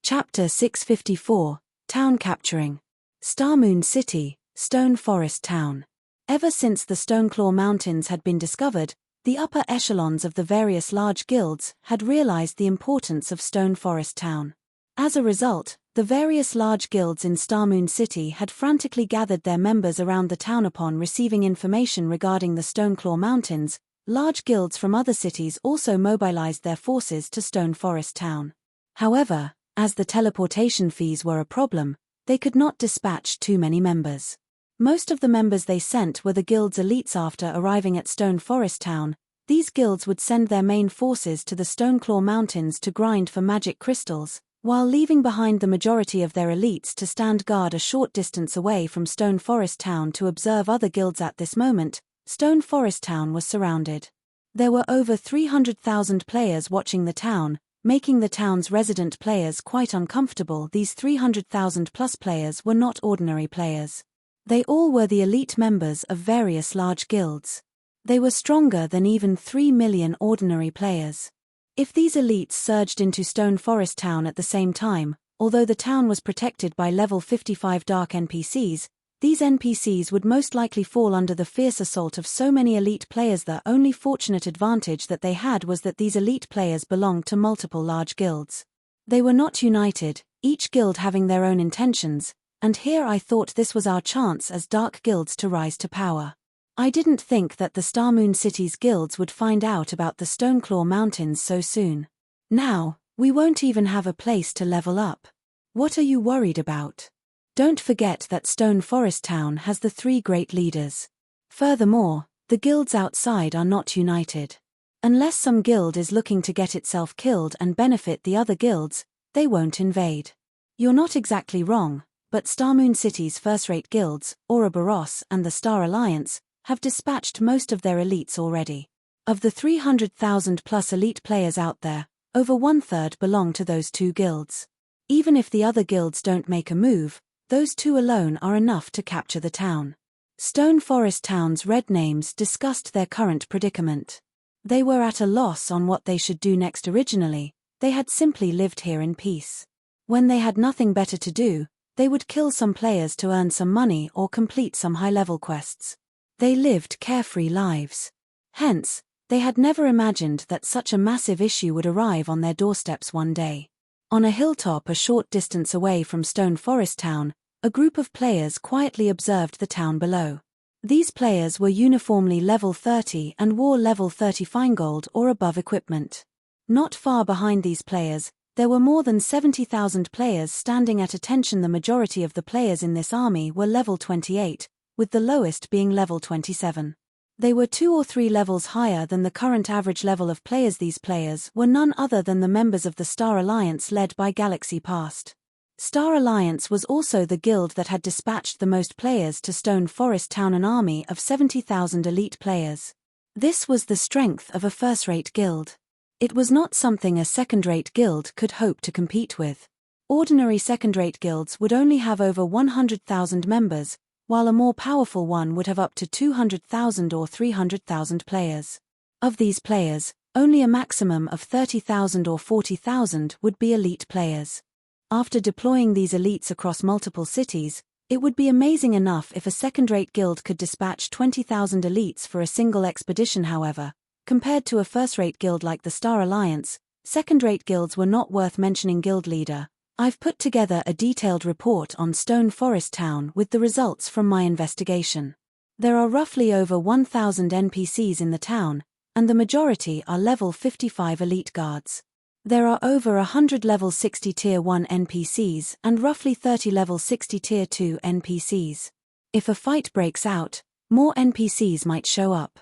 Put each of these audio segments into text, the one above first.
Chapter 654, Town Capturing. Starmoon City, Stone Forest Town. Ever since the Stoneclaw Mountains had been discovered, the upper echelons of the various large guilds had realized the importance of Stone Forest Town. As a result, the various large guilds in Starmoon City had frantically gathered their members around the town. Upon receiving information regarding the Stoneclaw Mountains, large guilds from other cities also mobilized their forces to Stone Forest Town. However, as the teleportation fees were a problem, they could not dispatch too many members. Most of the members they sent were the guild's elites. After arriving at Stone Forest Town, these guilds would send their main forces to the Stoneclaw Mountains to grind for magic crystals, while leaving behind the majority of their elites to stand guard a short distance away from Stone Forest Town to observe other guilds. At this moment, Stone Forest Town was surrounded. There were over 300,000 players watching the town, making the town's resident players quite uncomfortable. These 300,000 plus players were not ordinary players. They all were the elite members of various large guilds. They were stronger than even 3 million ordinary players. If these elites surged into Stone Forest Town at the same time, although the town was protected by level 55 dark NPCs, these NPCs would most likely fall under the fierce assault of so many elite players. The only fortunate advantage that they had was that these elite players belonged to multiple large guilds. They were not united, each guild having their own intentions, and here I thought this was our chance as dark guilds to rise to power. I didn't think that the Starmoon City's guilds would find out about the Stoneclaw Mountains so soon. Now, we won't even have a place to level up. What are you worried about? Don't forget that Stone Forest Town has the 3 great leaders. Furthermore, the guilds outside are not united. Unless some guild is looking to get itself killed and benefit the other guilds, they won't invade. You're not exactly wrong, but Starmoon City's first-rate guilds, Ouroboros and the Star Alliance, have dispatched most of their elites already. Of the 300,000 plus elite players out there, over 1/3 belong to those 2 guilds. Even if the other guilds don't make a move, those 2 alone are enough to capture the town. Stone Forest Town's red names discussed their current predicament. They were at a loss on what they should do next. Originally, they had simply lived here in peace. When they had nothing better to do, they would kill some players to earn some money or complete some high-level quests. They lived carefree lives. Hence, they had never imagined that such a massive issue would arrive on their doorsteps one day. On a hilltop a short distance away from Stone Forest Town, a group of players quietly observed the town below. These players were uniformly level 30 and wore level 30 fine-gold or above equipment. Not far behind these players, there were more than 70,000 players standing at attention. The majority of the players in this army were level 28, with the lowest being level 27. They were 2 or 3 levels higher than the current average level of players. These players were none other than the members of the Star Alliance led by Galaxy Past. Star Alliance was also the guild that had dispatched the most players to Stone Forest Town, an army of 70,000 elite players. This was the strength of a first-rate guild. It was not something a second-rate guild could hope to compete with. Ordinary second-rate guilds would only have over 100,000 members, while a more powerful one would have up to 200,000 or 300,000 players. Of these players, only a maximum of 30,000 or 40,000 would be elite players. After deploying these elites across multiple cities, it would be amazing enough if a second-rate guild could dispatch 20,000 elites for a single expedition. However, compared to a first-rate guild like the Star Alliance, second-rate guilds were not worth mentioning. Guild leader: I've put together a detailed report on Stone Forest Town with the results from my investigation. There are roughly over 1,000 NPCs in the town, and the majority are level 55 elite guards. There are over 100 level 60 tier 1 NPCs and roughly 30 level 60 tier 2 NPCs. If a fight breaks out, more NPCs might show up.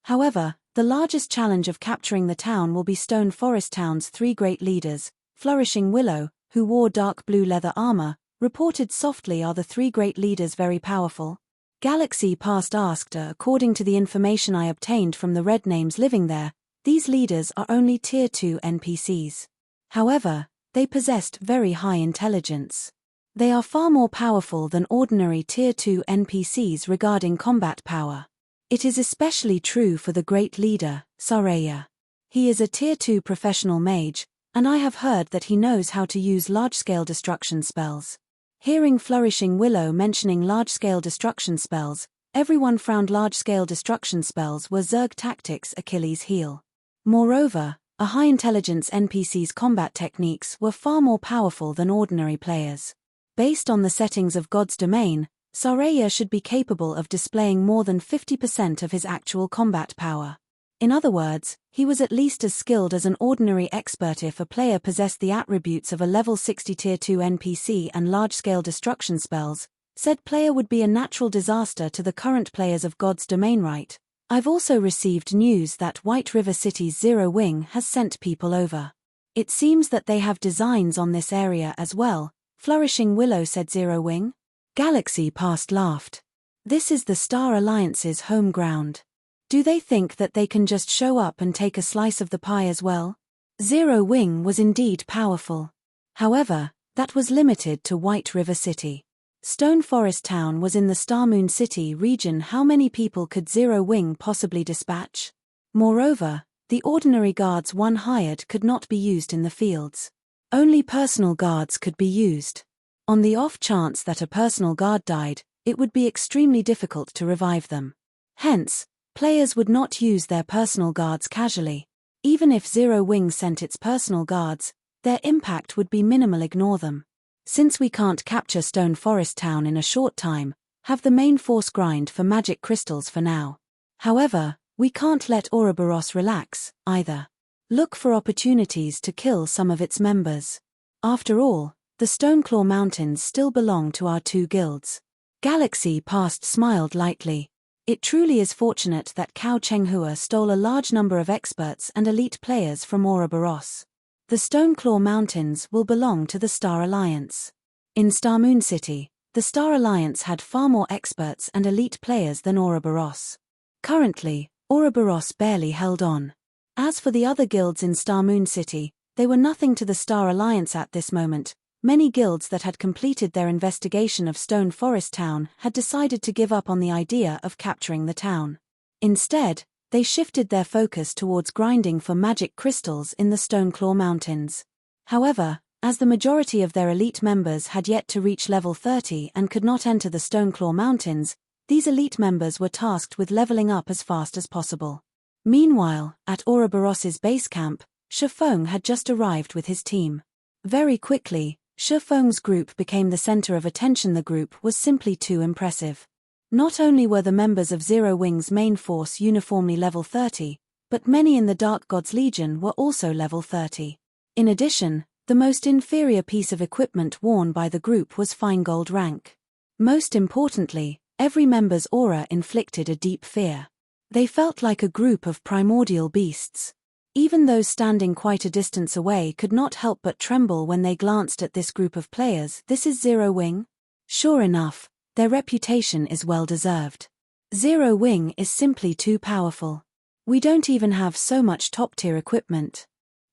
However, the largest challenge of capturing the town will be Stone Forest Town's 3 great leaders. Flourishing Willow, who wore dark blue leather armor, reported softly, "Are the 3 great leaders very powerful?" Galaxy Past asked. According to the information I obtained from the red names living there, these leaders are only tier 2 NPCs. However, they possessed very high intelligence. They are far more powerful than ordinary tier 2 NPCs regarding combat power. It is especially true for the great leader, Saraya. He is a tier 2 professional mage, And I have heard that he knows how to use large-scale destruction spells. Hearing Flourishing Willow mentioning large-scale destruction spells, everyone frowned. Large-scale destruction spells were Zerg tactics' Achilles' heel. Moreover, a high-intelligence NPC's combat techniques were far more powerful than ordinary players. Based on the settings of God's domain, Saraya should be capable of displaying more than 50% of his actual combat power. In other words, he was at least as skilled as an ordinary expert. If a player possessed the attributes of a level 60 tier 2 NPC and large-scale destruction spells, said player would be a natural disaster to the current players of God's domain. Right. I've also received news that White River City's Zero Wing has sent people over. It seems that they have designs on this area as well, Flourishing Willow said. Zero Wing? Galaxy Past laughed. This is the Star Alliance's home ground. Do they think that they can just show up and take a slice of the pie as well? Zero Wing was indeed powerful. However, that was limited to White River City. Stone Forest Town was in the Starmoon City region. How many people could Zero Wing possibly dispatch? Moreover, the ordinary guards one hired could not be used in the fields. Only personal guards could be used. On the off chance that a personal guard died, it would be extremely difficult to revive them. Hence, players would not use their personal guards casually. Even if Zero Wing sent its personal guards, their impact would be minimal. Ignore them. Since we can't capture Stone Forest Town in a short time, have the main force grind for magic crystals for now. However, we can't let Ouroboros relax, either. Look for opportunities to kill some of its members. After all, the Stoneclaw Mountains still belong to our two guilds. Galaxy Past smiled lightly. It truly is fortunate that Cao Chenghua stole a large number of experts and elite players from Ouroboros. The Stoneclaw Mountains will belong to the Star Alliance. In Starmoon City, the Star Alliance had far more experts and elite players than Ouroboros. Currently, Ouroboros barely held on. As for the other guilds in Starmoon City, they were nothing to the Star Alliance at this moment. Many guilds that had completed their investigation of Stone Forest Town had decided to give up on the idea of capturing the town. Instead, they shifted their focus towards grinding for magic crystals in the Stoneclaw Mountains. However, as the majority of their elite members had yet to reach level 30 and could not enter the Stoneclaw Mountains, these elite members were tasked with leveling up as fast as possible. Meanwhile, at Ouroboros's base camp, Shifeng had just arrived with his team. Very quickly, Shifeng's group became the center of attention. The group was simply too impressive. Not only were the members of Zero Wing's main force uniformly level 30, but many in the Dark Gods Legion were also level 30. In addition, the most inferior piece of equipment worn by the group was fine gold rank. Most importantly, every member's aura inflicted a deep fear. They felt like a group of primordial beasts. Even those standing quite a distance away could not help but tremble when they glanced at this group of players. This is Zero Wing? Sure enough, their reputation is well deserved. Zero Wing is simply too powerful. We don't even have so much top-tier equipment.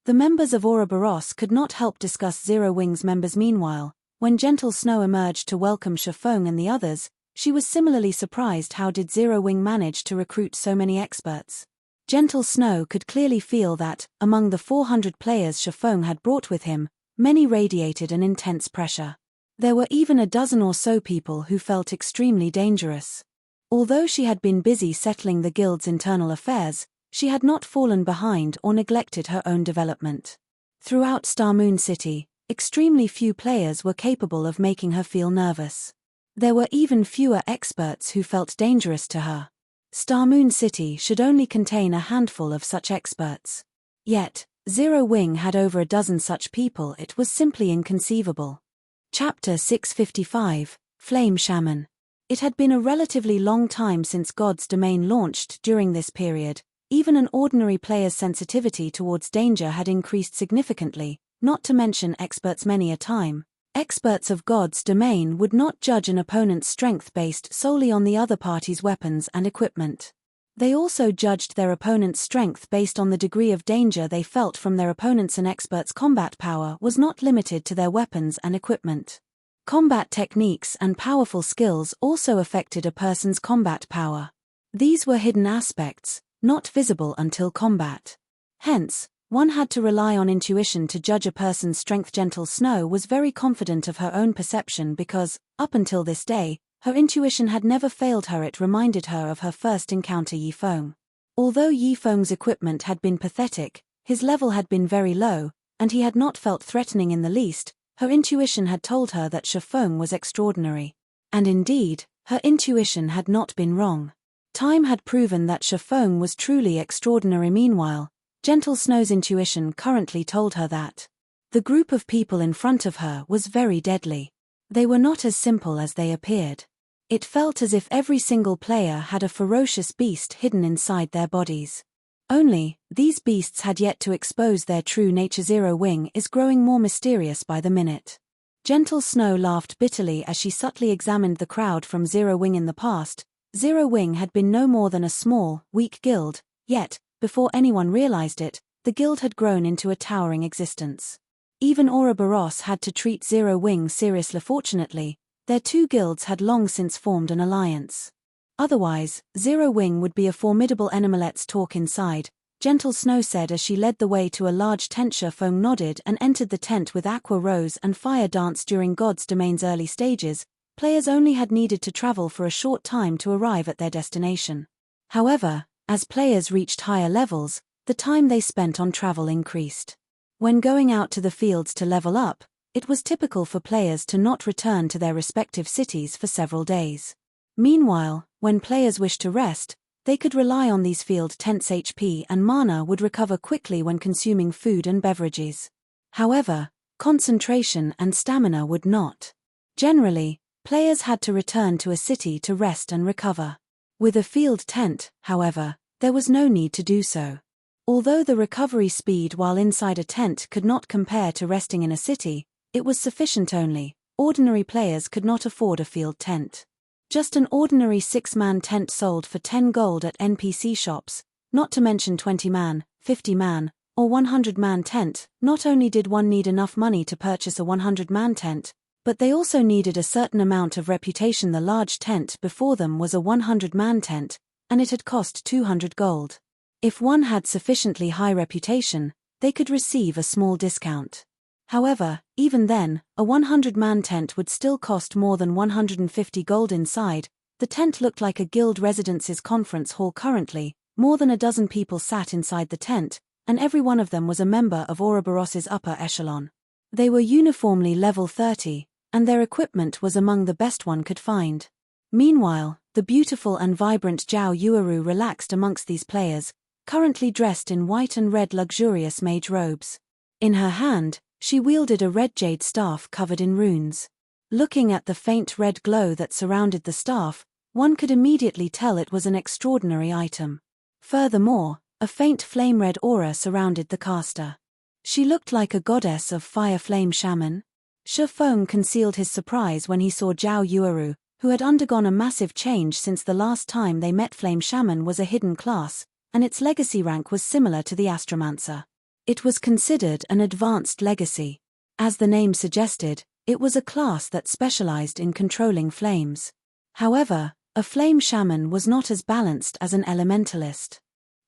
The members of Ouroboros could not help discuss Zero Wing's members. Meanwhile, when Gentle Snow emerged to welcome Shifeng and the others, she was similarly surprised. How did Zero Wing manage to recruit so many experts? Gentle Snow could clearly feel that, among the 400 players Shifeng had brought with him, many radiated an intense pressure. There were even a dozen or so people who felt extremely dangerous. Although she had been busy settling the guild's internal affairs, she had not fallen behind or neglected her own development. Throughout Starmoon City, extremely few players were capable of making her feel nervous. There were even fewer experts who felt dangerous to her. Starmoon City should only contain a handful of such experts. Yet, Zero Wing had over a dozen such people. It was simply inconceivable. Chapter 655, Flame Shaman. It had been a relatively long time since God's Domain launched. During this period, even an ordinary player's sensitivity towards danger had increased significantly, not to mention experts. Many a time, experts of God's Domain would not judge an opponent's strength based solely on the other party's weapons and equipment. They also judged their opponent's strength based on the degree of danger they felt from their opponents. An expert's combat power was not limited to their weapons and equipment. Combat techniques and powerful skills also affected a person's combat power. These were hidden aspects, not visible until combat. Hence, One had to rely on intuition to judge a person's strength. Gentle Snow was very confident of her own perception because, up until this day, her intuition had never failed her. It reminded her of her first encounter Yi Feng. Although Yi Feng's equipment had been pathetic, his level had been very low, and he had not felt threatening in the least. Her intuition had told her that Shi Feng was extraordinary. And indeed, her intuition had not been wrong. Time had proven that Shi Feng was truly extraordinary. Meanwhile, Gentle Snow's intuition currently told her that the group of people in front of her was very deadly. They were not as simple as they appeared. It felt as if every single player had a ferocious beast hidden inside their bodies. Only, these beasts had yet to expose their true nature. Zero Wing is growing more mysterious by the minute. Gentle Snow laughed bitterly as she subtly examined the crowd from Zero Wing. In the past, Zero Wing had been no more than a small, weak guild, yet, before anyone realized it, the guild had grown into a towering existence. Even Ouroboros had to treat Zero Wing seriously. Fortunately, their two guilds had long since formed an alliance. Otherwise, Zero Wing would be a formidable enemy. Let's talk inside, Gentle Snow said as she led the way to a large tent. Shi Feng nodded and entered the tent with Aqua Rose and Fire Dance. During God's Domain's early stages, players only had needed to travel for a short time to arrive at their destination. However, as players reached higher levels, the time they spent on travel increased. When going out to the fields to level up, it was typical for players to not return to their respective cities for several days. Meanwhile, when players wished to rest, they could rely on these field tents. HP and mana would recover quickly when consuming food and beverages. However, concentration and stamina would not. Generally, players had to return to a city to rest and recover. With a field tent, however, there was no need to do so. Although the recovery speed while inside a tent could not compare to resting in a city, it was sufficient. Only, ordinary players could not afford a field tent. Just an ordinary 6-man tent sold for 10 gold at NPC shops, not to mention 20-man, 50-man, or 100-man tent. Not only did one need enough money to purchase a 100-man tent, but they also needed a certain amount of reputation. The large tent before them was a 100-man tent, and it had cost 200 gold. If one had sufficiently high reputation, they could receive a small discount. However, even then, a 100-man tent would still cost more than 150 gold. Inside, the tent looked like a guild residence's conference hall. Currently, more than a dozen people sat inside the tent, and every one of them was a member of Ouroboros's upper echelon. They were uniformly level 30, and their equipment was among the best one could find. Meanwhile, the beautiful and vibrant Zhao Yueru relaxed amongst these players, currently dressed in white and red luxurious mage robes. In her hand, she wielded a red jade staff covered in runes. Looking at the faint red glow that surrounded the staff, one could immediately tell it was an extraordinary item. Furthermore, a faint flame-red aura surrounded the caster. She looked like a goddess of fire. Flame Shaman. Shi Feng concealed his surprise when he saw Zhao Yueru, who had undergone a massive change since the last time they met. Flame Shaman was a hidden class, and its legacy rank was similar to the Astromancer. It was considered an advanced legacy. As the name suggested, it was a class that specialized in controlling flames. However, a Flame Shaman was not as balanced as an Elementalist.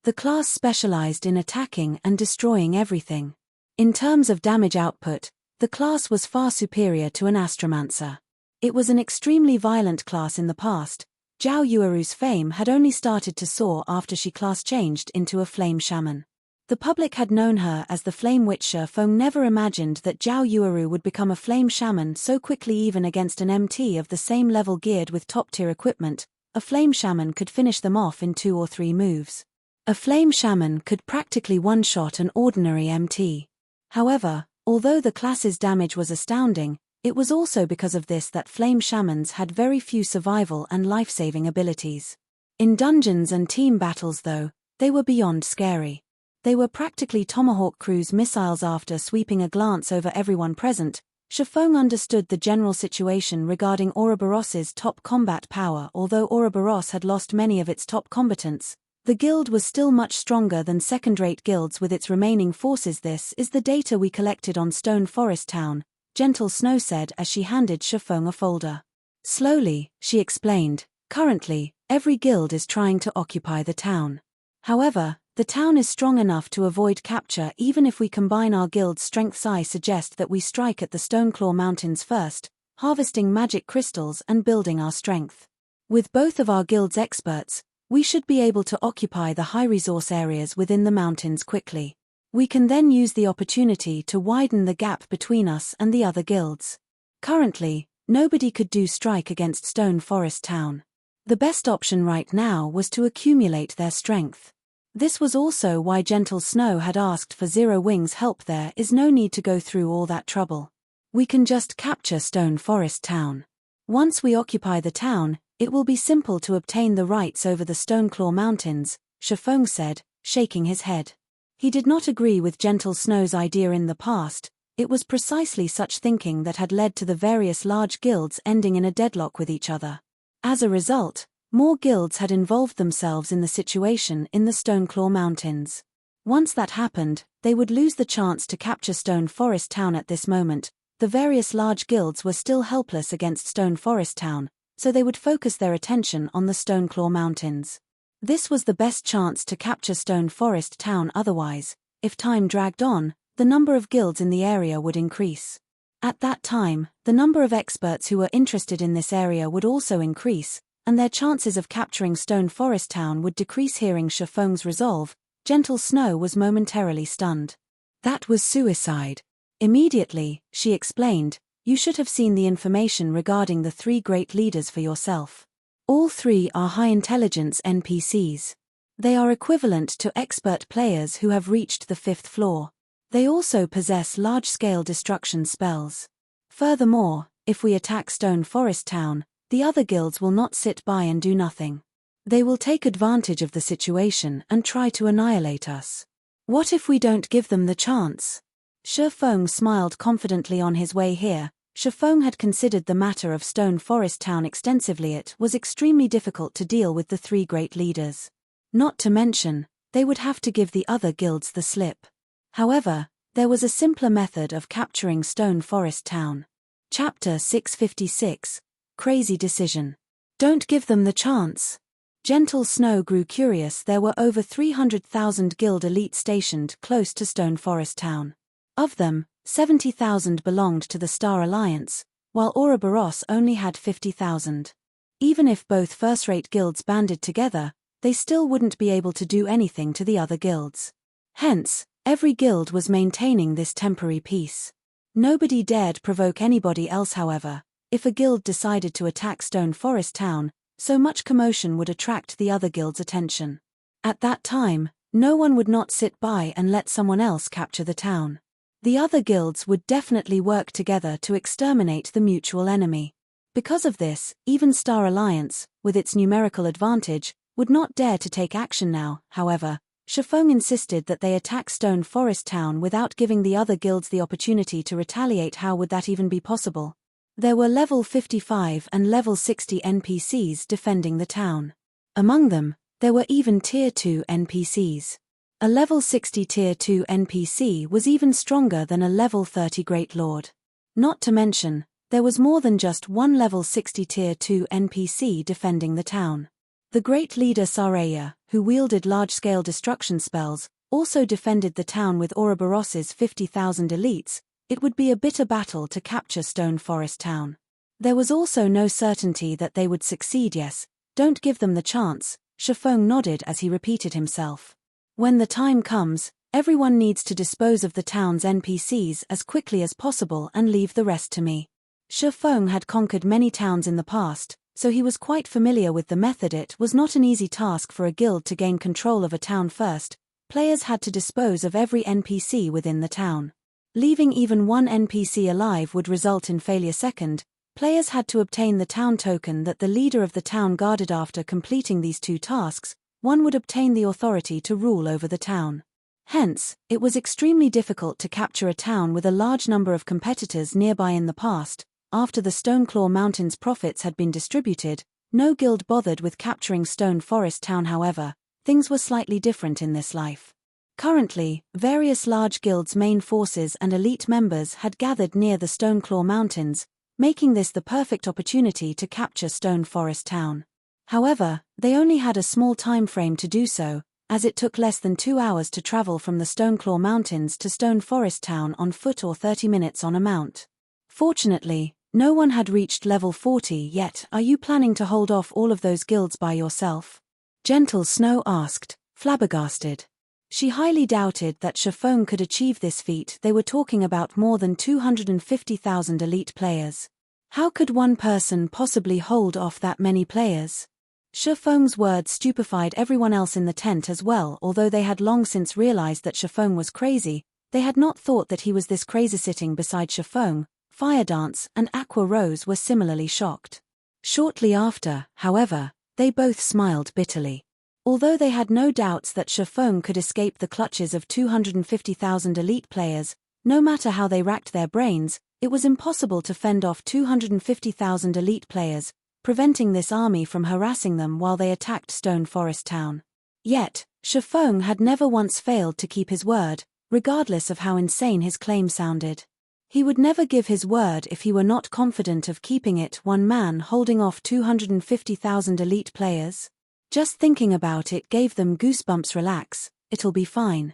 The class specialized in attacking and destroying everything. In terms of damage output, the class was far superior to an Astromancer. It was an extremely violent class in the past. Zhao Yueru's fame had only started to soar after she class changed into a Flame Shaman. The public had known her as the Flame Witch. Shi Feng never imagined that Zhao Yueru would become a Flame Shaman so quickly. Even against an MT of the same level geared with top-tier equipment, a Flame Shaman could finish them off in 2 or 3 moves. A Flame Shaman could practically one-shot an ordinary MT. However, although the class's damage was astounding, it was also because of this that Flame Shamans had very few survival and life-saving abilities. In dungeons and team battles though, they were beyond scary. They were practically Tomahawk cruise missiles. After sweeping a glance over everyone present, Shi Feng understood the general situation regarding Ouroboros's top combat power. Although Ouroboros had lost many of its top combatants, the guild was still much stronger than second-rate guilds with its remaining forces. This is the data we collected on Stone Forest Town, Gentle Snow said as she handed Shi Feng a folder. Slowly, she explained, currently, every guild is trying to occupy the town. However, The town is strong enough to avoid capture even if we combine our guild's strengths. I suggest that we strike at the Stoneclaw Mountains first, harvesting magic crystals and building our strength. With both of our guild's experts, we should be able to occupy the high-resource areas within the mountains quickly. We can then use the opportunity to widen the gap between us and the other guilds. Currently, nobody could do strike against Stone Forest Town. The best option right now was to accumulate their strength. This was also why Gentle Snow had asked for Zero Wings' help. There is no need to go through all that trouble. We can just capture Stone Forest Town. Once we occupy the town, it will be simple to obtain the rights over the Stoneclaw Mountains, Shifeng said, shaking his head. He did not agree with Gentle Snow's idea in the past. It was precisely such thinking that had led to the various large guilds ending in a deadlock with each other. As a result, more guilds had involved themselves in the situation in the Stoneclaw Mountains. Once that happened, they would lose the chance to capture Stone Forest Town. At this moment, the various large guilds were still helpless against Stone Forest Town, so they would focus their attention on the Stoneclaw Mountains. This was the best chance to capture Stone Forest Town. Otherwise, if time dragged on, the number of guilds in the area would increase. At that time, the number of experts who were interested in this area would also increase, and their chances of capturing Stone Forest Town would decrease. Hearing Shifeng's resolve, Gentle Snow was momentarily stunned. That was suicide. Immediately, she explained, you should have seen the information regarding the 3 great leaders for yourself. All 3 are high-intelligence NPCs. They are equivalent to expert players who have reached the 5th floor. They also possess large-scale destruction spells. Furthermore, if we attack Stone Forest Town, the other guilds will not sit by and do nothing. They will take advantage of the situation and try to annihilate us. What if we don't give them the chance? Shifeng smiled confidently. On his way here, Shifeng had considered the matter of Stone Forest Town extensively. It was extremely difficult to deal with the 3 great leaders. Not to mention, they would have to give the other guilds the slip. However, there was a simpler method of capturing Stone Forest Town. Chapter 656, Crazy Decision. Don't give them the chance. Gentle Snow grew curious. There were over 300,000 guild elites stationed close to Stone Forest Town. Of them, 70,000 belonged to the Star Alliance, while Ouroboros only had 50,000. Even if both first-rate guilds banded together, they still wouldn't be able to do anything to the other guilds. Hence, every guild was maintaining this temporary peace. Nobody dared provoke anybody else. However, if a guild decided to attack Stone Forest Town, so much commotion would attract the other guild's attention. At that time, no one would not sit by and let someone else capture the town. The other guilds would definitely work together to exterminate the mutual enemy. Because of this, even Star Alliance, with its numerical advantage, would not dare to take action now. However, Shifeng insisted that they attack Stone Forest Town without giving the other guilds the opportunity to retaliate. How would that even be possible? There were level 55 and level 60 NPCs defending the town. Among them, there were even Tier 2 NPCs. A level 60 Tier 2 NPC was even stronger than a level 30 Great Lord. Not to mention, there was more than just one level 60 Tier 2 NPC defending the town. The Great Leader Saraya, who wielded large-scale destruction spells, also defended the town with Ouroboros's 50,000 elites. It would be a bitter battle to capture Stone Forest Town. There was also no certainty that they would succeed. Yes, don't give them the chance, Shifeng nodded as he repeated himself. When the time comes, everyone needs to dispose of the town's NPCs as quickly as possible and leave the rest to me. Shifeng had conquered many towns in the past, so he was quite familiar with the method. It was not an easy task for a guild to gain control of a town first. Players had to dispose of every NPC within the town. Leaving even one NPC alive would result in failure. Second, players had to obtain the town token that the leader of the town guarded. After completing these 2 tasks, one would obtain the authority to rule over the town. Hence, it was extremely difficult to capture a town with a large number of competitors nearby. In the past, after the Stoneclaw Mountains profits had been distributed, no guild bothered with capturing Stone Forest Town. However, things were slightly different in this life. Currently, various large guilds' main forces and elite members had gathered near the Stoneclaw Mountains, making this the perfect opportunity to capture Stone Forest Town. However, they only had a small time frame to do so, as it took less than 2 hours to travel from the Stoneclaw Mountains to Stone Forest Town on foot or 30 minutes on a mount. Fortunately, no one had reached level 40 yet. Are you planning to hold off all of those guilds by yourself? Gentle Snow asked, flabbergasted. She highly doubted that Chiffon could achieve this feat. They were talking about more than 250,000 elite players. How could one person possibly hold off that many players? Chiffon's words stupefied everyone else in the tent as well. Although they had long since realized that Chiffon was crazy, they had not thought that he was this crazy. Sitting beside Chiffon, Fire Dance and Aqua Rose were similarly shocked. Shortly after, however, they both smiled bitterly. Although they had no doubts that Chiffon could escape the clutches of 250,000 elite players, no matter how they racked their brains, it was impossible to fend off 250,000 elite players, preventing this army from harassing them while they attacked Stone Forest Town. Yet, Chiffon had never once failed to keep his word, regardless of how insane his claim sounded. He would never give his word if he were not confident of keeping it. One man holding off 250,000 elite players? Just thinking about it gave them goosebumps. Relax, it'll be fine.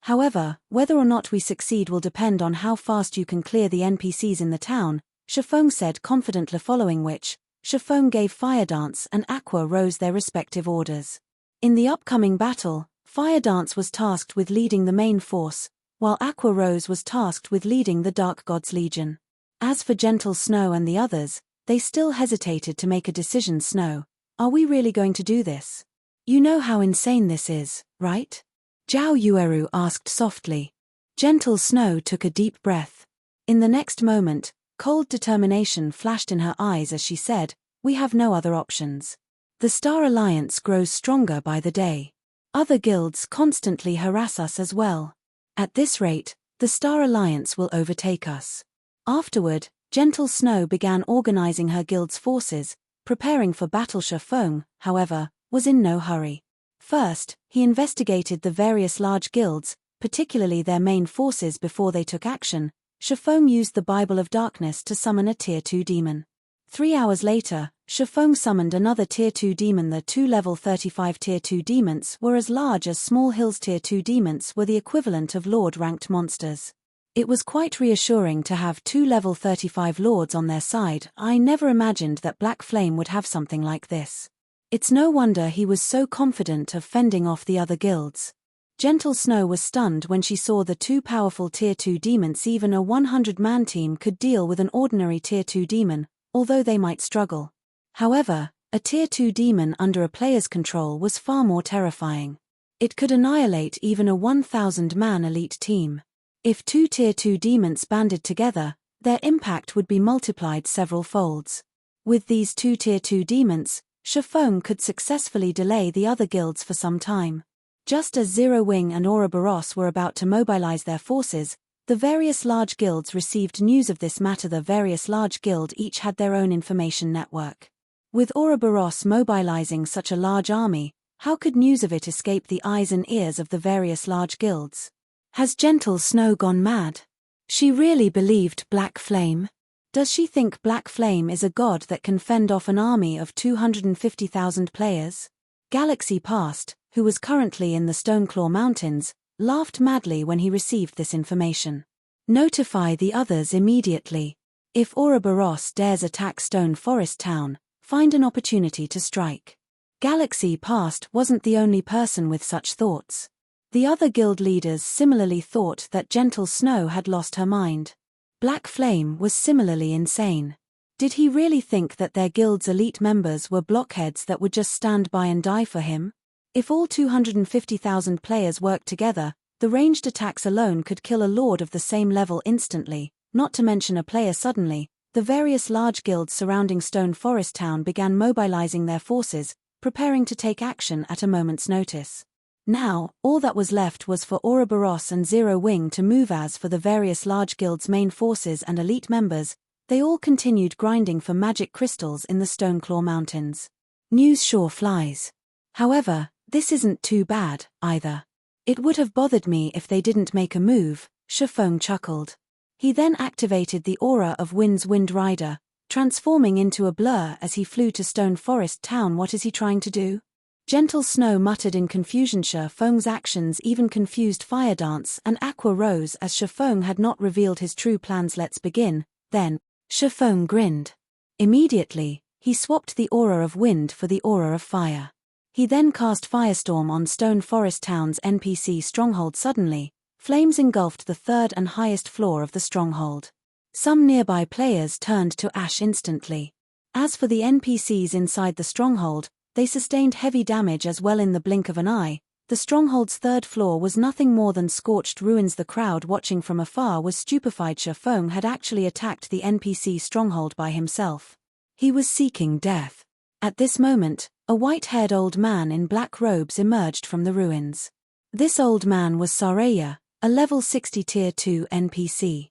However, whether or not we succeed will depend on how fast you can clear the NPCs in the town, Chiffon said confidently, following which, Chiffon gave Fire Dance and Aqua Rose their respective orders. In the upcoming battle, Fire Dance was tasked with leading the main force, while Aqua Rose was tasked with leading the Dark Gods Legion. As for Gentle Snow and the others, they still hesitated to make a decision. Snow, are we really going to do this? You know how insane this is, right? Zhao Yueru asked softly. Gentle Snow took a deep breath. In the next moment, cold determination flashed in her eyes as she said, we have no other options. The Star Alliance grows stronger by the day. Other guilds constantly harass us as well. At this rate, the Star Alliance will overtake us. Afterward, Gentle Snow began organizing her guild's forces, preparing for battle. Chiffon, however, was in no hurry. First, he investigated the various large guilds, particularly their main forces before they took action. Chiffon used the Bible of Darkness to summon a Tier 2 demon. 3 hours later, Chiffon summoned another Tier 2 demon. The 2 level 35 Tier 2 demons were as large as Small Hills. Tier 2 demons were the equivalent of Lord-ranked monsters. It was quite reassuring to have 2 level 35 lords on their side. I never imagined that Black Flame would have something like this. It's no wonder he was so confident of fending off the other guilds. Gentle Snow was stunned when she saw the 2 powerful Tier 2 demons. Even a 100-man team could deal with an ordinary Tier 2 demon, although they might struggle. However, a Tier 2 demon under a player's control was far more terrifying. It could annihilate even a 1,000-man elite team. If 2 Tier 2 demons banded together, their impact would be multiplied several folds. With these 2 Tier 2 demons, Chiffon could successfully delay the other guilds for some time. Just as Zero Wing and Ouroboros were about to mobilize their forces, the various large guilds received news of this matter. The various large guilds each had their own information network. With Ouroboros mobilizing such a large army, how could news of it escape the eyes and ears of the various large guilds? Has Gentle Snow gone mad? She really believed Black Flame? Does she think Black Flame is a god that can fend off an army of 250,000 players? Galaxy Past, who was currently in the Stoneclaw Mountains, laughed madly when he received this information. Notify the others immediately. If Ouroboros dares attack Stone Forest Town, find an opportunity to strike. Galaxy Past wasn't the only person with such thoughts. The other guild leaders similarly thought that Gentle Snow had lost her mind. Black Flame was similarly insane. Did he really think that their guild's elite members were blockheads that would just stand by and die for him? If all 250,000 players worked together, the ranged attacks alone could kill a lord of the same level instantly, not to mention a player suddenly. The various large guilds surrounding Stone Forest Town began mobilizing their forces, preparing to take action at a moment's notice. Now, all that was left was for Ouroboros and Zero Wing to move. As for the various large guilds' main forces and elite members, they all continued grinding for magic crystals in the Stoneclaw Mountains. News sure flies. However, this isn't too bad, either. It would have bothered me if they didn't make a move, Chiffon chuckled. He then activated the aura of Wind's Wind Rider, transforming into a blur as he flew to Stone Forest Town. What is he trying to do? Gentle Snow muttered in confusion. Shifeng's actions even confused Fire Dance and Aqua Rose, as Shifeng had not revealed his true plans. Let's begin, then. Shifeng grinned. Immediately, he swapped the aura of wind for the aura of fire. He then cast Firestorm on Stone Forest Town's NPC stronghold. Suddenly, flames engulfed the third and highest floor of the stronghold. Some nearby players turned to ash instantly. As for the NPCs inside the stronghold, they sustained heavy damage as well. In the blink of an eye, the stronghold's third floor was nothing more than scorched ruins. The crowd watching from afar was stupefied. Shifeng had actually attacked the NPC stronghold by himself. He was seeking death. At this moment, a white-haired old man in black robes emerged from the ruins. This old man was Saraya, a level 60 Tier 2 NPC.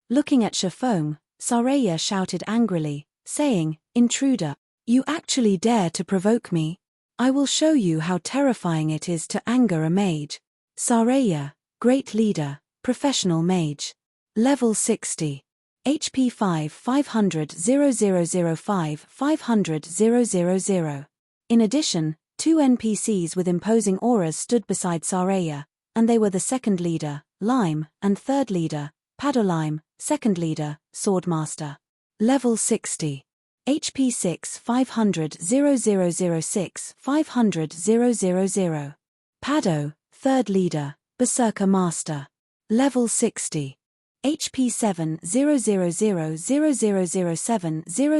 Looking at Shifeng, Saraya shouted angrily, saying, "Intruder, you actually dare to provoke me? I will show you how terrifying it is to anger a mage." Saraya, Great Leader, Professional Mage. Level 60. HP 500 0005 500 000. In addition, two NPCs with imposing auras stood beside Saraya, and they were the second leader, Lime, and third leader, Padolime, second leader, Swordmaster. Level 60. HP 500 0006 500 000. Pado, third leader, Berserker Master. Level 60. HP 7 000 0007 000.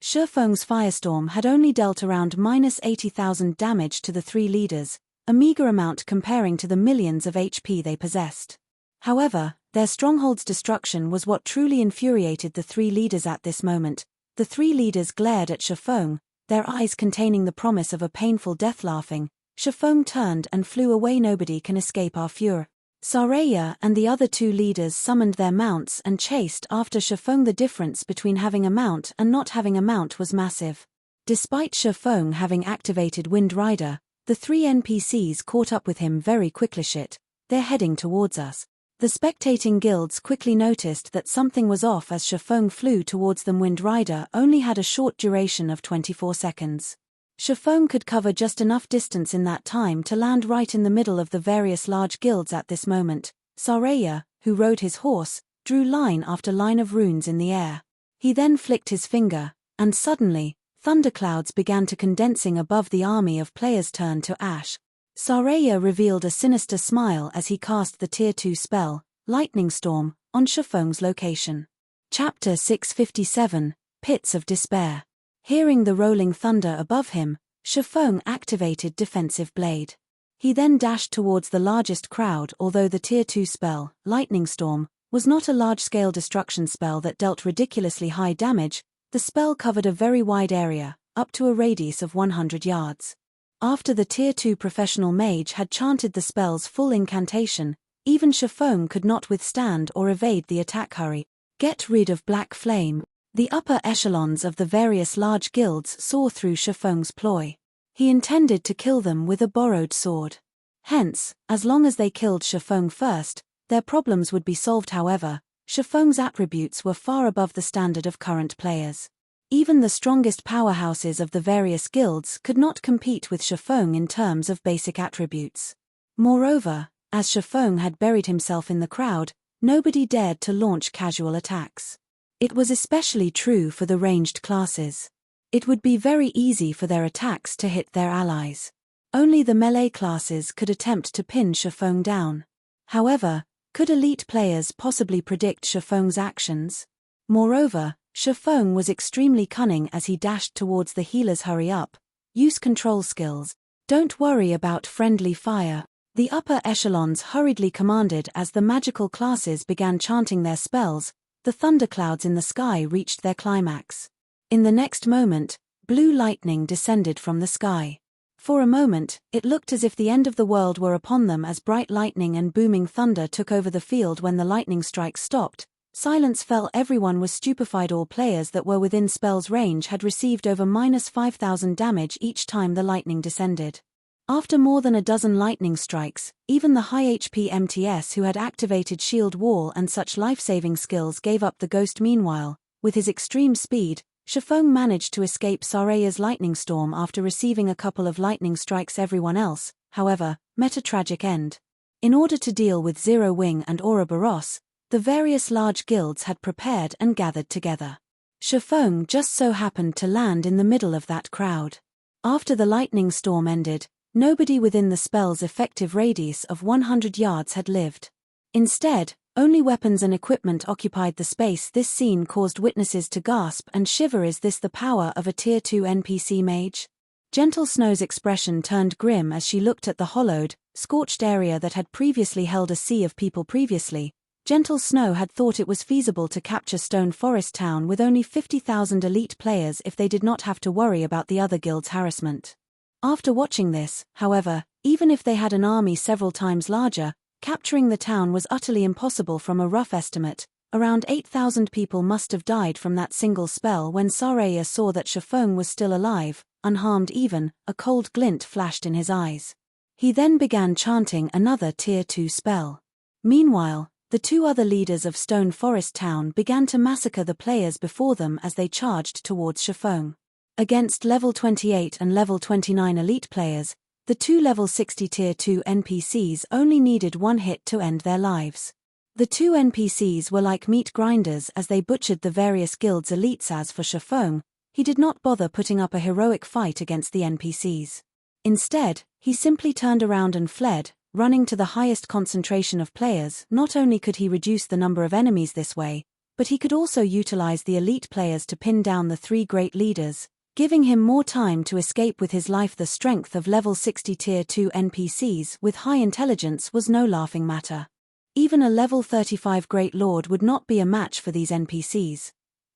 Shifeng's Firestorm had only dealt around -80,000 damage to the three leaders, a meager amount comparing to the millions of HP they possessed. However, their stronghold's destruction was what truly infuriated the three leaders at this moment. The three leaders glared at Shifeng, their eyes containing the promise of a painful death. Laughing, Shifeng turned and flew away. "Nobody can escape our fury." Saraya and the other two leaders summoned their mounts and chased after Shifeng. The difference between having a mount and not having a mount was massive. Despite Shifeng having activated Wind Rider, the three NPCs caught up with him very quickly. "Shit, they're heading towards us." The spectating guilds quickly noticed that something was off as Shifeng flew towards them. Wind Rider only had a short duration of 24 seconds. Shifeng could cover just enough distance in that time to land right in the middle of the various large guilds. At this moment, Saraya, who rode his horse, drew line after line of runes in the air. He then flicked his finger, and suddenly, thunderclouds began to condensing above the army of players turned to ash. Saraya revealed a sinister smile as he cast the Tier 2 spell, Lightning Storm, on Shifeng's location. Chapter 657, Pits of Despair. Hearing the rolling thunder above him, Shifeng activated Defensive Blade. He then dashed towards the largest crowd. Although the Tier 2 spell, Lightning Storm, was not a large-scale destruction spell that dealt ridiculously high damage, the spell covered a very wide area, up to a radius of 100 yards. After the Tier 2 professional mage had chanted the spell's full incantation, even Shifeng could not withstand or evade the attack. "Hurry! Get rid of Black Flame." The upper echelons of the various large guilds saw through Shifeng's ploy. He intended to kill them with a borrowed sword. Hence, as long as they killed Shifeng first, their problems would be solved. However, Shifeng's attributes were far above the standard of current players. Even the strongest powerhouses of the various guilds could not compete with Shifeng in terms of basic attributes. Moreover, as Shifeng had buried himself in the crowd, nobody dared to launch casual attacks. It was especially true for the ranged classes. It would be very easy for their attacks to hit their allies. Only the melee classes could attempt to pin Shifeng down. However, could elite players possibly predict Shifeng's actions? Moreover, Shifeng was extremely cunning as he dashed towards the healers. "Hurry up. Use control skills. Don't worry about friendly fire." The upper echelons hurriedly commanded as the magical classes began chanting their spells. The thunderclouds in the sky reached their climax. In the next moment, blue lightning descended from the sky. For a moment, it looked as if the end of the world were upon them as bright lightning and booming thunder took over the field. When the lightning strikes stopped, silence fell. Everyone was stupefied. All players that were within spell's range had received over -5,000 damage each time the lightning descended. After more than a dozen lightning strikes, even the high HP MTS who had activated Shield Wall and such life-saving skills gave up the ghost. Meanwhile, with his extreme speed, Shifeng managed to escape Saraya's lightning storm after receiving a couple of lightning strikes. Everyone else, however, met a tragic end. In order to deal with Zero Wing and Ouroboros, the various large guilds had prepared and gathered together. Shifeng just so happened to land in the middle of that crowd. After the lightning storm ended, nobody within the spell's effective radius of 100 yards had lived. Instead, only weapons and equipment occupied the space. This scene caused witnesses to gasp and shiver. Is this the power of a Tier 2 NPC mage? Gentle Snow's expression turned grim as she looked at the hollowed, scorched area that had previously held a sea of people. Previously, Gentle Snow had thought it was feasible to capture Stone Forest Town with only 50,000 elite players if they did not have to worry about the other guilds' harassment. After watching this, however, even if they had an army several times larger, capturing the town was utterly impossible. From a rough estimate, around 8,000 people must have died from that single spell. When Saraya saw that Shifeng was still alive, unharmed even, a cold glint flashed in his eyes. He then began chanting another Tier 2 spell. Meanwhile, the two other leaders of Stone Forest Town began to massacre the players before them as they charged towards Shifeng. Against level 28 and level 29 elite players, the two level 60 Tier 2 NPCs only needed one hit to end their lives. The two NPCs were like meat grinders as they butchered the various guilds' elites. As for Shifeng, he did not bother putting up a heroic fight against the NPCs. Instead, he simply turned around and fled, running to the highest concentration of players. Not only could he reduce the number of enemies this way, but he could also utilize the elite players to pin down the three great leaders, giving him more time to escape with his life. The strength of level 60 Tier 2 NPCs with high intelligence was no laughing matter. Even a level 35 Great Lord would not be a match for these NPCs.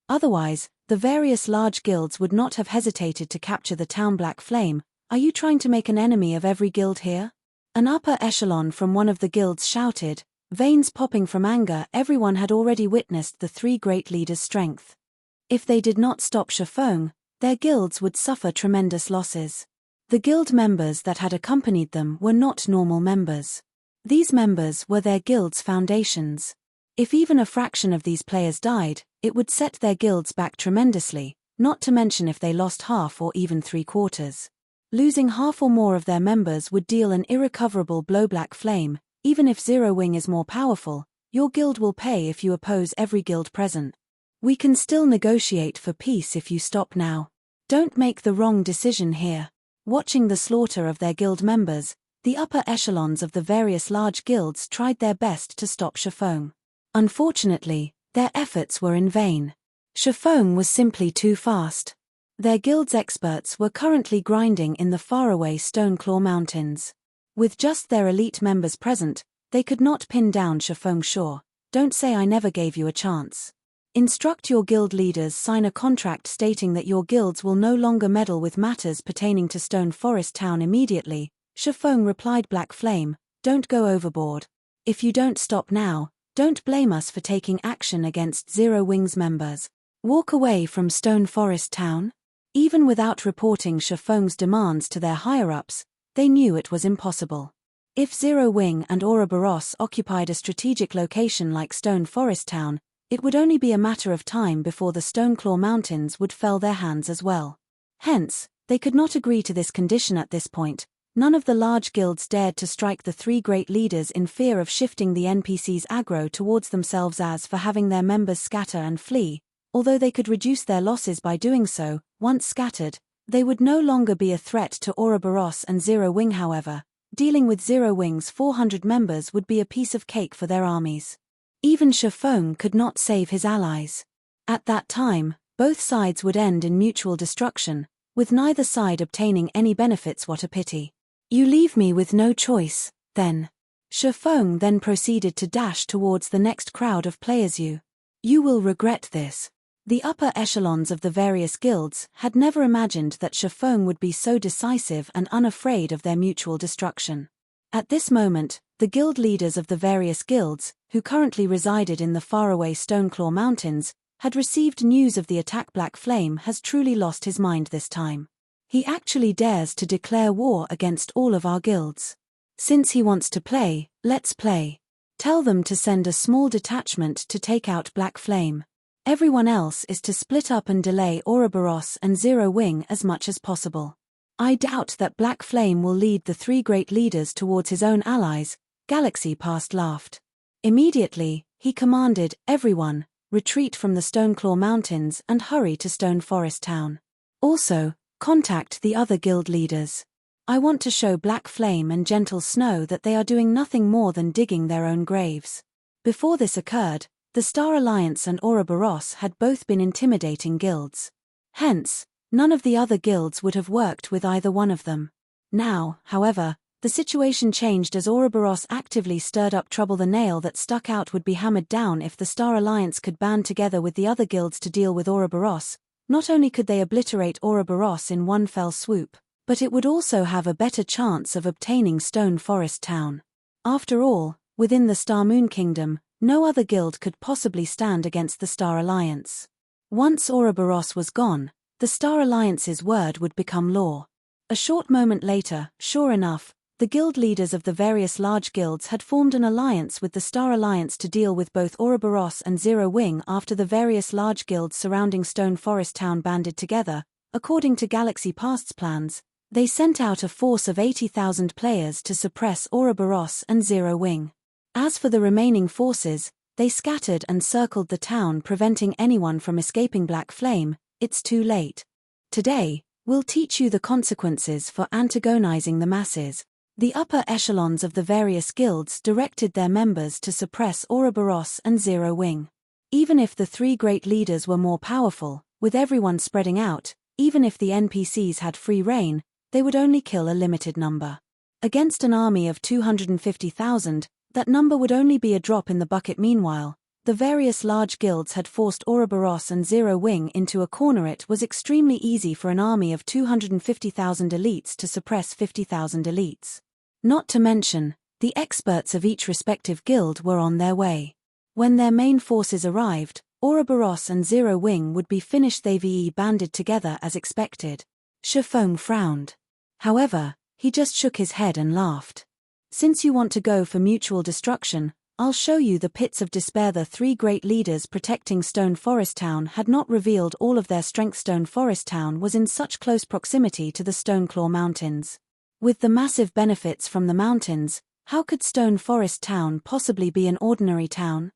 Otherwise, the various large guilds would not have hesitated to capture the town. Black Flame, are you trying to make an enemy of every guild here? An upper echelon from one of the guilds shouted, veins popping from anger. Everyone had already witnessed the three great leaders' strength. If they did not stop Shifeng, their guilds would suffer tremendous losses. The guild members that had accompanied them were not normal members. These members were their guild's foundations. If even a fraction of these players died, it would set their guilds back tremendously, not to mention if they lost half or even 3/4. Losing half or more of their members would deal an irrecoverable blow. Black Flame, even if Zero Wing is more powerful, your guild will pay if you oppose every guild present. We can still negotiate for peace if you stop now. Don't make the wrong decision here. Watching the slaughter of their guild members, the upper echelons of the various large guilds tried their best to stop Shifeng. Unfortunately, their efforts were in vain. Shifeng was simply too fast. Their guild's experts were currently grinding in the faraway Stoneclaw Mountains. With just their elite members present, they could not pin down Shifeng. Sure, don't say I never gave you a chance. Instruct your guild leaders, sign a contract stating that your guilds will no longer meddle with matters pertaining to Stone Forest Town immediately. Shifeng replied. Black Flame, don't go overboard. If you don't stop now, don't blame us for taking action against Zero Wing's members. Walk away from Stone Forest Town? Even without reporting Shifeng's demands to their higher-ups, they knew it was impossible. If Zero Wing and Ouroboros occupied a strategic location like Stone Forest Town, it would only be a matter of time before the Stoneclaw Mountains would fell their hands as well. Hence, they could not agree to this condition at this point. None of the large guilds dared to strike the three great leaders in fear of shifting the NPCs' aggro towards themselves. As for having their members scatter and flee, although they could reduce their losses by doing so, once scattered, they would no longer be a threat to Ouroboros and Zero Wing. However, dealing with Zero Wing's 400 members would be a piece of cake for their armies. Even Shifeng could not save his allies. At that time, both sides would end in mutual destruction, with neither side obtaining any benefits. What a pity. You leave me with no choice, then. Shifeng then proceeded to dash towards the next crowd of players. You will regret this. The upper echelons of the various guilds had never imagined that Shifeng would be so decisive and unafraid of their mutual destruction. At this moment, the guild leaders of the various guilds, who currently resided in the faraway Stoneclaw Mountains, had received news of the attack. Black Flame has truly lost his mind this time. He actually dares to declare war against all of our guilds. Since he wants to play, let's play. Tell them to send a small detachment to take out Black Flame. Everyone else is to split up and delay Ouroboros and Zero Wing as much as possible. I doubt that Black Flame will lead the three great leaders towards his own allies, Galaxy Past laughed. Immediately, he commanded, everyone, retreat from the Stoneclaw Mountains and hurry to Stone Forest Town. Also, contact the other guild leaders. I want to show Black Flame and Gentle Snow that they are doing nothing more than digging their own graves. Before this occurred, the Star Alliance and Ouroboros had both been intimidating guilds. Hence, none of the other guilds would have worked with either one of them. Now, however, the situation changed as Ouroboros actively stirred up trouble. The nail that stuck out would be hammered down if the Star Alliance could band together with the other guilds to deal with Ouroboros. Not only could they obliterate Ouroboros in one fell swoop, but it would also have a better chance of obtaining Stone Forest Town. After all, within the Star Moon Kingdom, no other guild could possibly stand against the Star Alliance. Once Ouroboros was gone, the Star Alliance's word would become law. A short moment later, sure enough, the guild leaders of the various large guilds had formed an alliance with the Star Alliance to deal with both Ouroboros and Zero Wing. After the various large guilds surrounding Stone Forest Town banded together, according to Galaxy Past's plans, they sent out a force of 80,000 players to suppress Ouroboros and Zero Wing. As for the remaining forces, they scattered and circled the town, preventing anyone from escaping Black Flame. It's too late. Today, we'll teach you the consequences for antagonizing the masses. The upper echelons of the various guilds directed their members to suppress Ouroboros and Zero Wing. Even if the three great leaders were more powerful, with everyone spreading out, even if the NPCs had free reign, they would only kill a limited number. Against an army of 250,000, that number would only be a drop in the bucket. Meanwhile, the various large guilds had forced Ouroboros and Zero Wing into a corner. It was extremely easy for an army of 250,000 elites to suppress 50,000 elites. Not to mention, the experts of each respective guild were on their way. When their main forces arrived, Ouroboros and Zero Wing would be finished. They banded together as expected. Shifeng frowned. However, he just shook his head and laughed. Since you want to go for mutual destruction, I'll show you the pits of despair. The three great leaders protecting Stone Forest Town had not revealed all of their strength. Stone Forest Town was in such close proximity to the Stoneclaw Mountains. With the massive benefits from the mountains, how could Stone Forest Town possibly be an ordinary town?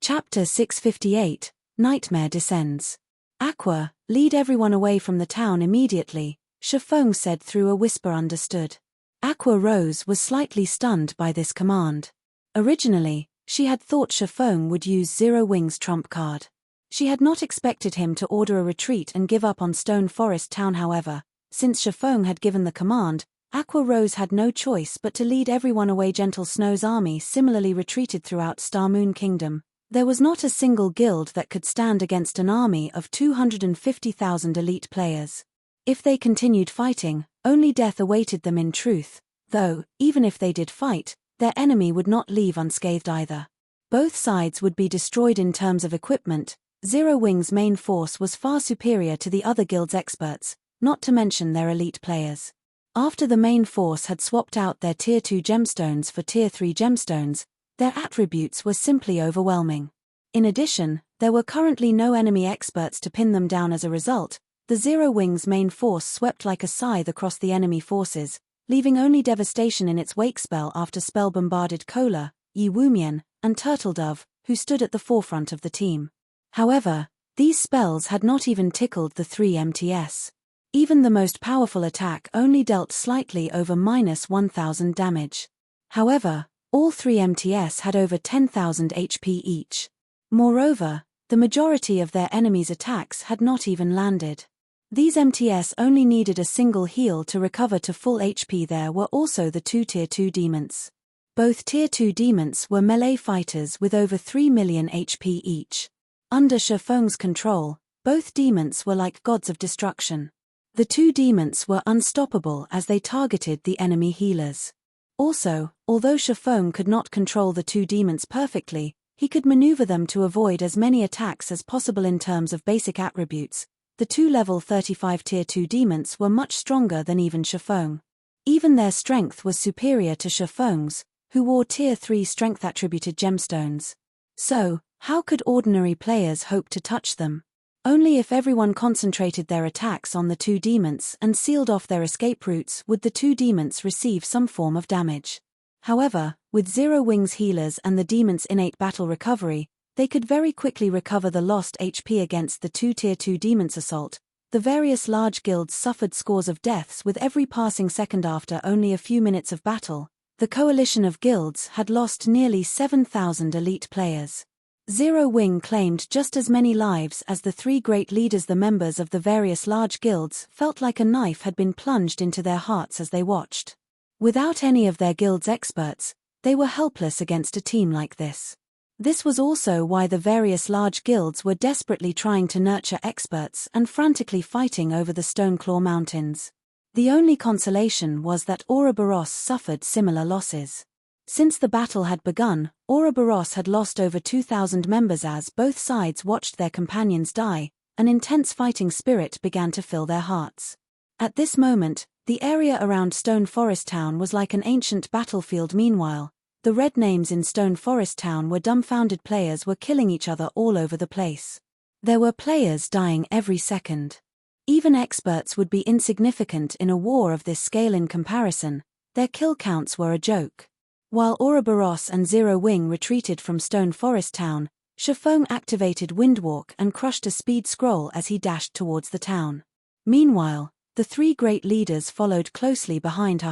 Chapter 658, Nightmare Descends. Aqua, lead everyone away from the town immediately, Shifeng said through a whisper. Understood. Aqua Rose was slightly stunned by this command. Originally, she had thought Shifeng would use Zero Wing's trump card. She had not expected him to order a retreat and give up on Stone Forest Town. However, since Shifeng had given the command, Aqua Rose had no choice but to lead everyone away. Gentle Snow's army similarly retreated throughout Star Moon Kingdom. There was not a single guild that could stand against an army of 250,000 elite players. If they continued fighting, only death awaited them. In truth, though, even if they did fight, their enemy would not leave unscathed either. Both sides would be destroyed. In terms of equipment, Zero Wing's main force was far superior to the other guild's experts, not to mention their elite players. After the main force had swapped out their Tier 2 gemstones for Tier 3 gemstones, their attributes were simply overwhelming. In addition, there were currently no enemy experts to pin them down. As a result, the Zero Wing's main force swept like a scythe across the enemy forces, leaving only devastation in its wake. Spell after spell bombarded Kola, Yi Wumian, and Turtledove, who stood at the forefront of the team. However, these spells had not even tickled the 3 MTS. Even the most powerful attack only dealt slightly over -1,000 damage. However, all 3 MTS had over 10,000 HP each. Moreover, the majority of their enemies' attacks had not even landed. These MTS only needed a single heal to recover to full HP. There were also the 2 Tier 2 demons. Both Tier 2 demons were melee fighters with over 3 million HP each. Under Shifeng's control, both demons were like gods of destruction. The 2 demons were unstoppable as they targeted the enemy healers. Also, although Shifeng could not control the 2 demons perfectly, he could maneuver them to avoid as many attacks as possible. In terms of basic attributes, the 2 level 35 Tier 2 demons were much stronger than even Shifeng. Even their strength was superior to Shifeng's, who wore Tier 3 strength attributed gemstones. So, How could ordinary players hope to touch them? Only if everyone concentrated their attacks on the two demons and sealed off their escape routes would the two demons receive some form of damage. However, with Zero Wing's healers and the demon's innate battle recovery, they could very quickly recover the lost HP against the two Tier 2 demons' assault. The various large guilds suffered scores of deaths with every passing second after only a few minutes of battle. The coalition of guilds had lost nearly 7,000 elite players. Zero Wing claimed just as many lives as the three great leaders. The members of the various large guilds felt like a knife had been plunged into their hearts as they watched. Without any of their guild's experts, they were helpless against a team like this. This was also why the various large guilds were desperately trying to nurture experts and frantically fighting over the Stoneclaw Mountains. The only consolation was that Ouroboros suffered similar losses. Since the battle had begun, Ouroboros had lost over 2,000 members as both sides watched their companions die. An intense fighting spirit began to fill their hearts. At this moment, the area around Stone Forest Town was like an ancient battlefield. Meanwhile, the red names in Stone Forest Town were dumbfounded. Players were killing each other all over the place. There were players dying every second. Even experts would be insignificant in a war of this scale. In comparison, their kill counts were a joke. While Ouroboros and Zero Wing retreated from Stone Forest Town, Shifeng activated Windwalk and crushed a speed scroll as he dashed towards the town. Meanwhile, the three great leaders followed closely behind.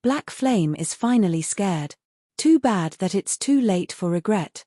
Black Flame is finally scared. Too bad that it's too late for regret.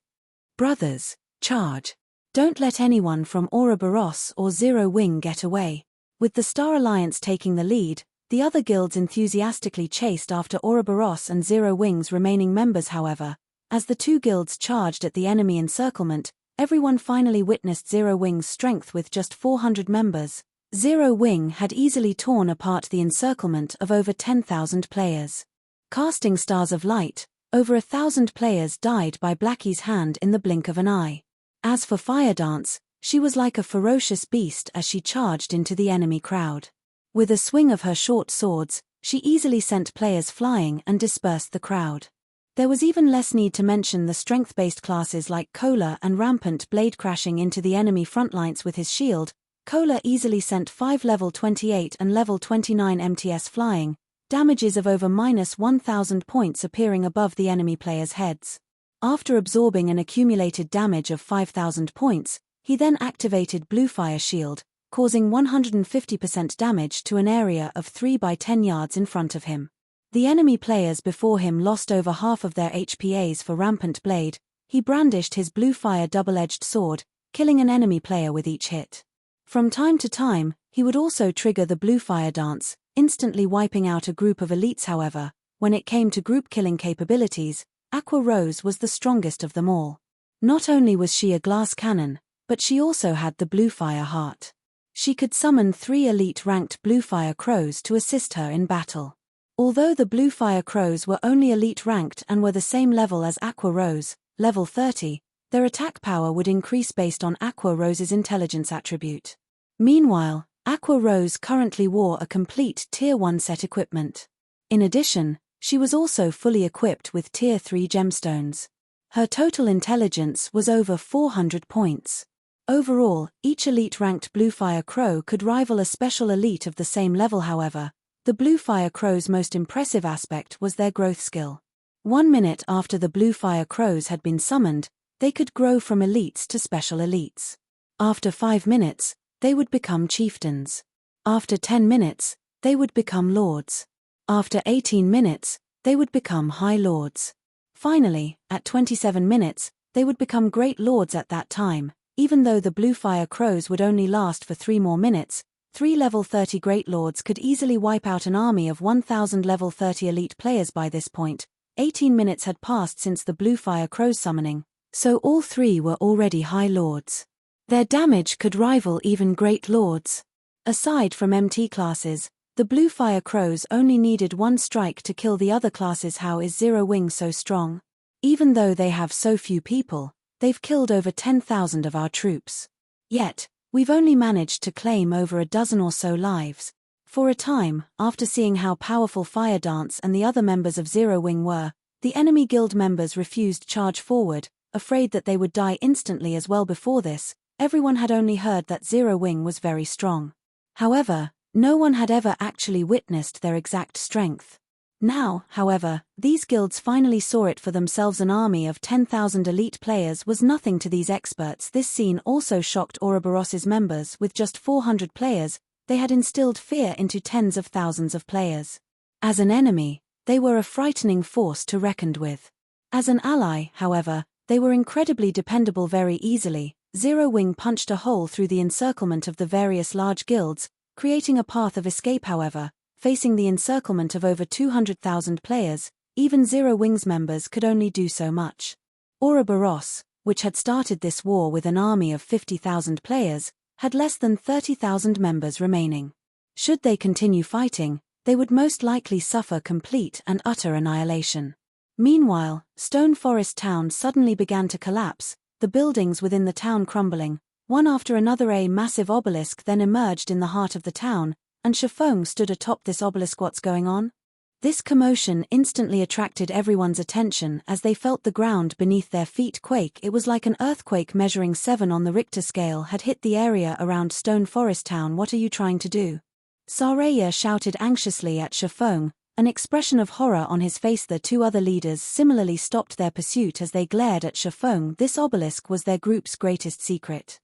Brothers, charge. Don't let anyone from Ouroboros or Zero Wing get away. With the Star Alliance taking the lead, the other guilds enthusiastically chased after Ouroboros and Zero Wing's remaining members. However, as the two guilds charged at the enemy encirclement, everyone finally witnessed Zero Wing's strength. With just 400 members, Zero Wing had easily torn apart the encirclement of over 10,000 players. Casting stars of light, over 1,000 players died by Blackie's hand in the blink of an eye. As for Fire Dance, she was like a ferocious beast as she charged into the enemy crowd. With a swing of her short swords, she easily sent players flying and dispersed the crowd. There was even less need to mention the strength-based classes like Kola and Rampant Blade. Crashing into the enemy front lines with his shield, Kola easily sent 5 level 28 and level 29 MTS flying, damages of over -1,000 points appearing above the enemy players' heads. After absorbing an accumulated damage of 5,000 points, he then activated Blue Fire Shield, causing 150% damage to an area of 3 by 10 yards in front of him. The enemy players before him lost over half of their HPAs. For Rampant Blade, he brandished his Blue Fire double-edged sword, killing an enemy player with each hit. From time to time, he would also trigger the Blue Fire Dance, instantly wiping out a group of elites. However, when it came to group killing capabilities, Aqua Rose was the strongest of them all. Not only was she a glass cannon, but she also had the Blue Fire Heart. She could summon 3 elite-ranked Blue Fire Crows to assist her in battle. Although the Blue Fire Crows were only elite-ranked and were the same level as Aqua Rose, level 30, their attack power would increase based on Aqua Rose's intelligence attribute. Meanwhile, Aqua Rose currently wore a complete Tier 1 set equipment. In addition, she was also fully equipped with Tier 3 gemstones. Her total intelligence was over 400 points. Overall, each elite-ranked Blue Fire Crow could rival a special elite of the same level. However, the Blue Fire Crow's most impressive aspect was their growth skill. 1 minute after the Blue Fire Crows had been summoned, they could grow from elites to special elites. After 5 minutes, they would become chieftains. After 10 minutes, they would become lords. After 18 minutes, they would become high lords. Finally, at 27 minutes, they would become great lords. At that time, even though the Blue Fire Crows would only last for 3 more minutes, 3 level 30 Great Lords could easily wipe out an army of 1,000 level 30 elite players. By this point, 18 minutes had passed since the Blue Fire Crows summoning, so all 3 were already High Lords. Their damage could rival even Great Lords. Aside from MT classes, the Blue Fire Crows only needed 1 strike to kill the other classes. How is Zero Wing so strong? Even though they have so few people, they've killed over 10,000 of our troops. Yet, we've only managed to claim over a dozen or so lives. For a time, after seeing how powerful Fire Dance and the other members of Zero Wing were, the enemy guild members refused charge forward, afraid that they would die instantly as well. Before this, everyone had only heard that Zero Wing was very strong. However, no one had ever actually witnessed their exact strength. Now, however, these guilds finally saw it for themselves. An army of 10,000 elite players was nothing to these experts. This scene also shocked Ouroboros's members. With just 400 players, they had instilled fear into tens of thousands of players. As an enemy, they were a frightening force to reckon with. As an ally, however, they were incredibly dependable. Very easily, Zero Wing punched a hole through the encirclement of the various large guilds, creating a path of escape. However, facing the encirclement of over 200,000 players, even Zero Wing's members could only do so much. Ouroboros, which had started this war with an army of 50,000 players, had less than 30,000 members remaining. Should they continue fighting, they would most likely suffer complete and utter annihilation. Meanwhile, Stone Forest Town suddenly began to collapse, the buildings within the town crumbling, one after another. A massive obelisk then emerged in the heart of the town, and Shifeng stood atop this obelisk. What's going on? This commotion instantly attracted everyone's attention as they felt the ground beneath their feet quake. It was like an earthquake measuring 7 on the Richter scale had hit the area around Stone Forest Town. What are you trying to do? Saraya shouted anxiously at Shifeng, an expression of horror on his face. The two other leaders similarly stopped their pursuit as they glared at Shifeng. This obelisk was their group's greatest secret.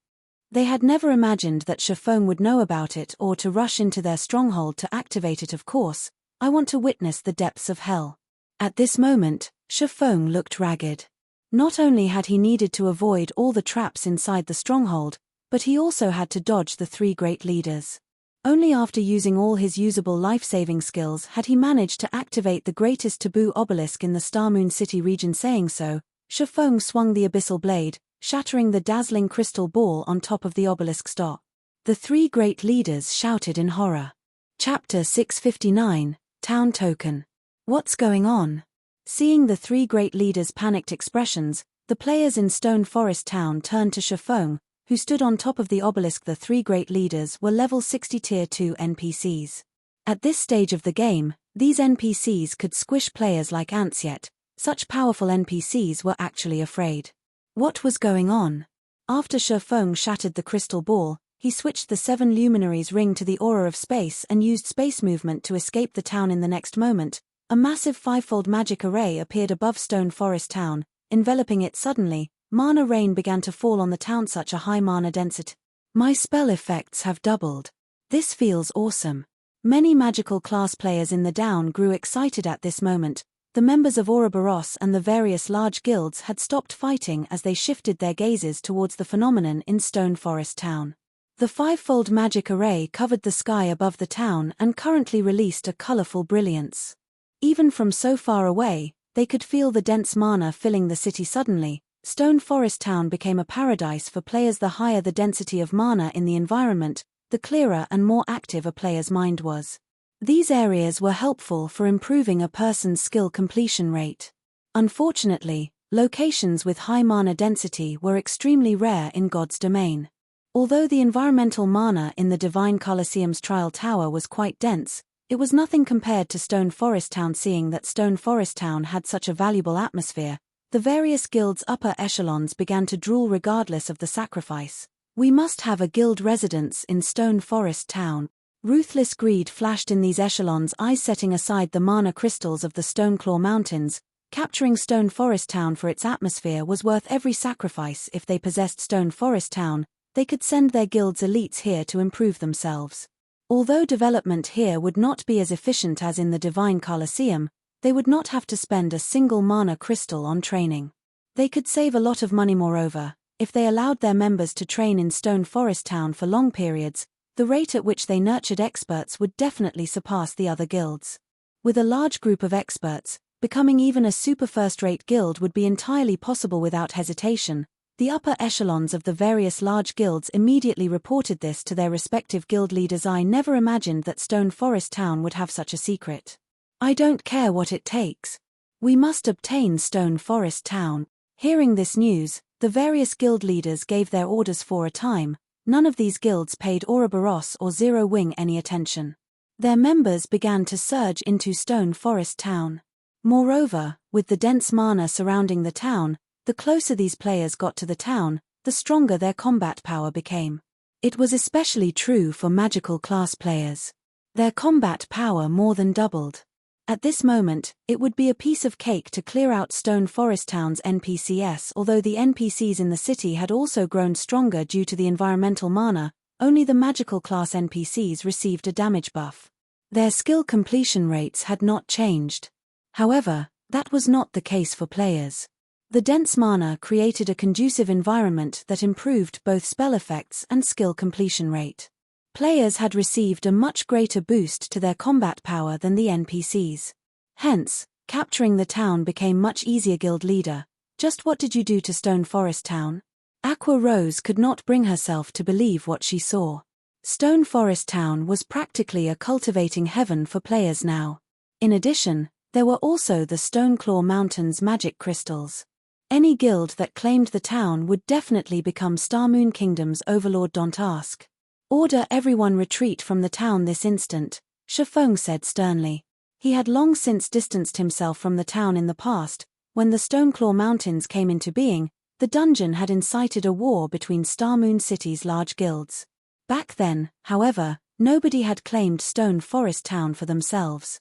They had never imagined that Shifeng would know about it or to rush into their stronghold to activate it. Of course, I want to witness the depths of hell. At this moment, Shifeng looked ragged. Not only had he needed to avoid all the traps inside the stronghold, but he also had to dodge the 3 great leaders. Only after using all his usable life-saving skills had he managed to activate the greatest taboo obelisk in the Starmoon City region. Saying so, Shifeng swung the Abyssal blade, shattering the dazzling crystal ball on top of the obelisk. Stop! The 3 great leaders shouted in horror. Chapter 659, Town Token. What's going on? Seeing the 3 great leaders' panicked expressions, the players in Stone Forest Town turned to Shifeng, who stood on top of the obelisk. The 3 great leaders were level 60 Tier 2 NPCs. At this stage of the game, these NPCs could squish players like ants, yet such powerful NPCs were actually afraid. What was going on? After Shifeng shattered the crystal ball, he switched the 7 luminaries ring to the aura of space and used space movement to escape the town. In the next moment, a massive 5-fold magic array appeared above Stone Forest Town, enveloping it. Suddenly, mana rain began to fall on the town. Such a high mana density. My spell effects have doubled. This feels awesome. Many magical class players in the down grew excited at this moment. The members of Ouroboros and the various large guilds had stopped fighting as they shifted their gazes towards the phenomenon in Stone Forest Town. The 5-fold magic array covered the sky above the town and currently released a colorful brilliance. Even from so far away, they could feel the dense mana filling the city. Suddenly, Stone Forest Town became a paradise for players. The higher the density of mana in the environment, the clearer and more active a player's mind was. These areas were helpful for improving a person's skill completion rate. Unfortunately, locations with high mana density were extremely rare in God's domain. Although the environmental mana in the Divine Colosseum's Trial Tower was quite dense, it was nothing compared to Stone Forest Town. Seeing that Stone Forest Town had such a valuable atmosphere, the various guilds' upper echelons began to drool. Regardless of the sacrifice, we must have a guild residence in Stone Forest Town. Ruthless greed flashed in these echelons' eyes. Setting aside the mana crystals of the Stoneclaw Mountains, capturing Stone Forest Town for its atmosphere was worth every sacrifice. If they possessed Stone Forest Town, they could send their guild's elites here to improve themselves. Although development here would not be as efficient as in the Divine Colosseum, they would not have to spend a single mana crystal on training. They could save a lot of money. Moreover, if they allowed their members to train in Stone Forest Town for long periods, the rate at which they nurtured experts would definitely surpass the other guilds. With a large group of experts, becoming even a super first-rate guild would be entirely possible. Without hesitation, the upper echelons of the various large guilds immediately reported this to their respective guild leaders. I never imagined that Stone Forest Town would have such a secret. I don't care what it takes. We must obtain Stone Forest Town. Hearing this news, the various guild leaders gave their orders. For a time, none of these guilds paid Ouroboros or Zero Wing any attention. Their members began to surge into Stone Forest Town. Moreover, with the dense mana surrounding the town, The closer these players got to the town, the stronger their combat power became. It was especially true for magical class players. Their combat power more than doubled. At this moment, it would be a piece of cake to clear out Stone Forest Town's NPCs. Although the NPCs in the city had also grown stronger due to the environmental mana, only the magical class NPCs received a damage buff. Their skill completion rates had not changed. However, that was not the case for players. The dense mana created a conducive environment that improved both spell effects and skill completion rate. Players had received a much greater boost to their combat power than the NPCs. Hence, capturing the town became much easier. Guild leader, just what did you do to Stone Forest Town? Aqua Rose could not bring herself to believe what she saw. Stone Forest Town was practically a cultivating heaven for players now. In addition, there were also the Stoneclaw Mountains magic crystals. Any guild that claimed the town would definitely become Starmoon Kingdom's overlord. Don't ask. Order everyone retreat from the town this instant, Shifeng said sternly. He had long since distanced himself from the town. In the past, when the Stoneclaw Mountains came into being, the dungeon had incited a war between Starmoon City's large guilds. Back then, however, nobody had claimed Stone Forest Town for themselves.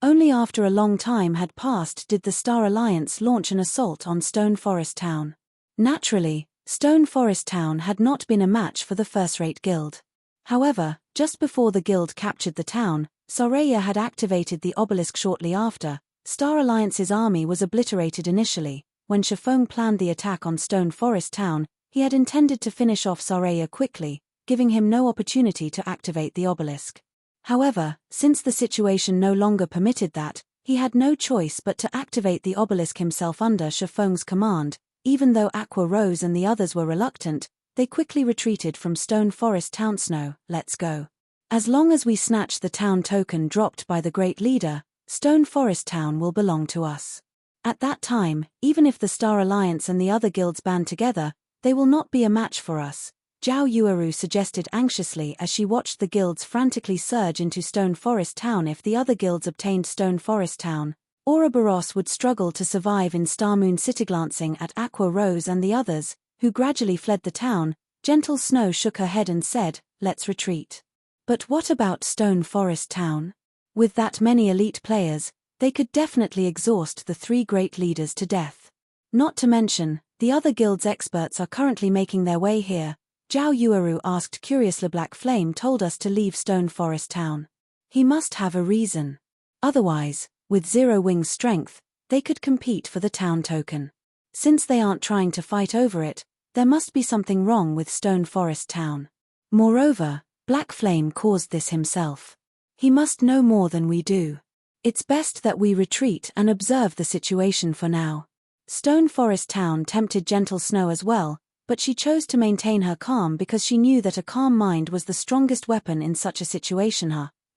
Only after a long time had passed did the Star Alliance launch an assault on Stone Forest Town. Naturally, Stone Forest Town had not been a match for the first-rate guild. However, just before the guild captured the town, Soraya had activated the obelisk. Shortly after, Star Alliance's army was obliterated. Initially, when Shifeng planned the attack on Stone Forest Town, he had intended to finish off Soraya quickly, giving him no opportunity to activate the obelisk. However, since the situation no longer permitted that, he had no choice but to activate the obelisk himself under Shifeng's command. Even though Aqua Rose and the others were reluctant, they quickly retreated from Stone Forest Town. Snow, let's go. As long as we snatch the town token dropped by the Great Leader, Stone Forest Town will belong to us. At that time, even if the Star Alliance and the other guilds band together, they will not be a match for us, Zhao Yueru suggested anxiously as she watched the guilds frantically surge into Stone Forest Town. If the other guilds obtained Stone Forest Town, Ouroboros would struggle to survive in Starmoon City. Glancing at Aqua Rose and the others, who gradually fled the town, Gentle Snow shook her head and said, let's retreat. But what about Stone Forest Town? With that many elite players, they could definitely exhaust the three great leaders to death. Not to mention, the other guild's experts are currently making their way here. Zhao Yueru asked curiously. Black Flame told us to leave Stone Forest Town. He must have a reason. Otherwise, with Zero Wing's strength, they could compete for the town token. Since they aren't trying to fight over it, there must be something wrong with Stone Forest Town. Moreover, Black Flame caused this himself. He must know more than we do. It's best that we retreat and observe the situation for now. Stone Forest Town tempted Gentle Snow as well, but she chose to maintain her calm because she knew that a calm mind was the strongest weapon in such a situation.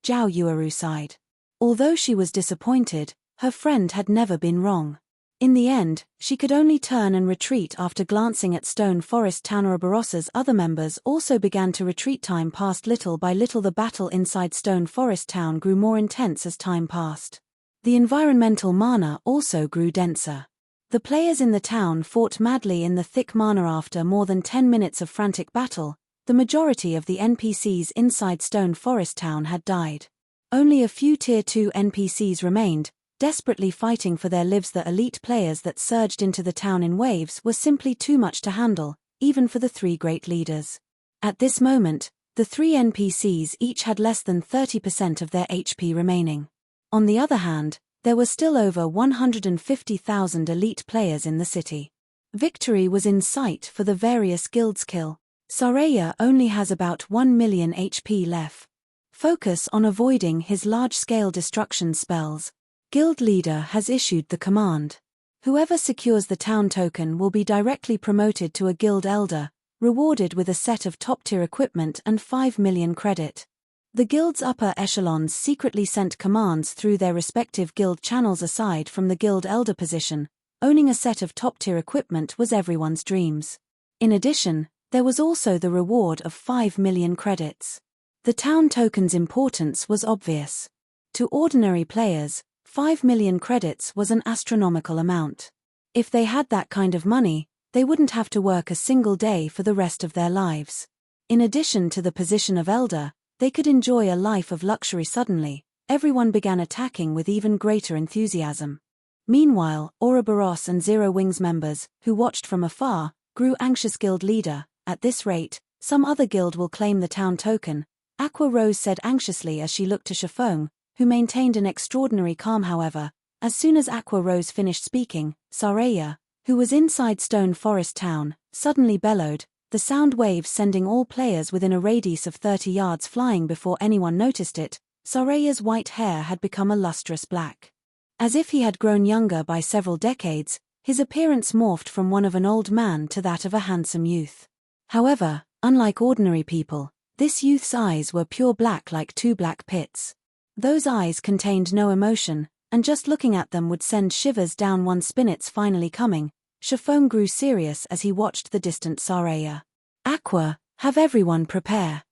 Zhao Yueru sighed. Although she was disappointed, her friend had never been wrong. In the end, she could only turn and retreat after glancing at Stone Forest Town. Ouroboros's other members also began to retreat. Time passed. Little by little the battle inside Stone Forest Town grew more intense as time passed. The environmental mana also grew denser. The players in the town fought madly in the thick mana. After more than 10 minutes of frantic battle, the majority of the NPCs inside Stone Forest Town had died. Only a few Tier 2 NPCs remained, desperately fighting for their lives. The elite players that surged into the town in waves were simply too much to handle, even for the three great leaders. At this moment, the three NPCs each had less than 30% of their HP remaining. On the other hand, there were still over 150,000 elite players in the city. Victory was in sight for the various guilds. Kill. Soraya only has about 1 million HP left. Focus on avoiding his large-scale destruction spells. Guild leader has issued the command. Whoever secures the town token will be directly promoted to a guild elder, rewarded with a set of top-tier equipment and 5 million credit. The guild's upper echelons secretly sent commands through their respective guild channels. Aside from the guild elder position, owning a set of top-tier equipment was everyone's dreams. In addition, there was also the reward of 5 million credits. The town token's importance was obvious. To ordinary players, 5 million credits was an astronomical amount. If they had that kind of money, they wouldn't have to work a single day for the rest of their lives. In addition to the position of elder, they could enjoy a life of luxury. Suddenly, everyone began attacking with even greater enthusiasm. Meanwhile, Ouroboros and Zero Wings members, who watched from afar, grew anxious. Guild leader, at this rate, some other guild will claim the town token, Aqua Rose said anxiously as she looked to Chiffon, who maintained an extraordinary calm. However, as soon as Aqua Rose finished speaking, Saraya, who was inside Stone Forest town, suddenly bellowed, the sound waves sending all players within a radius of 30 yards flying. Before anyone noticed it, Saraya's white hair had become a lustrous black. As if he had grown younger by several decades, his appearance morphed from one of an old man to that of a handsome youth. However, unlike ordinary people, this youth's eyes were pure black like two black pits. Those eyes contained no emotion, and just looking at them would send shivers down one's spine. It's finally coming. Chiffon grew serious as he watched the distant Saraya. Aqua, have everyone prepare.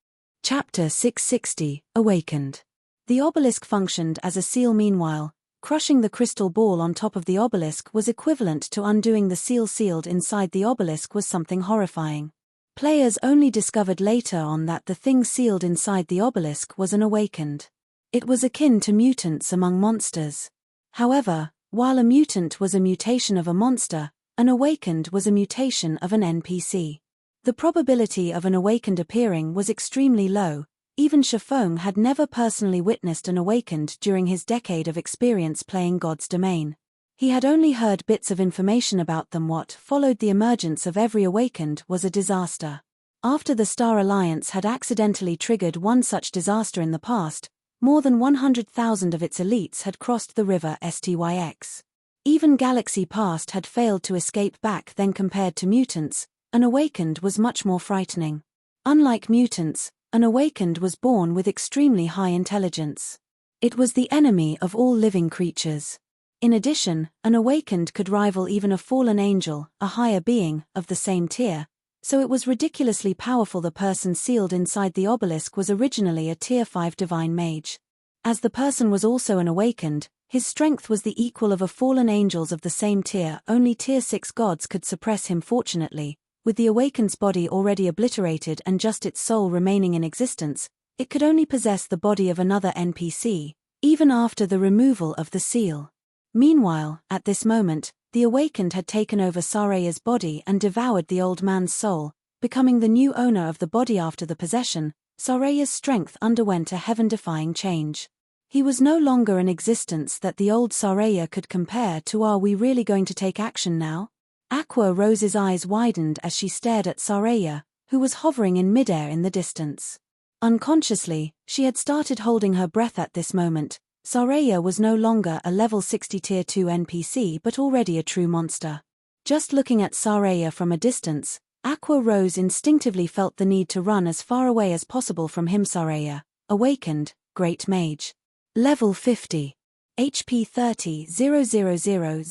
Chapter 660, Awakened. The obelisk functioned as a seal. Meanwhile, crushing the crystal ball on top of the obelisk was equivalent to undoing the seal. Sealed inside the obelisk was something horrifying. Players only discovered later on that the thing sealed inside the obelisk was an awakened. It was akin to mutants among monsters. However, while a mutant was a mutation of a monster, an awakened was a mutation of an NPC. The probability of an awakened appearing was extremely low. Even Chiffon had never personally witnessed an awakened during his decade of experience playing God's Domain. He had only heard bits of information about them. What followed the emergence of every awakened was a disaster. After the Star Alliance had accidentally triggered one such disaster in the past, more than 100,000 of its elites had crossed the river Styx. Even Galaxy Past had failed to escape back then. Compared to mutants, an awakened was much more frightening. Unlike mutants, an awakened was born with extremely high intelligence. It was the enemy of all living creatures. In addition, an awakened could rival even a fallen angel, a higher being, of the same tier, so it was ridiculously powerful. The person sealed inside the obelisk was originally a Tier 5 divine mage. As the person was also an awakened, his strength was the equal of a fallen angel's of the same tier. Only Tier 6 gods could suppress him. Fortunately, with the awakened's body already obliterated and just its soul remaining in existence, it could only possess the body of another NPC, even after the removal of the seal. Meanwhile, at this moment, the awakened had taken over Saraya's body and devoured the old man's soul, becoming the new owner of the body. After the possession, Saraya's strength underwent a heaven-defying change. He was no longer an existence that the old Saraya could compare to. Are we really going to take action now? Aqua Rose's eyes widened as she stared at Saraya, who was hovering in midair in the distance. Unconsciously, she had started holding her breath at this moment. Saraya was no longer a level 60 Tier 2 NPC but already a true monster. Just looking at Saraya from a distance, Aqua Rose instinctively felt the need to run as far away as possible from him. Saraya, awakened, Great Mage. Level 50. HP 30 000 000 30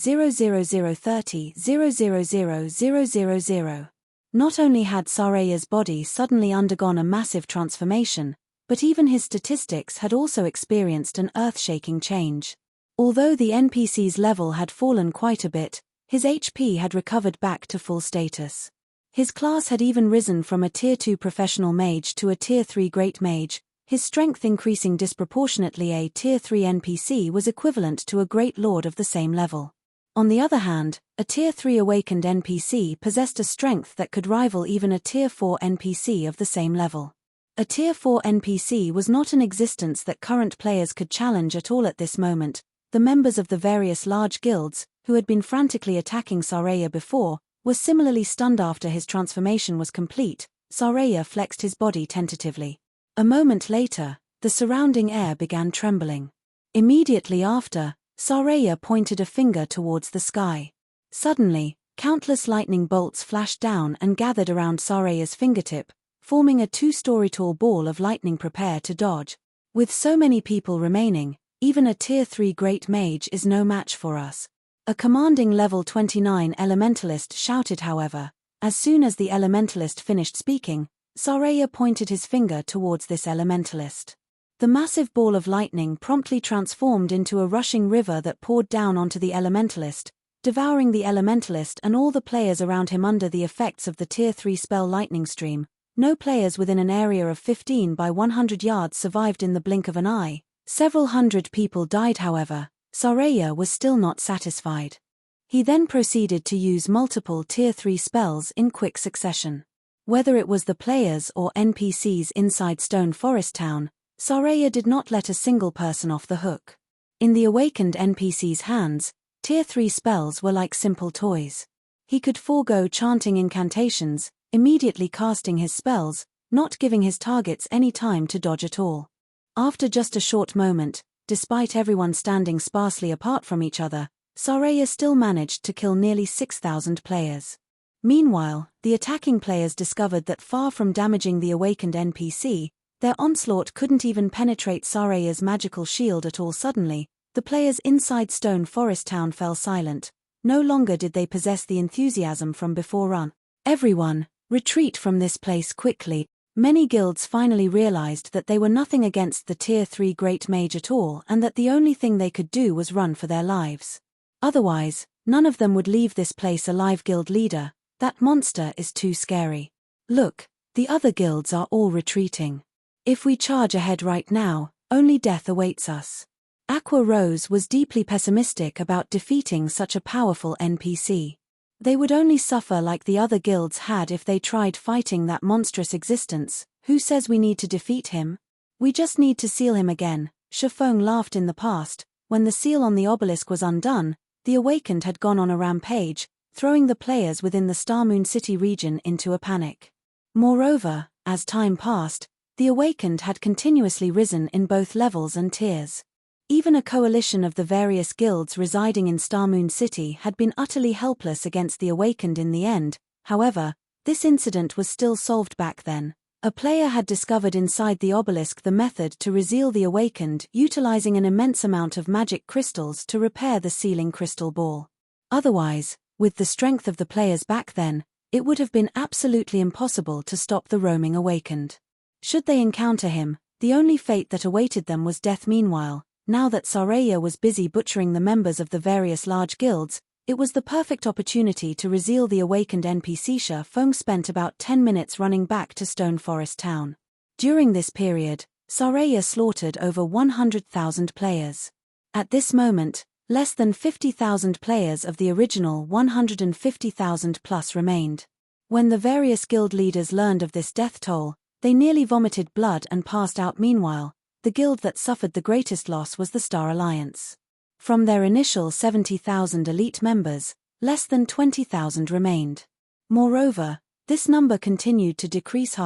000 000. Not only had Saraya's body suddenly undergone a massive transformation, but even his statistics had also experienced an earth-shaking change. Although the NPC's level had fallen quite a bit, his HP had recovered back to full status. His class had even risen from a Tier 2 professional mage to a Tier 3 great mage, his strength increasing disproportionately. A Tier 3 NPC was equivalent to a great lord of the same level. On the other hand, a Tier 3 awakened NPC possessed a strength that could rival even a Tier 4 NPC of the same level. A Tier 4 NPC was not an existence that current players could challenge at all. At this moment, the members of the various large guilds, who had been frantically attacking Saraya before, were similarly stunned. After his transformation was complete, Saraya flexed his body tentatively. A moment later, the surrounding air began trembling. Immediately after, Saraya pointed a finger towards the sky. Suddenly, countless lightning bolts flashed down and gathered around Saraya's fingertip, forming a 2-story tall ball of lightning. Prepare to dodge. With so many people remaining, even a Tier 3 great mage is no match for us. A commanding level 29 elementalist shouted. However, as soon as the elementalist finished speaking, Saraya pointed his finger towards this elementalist. The massive ball of lightning promptly transformed into a rushing river that poured down onto the elementalist, devouring the elementalist and all the players around him under the effects of the Tier 3 spell Lightning Stream. No players within an area of 15 by 100 yards survived in the blink of an eye. Several hundred people died, however. Saraya was still not satisfied. He then proceeded to use multiple Tier 3 spells in quick succession. Whether it was the players or NPCs inside Stone Forest Town, Saraya did not let a single person off the hook. In the awakened NPC's hands, Tier 3 spells were like simple toys. He could forego chanting incantations, immediately casting his spells, not giving his targets any time to dodge at all. After just a short moment, despite everyone standing sparsely apart from each other, Saraya still managed to kill nearly 6,000 players. Meanwhile, the attacking players discovered that far from damaging the awakened NPC, their onslaught couldn't even penetrate Saraya's magical shield at all. Suddenly, the players inside Stone Forest Town fell silent. No longer did they possess the enthusiasm from before. Run. Everyone, retreat from this place quickly. Many guilds finally realized that they were nothing against the Tier 3 Great Mage at all, and that the only thing they could do was run for their lives. Otherwise, none of them would leave this place alive. Guild leader, that monster is too scary. Look, the other guilds are all retreating. If we charge ahead right now, only death awaits us. Aqua Rose was deeply pessimistic about defeating such a powerful NPC. They would only suffer like the other guilds had if they tried fighting that monstrous existence. Who says we need to defeat him? We just need to seal him again. Shifeng laughed. In the past, when the seal on the obelisk was undone, the Awakened had gone on a rampage, throwing the players within the Starmoon City region into a panic. Moreover, as time passed, the Awakened had continuously risen in both levels and tiers. Even a coalition of the various guilds residing in Starmoon City had been utterly helpless against the Awakened in the end. However, this incident was still solved back then. A player had discovered inside the obelisk the method to reseal the Awakened, utilizing an immense amount of magic crystals to repair the sealing crystal ball. Otherwise, with the strength of the players back then, it would have been absolutely impossible to stop the roaming Awakened. Should they encounter him, the only fate that awaited them was death. Meanwhile, now that Saraya was busy butchering the members of the various large guilds, it was the perfect opportunity to reseal the awakened NPC. Shifeng spent about 10 minutes running back to Stone Forest Town. During this period, Saraya slaughtered over 100,000 players. At this moment, less than 50,000 players of the original 150,000 plus remained. When the various guild leaders learned of this death toll, they nearly vomited blood and passed out. Meanwhile, the guild that suffered the greatest loss was the Star Alliance. From their initial 70,000 elite members, less than 20,000 remained. Moreover, this number continued to decrease.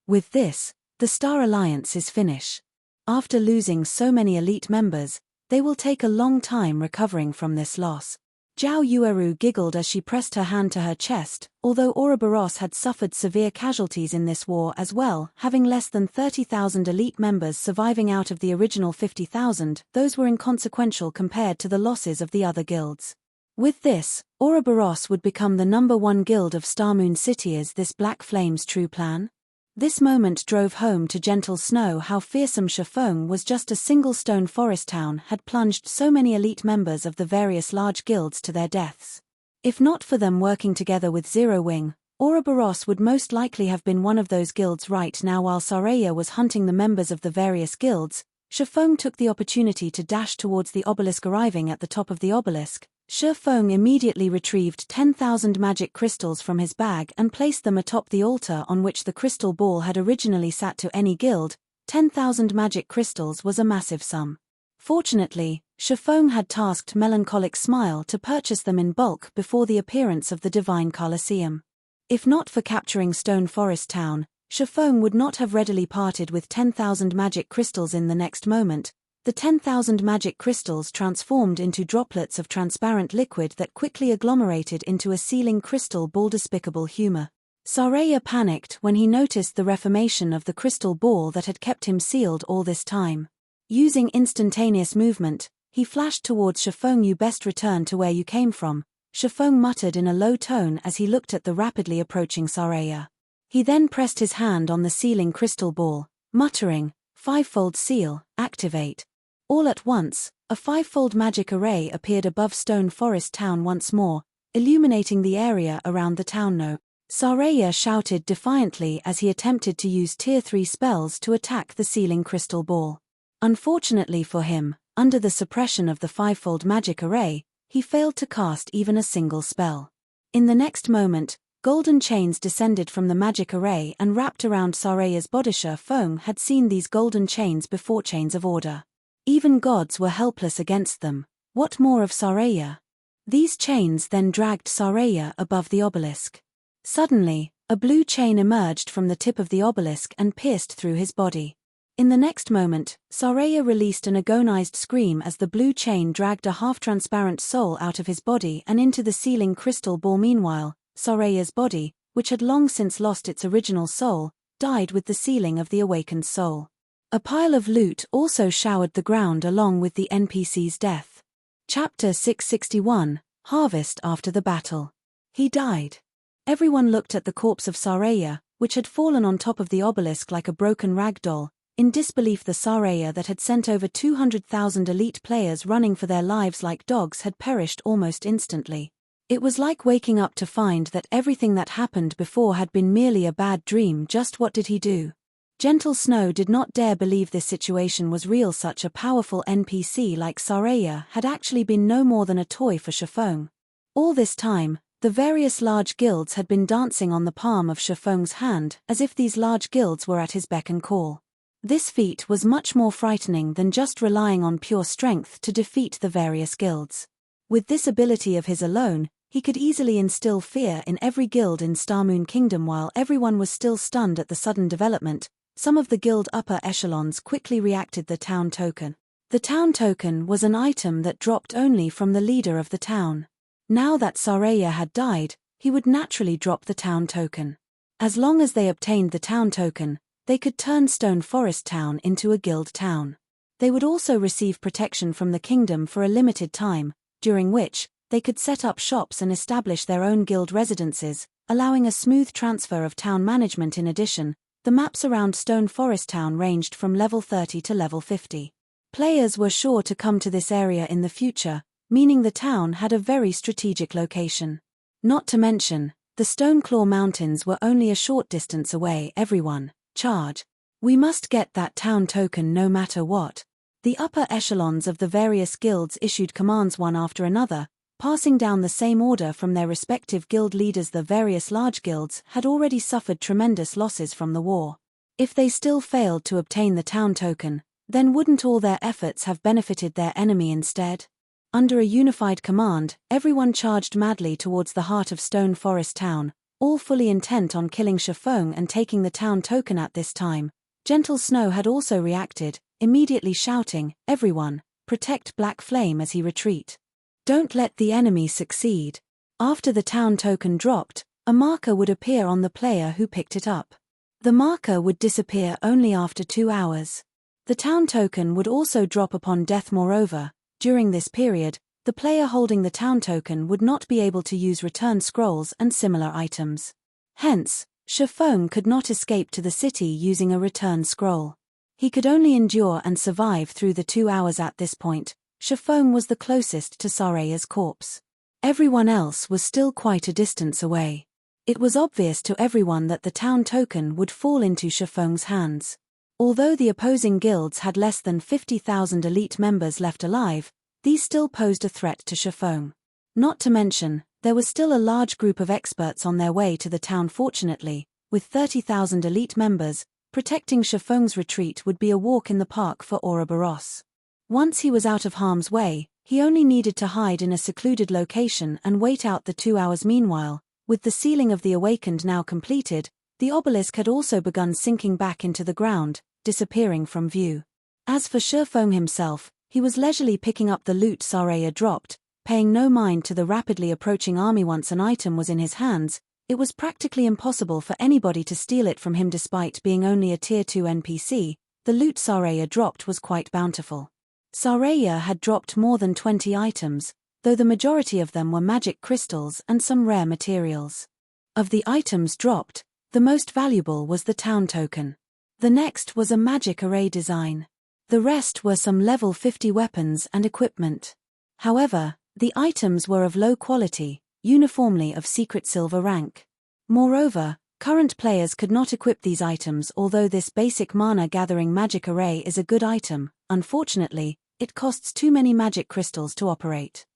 With this, the Star Alliance's finish. After losing so many elite members, they will take a long time recovering from this loss. Zhao Yueru giggled as she pressed her hand to her chest. Although Ouroboros had suffered severe casualties in this war as well, having less than 30,000 elite members surviving out of the original 50,000, those were inconsequential compared to the losses of the other guilds. With this, Ouroboros would become the #1 guild of Starmoon City. Is this Black Flame's true plan? This moment drove home to Gentle Snow how fearsome Shifeng was. Just a single Stone Forest Town had plunged so many elite members of the various large guilds to their deaths. If not for them working together with Zero Wing, Ouroboros would most likely have been one of those guilds. Right now, while Saraya was hunting the members of the various guilds, Shifeng took the opportunity to dash towards the obelisk. Arriving at the top of the obelisk, Shifeng immediately retrieved 10,000 magic crystals from his bag and placed them atop the altar on which the crystal ball had originally sat. To any guild, 10,000 magic crystals was a massive sum. Fortunately, Shifeng had tasked Melancholic Smile to purchase them in bulk before the appearance of the Divine Colosseum. If not for capturing Stone Forest Town, Shifeng would not have readily parted with 10,000 magic crystals. In the next moment, the 10,000 magic crystals transformed into droplets of transparent liquid that quickly agglomerated into a sealing crystal ball. Despicable humor. Saraya panicked when he noticed the reformation of the crystal ball that had kept him sealed all this time. Using instantaneous movement, he flashed towards Shifeng. You best return to where you came from, Shifeng muttered in a low tone as he looked at the rapidly approaching Saraya. He then pressed his hand on the sealing crystal ball, muttering, "Fivefold seal, activate." All at once, a fivefold magic array appeared above Stone Forest Town once more, illuminating the area around the town. No. Saraya shouted defiantly as he attempted to use Tier 3 spells to attack the ceiling crystal ball. Unfortunately for him, under the suppression of the fivefold magic array, he failed to cast even a single spell. In the next moment, golden chains descended from the magic array and wrapped around Saraya's body. Shefeng had seen these golden chains before. Chains of order. Even gods were helpless against them. What more of Saraya? These chains then dragged Saraya above the obelisk. Suddenly, a blue chain emerged from the tip of the obelisk and pierced through his body. In the next moment, Saraya released an agonized scream as the blue chain dragged a half-transparent soul out of his body and into the ceiling crystal ball. Meanwhile, Saraya's body, which had long since lost its original soul, died with the sealing of the awakened soul. A pile of loot also showered the ground along with the NPC's death. Chapter 661, Harvest after the battle. He died. Everyone looked at the corpse of Saraya, which had fallen on top of the obelisk like a broken rag doll, in disbelief. The Saraya that had sent over 200,000 elite players running for their lives like dogs had perished almost instantly. It was like waking up to find that everything that happened before had been merely a bad dream. Just what did he do? Gentle Snow did not dare believe this situation was real. Such a powerful NPC like Saraya had actually been no more than a toy for Shefeng. All this time, the various large guilds had been dancing on the palm of Shefeng's hand as if these large guilds were at his beck and call. This feat was much more frightening than just relying on pure strength to defeat the various guilds. With this ability of his alone, he could easily instill fear in every guild in Starmoon Kingdom. While everyone was still stunned at the sudden development, some of the guild upper echelons quickly reacted. The town token. The town token was an item that dropped only from the leader of the town. Now that Saraya had died, he would naturally drop the town token. As long as they obtained the town token, they could turn Stone Forest Town into a guild town. They would also receive protection from the kingdom for a limited time, during which, they could set up shops and establish their own guild residences, allowing a smooth transfer of town management. In addition, the maps around Stone Forest Town ranged from level 30 to level 50. Players were sure to come to this area in the future, meaning the town had a very strategic location. Not to mention, the Stoneclaw Mountains were only a short distance away. Everyone, charge. We must get that town token no matter what. The upper echelons of the various guilds issued commands one after another, passing down the same order from their respective guild leaders. The various large guilds had already suffered tremendous losses from the war. If they still failed to obtain the town token, then wouldn't all their efforts have benefited their enemy instead? Under a unified command, everyone charged madly towards the heart of Stone Forest Town, all fully intent on killing Shefeng and taking the town token. At this time, Gentle Snow had also reacted, immediately shouting, "Everyone, protect Black Flame as he retreat. Don't let the enemy succeed." After the town token dropped, a marker would appear on the player who picked it up. The marker would disappear only after 2 hours. The town token would also drop upon death. Moreover, during this period, the player holding the town token would not be able to use return scrolls and similar items. Hence, Shefeng could not escape to the city using a return scroll. He could only endure and survive through the 2 hours. At this point, Shefeng was the closest to Saraya's corpse. Everyone else was still quite a distance away. It was obvious to everyone that the town token would fall into Shefeng's hands. Although the opposing guilds had less than 50,000 elite members left alive, these still posed a threat to Shefeng. Not to mention, there was still a large group of experts on their way to the town. Fortunately, with 30,000 elite members, protecting Shefeng's retreat would be a walk in the park for Ouroboros. Once he was out of harm's way, he only needed to hide in a secluded location and wait out the 2 hours. Meanwhile, with the sealing of the Awakened now completed, the obelisk had also begun sinking back into the ground, disappearing from view. As for Shefeng himself, he was leisurely picking up the loot Saraya dropped, paying no mind to the rapidly approaching army. Once an item was in his hands, it was practically impossible for anybody to steal it from him. Despite being only a Tier 2 NPC, the loot Saraya dropped was quite bountiful. Saraya had dropped more than 20 items, though the majority of them were magic crystals and some rare materials. Of the items dropped, the most valuable was the town token. The next was a magic array design. The rest were some level 50 weapons and equipment. However, the items were of low quality, uniformly of secret silver rank. Moreover, current players could not equip these items. Although this basic mana-gathering magic array is a good item, unfortunately, it costs too many magic crystals to operate.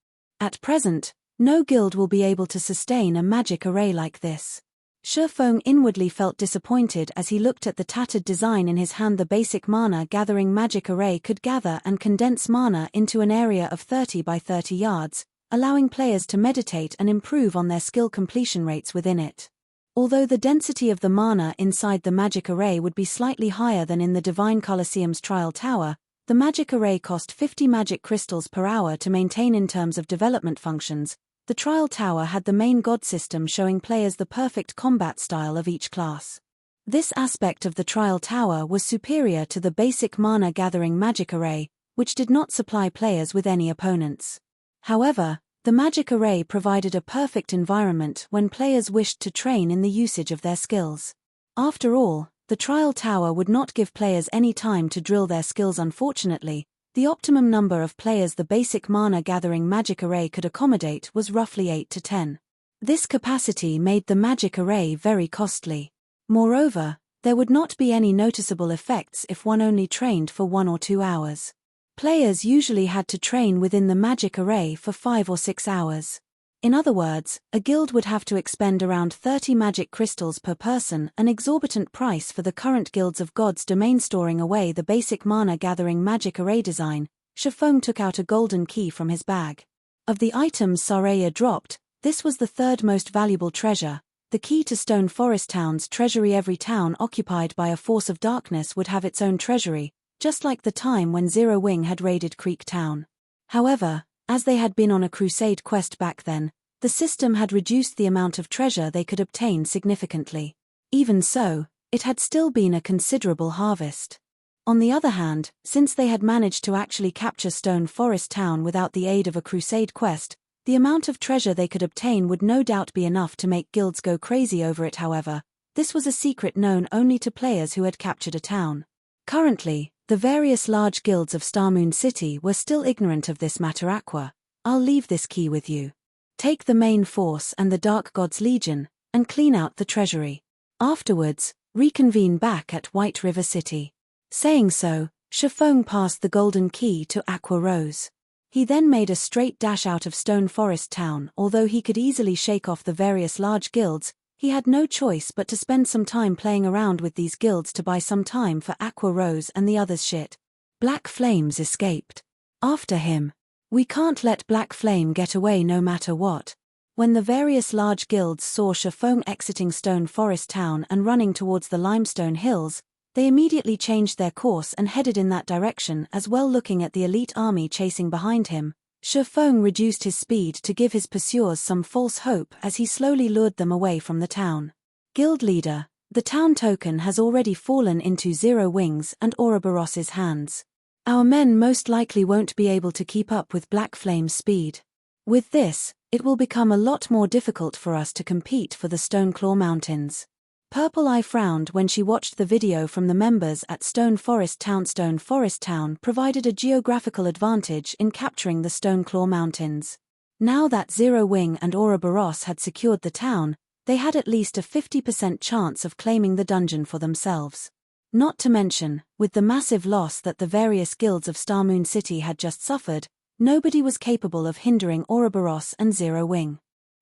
At present, no guild will be able to sustain a magic array like this. Shifeng inwardly felt disappointed as he looked at the tattered design in his hand. The basic mana-gathering magic array could gather and condense mana into an area of 30 by 30 yards, allowing players to meditate and improve on their skill completion rates within it. Although the density of the mana inside the magic array would be slightly higher than in the Divine Colosseum's Trial Tower, the magic array cost 50 magic crystals per hour to maintain. In terms of development functions, the Trial Tower had the main god system showing players the perfect combat style of each class. This aspect of the Trial Tower was superior to the basic mana-gathering magic array, which did not supply players with any opponents. However, the magic array provided a perfect environment when players wished to train in the usage of their skills. After all, the Trial Tower would not give players any time to drill their skills. Unfortunately, the optimum number of players the basic mana-gathering magic array could accommodate was roughly 8 to 10. This capacity made the magic array very costly. Moreover, there would not be any noticeable effects if one only trained for 1 or 2 hours. Players usually had to train within the magic array for 5 or 6 hours. In other words, a guild would have to expend around 30 magic crystals per person, an exorbitant price for the current guilds of God's domain. Storing away the basic mana-gathering magic array design, Shifeng took out a golden key from his bag. Of the items Saraya dropped, this was the third most valuable treasure, the key to Stone Forest Town's treasury. Every town occupied by a force of darkness would have its own treasury, just like the time when Zero Wing had raided Creek Town. However, as they had been on a crusade quest back then, the system had reduced the amount of treasure they could obtain significantly. Even so, it had still been a considerable harvest. On the other hand, since they had managed to actually capture Stone Forest Town without the aid of a crusade quest, the amount of treasure they could obtain would no doubt be enough to make guilds go crazy over it. However, this was a secret known only to players who had captured a town. Currently, the various large guilds of Starmoon City were still ignorant of this matter. Aqua, I'll leave this key with you. Take the main force and the Dark God's Legion, and clean out the treasury. Afterwards, reconvene back at White River City. Saying so, Shifeng passed the golden key to Aqua Rose. He then made a straight dash out of Stone Forest Town. Although he could easily shake off the various large guilds, he had no choice but to spend some time playing around with these guilds to buy some time for Aqua Rose and the others' shit. Black Flames escaped. After him. We can't let Black Flame get away no matter what. When the various large guilds saw Shifeng exiting Stone Forest Town and running towards the Limestone Hills, they immediately changed their course and headed in that direction as well. Looking at the elite army chasing behind him, Shifeng reduced his speed to give his pursuers some false hope as he slowly lured them away from the town. Guild leader, the town token has already fallen into Zero Wing's and Ouroboros's hands. Our men most likely won't be able to keep up with Black Flame's speed. With this, it will become a lot more difficult for us to compete for the Stoneclaw Mountains. Purple Eye frowned when she watched the video from the members at Stone Forest Town. Stone Forest Town provided a geographical advantage in capturing the Stoneclaw Mountains. Now that Zero Wing and Ouroboros had secured the town, they had at least a 50% chance of claiming the dungeon for themselves. Not to mention, with the massive loss that the various guilds of Starmoon City had just suffered, nobody was capable of hindering Ouroboros and Zero Wing.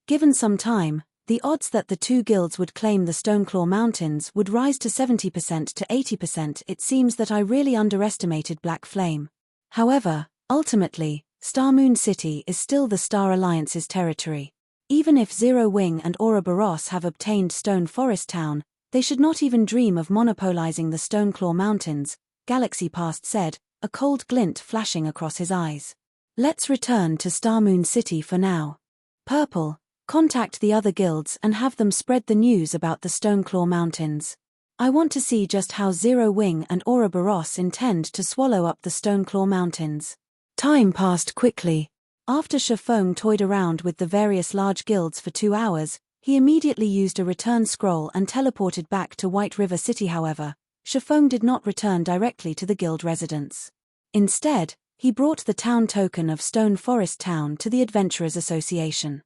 Given some time, the odds that the two guilds would claim the Stoneclaw Mountains would rise to 70% to 80%. It seems that I really underestimated Black Flame. However, ultimately, Starmoon City is still the Star Alliance's territory. Even if Zero Wing and Ouroboros have obtained Stone Forest Town, they should not even dream of monopolizing the Stoneclaw Mountains, Galaxy Past said, a cold glint flashing across his eyes. Let's return to Starmoon City for now. Purple, contact the other guilds and have them spread the news about the Stoneclaw Mountains. I want to see just how Zero Wing and Ouroboros intend to swallow up the Stoneclaw Mountains. Time passed quickly. After Shifeng toyed around with the various large guilds for 2 hours, he immediately used a return scroll and teleported back to White River City. However, Shifeng did not return directly to the guild residence. Instead, he brought the town token of Stone Forest Town to the Adventurers Association.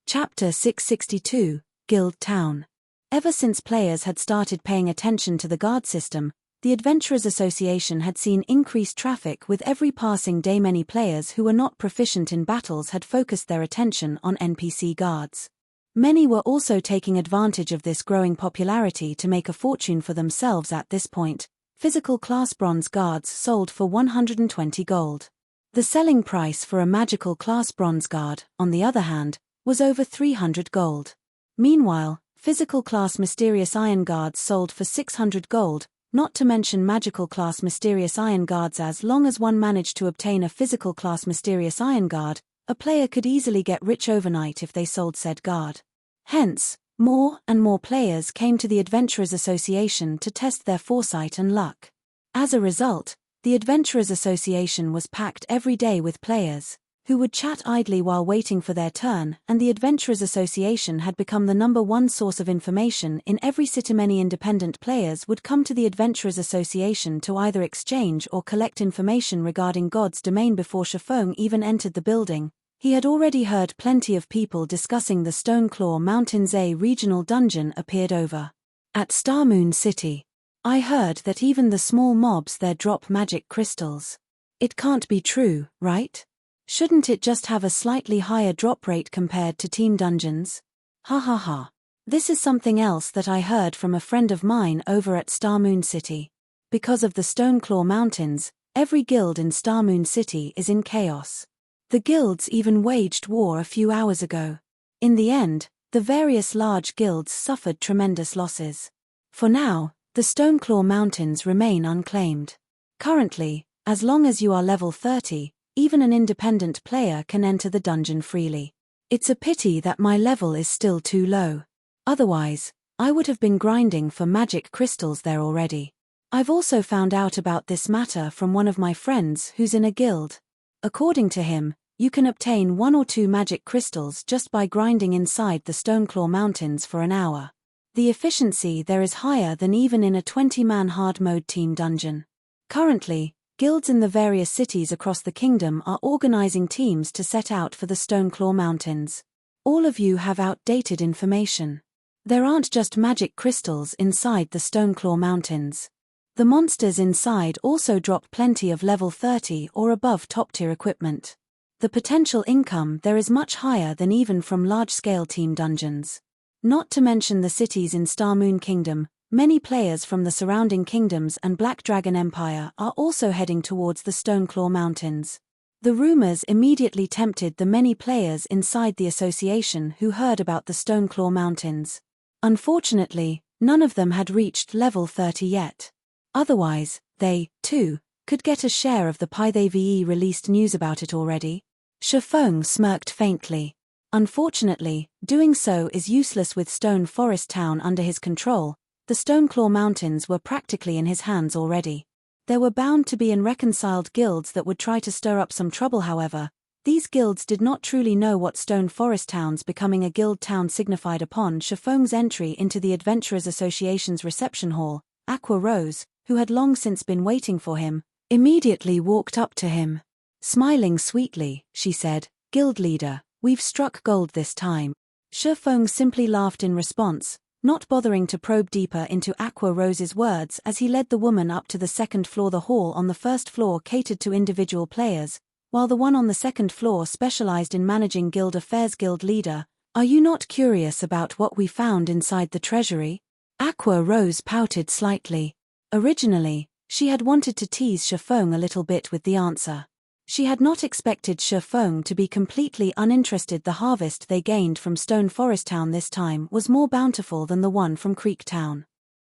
Chapter 662, Guild Town. Ever since players had started paying attention to the guard system, the Adventurers Association had seen increased traffic with every passing day. Many players who were not proficient in battles had focused their attention on NPC guards. Many were also taking advantage of this growing popularity to make a fortune for themselves. At this point, physical class bronze guards sold for 120 gold. The selling price for a magical class bronze guard, on the other hand, was over 300 gold. Meanwhile, physical class mysterious iron guards sold for 600 gold, not to mention magical class mysterious iron guards. As long as one managed to obtain a physical class mysterious iron guard, a player could easily get rich overnight if they sold said guard. Hence, more and more players came to the Adventurers Association to test their foresight and luck. As a result, the Adventurers Association was packed every day with players who would chat idly while waiting for their turn, and the Adventurers Association had become the #1 source of information in every city. Many independent players would come to the Adventurers Association to either exchange or collect information regarding God's domain. Before Shifeng even entered the building, he had already heard plenty of people discussing the Stoneclaw Mountains. A regional dungeon appeared over at Starmoon City. I heard that even the small mobs there drop magic crystals. It can't be true, right? Shouldn't it just have a slightly higher drop rate compared to team dungeons? Ha ha ha. This is something else that I heard from a friend of mine over at Starmoon City. Because of the Stoneclaw Mountains, every guild in Starmoon City is in chaos. The guilds even waged war a few hours ago. In the end, the various large guilds suffered tremendous losses. For now, the Stoneclaw Mountains remain unclaimed. Currently, as long as you are level 30, even an independent player can enter the dungeon freely. It's a pity that my level is still too low. Otherwise, I would have been grinding for magic crystals there already. I've also found out about this matter from one of my friends who's in a guild. According to him, you can obtain 1 or 2 magic crystals just by grinding inside the Stoneclaw Mountains for an hour. The efficiency there is higher than even in a 20-man hard mode team dungeon. Currently, guilds in the various cities across the kingdom are organizing teams to set out for the Stoneclaw Mountains. All of you have outdated information. There aren't just magic crystals inside the Stoneclaw Mountains. The monsters inside also drop plenty of level 30 or above top-tier equipment. The potential income there is much higher than even from large-scale team dungeons. Not to mention the cities in Starmoon Kingdom. Many players from the surrounding kingdoms and Black Dragon Empire are also heading towards the Stoneclaw Mountains. The rumors immediately tempted the many players inside the association who heard about the Stoneclaw Mountains. Unfortunately, none of them had reached level 30 yet. Otherwise, they, too, could get a share of the pie. They've released news about it already. Shifeng smirked faintly. Unfortunately, doing so is useless with Stone Forest Town under his control. The Stoneclaw Mountains were practically in his hands already. There were bound to be irreconciled guilds that would try to stir up some trouble. However, these guilds did not truly know what Stone Forest Town's becoming a guild town signified. Upon Shifeng's entry into the Adventurers Association's reception hall, Aqua Rose, who had long since been waiting for him, immediately walked up to him. Smiling sweetly, she said, "Guild leader, we've struck gold this time." Shifeng simply laughed in response, not bothering to probe deeper into Aqua Rose's words as he led the woman up to the second floor. The hall on the first floor catered to individual players, while the one on the second floor specialized in managing guild affairs. Guild leader, are you not curious about what we found inside the treasury? Aqua Rose pouted slightly. Originally, she had wanted to tease Shifeng a little bit with the answer. She had not expected Shifeng to be completely uninterested. The harvest they gained from Stone Forest Town this time was more bountiful than the one from Creek Town.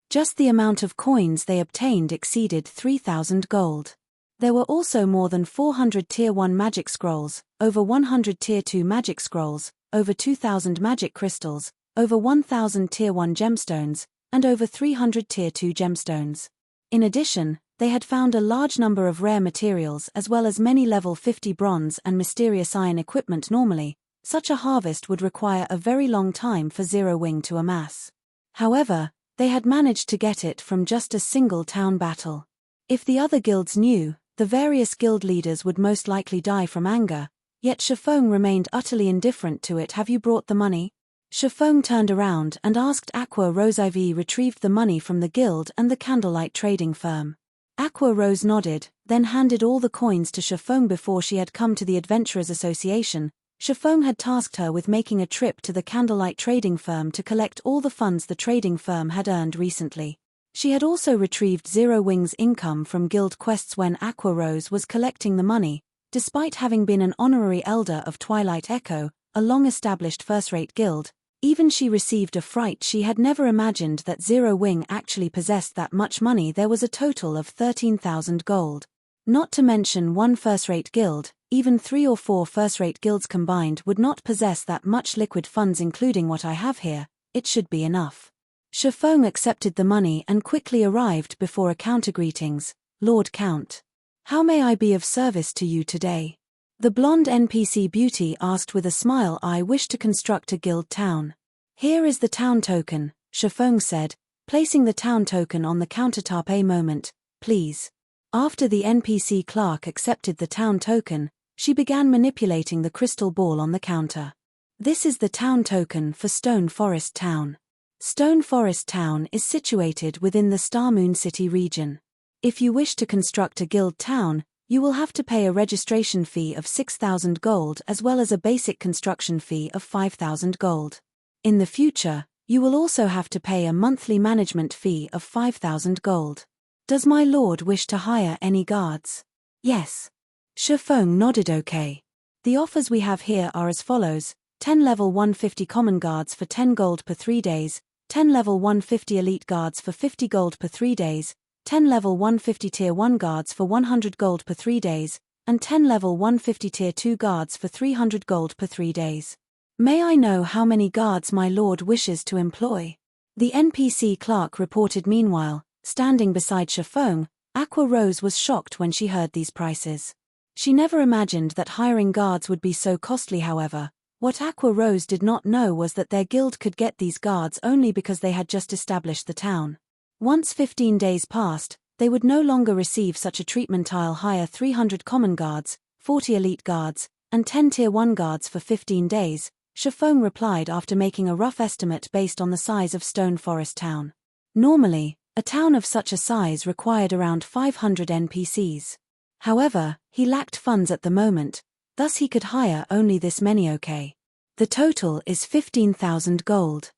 Just the amount of coins they obtained exceeded 3,000 gold. There were also more than 400 Tier 1 magic scrolls, over 100 Tier 2 magic scrolls, over 2,000 magic crystals, over 1,000 Tier 1 gemstones, and over 300 Tier 2 gemstones. In addition, they had found a large number of rare materials as well as many level 50 bronze and mysterious iron equipment. Normally, such a harvest would require a very long time for Zero Wing to amass. However, they had managed to get it from just a single town battle. If the other guilds knew, The various guild leaders would most likely die from anger, yet Shifeng remained utterly indifferent to it. "Have you brought the money?" Shifeng turned around and asked Aqua Rose. "I've retrieved the money from the guild and the candlelight trading firm." Aqua Rose nodded, then handed all the coins to Shifeng. Before she had come to the Adventurers Association, Shifeng had tasked her with making a trip to the candlelight trading firm to collect all the funds the trading firm had earned recently. She had also retrieved Zero Wing's income from guild quests when Aqua Rose was collecting the money. Despite having been an honorary elder of Twilight Echo, a long-established first-rate guild, even she received a fright. She had never imagined that Zero Wing actually possessed that much money. There was a total of 13,000 gold. Not to mention one first-rate guild, even 3 or 4 first-rate guilds combined would not possess that much liquid funds. "Including what I have here, it should be enough." Shifeng accepted the money and quickly arrived before a counter. "Greetings, Lord Count. How may I be of service to you today?" The blonde NPC beauty asked with a smile. "I wish to construct a guild town." "Here is the town token," Shifeng said, placing the town token on the countertop. "A moment, please." After the NPC clerk accepted the town token, she began manipulating the crystal ball on the counter. "This is the town token for Stone Forest Town. Stone Forest Town is situated within the Starmoon City region. If you wish to construct a guild town, you will have to pay a registration fee of 6,000 gold as well as a basic construction fee of 5,000 gold. In the future, you will also have to pay a monthly management fee of 5,000 gold. Does my lord wish to hire any guards?" "Yes." Shifeng nodded. "Okay. The offers we have here are as follows: 10 level 150 common guards for 10 gold per 3 days, 10 level 150 elite guards for 50 gold per 3 days, 10 level 150 tier 1 guards for 100 gold per 3 days, and 10 level 150 tier 2 guards for 300 gold per 3 days. May I know how many guards my lord wishes to employ?" The NPC clerk reported. Meanwhile, standing beside Shifeng, Aqua Rose was shocked when she heard these prices. She never imagined that hiring guards would be so costly. However, what Aqua Rose did not know was that their guild could get these guards only because they had just established the town. Once 15 days passed, they would no longer receive such a treatment. "I'll hire 300 common guards, 40 elite guards, and 10 tier 1 guards for 15 days, Shifeng replied after making a rough estimate based on the size of Stone Forest Town. Normally, a town of such a size required around 500 NPCs. However, he lacked funds at the moment, thus he could hire only this many. "Okay. The total is 15,000 gold.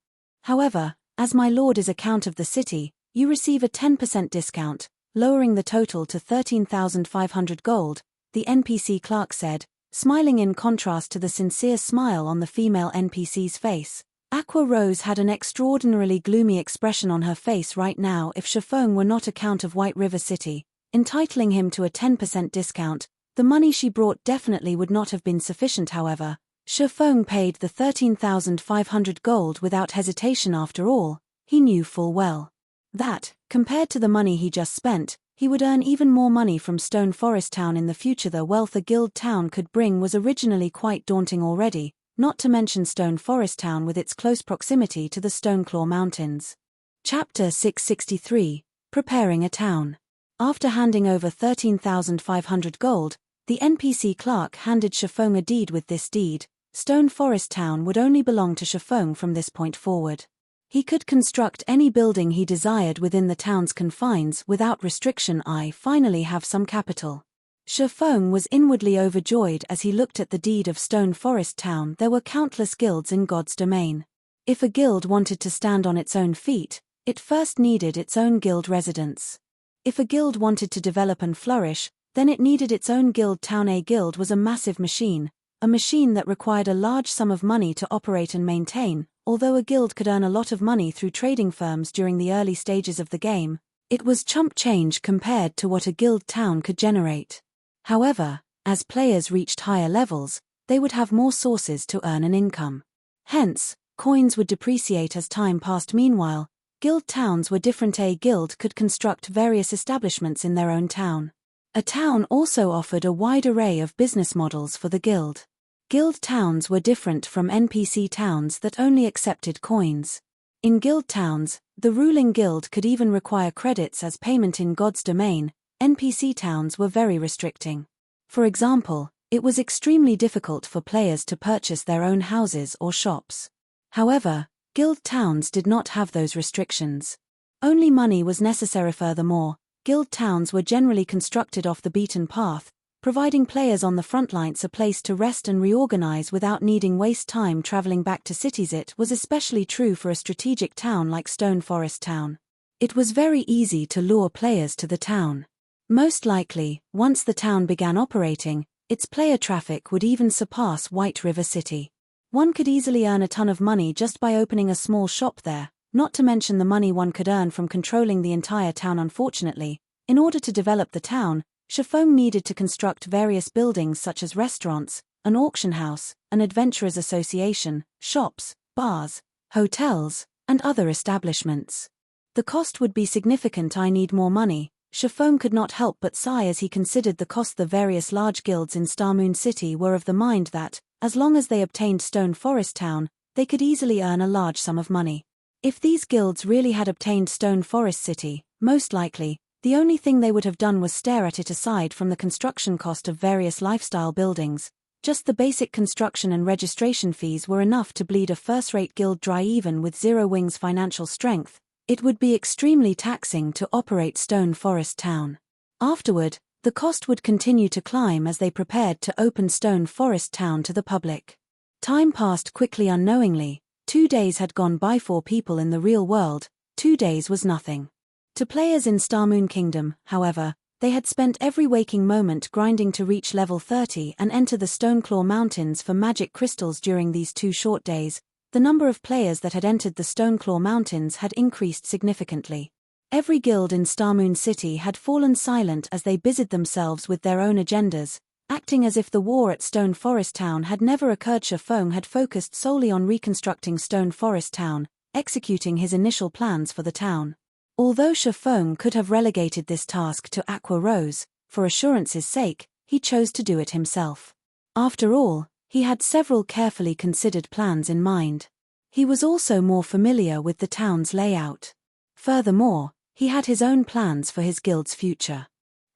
However, as my lord is a count of the city, you receive a 10% discount, lowering the total to 13,500 gold, the NPC clerk said, smiling in contrast to the sincere smile on the female NPC's face. Aqua Rose had an extraordinarily gloomy expression on her face right now. If Shifeng were not a count of White River City, entitling him to a 10% discount, the money she brought definitely would not have been sufficient. However, Shifeng paid the 13,500 gold without hesitation. After all, he knew full well that, compared to the money he just spent, he would earn even more money from Stone Forest Town in the future. The wealth a guild town could bring was originally quite daunting already, not to mention Stone Forest Town with its close proximity to the Stoneclaw Mountains. Chapter 663, Preparing a Town. After handing over 13,500 gold, the NPC clerk handed Shifeng a deed. With this deed, Stone Forest Town would only belong to Shifeng from this point forward. He could construct any building he desired within the town's confines without restriction. "I finally have some capital." Shifeng was inwardly overjoyed as he looked at the deed of Stone Forest Town. There were countless guilds in God's domain. If a guild wanted to stand on its own feet, it first needed its own guild residents. If a guild wanted to develop and flourish, then it needed its own guild town. A guild was a massive machine, a machine that required a large sum of money to operate and maintain. Although a guild could earn a lot of money through trading firms during the early stages of the game, it was chump change compared to what a guild town could generate. However, as players reached higher levels, they would have more sources to earn an income. Hence, coins would depreciate as time passed. Meanwhile, guild towns were different. A guild could construct various establishments in their own town. A town also offered a wide array of business models for the guild. Guild towns were different from NPC towns that only accepted coins. In guild towns, the ruling guild could even require credits as payment. In God's domain, NPC towns were very restricting. For example, it was extremely difficult for players to purchase their own houses or shops. However, guild towns did not have those restrictions. Only money was necessary. Furthermore, guild towns were generally constructed off the beaten path, providing players on the front lines a place to rest and reorganize without needing waste time traveling back to cities. It was especially true for a strategic town like Stone Forest Town. It was very easy to lure players to the town. Most likely, once the town began operating, its player traffic would even surpass White River City. One could easily earn a ton of money just by opening a small shop there, not to mention the money one could earn from controlling the entire town. Unfortunately, in order to develop the town, Shaman needed to construct various buildings such as restaurants, an auction house, an adventurers association, shops, bars, hotels, and other establishments. The cost would be significant. I need more money. Shaman could not help but sigh as he considered the cost. The various large guilds in Starmoon City were of the mind that, as long as they obtained Stone Forest Town, they could easily earn a large sum of money. If these guilds really had obtained Stone Forest City, most likely, the only thing they would have done was stare at it. Aside from the construction cost of various lifestyle buildings, just the basic construction and registration fees were enough to bleed a first-rate guild dry. Even with Zero Wing's financial strength, it would be extremely taxing to operate Stone Forest Town. Afterward, the cost would continue to climb as they prepared to open Stone Forest Town to the public. Time passed quickly. Unknowingly, 2 days had gone by. For people in the real world, 2 days was nothing. To players in Starmoon Kingdom, however, they had spent every waking moment grinding to reach level 30 and enter the Stoneclaw Mountains for magic crystals. During these 2 short days, the number of players that had entered the Stoneclaw Mountains had increased significantly. Every guild in Starmoon City had fallen silent as they busied themselves with their own agendas, acting as if the war at Stone Forest Town had never occurred. Shaman had focused solely on reconstructing Stone Forest Town, executing his initial plans for the town. Although Shaman could have relegated this task to Aqua Rose, for assurance's sake, he chose to do it himself. After all, he had several carefully considered plans in mind. He was also more familiar with the town's layout. Furthermore, he had his own plans for his guild's future.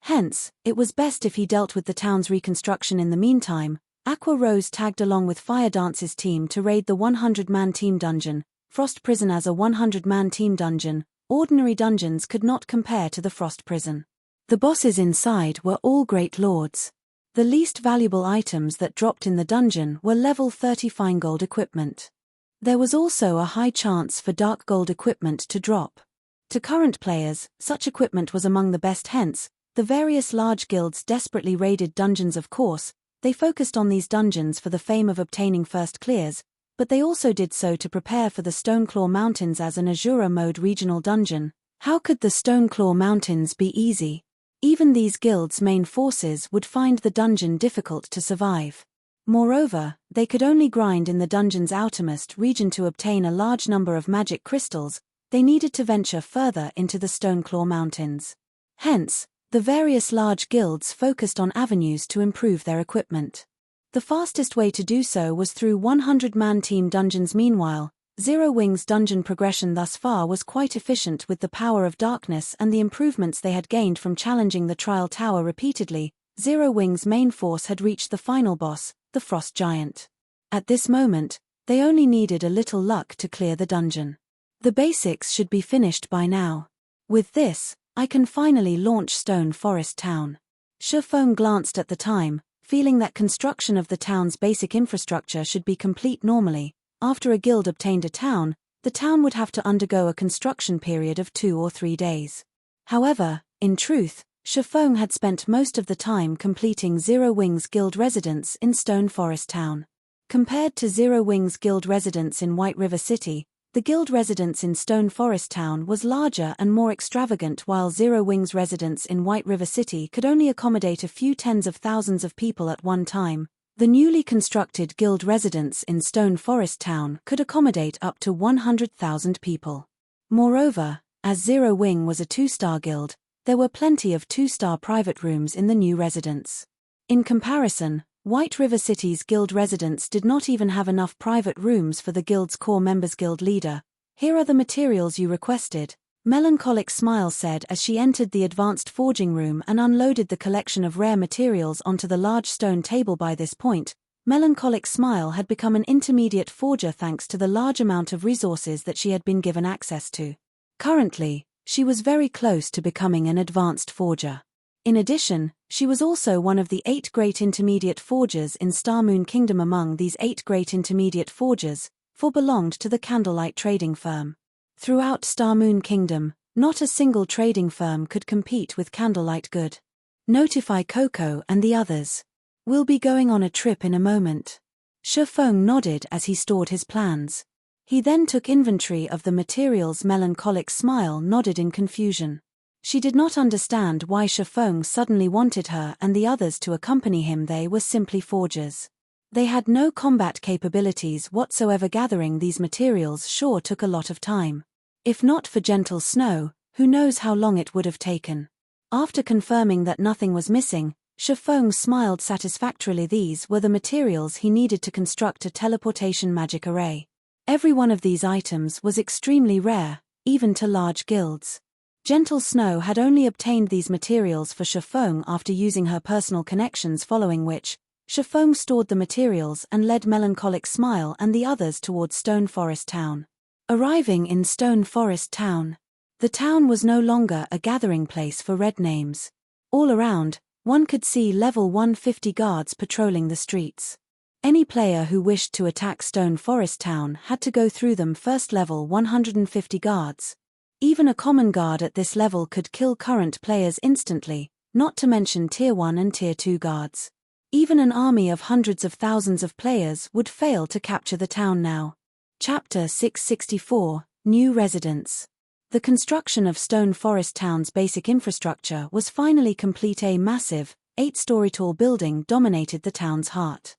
Hence, it was best if he dealt with the town's reconstruction. In the meantime, Aqua Rose tagged along with Fire Dance's team to raid the 100-man team dungeon, Frost Prison. As a 100-man team dungeon, ordinary dungeons could not compare to the Frost Prison. The bosses inside were all great lords. The least valuable items that dropped in the dungeon were level 30 fine gold equipment. There was also a high chance for dark gold equipment to drop. To current players, such equipment was among the best. Hence, the various large guilds desperately raided dungeons. Of course, they focused on these dungeons for the fame of obtaining first clears, but they also did so to prepare for the Stoneclaw Mountains as an Azura mode regional dungeon. How could the Stoneclaw Mountains be easy? Even these guilds' main forces would find the dungeon difficult to survive. Moreover, they could only grind in the dungeon's outermost region to obtain a large number of magic crystals. They needed to venture further into the Stoneclaw Mountains. Hence, the various large guilds focused on avenues to improve their equipment. The fastest way to do so was through 100-man team dungeons. Meanwhile, Zero Wing's dungeon progression thus far was quite efficient. With the power of darkness and the improvements they had gained from challenging the Trial Tower repeatedly, Zero Wing's main force had reached the final boss, the Frost Giant. At this moment, they only needed a little luck to clear the dungeon. The basics should be finished by now. With this, I can finally launch Stone Forest Town. Shaman glanced at the time, feeling that construction of the town's basic infrastructure should be complete normally. After a guild obtained a town, the town would have to undergo a construction period of 2 or 3 days. However, in truth, Shaman had spent most of the time completing Zero Wing's guild residence in Stone Forest Town. Compared to Zero Wing's guild residence in White River City, the guild residence in Stone Forest Town was larger and more extravagant. While Zero Wing's residence in White River City could only accommodate a few tens of thousands of people at one time, the newly constructed guild residence in Stone Forest Town could accommodate up to 100,000 people. Moreover, as Zero Wing was a 2-star guild, there were plenty of 2-star private rooms in the new residence. In comparison, White River City's guild residence did not even have enough private rooms for the guild's core members. Guild leader, here are the materials you requested. Melancholic Smile said as she entered the advanced forging room and unloaded the collection of rare materials onto the large stone table. By this point, Melancholic Smile had become an intermediate forger thanks to the large amount of resources that she had been given access to. Currently, she was very close to becoming an advanced forger. In addition, she was also one of the 8 great intermediate forgers in Starmoon Kingdom. Among these 8 great intermediate forgers, 4 belonged to the Candlelight trading firm. Throughout Starmoon Kingdom, not a single trading firm could compete with Candlelight Good. Notify Coco and the others. We'll be going on a trip in a moment. Shifeng nodded as he stored his plans. He then took inventory of the materials. Melancholic Smile nodded in confusion. She did not understand why Shifeng suddenly wanted her and the others to accompany him. They were simply forgers. They had no combat capabilities whatsoever. Gathering these materials sure took a lot of time. If not for gentle snow, who knows how long it would have taken. After confirming that nothing was missing, Shifeng smiled satisfactorily. These were the materials he needed to construct a teleportation magic array. Every one of these items was extremely rare, even to large guilds. Gentle Snow had only obtained these materials for Shifeng after using her personal connections, following which, Shifeng stored the materials and led Melancholic Smile and the others towards Stone Forest Town. Arriving in Stone Forest Town, the town was no longer a gathering place for red names. All around, one could see level 150 guards patrolling the streets. Any player who wished to attack Stone Forest Town had to go through them first. Level 150 guards. Even a common guard at this level could kill current players instantly, not to mention Tier 1 and Tier 2 guards. Even an army of hundreds of thousands of players would fail to capture the town now. Chapter 664, New Residents. The construction of Stone Forest Town's basic infrastructure was finally complete. A massive, 8-story-tall building dominated the town's heart.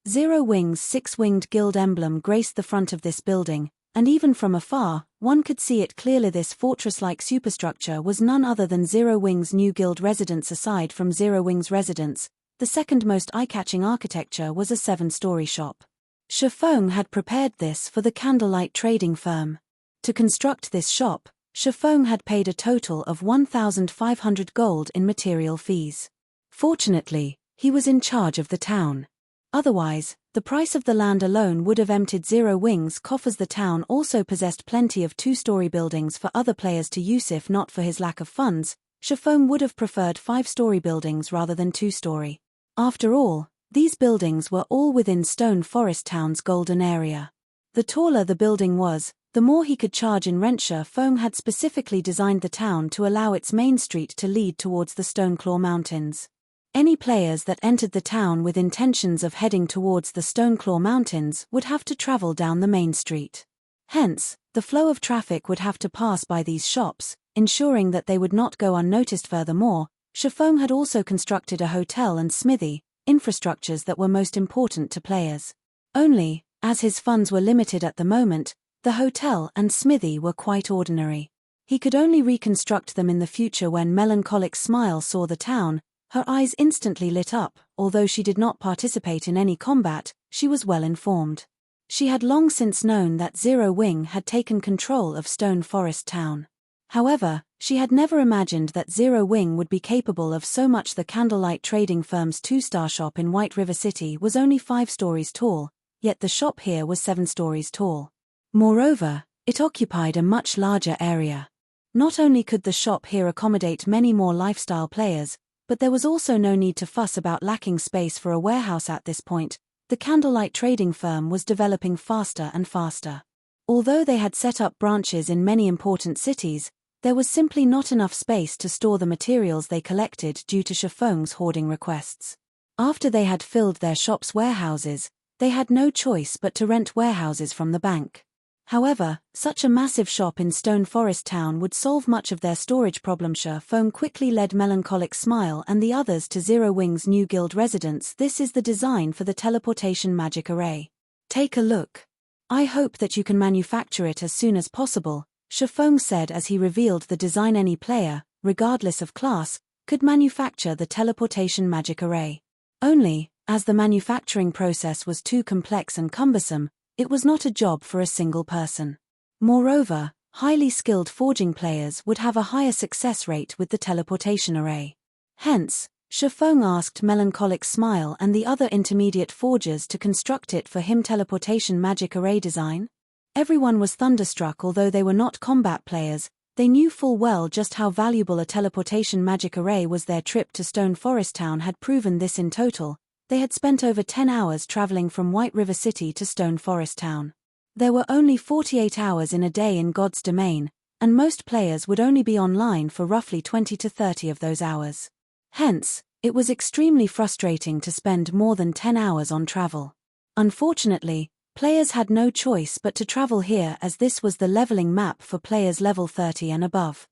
Zero Wing's 6-winged guild emblem graced the front of this building, and even from afar, one could see it clearly. This fortress-like superstructure was none other than Zero Wing's new guild residence. Aside from Zero Wing's residence, the second most eye-catching architecture was a 7-story shop. Shifeng had prepared this for the Candlelight trading firm. To construct this shop, Shifeng had paid a total of 1,500 gold in material fees. Fortunately, he was in charge of the town. Otherwise, the price of the land alone would have emptied Zero Wing's coffers. The town also possessed plenty of 2-story buildings for other players to use. If not for his lack of funds, Shifeng would have preferred 5-story buildings rather than 2-story. After all, these buildings were all within Stone Forest Town's golden area. The taller the building was, the more he could charge in rent. Shifeng had specifically designed the town to allow its main street to lead towards the Stoneclaw Mountains. Any players that entered the town with intentions of heading towards the Stoneclaw Mountains would have to travel down the main street. Hence, the flow of traffic would have to pass by these shops, ensuring that they would not go unnoticed. Furthermore, Shifeng had also constructed a hotel and smithy, infrastructures that were most important to players. Only, as his funds were limited at the moment, the hotel and smithy were quite ordinary. He could only reconstruct them in the future. When Melancholic Smile saw the town, her eyes instantly lit up. Although she did not participate in any combat, she was well informed. She had long since known that Zero Wing had taken control of Stone Forest Town. However, she had never imagined that Zero Wing would be capable of so much. The Candlelight trading firm's 2-star shop in White River City was only 5 stories tall, yet the shop here was 7 stories tall. Moreover, it occupied a much larger area. Not only could the shop here accommodate many more lifestyle players, but there was also no need to fuss about lacking space for a warehouse. At this point, the Candlelight trading firm was developing faster and faster. Although they had set up branches in many important cities, there was simply not enough space to store the materials they collected due to Shifeng's hoarding requests. After they had filled their shop's warehouses, they had no choice but to rent warehouses from the bank. However, such a massive shop in Stone Forest Town would solve much of their storage problem. Shifeng quickly led Melancholic Smile and the others to Zero Wing's new guild residence. This is the design for the teleportation magic array. Take a look. I hope that you can manufacture it as soon as possible, Shifeng said as he revealed the design. Any player, regardless of class, could manufacture the teleportation magic array. Only, as the manufacturing process was too complex and cumbersome, it was not a job for a single person. Moreover, highly skilled forging players would have a higher success rate with the teleportation array. Hence, Shifeng asked Melancholic Smile and the other intermediate forgers to construct it for him teleportation magic array design. Everyone was thunderstruck. Although they were not combat players, they knew full well just how valuable a teleportation magic array was. Their trip to Stone Forest Town had proven this. In total, they had spent over 10 hours traveling from White River City to Stone Forest Town. There were only 48 hours in a day in God's domain, and most players would only be online for roughly 20 to 30 of those hours. Hence, it was extremely frustrating to spend more than 10 hours on travel. Unfortunately, players had no choice but to travel here, as this was the leveling map for players level 30 and above.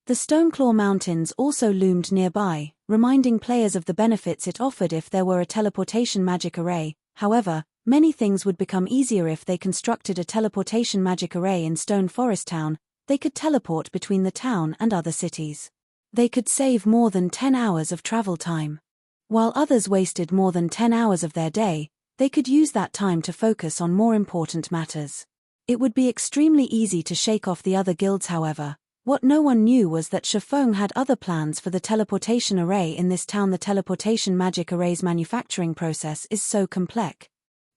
The Stoneclaw Mountains also loomed nearby, reminding players of the benefits it offered if there were a teleportation magic array. However, many things would become easier if they constructed a teleportation magic array in Stone Forest Town. They could teleport between the town and other cities. They could save more than 10 hours of travel time. While others wasted more than 10 hours of their day, they could use that time to focus on more important matters. It would be extremely easy to shake off the other guilds. However, what no one knew was that Shifeng had other plans for the teleportation array in this town. The teleportation magic array's manufacturing process is so complex.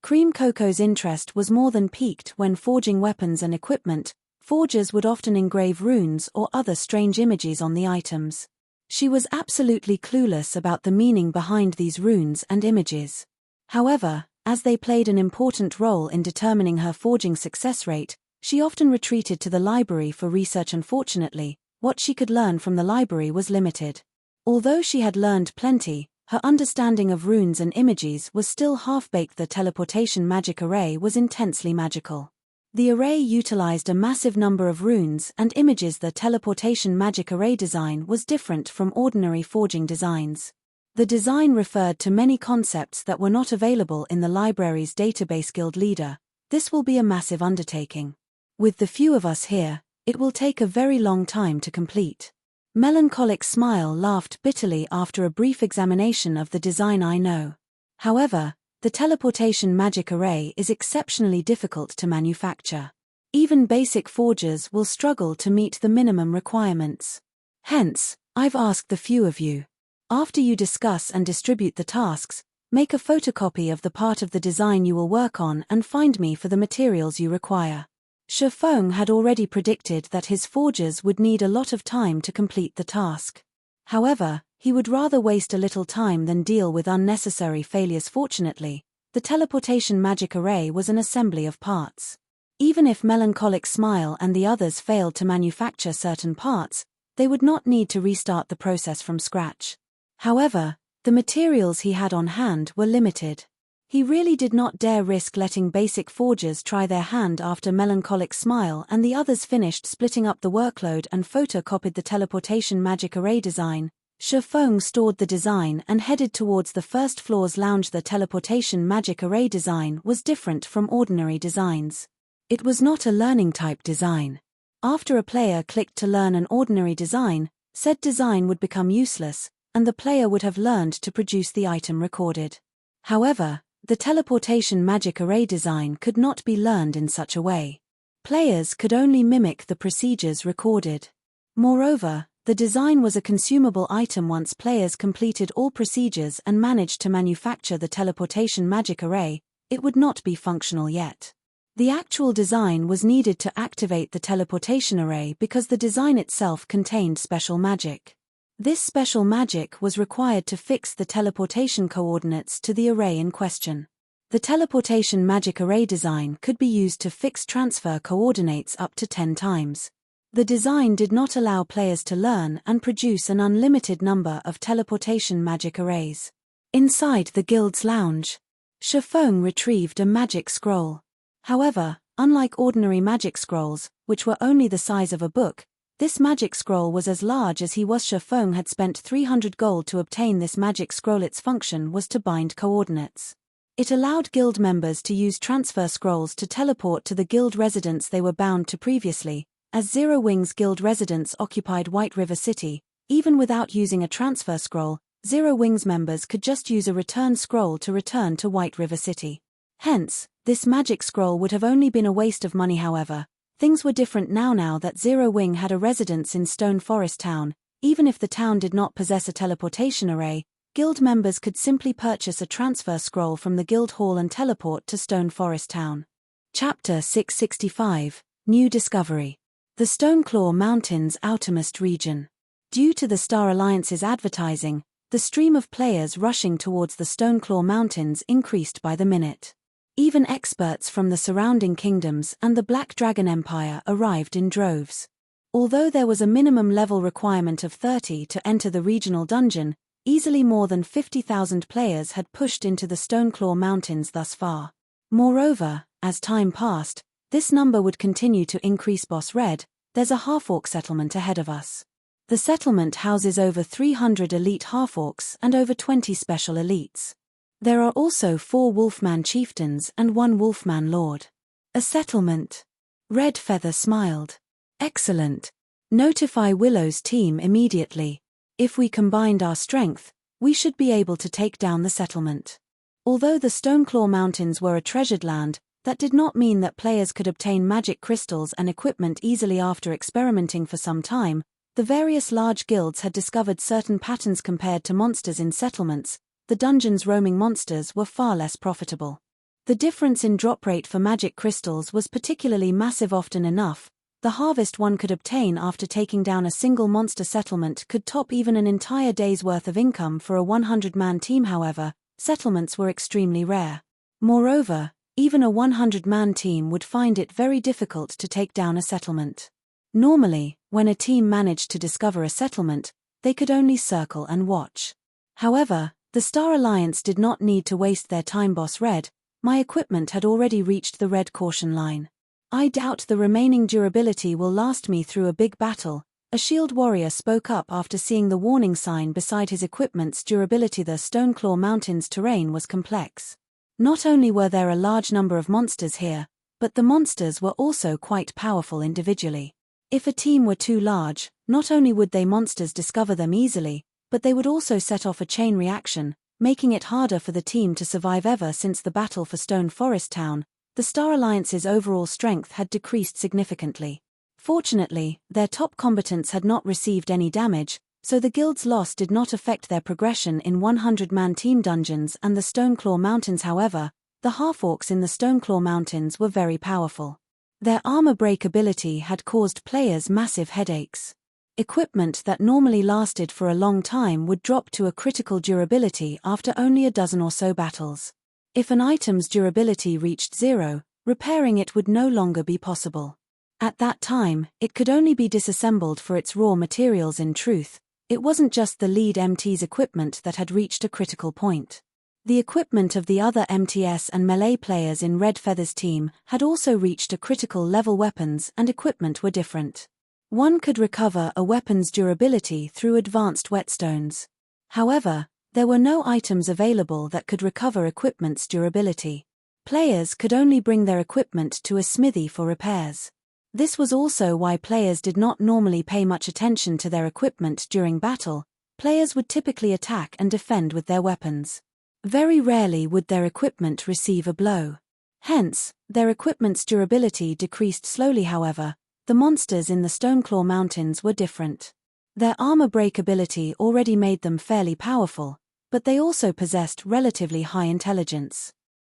Cream Coco's interest was more than piqued when forging weapons and equipment. Forgers would often engrave runes or other strange images on the items. She was absolutely clueless about the meaning behind these runes and images. However, as they played an important role in determining her forging success rate, she often retreated to the library for research. Unfortunately, what she could learn from the library was limited. Although she had learned plenty, her understanding of runes and images was still half-baked. The teleportation magic array was intensely magical. The array utilized a massive number of runes and images. The teleportation magic array design was different from ordinary forging designs. The design referred to many concepts that were not available in the library's database. Guild leader, this will be a massive undertaking. With the few of us here, it will take a very long time to complete. Melancholic Smile laughed bitterly after a brief examination of the design. I know. However, the teleportation magic array is exceptionally difficult to manufacture. Even basic forgers will struggle to meet the minimum requirements. Hence, I've asked the few of you. After you discuss and distribute the tasks, make a photocopy of the part of the design you will work on and find me for the materials you require. Shifeng had already predicted that his forgers would need a lot of time to complete the task. However, he would rather waste a little time than deal with unnecessary failures. Fortunately, the teleportation magic array was an assembly of parts. Even if Melancholic Smile and the others failed to manufacture certain parts, they would not need to restart the process from scratch. However, the materials he had on hand were limited. He really did not dare risk letting basic forgers try their hand. After Melancholic Smile and the others finished splitting up the workload and photocopied the teleportation magic array design, Shifeng stored the design and headed towards the first floor's lounge. The teleportation magic array design was different from ordinary designs. It was not a learning type design. After a player clicked to learn an ordinary design, said design would become useless, and the player would have learned to produce the item recorded. However, the teleportation magic array design could not be learned in such a way. Players could only mimic the procedures recorded. Moreover, the design was a consumable item. Once players completed all procedures and managed to manufacture the teleportation magic array, it would not be functional yet. The actual design was needed to activate the teleportation array because the design itself contained special magic. This special magic was required to fix the teleportation coordinates to the array in question. The teleportation magic array design could be used to fix transfer coordinates up to 10 times. The design did not allow players to learn and produce an unlimited number of teleportation magic arrays. Inside the guild's lounge, Shifeng retrieved a magic scroll. However, unlike ordinary magic scrolls, which were only the size of a book, this magic scroll was as large as he was. Shifeng had spent 300 gold to obtain this magic scroll. Its function was to bind coordinates. It allowed guild members to use transfer scrolls to teleport to the guild residence they were bound to previously, as Zero Wings guild residents occupied White River City. Even without using a transfer scroll, Zero Wings members could just use a return scroll to return to White River City. Hence, this magic scroll would have only been a waste of money. However, Things were different now that Zero Wing had a residence in Stone Forest Town. Even if the town did not possess a teleportation array, guild members could simply purchase a transfer scroll from the guild hall and teleport to Stone Forest Town. Chapter 665, New Discovery. The Stoneclaw Mountains outermost region. Due to the Star Alliance's advertising, the stream of players rushing towards the Stoneclaw Mountains increased by the minute. Even experts from the surrounding kingdoms and the Black Dragon Empire arrived in droves. Although there was a minimum level requirement of 30 to enter the regional dungeon, easily more than 50,000 players had pushed into the Stoneclaw Mountains thus far. Moreover, as time passed, this number would continue to increase. Boss Red, there's a half-orc settlement ahead of us. The settlement houses over 300 elite half-orcs and over 20 special elites. There are also 4 Wolfman chieftains and 1 Wolfman lord. A settlement. Red Feather smiled. Excellent. Notify Willow's team immediately. If we combined our strength, we should be able to take down the settlement. Although the Stoneclaw Mountains were a treasured land, that did not mean that players could obtain magic crystals and equipment easily. After experimenting for some time, the various large guilds had discovered certain patterns. Compared to monsters in settlements, the dungeon's roaming monsters were far less profitable. The difference in drop rate for magic crystals was particularly massive. Often enough, the harvest one could obtain after taking down a single monster settlement could top even an entire day's worth of income for a 100-man team. However, settlements were extremely rare. Moreover, even a 100-man team would find it very difficult to take down a settlement. Normally, when a team managed to discover a settlement, they could only circle and watch. However, the Star Alliance did not need to waste their time. Boss Red, my equipment had already reached the red caution line. I doubt the remaining durability will last me through a big battle, a shield warrior spoke up after seeing the warning sign beside his equipment's durability. The Stoneclaw Mountains terrain was complex. Not only were there a large number of monsters here, but the monsters were also quite powerful individually. If a team were too large, not only would they monsters discover them easily, but they would also set off a chain reaction, making it harder for the team to survive. Ever since the battle for Stone Forest Town, the Star Alliance's overall strength had decreased significantly. Fortunately, their top combatants had not received any damage, so the guild's loss did not affect their progression in 100-man team dungeons and the Stoneclaw Mountains. However, the half-orcs in the Stoneclaw Mountains were very powerful. Their armor break ability had caused players massive headaches. Equipment that normally lasted for a long time would drop to a critical durability after only a dozen or so battles. If an item's durability reached 0, repairing it would no longer be possible. At that time, it could only be disassembled for its raw materials. In truth, it wasn't just the lead MT's equipment that had reached a critical point. The equipment of the other MTS and melee players in Red Feather's team had also reached a critical level. Weapons and equipment were different. One could recover a weapon's durability through advanced whetstones. However, there were no items available that could recover equipment's durability. Players could only bring their equipment to a smithy for repairs. This was also why players did not normally pay much attention to their equipment during battle. Players would typically attack and defend with their weapons. Very rarely would their equipment receive a blow. Hence, their equipment's durability decreased slowly. However, the monsters in the Stoneclaw Mountains were different. Their armor break ability already made them fairly powerful, but they also possessed relatively high intelligence.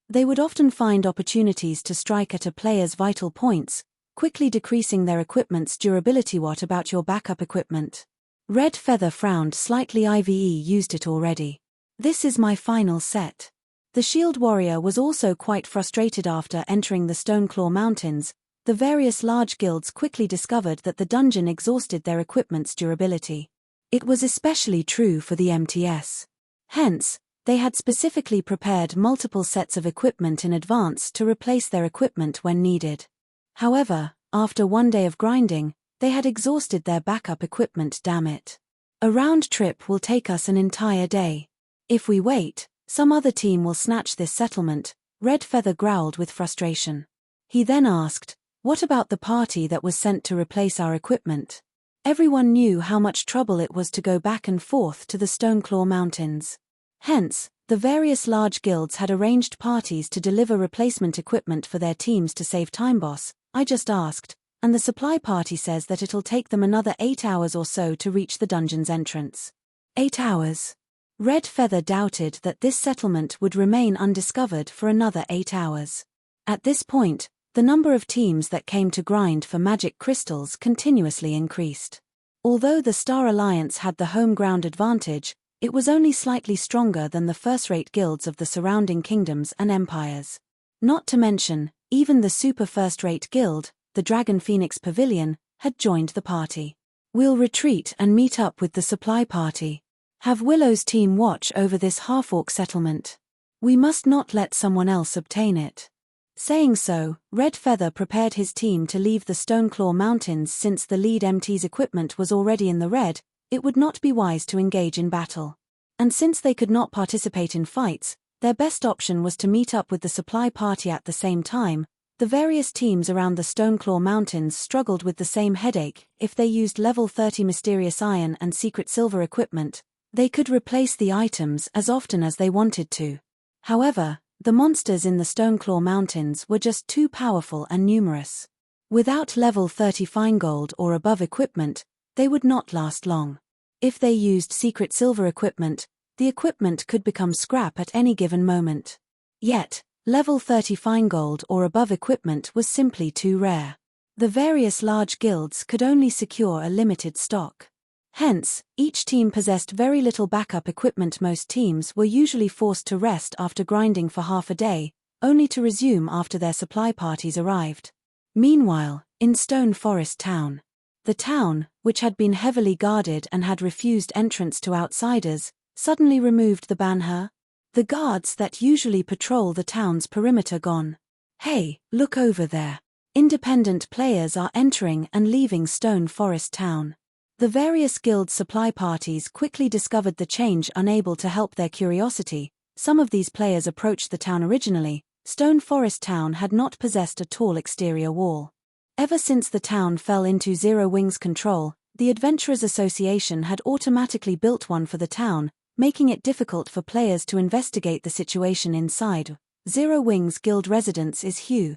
They would often find opportunities to strike at a player's vital points, quickly decreasing their equipment's durability. What about your backup equipment? Red Feather frowned slightly. I've used it already. This is my final set. The shield warrior was also quite frustrated. After entering the Stoneclaw Mountains, the various large guilds quickly discovered that the dungeon exhausted their equipment's durability. It was especially true for the MTS. Hence, they had specifically prepared multiple sets of equipment in advance to replace their equipment when needed. However, after one day of grinding, they had exhausted their backup equipment. Damn it. A round trip will take us an entire day. If we wait, some other team will snatch this settlement, Red Feather growled with frustration. He then asked, what about the party that was sent to replace our equipment? Everyone knew how much trouble it was to go back and forth to the Stoneclaw Mountains. Hence, the various large guilds had arranged parties to deliver replacement equipment for their teams to save time. Boss, I just asked, and the supply party says that it'll take them another 8 hours or so to reach the dungeon's entrance. 8 hours. Red Feather doubted that this settlement would remain undiscovered for another 8 hours. At this point, the number of teams that came to grind for magic crystals continuously increased. Although the Star Alliance had the home ground advantage, it was only slightly stronger than the first-rate guilds of the surrounding kingdoms and empires. Not to mention, even the super first-rate guild, the Dragon Phoenix Pavilion, had joined the party. We'll retreat and meet up with the supply party. Have Willow's team watch over this half-orc settlement. We must not let someone else obtain it. Saying so, Red Feather prepared his team to leave the Stoneclaw Mountains. Since the lead MT's equipment was already in the red, it would not be wise to engage in battle. And since they could not participate in fights, their best option was to meet up with the supply party at the same time. The various teams around the Stoneclaw Mountains struggled with the same headache. If they used level 30 mysterious iron and secret silver equipment, they could replace the items as often as they wanted to. However, the monsters in the Stoneclaw Mountains were just too powerful and numerous. Without level 30 fine gold or above equipment, they would not last long. If they used secret silver equipment, the equipment could become scrap at any given moment. Yet, level 30 fine gold or above equipment was simply too rare. The various large guilds could only secure a limited stock. Hence, each team possessed very little backup equipment. Most teams were usually forced to rest after grinding for half a day, only to resume after their supply parties arrived. Meanwhile, in Stone Forest Town. The town, which had been heavily guarded and had refused entrance to outsiders, suddenly removed the banner. The guards that usually patrol the town's perimeter gone. Hey, look over there. Independent players are entering and leaving Stone Forest Town. The various guild supply parties quickly discovered the change. Unable to help their curiosity, some of these players approached the town. Originally, Stone Forest Town had not possessed a tall exterior wall. Ever since the town fell into Zero Wing's control, the Adventurers Association had automatically built one for the town, making it difficult for players to investigate the situation inside. Zero Wing's guild residence is Hugh.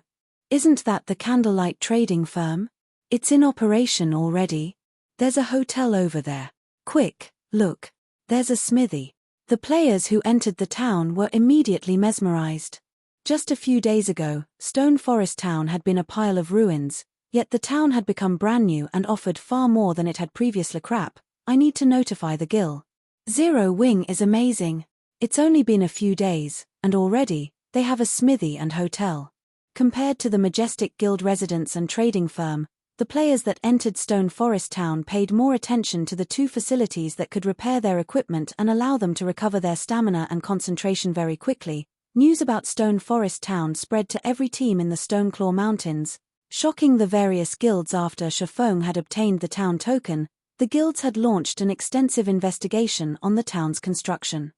Isn't that the candlelight trading firm? It's in operation already. There's a hotel over there. Quick, look. There's a smithy. The players who entered the town were immediately mesmerized. Just a few days ago, Stone Forest Town had been a pile of ruins, yet the town had become brand new and offered far more than it had previously. Crap, I need to notify the guild. Zero Wing is amazing. It's only been a few days, and already, they have a smithy and hotel. Compared to the majestic guild residence and trading firm, the players that entered Stone Forest Town paid more attention to the two facilities that could repair their equipment and allow them to recover their stamina and concentration very quickly. News about Stone Forest Town spread to every team in the Stoneclaw Mountains, shocking the various guilds. After Shafong had obtained the town token, the guilds had launched an extensive investigation on the town's construction.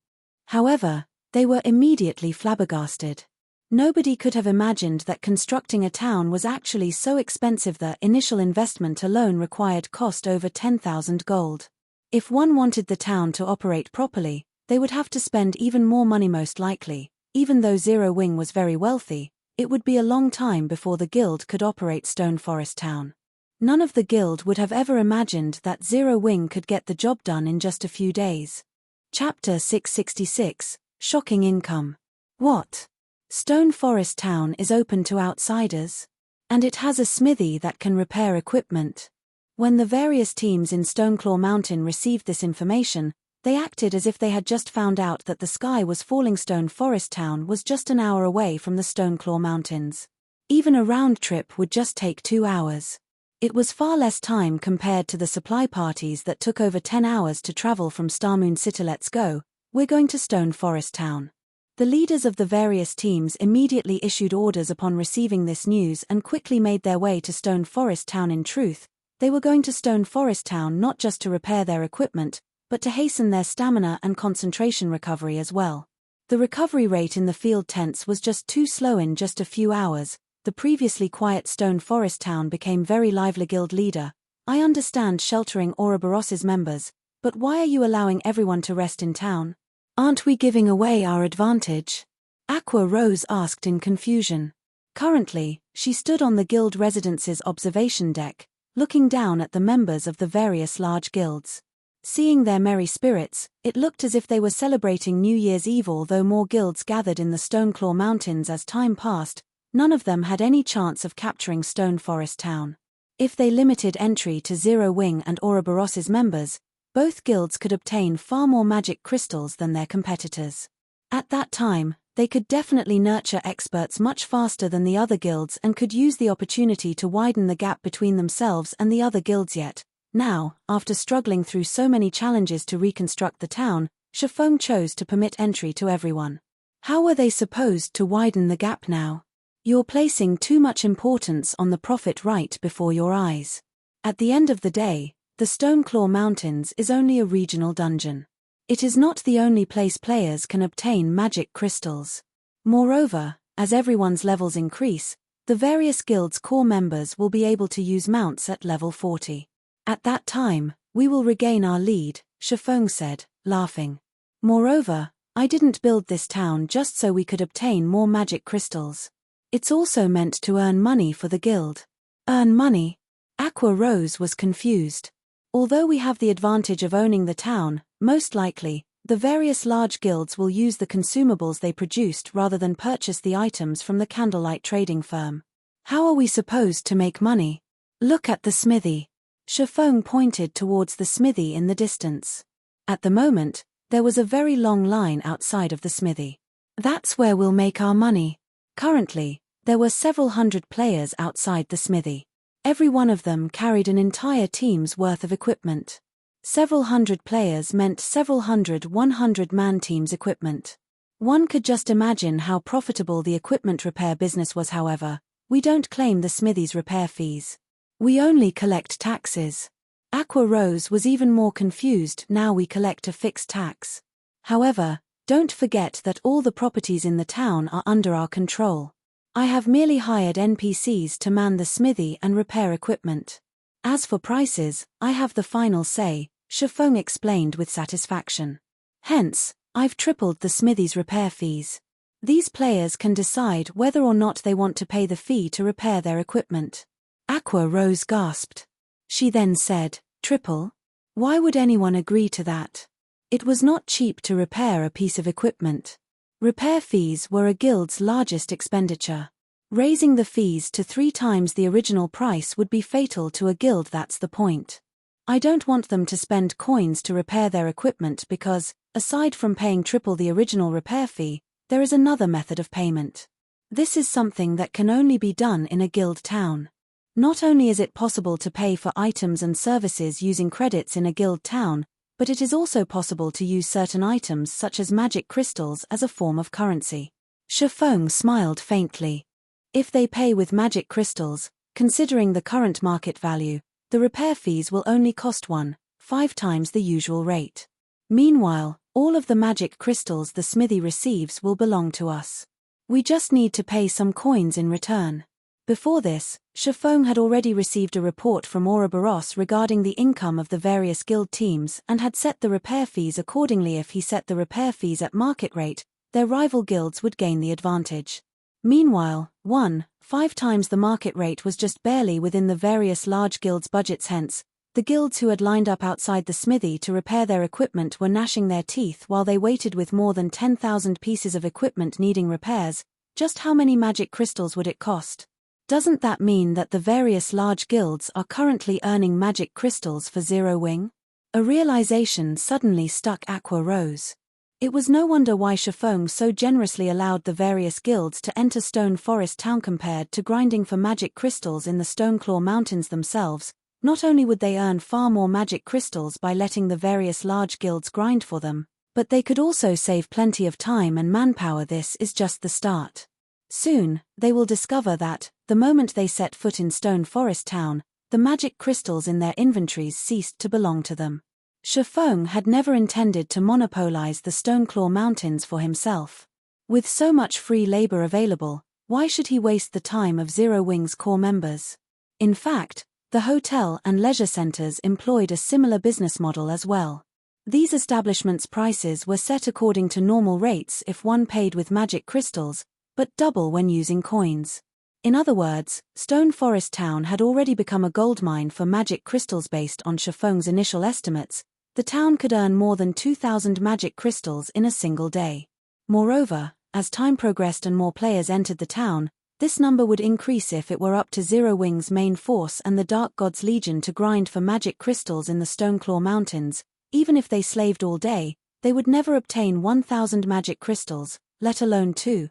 However, they were immediately flabbergasted. Nobody could have imagined that constructing a town was actually so expensive. The initial investment alone required cost over 10,000 gold. If one wanted the town to operate properly, they would have to spend even more money. Most likely, even though Zero Wing was very wealthy, it would be a long time before the guild could operate Stone Forest Town. None of the guild would have ever imagined that Zero Wing could get the job done in just a few days. Chapter 666, Shocking Income. What? Stone Forest Town is open to outsiders? And it has a smithy that can repair equipment. When the various teams in Stoneclaw Mountain received this information, they acted as if they had just found out that the sky was falling. Stone Forest Town was just an hour away from the Stoneclaw Mountains. Even a round trip would just take 2 hours. It was far less time compared to the supply parties that took over 10 hours to travel from Starmoon City. Let's go, we're going to Stone Forest Town. The leaders of the various teams immediately issued orders upon receiving this news and quickly made their way to Stone Forest Town. In truth, they were going to Stone Forest Town not just to repair their equipment, but to hasten their stamina and concentration recovery as well. The recovery rate in the field tents was just too slow. In just a few hours, the previously quiet Stone Forest Town became very lively. Guild leader, I understand sheltering Ouroboros's members, but why are you allowing everyone to rest in town? Aren't we giving away our advantage? Aqua Rose asked in confusion. Currently, she stood on the guild residence's observation deck, looking down at the members of the various large guilds. Seeing their merry spirits, it looked as if they were celebrating New Year's Eve. Although more guilds gathered in the Stoneclaw Mountains as time passed, none of them had any chance of capturing Stone Forest Town. If they limited entry to Zero Wing and Ouroboros's members, both guilds could obtain far more magic crystals than their competitors. At that time, they could definitely nurture experts much faster than the other guilds and could use the opportunity to widen the gap between themselves and the other guilds. Yet now, after struggling through so many challenges to reconstruct the town, Shifeng chose to permit entry to everyone. How were they supposed to widen the gap now? You're placing too much importance on the profit right before your eyes. At the end of the day, the Stoneclaw Mountains is only a regional dungeon. It is not the only place players can obtain magic crystals. Moreover, as everyone's levels increase, the various guilds' core members will be able to use mounts at level 40. At that time, we will regain our lead, Shifeng said, laughing. Moreover, I didn't build this town just so we could obtain more magic crystals. It's also meant to earn money for the guild. Earn money? Aqua Rose was confused. Although we have the advantage of owning the town, most likely, the various large guilds will use the consumables they produced rather than purchase the items from the candlelight trading firm. How are we supposed to make money? Look at the smithy. Shifeng pointed towards the smithy in the distance. At the moment, there was a very long line outside of the smithy. That's where we'll make our money. Currently, there were several hundred players outside the smithy. Every one of them carried an entire team's worth of equipment. Several hundred players meant several hundred 100-man teams' equipment. One could just imagine how profitable the equipment repair business was. However, we don't claim the smithy's repair fees. We only collect taxes. Aqua Rose was even more confused. Now we collect a fixed tax. However, don't forget that all the properties in the town are under our control. I have merely hired NPCs to man the smithy and repair equipment. As for prices, I have the final say, Shifeng explained with satisfaction. Hence, I've tripled the smithy's repair fees. These players can decide whether or not they want to pay the fee to repair their equipment. Aqua Rose gasped. She then said, "Triple? Why would anyone agree to that?" It was not cheap to repair a piece of equipment. Repair fees were a guild's largest expenditure. Raising the fees to 3 times the original price would be fatal to a guild. That's the point. I don't want them to spend coins to repair their equipment because, aside from paying triple the original repair fee, there is another method of payment. This is something that can only be done in a guild town. Not only is it possible to pay for items and services using credits in a guild town, but it is also possible to use certain items such as magic crystals as a form of currency. Shifeng smiled faintly. If they pay with magic crystals, considering the current market value, the repair fees will only cost 1.5 times the usual rate. Meanwhile, all of the magic crystals the smithy receives will belong to us. We just need to pay some coins in return. Before this, Shifeng had already received a report from Ouroboros regarding the income of the various guild teams and had set the repair fees accordingly. If he set the repair fees at market rate, their rival guilds would gain the advantage. Meanwhile, 1.5 times the market rate was just barely within the various large guilds' budgets. Hence, the guilds who had lined up outside the smithy to repair their equipment were gnashing their teeth while they waited with more than 10,000 pieces of equipment needing repairs. Just how many magic crystals would it cost? Doesn't that mean that the various large guilds are currently earning magic crystals for Zero Wing? A realization suddenly struck Aqua Rose. It was no wonder why Shifeng so generously allowed the various guilds to enter Stone Forest Town. Compared to grinding for magic crystals in the Stoneclaw Mountains themselves, not only would they earn far more magic crystals by letting the various large guilds grind for them, but they could also save plenty of time and manpower. This is just the start. Soon, they will discover that, the moment they set foot in Stone Forest Town, the magic crystals in their inventories ceased to belong to them. Shifeng had never intended to monopolize the Stoneclaw Mountains for himself. With so much free labor available, why should he waste the time of Zero Wing's core members? In fact, the hotel and leisure centers employed a similar business model as well. These establishments' prices were set according to normal rates if one paid with magic crystals, but double when using coins. In other words, Stone Forest Town had already become a goldmine for magic crystals. Based on Shifeng's initial estimates, the town could earn more than 2,000 magic crystals in a single day. Moreover, as time progressed and more players entered the town, this number would increase if it were up to Zero Wing's main force and the Dark God's Legion to grind for magic crystals in the Stoneclaw Mountains. Even if they slaved all day, they would never obtain 1,000 magic crystals, let alone 2,000,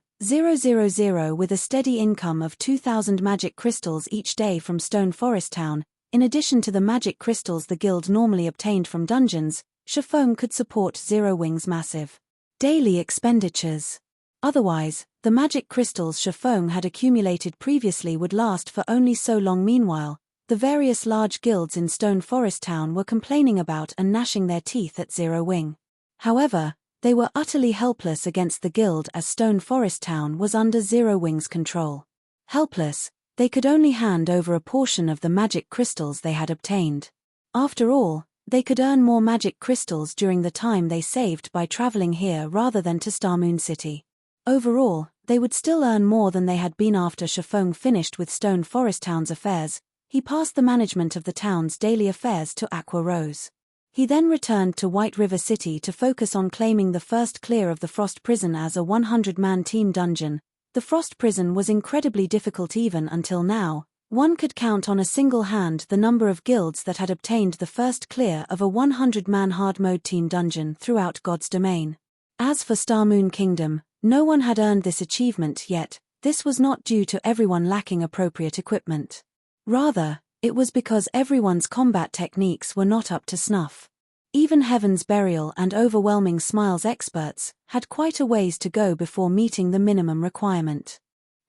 with a steady income of 2,000 magic crystals each day from Stone Forest Town. In addition to the magic crystals the guild normally obtained from dungeons, Shifeng could support Zero Wing's massive daily expenditures. Otherwise, the magic crystals Shifeng had accumulated previously would last for only so long. Meanwhile, the various large guilds in Stone Forest Town were complaining about and gnashing their teeth at Zero Wing. However, they were utterly helpless against the guild as Stone Forest Town was under Zero Wing's control. Helpless, they could only hand over a portion of the magic crystals they had obtained. After all, they could earn more magic crystals during the time they saved by traveling here rather than to Starmoon City. Overall, they would still earn more than they had been. After Shifeng finished with Stone Forest Town's affairs, he passed the management of the town's daily affairs to Aqua Rose. He then returned to White River City to focus on claiming the first clear of the Frost Prison as a 100-man team dungeon. The Frost Prison was incredibly difficult. Even until now, one could count on a single hand the number of guilds that had obtained the first clear of a 100-man hard mode team dungeon throughout God's domain. As for Starmoon Kingdom, no one had earned this achievement yet. This was not due to everyone lacking appropriate equipment. Rather, it was because everyone's combat techniques were not up to snuff. Even Heaven's Burial and Overwhelming Smiles experts had quite a ways to go before meeting the minimum requirement.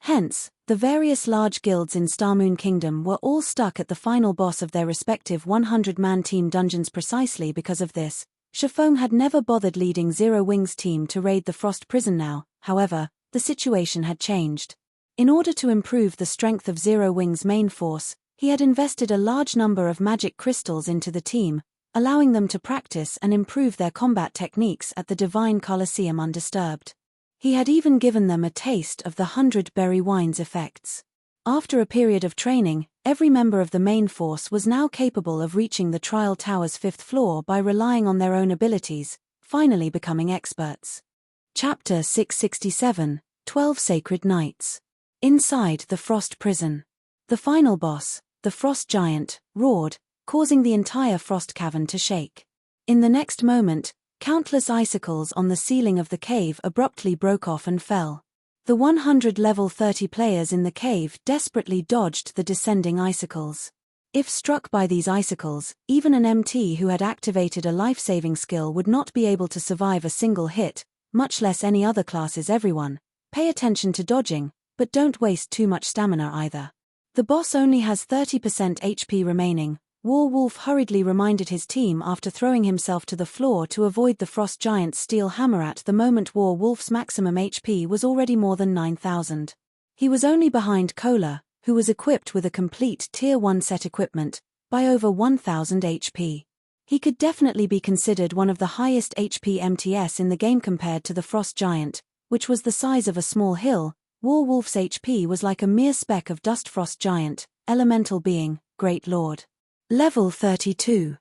Hence, the various large guilds in Starmoon Kingdom were all stuck at the final boss of their respective 100-man team dungeons. Precisely because of this, Shifeng had never bothered leading Zero Wing's team to raid the Frost Prison. Now, however, the situation had changed. In order to improve the strength of Zero Wing's main force, he had invested a large number of magic crystals into the team, allowing them to practice and improve their combat techniques at the Divine Colosseum undisturbed. He had even given them a taste of the 100-berry wine's effects. After a period of training, every member of the main force was now capable of reaching the Trial Tower's 5th floor by relying on their own abilities, finally becoming experts. Chapter 667, 12 Sacred Nights. Inside the Frost Prison. The final boss, the Frost Giant, roared, causing the entire Frost Cavern to shake. In the next moment, countless icicles on the ceiling of the cave abruptly broke off and fell. The 100 level 30 players in the cave desperately dodged the descending icicles. If struck by these icicles, even an MT who had activated a life-saving skill would not be able to survive a single hit, much less any other classes. Everyone, pay attention to dodging, but don't waste too much stamina either. The boss only has 30% HP remaining, Warwolf hurriedly reminded his team after throwing himself to the floor to avoid the Frost Giant's steel hammer. At the moment Warwolf's maximum HP was already more than 9,000. He was only behind Kola, who was equipped with a complete Tier 1 set equipment, by over 1,000 HP. He could definitely be considered one of the highest HP MTS in the game compared to the Frost Giant, which was the size of a small hill. Warwolf's HP was like a mere speck of dust. Frost Giant, Elemental Being, Great Lord. Level 32.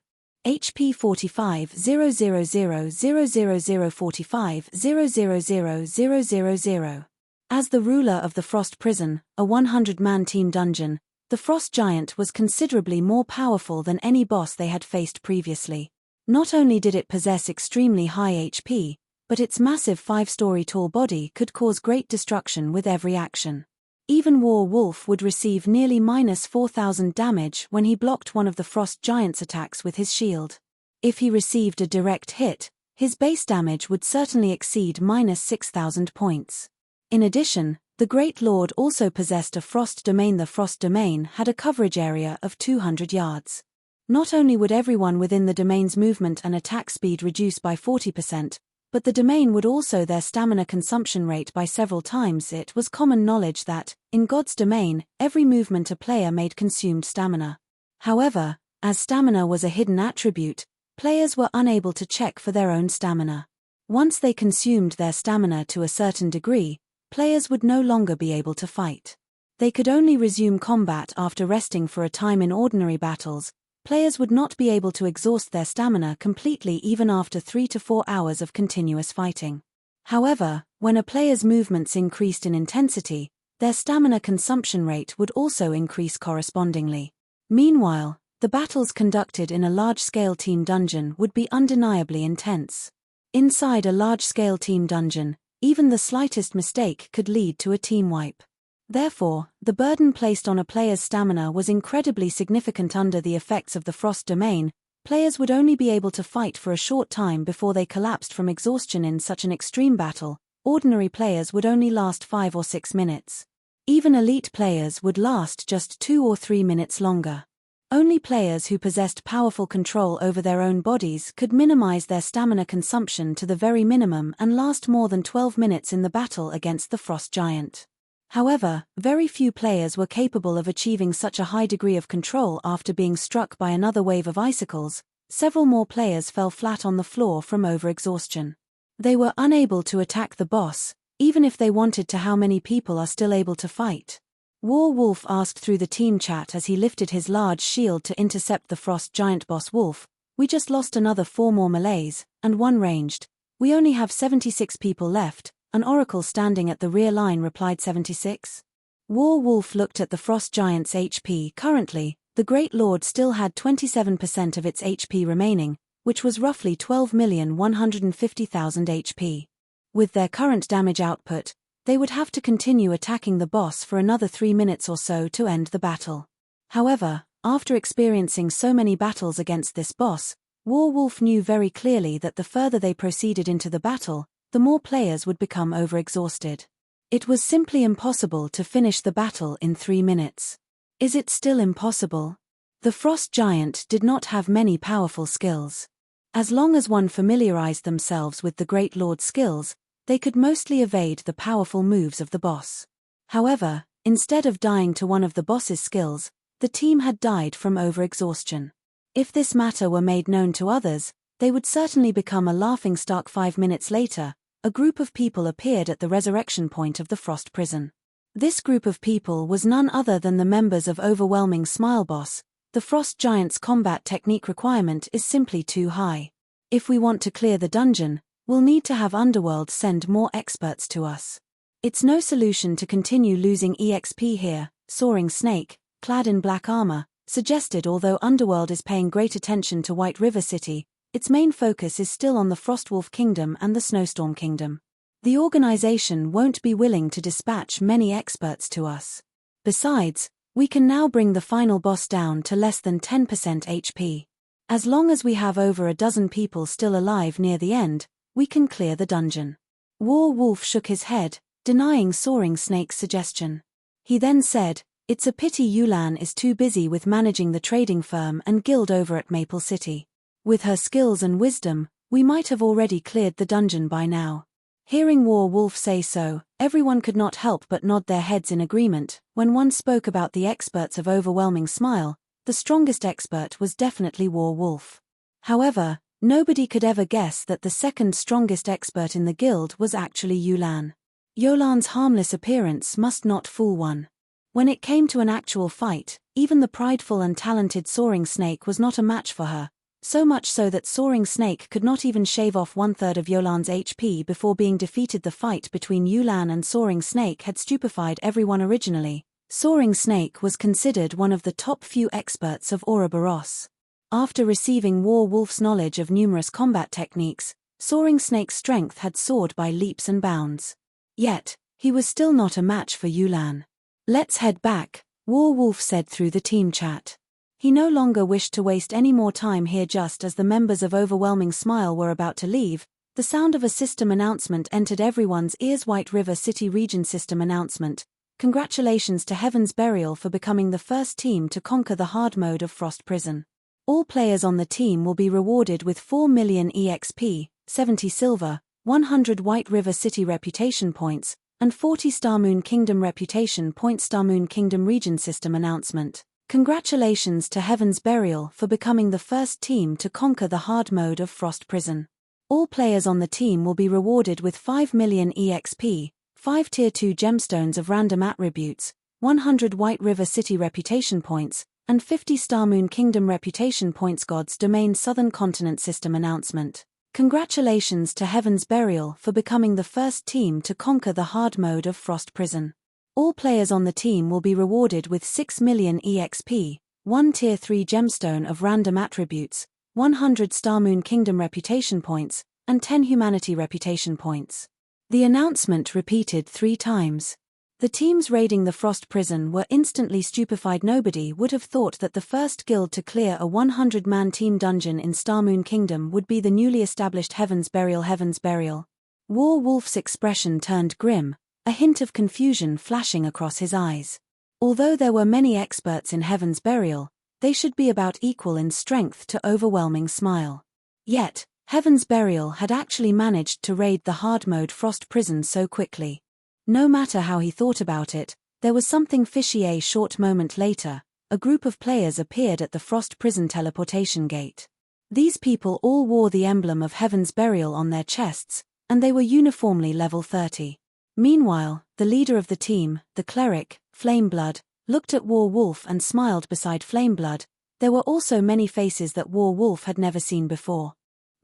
HP 45 0000045 0000000. As the ruler of the Frost Prison, a 100-man team dungeon, the Frost Giant was considerably more powerful than any boss they had faced previously. Not only did it possess extremely high HP, but its massive 5-story tall body could cause great destruction with every action. Even Warwolf would receive nearly -4,000 damage when he blocked one of the Frost Giant's attacks with his shield. If he received a direct hit, his base damage would certainly exceed -6,000 points. In addition, the Great Lord also possessed a Frost Domain. The Frost Domain had a coverage area of 200 yards. Not only would everyone within the domain's movement and attack speed reduce by 40%, but the domain would also their stamina consumption rate by several times. It was common knowledge that, in God's domain, every movement a player made consumed stamina. However, as stamina was a hidden attribute, players were unable to check for their own stamina. Once they consumed their stamina to a certain degree, players would no longer be able to fight. They could only resume combat after resting for a time. In ordinary battles, players would not be able to exhaust their stamina completely even after 3 to 4 hours of continuous fighting. However, when a player's movements increased in intensity, their stamina consumption rate would also increase correspondingly. Meanwhile, the battles conducted in a large-scale team dungeon would be undeniably intense. Inside a large-scale team dungeon, even the slightest mistake could lead to a team wipe. Therefore, the burden placed on a player's stamina was incredibly significant. Under the effects of the Frost Domain, players would only be able to fight for a short time before they collapsed from exhaustion. In such an extreme battle, ordinary players would only last 5 or 6 minutes. Even elite players would last just 2 or 3 minutes longer. Only players who possessed powerful control over their own bodies could minimize their stamina consumption to the very minimum and last more than 12 minutes in the battle against the Frost Giant. However, very few players were capable of achieving such a high degree of control. After being struck by another wave of icicles, several more players fell flat on the floor from overexhaustion. They were unable to attack the boss, even if they wanted to. How many people are still able to fight? War Wolf asked through the team chat as he lifted his large shield to intercept the Frost Giant. Boss Wolf, we just lost another 4 more melees, and 1 ranged. We only have 76 people left, an oracle standing at the rear line replied. 76? War Wolf looked at the Frost Giant's HP. Currently, the Great Lord still had 27% of its HP remaining, which was roughly 12,150,000 HP. With their current damage output, they would have to continue attacking the boss for another 3 minutes or so to end the battle. However, after experiencing so many battles against this boss, War Wolf knew very clearly that the further they proceeded into the battle, the more players would become overexhausted. It was simply impossible to finish the battle in 3 minutes. Is it still impossible? The Frost Giant did not have many powerful skills. As long as one familiarized themselves with the Great Lord's skills, they could mostly evade the powerful moves of the boss. However, instead of dying to one of the boss's skills, the team had died from overexhaustion. If this matter were made known to others, they would certainly become a laughingstock. 5 minutes later, a group of people appeared at the resurrection point of the Frost Prison. This group of people was none other than the members of Overwhelming Smile Boss. The Frost Giant's combat technique requirement is simply too high. If we want to clear the dungeon, we'll need to have Underworld send more experts to us. It's no solution to continue losing EXP here, Soaring Snake, clad in black armor, suggested. Although Underworld is paying great attention to White River City, its main focus is still on the Frostwolf Kingdom and the Snowstorm Kingdom. The organization won't be willing to dispatch many experts to us. Besides, we can now bring the final boss down to less than 10% HP. As long as we have over a dozen people still alive near the end, we can clear the dungeon. War Wolf shook his head, denying Soaring Snake's suggestion. He then said, it's a pity Yulan is too busy with managing the trading firm and guild over at Maple City. With her skills and wisdom, we might have already cleared the dungeon by now. Hearing War Wolf say so, everyone could not help but nod their heads in agreement. When one spoke about the experts of Overwhelming Smile, the strongest expert was definitely War Wolf. However, nobody could ever guess that the second strongest expert in the guild was actually Yulan. Yolan's harmless appearance must not fool one. When it came to an actual fight, even the prideful and talented Soaring Snake was not a match for her, so much so that Soaring Snake could not even shave off 1/3 of Yolan's HP before being defeated. The fight between Yulan and Soaring Snake had stupefied everyone. Originally, Soaring Snake was considered one of the top few experts of Ouroboros. After receiving War Wolf's knowledge of numerous combat techniques, Soaring Snake's strength had soared by leaps and bounds. Yet, he was still not a match for Yulan. Let's head back, War Wolf said through the team chat. He no longer wished to waste any more time here. Just as the members of Overwhelming Smile were about to leave, the sound of a system announcement entered everyone's ears. White River City Region System Announcement. Congratulations to Heaven's Burial for becoming the first team to conquer the hard mode of Frost Prison. All players on the team will be rewarded with 4 million EXP, 70 silver, 100 White River City reputation points, and 40 Starmoon Kingdom reputation points. Starmoon Kingdom Region System Announcement. Congratulations to Heaven's Burial for becoming the first team to conquer the hard mode of Frost Prison. All players on the team will be rewarded with 5 million EXP, 5 Tier 2 gemstones of random attributes, 100 White River City reputation points, and 50 Star Moon Kingdom reputation points. God's Domain Southern Continent System announcement. Congratulations to Heaven's Burial for becoming the first team to conquer the hard mode of Frost Prison. All players on the team will be rewarded with 6 million EXP, 1 Tier 3 gemstone of random attributes, 100 Star Moon Kingdom reputation points, and 10 Humanity reputation points. The announcement repeated 3 times. The teams raiding the Frost Prison were instantly stupefied. Nobody would have thought that the first guild to clear a 100-man team dungeon in Star Moon Kingdom would be the newly established Heaven's Burial. Heaven's Burial. War Wolf's expression turned grim, a hint of confusion flashing across his eyes. Although there were many experts in Heaven's Burial, they should be about equal in strength to Overwhelming Smile. Yet, Heaven's Burial had actually managed to raid the hard mode Frost Prison so quickly. No matter how he thought about it, there was something fishy. A short moment later, a group of players appeared at the Frost Prison teleportation gate. These people all wore the emblem of Heaven's Burial on their chests, and they were uniformly level 30. Meanwhile, the leader of the team, the cleric, Flameblood, looked at War Wolf and smiled beside Flameblood. There were also many faces that War Wolf had never seen before.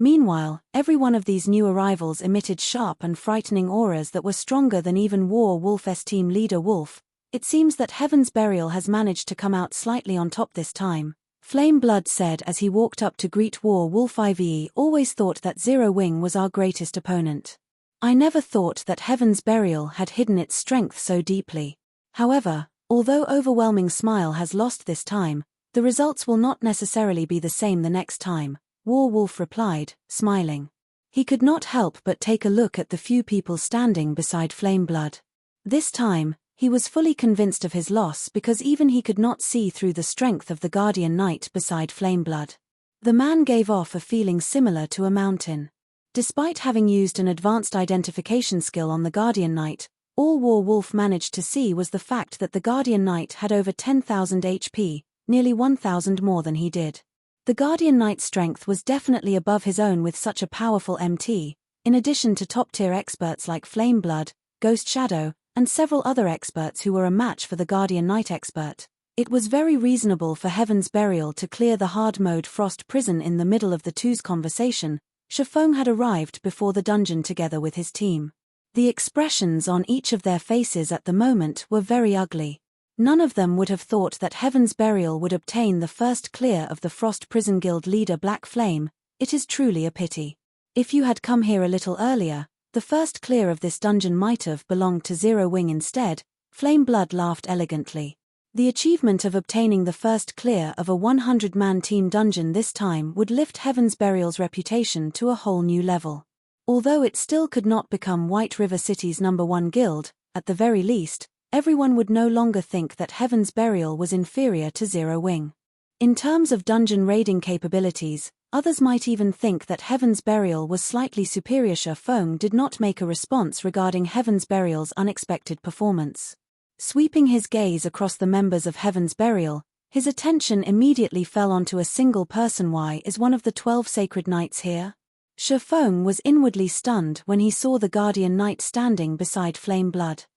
Meanwhile, every one of these new arrivals emitted sharp and frightening auras that were stronger than even War Wolf's team leader Wolf. It seems that Heaven's Burial has managed to come out slightly on top this time, Flameblood said as he walked up to greet War Wolf. I've always thought that Zero Wing was our greatest opponent. I never thought that Heaven's Burial had hidden its strength so deeply. However, although Overwhelming Smile has lost this time, the results will not necessarily be the same the next time, War Wolf replied, smiling. He could not help but take a look at the few people standing beside Flameblood. This time, he was fully convinced of his loss because even he could not see through the strength of the Guardian Knight beside Flameblood. The man gave off a feeling similar to a mountain. Despite having used an advanced identification skill on the Guardian Knight, all War Wolf managed to see was the fact that the Guardian Knight had over 10,000 HP, nearly 1,000 more than he did. The Guardian Knight's strength was definitely above his own with such a powerful MT, in addition to top-tier experts like Flameblood, Ghost Shadow, and several other experts who were a match for the Guardian Knight expert. It was very reasonable for Heaven's Burial to clear the hard mode Frost Prison. In the middle of the two's conversation, Shifeng had arrived before the dungeon together with his team. The expressions on each of their faces at the moment were very ugly. None of them would have thought that Heaven's Burial would obtain the first clear of the Frost Prison Guild leader Black Flame. It is truly a pity. If you had come here a little earlier, the first clear of this dungeon might have belonged to Zero Wing instead. Flameblood laughed elegantly. The achievement of obtaining the first clear of a 100-man team dungeon this time would lift Heaven's Burial's reputation to a whole new level. Although it still could not become White River City's #1 guild, at the very least, everyone would no longer think that Heaven's Burial was inferior to Zero Wing. In terms of dungeon raiding capabilities, others might even think that Heaven's Burial was slightly superior. Shifeng did not make a response regarding Heaven's Burial's unexpected performance. Sweeping his gaze across the members of Heaven's Burial, his attention immediately fell onto a single person. Why is one of the 12 sacred knights here? Shifeng was inwardly stunned when he saw the Guardian Knight standing beside Flameblood.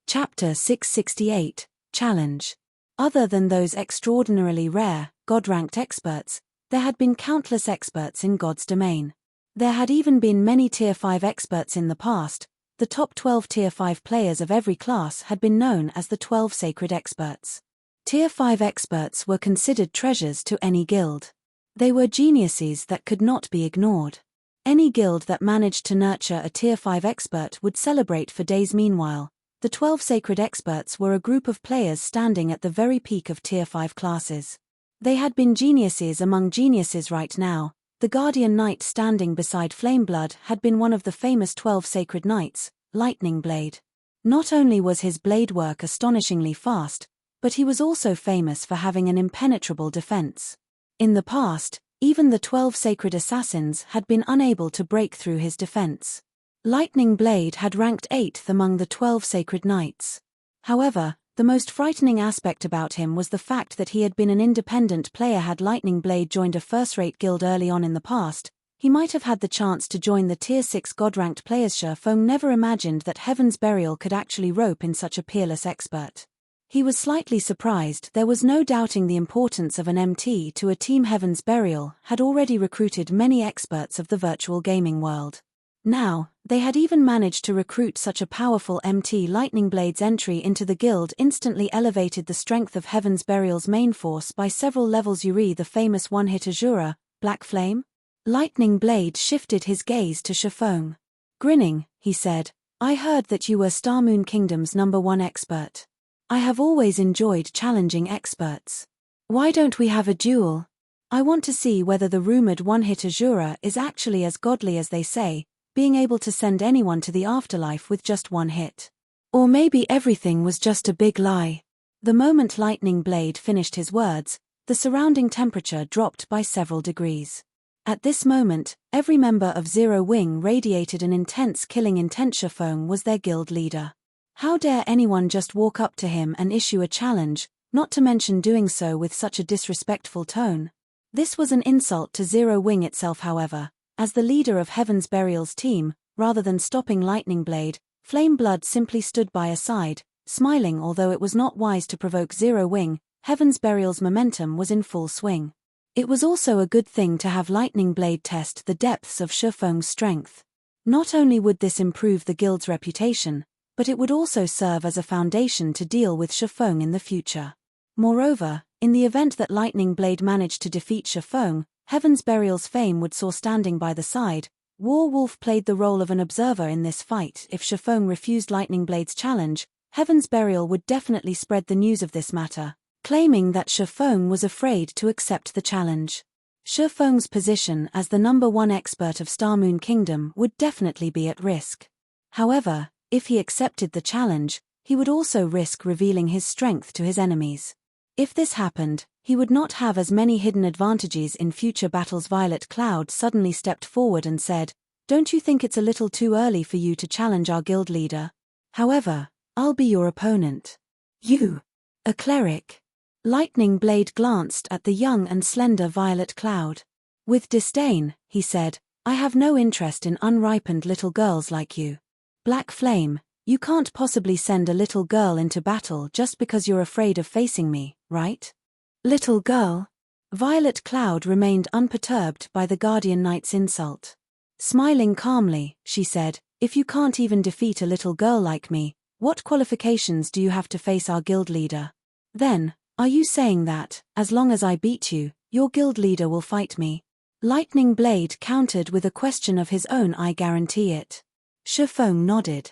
Chapter 668, Challenge. Other than those extraordinarily rare, God-ranked experts, there had been countless experts in God's domain. There had even been many Tier 5 experts in the past. The top 12 Tier 5 players of every class had been known as the 12 sacred experts. Tier 5 experts were considered treasures to any guild. They were geniuses that could not be ignored. Any guild that managed to nurture a Tier 5 expert would celebrate for days. Meanwhile, the 12 sacred experts were a group of players standing at the very peak of Tier 5 classes. They had been geniuses among geniuses. Right now, the Guardian Knight standing beside Flameblood had been one of the famous 12 sacred knights, Lightning Blade. Not only was his blade work astonishingly fast, but he was also famous for having an impenetrable defense. In the past, even the 12 sacred assassins had been unable to break through his defense. Lightning Blade had ranked 8th among the 12 sacred knights. However, the most frightening aspect about him was the fact that he had been an independent player. Had Lightning Blade joined a first-rate guild early on in the past, he might have had the chance to join the Tier 6 God-ranked players. Shifeng never imagined that Heaven's Burial could actually rope in such a peerless expert. He was slightly surprised. There was no doubting the importance of an MT to a team. Heaven's Burial had already recruited many experts of the virtual gaming world. Now, they had even managed to recruit such a powerful MT. Lightning Blade's entry into the guild instantly elevated the strength of Heaven's Burial's main force by several levels. Yuri, the famous one-hit Azura, Black Flame? Lightning Blade shifted his gaze to Shifeng. Grinning, he said, I heard that you were Starmoon Kingdom's #1 expert. I have always enjoyed challenging experts. Why don't we have a duel? I want to see whether the rumored one-hit Azura is actually as godly as they say, being able to send anyone to the afterlife with just one hit. Or maybe everything was just a big lie. The moment Lightning Blade finished his words, the surrounding temperature dropped by several degrees. At this moment, every member of Zero Wing radiated an intense killing intent. Shifeng was their guild leader. How dare anyone just walk up to him and issue a challenge, not to mention doing so with such a disrespectful tone? This was an insult to Zero Wing itself. However, as the leader of Heaven's Burial's team, rather than stopping Lightning Blade, Flame Blood simply stood by aside, smiling. Although it was not wise to provoke Zero Wing, Heaven's Burial's momentum was in full swing. It was also a good thing to have Lightning Blade test the depths of Shifeng's strength. Not only would this improve the guild's reputation, but it would also serve as a foundation to deal with Shifeng in the future. Moreover, in the event that Lightning Blade managed to defeat Shifeng, Heaven's Burial's fame would soar. Standing by the side, Warwolf played the role of an observer in this fight. If Shifeng refused Lightning Blade's challenge, Heaven's Burial would definitely spread the news of this matter, claiming that Shifeng was afraid to accept the challenge. Shifeng's position as the #1 expert of Starmoon Kingdom would definitely be at risk. However, if he accepted the challenge, he would also risk revealing his strength to his enemies. If this happened, he would not have as many hidden advantages in future battles. Violet Cloud suddenly stepped forward and said, Don't you think it's a little too early for you to challenge our guild leader? However, I'll be your opponent. You? A cleric? Lightning Blade glanced at the young and slender Violet Cloud. With disdain, he said, I have no interest in unripened little girls like you. Black Flame, you can't possibly send a little girl into battle just because you're afraid of facing me, right? Little girl? Violet Cloud remained unperturbed by the Guardian Knight's insult. Smiling calmly, she said, If you can't even defeat a little girl like me, what qualifications do you have to face our guild leader? Then, are you saying that, as long as I beat you, your guild leader will fight me? Lightning Blade countered with a question of his own. I guarantee it. Shifeng nodded.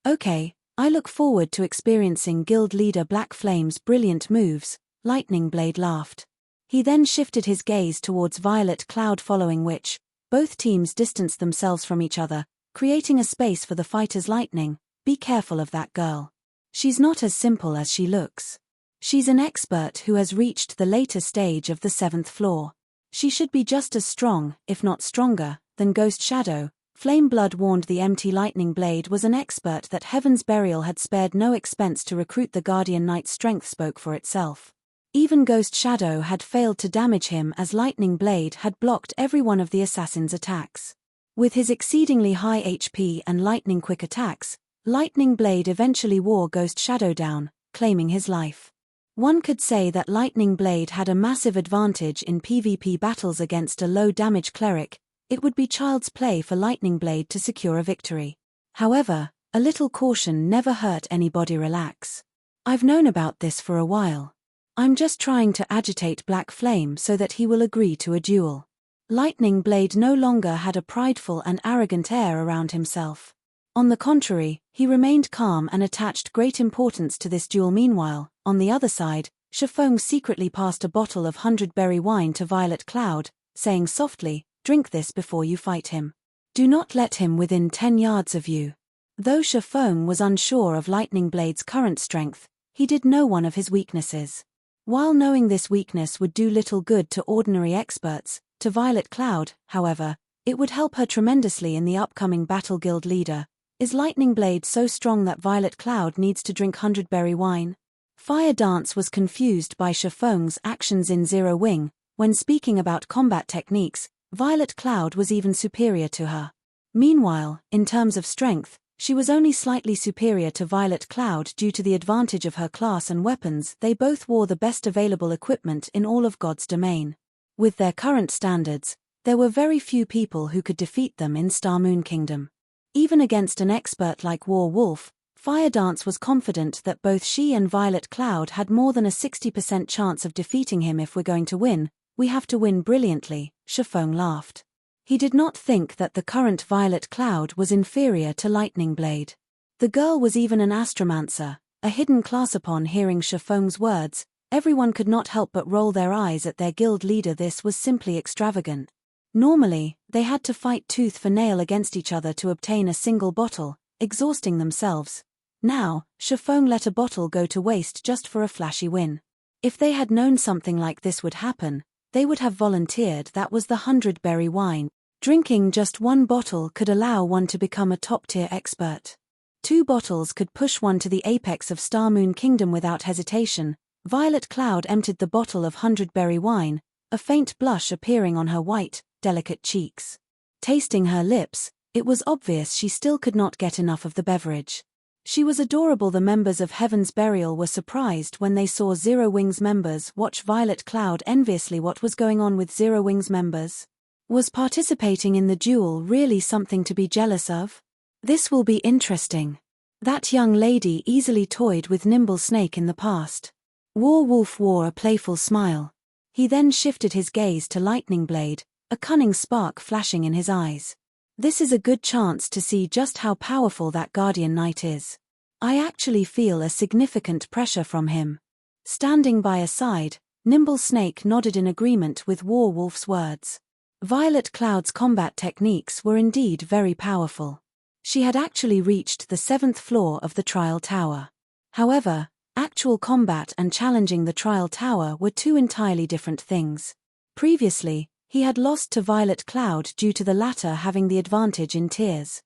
Okay, I look forward to experiencing guild leader Black Flame's brilliant moves. Lightning Blade laughed. He then shifted his gaze towards Violet Cloud, following which, both teams distanced themselves from each other, creating a space for the fighters. Lightning, be careful of that girl. She's not as simple as she looks. She's an expert who has reached the later stage of the 7th floor. She should be just as strong, if not stronger, than Ghost Shadow. Flame Blood warned the MT. Lightning Blade was an expert that Heaven's Burial had spared no expense to recruit. The Guardian Knight's strength spoke for itself. Even Ghost Shadow had failed to damage him, as Lightning Blade had blocked every one of the assassin's attacks. With his exceedingly high HP and lightning quick attacks, Lightning Blade eventually wore Ghost Shadow down, claiming his life. One could say that Lightning Blade had a massive advantage in PvP battles against a low-damage cleric. It would be child's play for Lightning Blade to secure a victory. However, a little caution never hurt anybody. Relax. I've known about this for a while. I'm just trying to agitate Black Flame so that he will agree to a duel. Lightning Blade no longer had a prideful and arrogant air around himself. On the contrary, he remained calm and attached great importance to this duel. Meanwhile, on the other side, Shifeng secretly passed a bottle of 100-berry wine to Violet Cloud, saying softly, Drink this before you fight him. Do not let him within 10 yards of you. Though Shifeng was unsure of Lightning Blade's current strength, he did know one of his weaknesses. While knowing this weakness would do little good to ordinary experts, to Violet Cloud, however, it would help her tremendously in the upcoming battle. Guild leader, is Lightning Blade so strong that Violet Cloud needs to drink 100-berry wine? Fire Dance was confused by Shifeng's actions in Zero Wing. When speaking about combat techniques, Violet Cloud was even superior to her. Meanwhile, in terms of strength, She was only slightly superior to Violet Cloud due to the advantage of her class and weapons. They both wore the best available equipment in all of God's domain. With their current standards, there were very few people who could defeat them in Star Moon Kingdom. Even against an expert like War Wolf, Fire Dance was confident that both she and Violet Cloud had more than a 60% chance of defeating him. If we're going to win, we have to win brilliantly, Shifeng laughed. He did not think that the current Violet Cloud was inferior to Lightning Blade. The girl was even an astromancer, a hidden class. Upon hearing Shifeng's words, everyone could not help but roll their eyes at their guild leader. This was simply extravagant. Normally, they had to fight tooth for nail against each other to obtain a single bottle, exhausting themselves. Now, Shifeng let a bottle go to waste just for a flashy win. If they had known something like this would happen, they would have volunteered. That was the 100-berry wine. Drinking just one bottle could allow one to become a top-tier expert. 2 bottles could push one to the apex of Star Moon Kingdom without hesitation. Violet Cloud emptied the bottle of 100-berry wine, a faint blush appearing on her white, delicate cheeks. Tasting her lips, it was obvious she still could not get enough of the beverage. She was adorable. The members of Heaven's Burial were surprised when they saw Zero Wings members watch Violet Cloud enviously. What was going on with Zero Wings members? Was participating in the duel really something to be jealous of? This will be interesting. That young lady easily toyed with Nimble Snake in the past. War Wolf wore a playful smile. He then shifted his gaze to Lightning Blade, a cunning spark flashing in his eyes. This is a good chance to see just how powerful that Guardian Knight is. I actually feel a significant pressure from him. Standing by a side, Nimble Snake nodded in agreement with War Wolf's words. Violet Cloud's combat techniques were indeed very powerful. She had actually reached the 7th floor of the Trial Tower. However, actual combat and challenging the Trial Tower were 2 entirely different things. Previously, he had lost to Violet Cloud due to the latter having the advantage in tiers.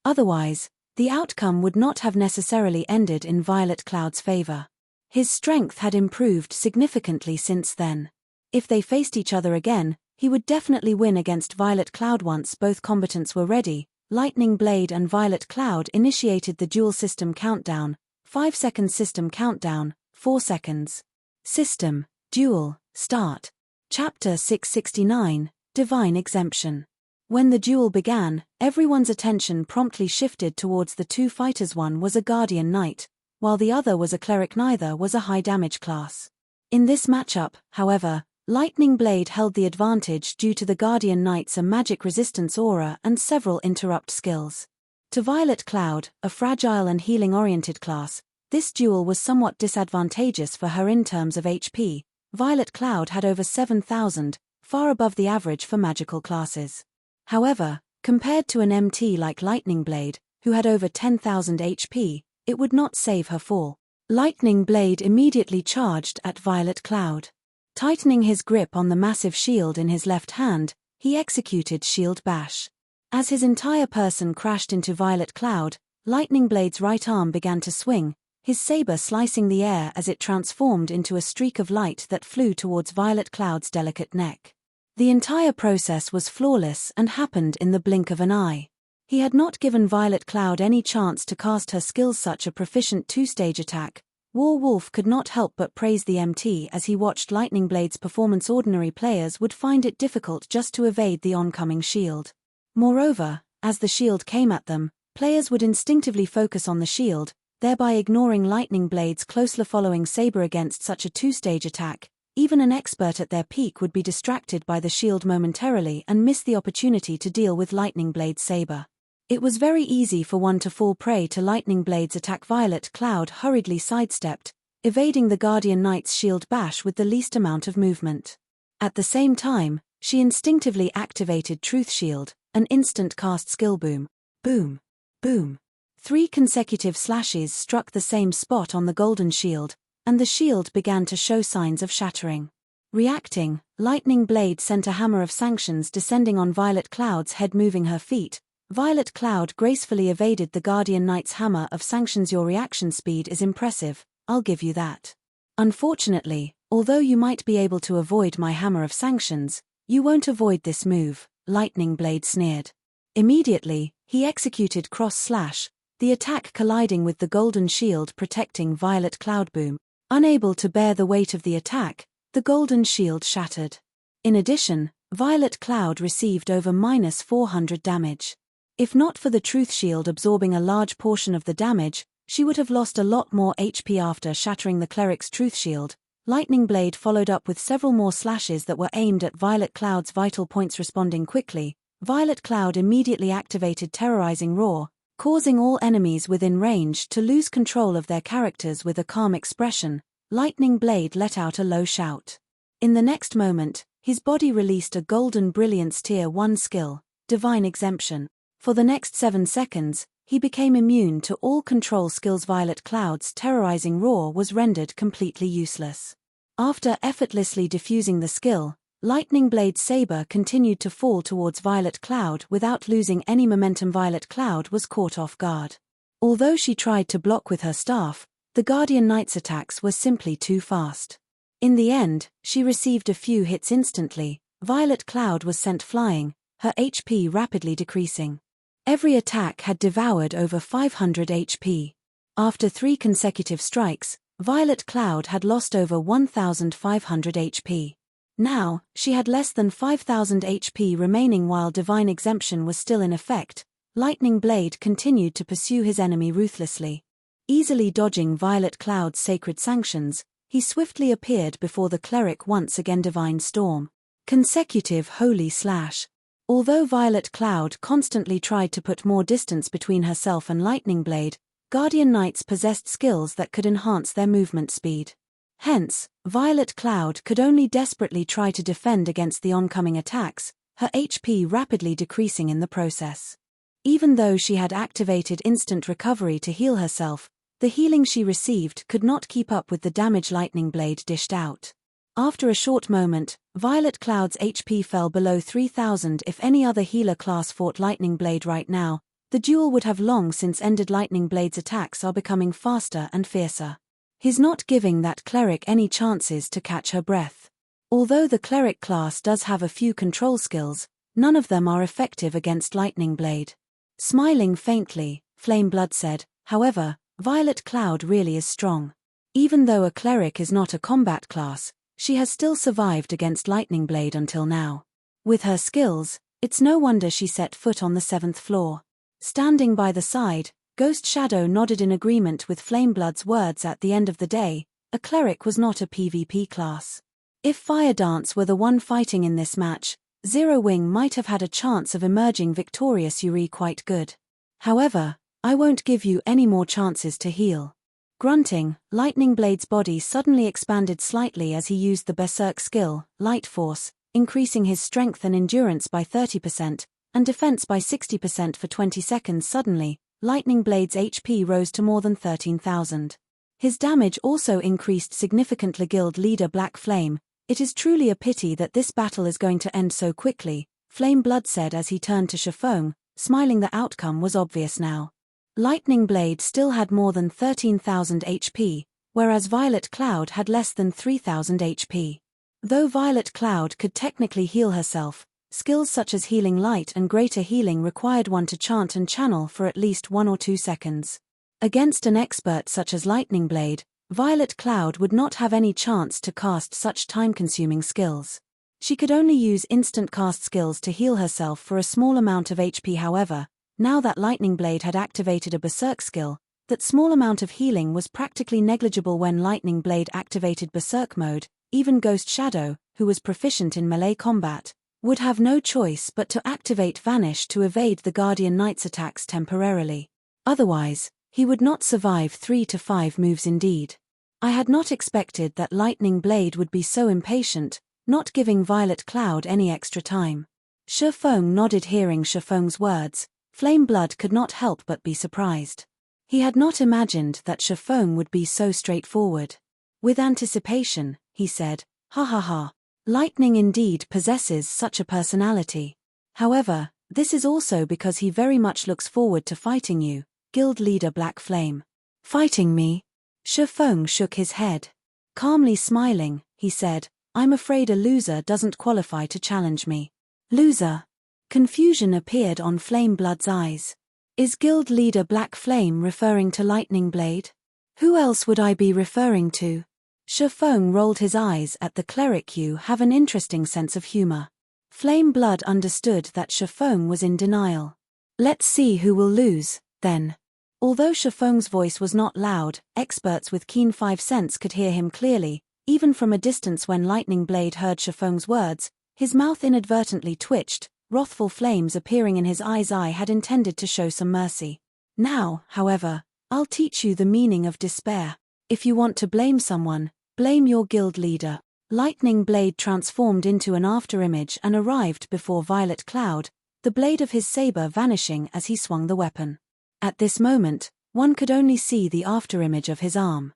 Otherwise, the outcome would not have necessarily ended in Violet Cloud's favor. His strength had improved significantly since then. If they faced each other again, he would definitely win against Violet Cloud. Once both combatants were ready, Lightning Blade and Violet Cloud initiated the dual system countdown. 5-second system countdown, 4 seconds. System, duel, start. Chapter 669, Divine Exemption. When the duel began, everyone's attention promptly shifted towards the 2 fighters. One was a Guardian Knight, while the other was a Cleric. Neither was a high damage class. In this matchup, however, Lightning Blade held the advantage due to the Guardian Knight's magic resistance aura and several interrupt skills. To Violet Cloud, a fragile and healing-oriented class, this duel was somewhat disadvantageous for her in terms of HP. Violet Cloud had over 7,000, far above the average for magical classes. However, compared to an MT like Lightning Blade, who had over 10,000 HP, it would not save her fall. Lightning Blade immediately charged at Violet Cloud. Tightening his grip on the massive shield in his left hand, he executed Shield Bash. As his entire person crashed into Violet Cloud, Lightning Blade's right arm began to swing, his saber slicing the air as it transformed into a streak of light that flew towards Violet Cloud's delicate neck. The entire process was flawless and happened in the blink of an eye. He had not given Violet Cloud any chance to cast her skills. Such a proficient 2-stage attack. War Wolf could not help but praise the MT as he watched Lightning Blade's performance. Ordinary players would find it difficult just to evade the oncoming shield. Moreover, as the shield came at them, players would instinctively focus on the shield, thereby ignoring Lightning Blade's closely following saber. Against such a 2-stage attack, even an expert at their peak would be distracted by the shield momentarily and miss the opportunity to deal with Lightning Blade's saber. It was very easy for one to fall prey to Lightning Blade's attack. Violet Cloud hurriedly sidestepped, evading the Guardian Knight's shield bash with the least amount of movement. At the same time, she instinctively activated Truth Shield, an instant cast skill. Boom, boom, boom. 3 consecutive slashes struck the same spot on the golden shield, and the shield began to show signs of shattering. Reacting, Lightning Blade sent a hammer of sanctions descending on Violet Cloud's head. Moving her feet, Violet Cloud gracefully evaded the Guardian Knight's hammer of sanctions. Your reaction speed is impressive, I'll give you that. Unfortunately, although you might be able to avoid my hammer of sanctions, you won't avoid this move, Lightning Blade sneered. Immediately, he executed Cross Slash, the attack colliding with the golden shield protecting Violet Cloudboom. Unable to bear the weight of the attack, the golden shield shattered. In addition, Violet Cloud received over -400 damage. If not for the Truth Shield absorbing a large portion of the damage, she would have lost a lot more HP after shattering the Cleric's Truth Shield. Lightning Blade followed up with several more slashes that were aimed at Violet Cloud's vital points. Responding quickly, Violet Cloud immediately activated Terrorizing Roar, causing all enemies within range to lose control of their characters. With a calm expression, Lightning Blade let out a low shout. In the next moment, his body released a Golden Brilliance Tier 1 skill, Divine Exemption. For the next 7 seconds, he became immune to all control skills. Violet Cloud's Terrorizing Roar was rendered completely useless. After effortlessly diffusing the skill, Lightning Blade's saber continued to fall towards Violet Cloud without losing any momentum. Violet Cloud was caught off guard. Although she tried to block with her staff, the Guardian Knight's attacks were simply too fast. In the end, she received a few hits instantly. Violet Cloud was sent flying, her HP rapidly decreasing. Every attack had devoured over 500 HP. After 3 consecutive strikes, Violet Cloud had lost over 1,500 HP. Now, she had less than 5,000 HP remaining. While Divine Exemption was still in effect, Lightning Blade continued to pursue his enemy ruthlessly. Easily dodging Violet Cloud's sacred sanctions, he swiftly appeared before the cleric once again. Divine Storm. Consecutive Holy Slash. Although Violet Cloud constantly tried to put more distance between herself and Lightning Blade, Guardian Knights possessed skills that could enhance their movement speed. Hence, Violet Cloud could only desperately try to defend against the oncoming attacks, her HP rapidly decreasing in the process. Even though she had activated instant recovery to heal herself, the healing she received could not keep up with the damage Lightning Blade dished out. After a short moment, Violet Cloud's HP fell below 3,000. If any other healer class fought Lightning Blade right now, the duel would have long since ended. Lightning Blade's attacks are becoming faster and fiercer. He's not giving that cleric any chances to catch her breath. Although the cleric class does have a few control skills, none of them are effective against Lightning Blade. Smiling faintly, Flameblood said, however, Violet Cloud really is strong. Even though a cleric is not a combat class, she has still survived against Lightning Blade until now. With her skills, it's no wonder she set foot on the 7th floor. Standing by the side, Ghost Shadow nodded in agreement with Flameblood's words. At the end of the day, a cleric was not a PvP class. If Fire Dance were the one fighting in this match, Zero Wing might have had a chance of emerging victorious. Yuri quite good. However, I won't give you any more chances to heal. Grunting, Lightning Blade's body suddenly expanded slightly as he used the Berserk skill, Light Force, increasing his strength and endurance by 30%, and defense by 60% for 20 seconds. Suddenly, Lightning Blade's HP rose to more than 13,000. His damage also increased significantly. Guild leader Black Flame, it is truly a pity that this battle is going to end so quickly, Flameblood said as he turned to Shafong, smiling. The outcome was obvious now. Lightning Blade still had more than 13,000 HP, whereas Violet Cloud had less than 3,000 HP. Though Violet Cloud could technically heal herself, skills such as Healing Light and Greater Healing required one to chant and channel for at least 1 or 2 seconds. Against an expert such as Lightning Blade, Violet Cloud would not have any chance to cast such time-consuming skills. She could only use instant cast skills to heal herself for a small amount of HP. However, now that Lightning Blade had activated a Berserk skill, that small amount of healing was practically negligible. When Lightning Blade activated Berserk mode, even Ghost Shadow, who was proficient in melee combat, would have no choice but to activate Vanish to evade the Guardian Knight's attacks temporarily. Otherwise, he would not survive 3 to 5 moves. Indeed, I had not expected that Lightning Blade would be so impatient, not giving Violet Cloud any extra time. Shafong nodded. Hearing Shafong's words, Flameblood could not help but be surprised. He had not imagined that Shafong would be so straightforward. With anticipation, he said, "Ha ha ha. Lightning indeed possesses such a personality. However, this is also because he very much looks forward to fighting you, Guild leader Black Flame." "Fighting me?" Shafong shook his head. Calmly smiling, he said, "I'm afraid a loser doesn't qualify to challenge me." "Loser?" Confusion appeared on Flameblood's eyes. Is guild leader Black Flame referring to Lightning Blade? Who else would I be referring to? Shifeng rolled his eyes at the cleric. You have an interesting sense of humor. Flame Blood understood that Shifeng was in denial. Let's see who will lose, then. Although Shifeng's voice was not loud, experts with keen five sense could hear him clearly, even from a distance. When Lightning Blade heard Shifeng's words, his mouth inadvertently twitched, wrathful flames appearing in his eyes. I had intended to show some mercy. Now, however, I'll teach you the meaning of despair. If you want to blame someone, blame your guild leader. Lightning Blade transformed into an afterimage and arrived before Violet Cloud, the blade of his saber vanishing as he swung the weapon. At this moment, one could only see the afterimage of his arm.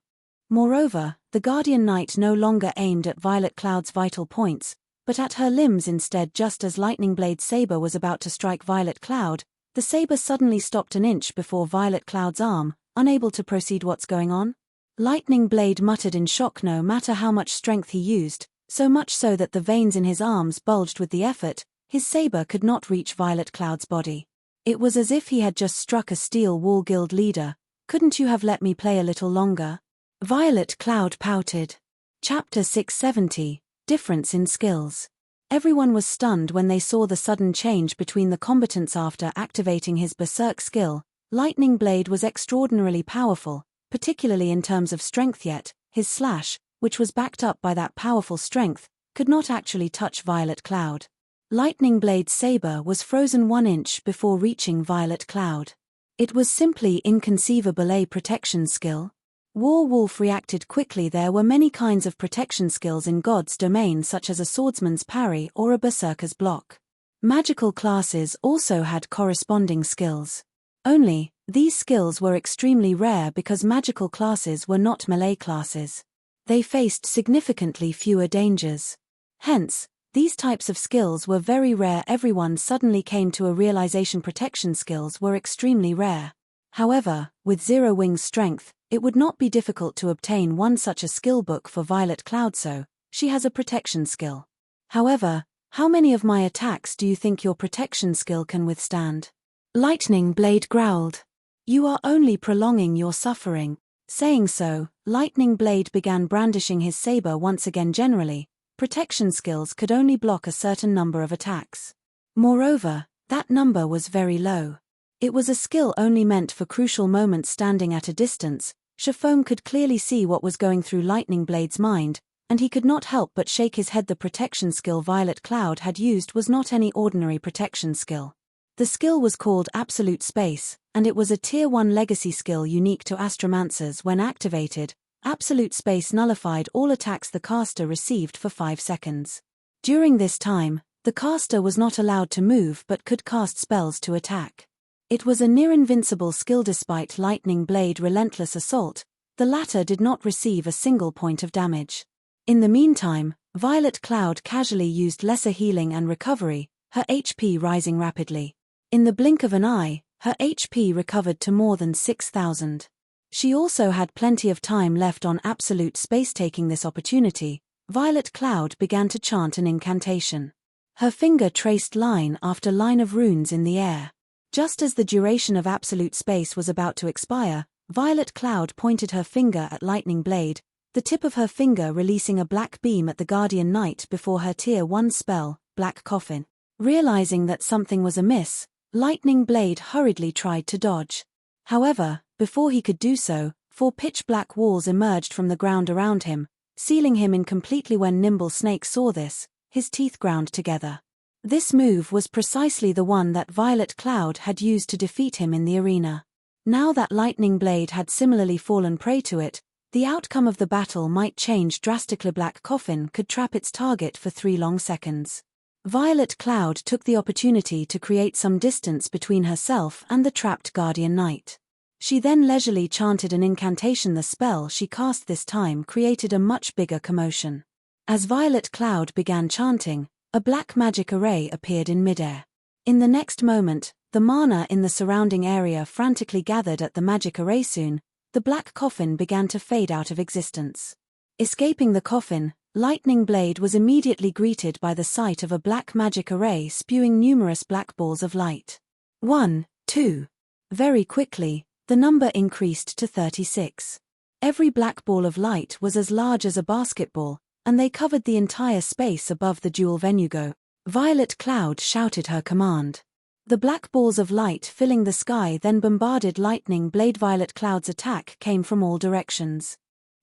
Moreover, the Guardian Knight no longer aimed at Violet Cloud's vital points, but at her limbs instead. Just as Lightning Blade's saber was about to strike Violet Cloud, the saber suddenly stopped an inch before Violet Cloud's arm, unable to proceed. What's going on? Lightning Blade muttered in shock. No matter how much strength he used, so much so that the veins in his arms bulged with the effort, his saber could not reach Violet Cloud's body. It was as if he had just struck a steel wall. Guild leader, couldn't you have let me play a little longer? Violet Cloud pouted. Chapter 670, Difference in Skills. Everyone was stunned when they saw the sudden change between the combatants after activating his Berserk skill. Lightning Blade was extraordinarily powerful, particularly in terms of strength, yet his slash, which was backed up by that powerful strength, could not actually touch Violet Cloud. Lightning Blade's saber was frozen 1 inch before reaching Violet Cloud. It was simply inconceivable. A protection skill? Warwolf reacted quickly. There were many kinds of protection skills in God's domain, such as a swordsman's parry or a berserker's block. Magical classes also had corresponding skills. Only, these skills were extremely rare because magical classes were not melee classes. They faced significantly fewer dangers. Hence, these types of skills were very rare. Everyone suddenly came to a realization protection skills were extremely rare. However, with Zero Wing's strength, it would not be difficult to obtain one such a skill book for Violet Cloud, so she has a protection skill. However, how many of my attacks do you think your protection skill can withstand? Lightning Blade growled. You are only prolonging your suffering. Saying so, Lightning Blade began brandishing his saber once again. Generally, protection skills could only block a certain number of attacks. Moreover, that number was very low. It was a skill only meant for crucial moments. Standing at a distance, Shifeng could clearly see what was going through Lightning Blade's mind, and he could not help but shake his head. The protection skill Violet Cloud had used was not any ordinary protection skill. The skill was called Absolute Space, and it was a Tier 1 legacy skill unique to Astromancers. When activated, Absolute Space nullified all attacks the caster received for 5 seconds. During this time, the caster was not allowed to move but could cast spells to attack. It was a near-invincible skill. Despite Lightning Blade's relentless assault, the latter did not receive a single point of damage. In the meantime, Violet Cloud casually used lesser healing and recovery, her HP rising rapidly. In the blink of an eye, her HP recovered to more than 6,000. She also had plenty of time left on Absolute Space. Taking this opportunity, Violet Cloud began to chant an incantation. Her finger traced line after line of runes in the air. Just as the duration of Absolute Space was about to expire, Violet Cloud pointed her finger at Lightning Blade, the tip of her finger releasing a black beam at the Guardian Knight before her Tier 1 spell, Black Coffin. Realizing that something was amiss, Lightning Blade hurriedly tried to dodge. However, before he could do so, 4 pitch-black walls emerged from the ground around him, sealing him in completely. When Nimble Snake saw this, his teeth ground together. This move was precisely the one that Violet Cloud had used to defeat him in the arena. Now that Lightning Blade had similarly fallen prey to it, the outcome of the battle might change drastically. Black Coffin could trap its target for 3 long seconds. Violet Cloud took the opportunity to create some distance between herself and the trapped Guardian Knight. She then leisurely chanted an incantation. The spell she cast this time created a much bigger commotion. As Violet Cloud began chanting, a black magic array appeared in midair. In the next moment, the mana in the surrounding area frantically gathered at the magic array. Soon, the black coffin began to fade out of existence. Escaping the coffin, Lightning Blade was immediately greeted by the sight of a black magic array spewing numerous black balls of light. 1, 2. Very quickly, the number increased to 36. Every black ball of light was as large as a basketball, and they covered the entire space above the dual venue. Go! Violet Cloud shouted her command. The black balls of light filling the sky then bombarded Lightning Blade. Violet Cloud's attack came from all directions.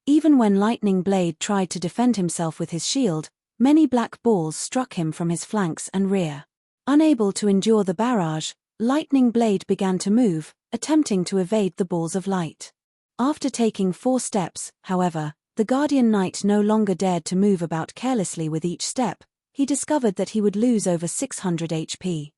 Even when Lightning Blade tried to defend himself with his shield, many black balls struck him from his flanks and rear. Unable to endure the barrage, Lightning Blade began to move, attempting to evade the balls of light. After taking 4 steps, however, the Guardian Knight no longer dared to move about carelessly. With each step, he discovered that he would lose over 600 HP.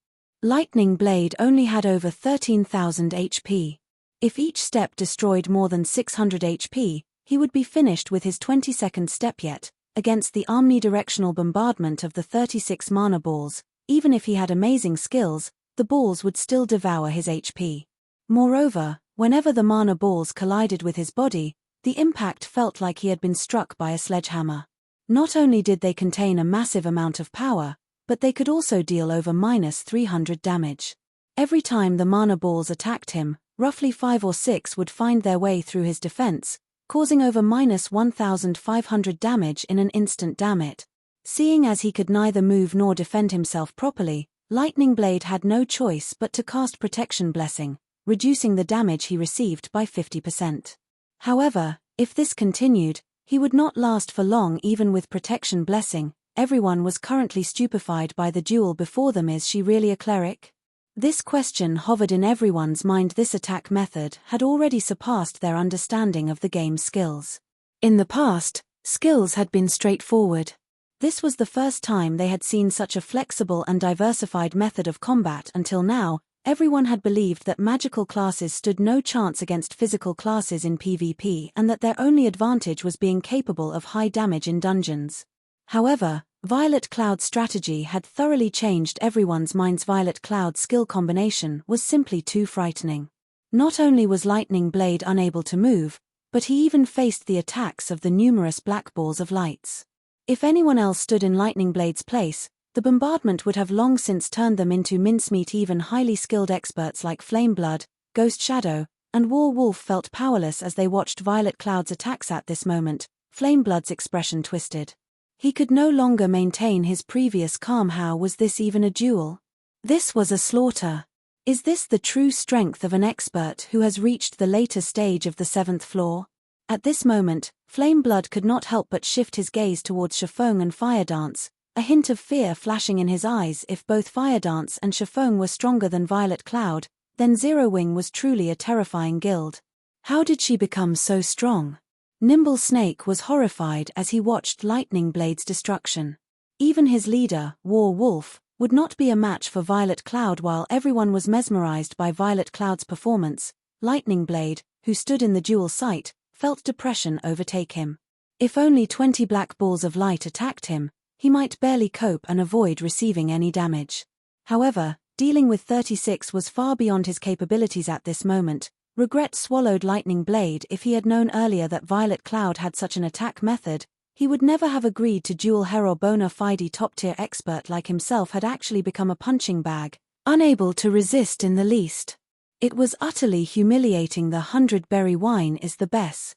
Lightning Blade only had over 13,000 HP. If each step destroyed more than 600 HP, he would be finished with his 22nd step. Yet, against the omnidirectional bombardment of the 36 mana balls, even if he had amazing skills, the balls would still devour his HP. Moreover, whenever the mana balls collided with his body, the impact felt like he had been struck by a sledgehammer. Not only did they contain a massive amount of power, but they could also deal over -300 damage. Every time the mana balls attacked him, roughly 5 or 6 would find their way through his defense, causing over -1,500 damage in an instant. Damn it. Seeing as he could neither move nor defend himself properly, Lightning Blade had no choice but to cast Protection Blessing, reducing the damage he received by 50%. However, if this continued, he would not last for long. Even with Protection Blessing, everyone was currently stupefied by the duel before them. Is she really a cleric? This question hovered in everyone's mind. This attack method had already surpassed their understanding of the game's skills. In the past, skills had been straightforward. This was the first time they had seen such a flexible and diversified method of combat. Until now, everyone had believed that magical classes stood no chance against physical classes in PvP and that their only advantage was being capable of high damage in dungeons. However, Violet Cloud's strategy had thoroughly changed everyone's minds. Violet Cloud's skill combination was simply too frightening. Not only was Lightning Blade unable to move, but he even faced the attacks of the numerous black balls of lights. If anyone else stood in Lightning Blade's place, the bombardment would have long since turned them into mincemeat. Even highly skilled experts like Flameblood, Ghost Shadow, and War Wolf felt powerless as they watched Violet Cloud's attacks. At this moment, Flameblood's expression twisted. He could no longer maintain his previous calm. How was this even a duel? This was a slaughter. Is this the true strength of an expert who has reached the later stage of the 7th floor? At this moment, Flameblood could not help but shift his gaze towards Chiffon and Firedance, a hint of fear flashing in his eyes. If both Firedance and Chiffon were stronger than Violet Cloud, then Zero Wing was truly a terrifying guild. How did she become so strong? Nimble Snake was horrified as he watched Lightning Blade's destruction. Even his leader, War Wolf, would not be a match for Violet Cloud. While everyone was mesmerized by Violet Cloud's performance, Lightning Blade, who stood in the duel site, felt depression overtake him. If only 20 black balls of light attacked him, he might barely cope and avoid receiving any damage. However, dealing with 36 was far beyond his capabilities at this moment. Regret swallowed Lightning Blade. If he had known earlier that Violet Cloud had such an attack method, he would never have agreed to duel her. Or bona fide top-tier expert like himself had actually become a punching bag, unable to resist in the least. It was utterly humiliating. The 100-berry wine is the best.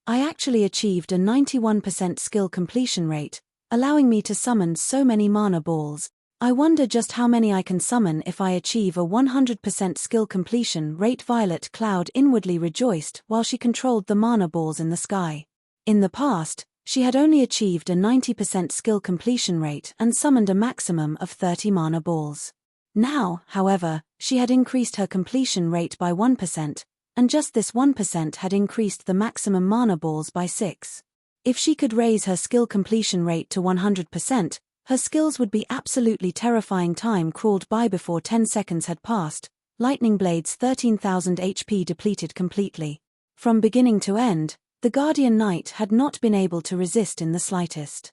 I actually achieved a 91% skill completion rate, allowing me to summon so many mana balls. I wonder just how many I can summon if I achieve a 100% skill completion rate. Violet Cloud inwardly rejoiced while she controlled the mana balls in the sky. In the past, she had only achieved a 90% skill completion rate and summoned a maximum of 30 mana balls. Now, however, she had increased her completion rate by 1%, and just this 1% had increased the maximum mana balls by 6. If she could raise her skill completion rate to 100%, her skills would be absolutely terrifying. Time crawled by before 10 seconds had passed. Lightning Blade's 13,000 HP depleted completely. From beginning to end, the Guardian Knight had not been able to resist in the slightest.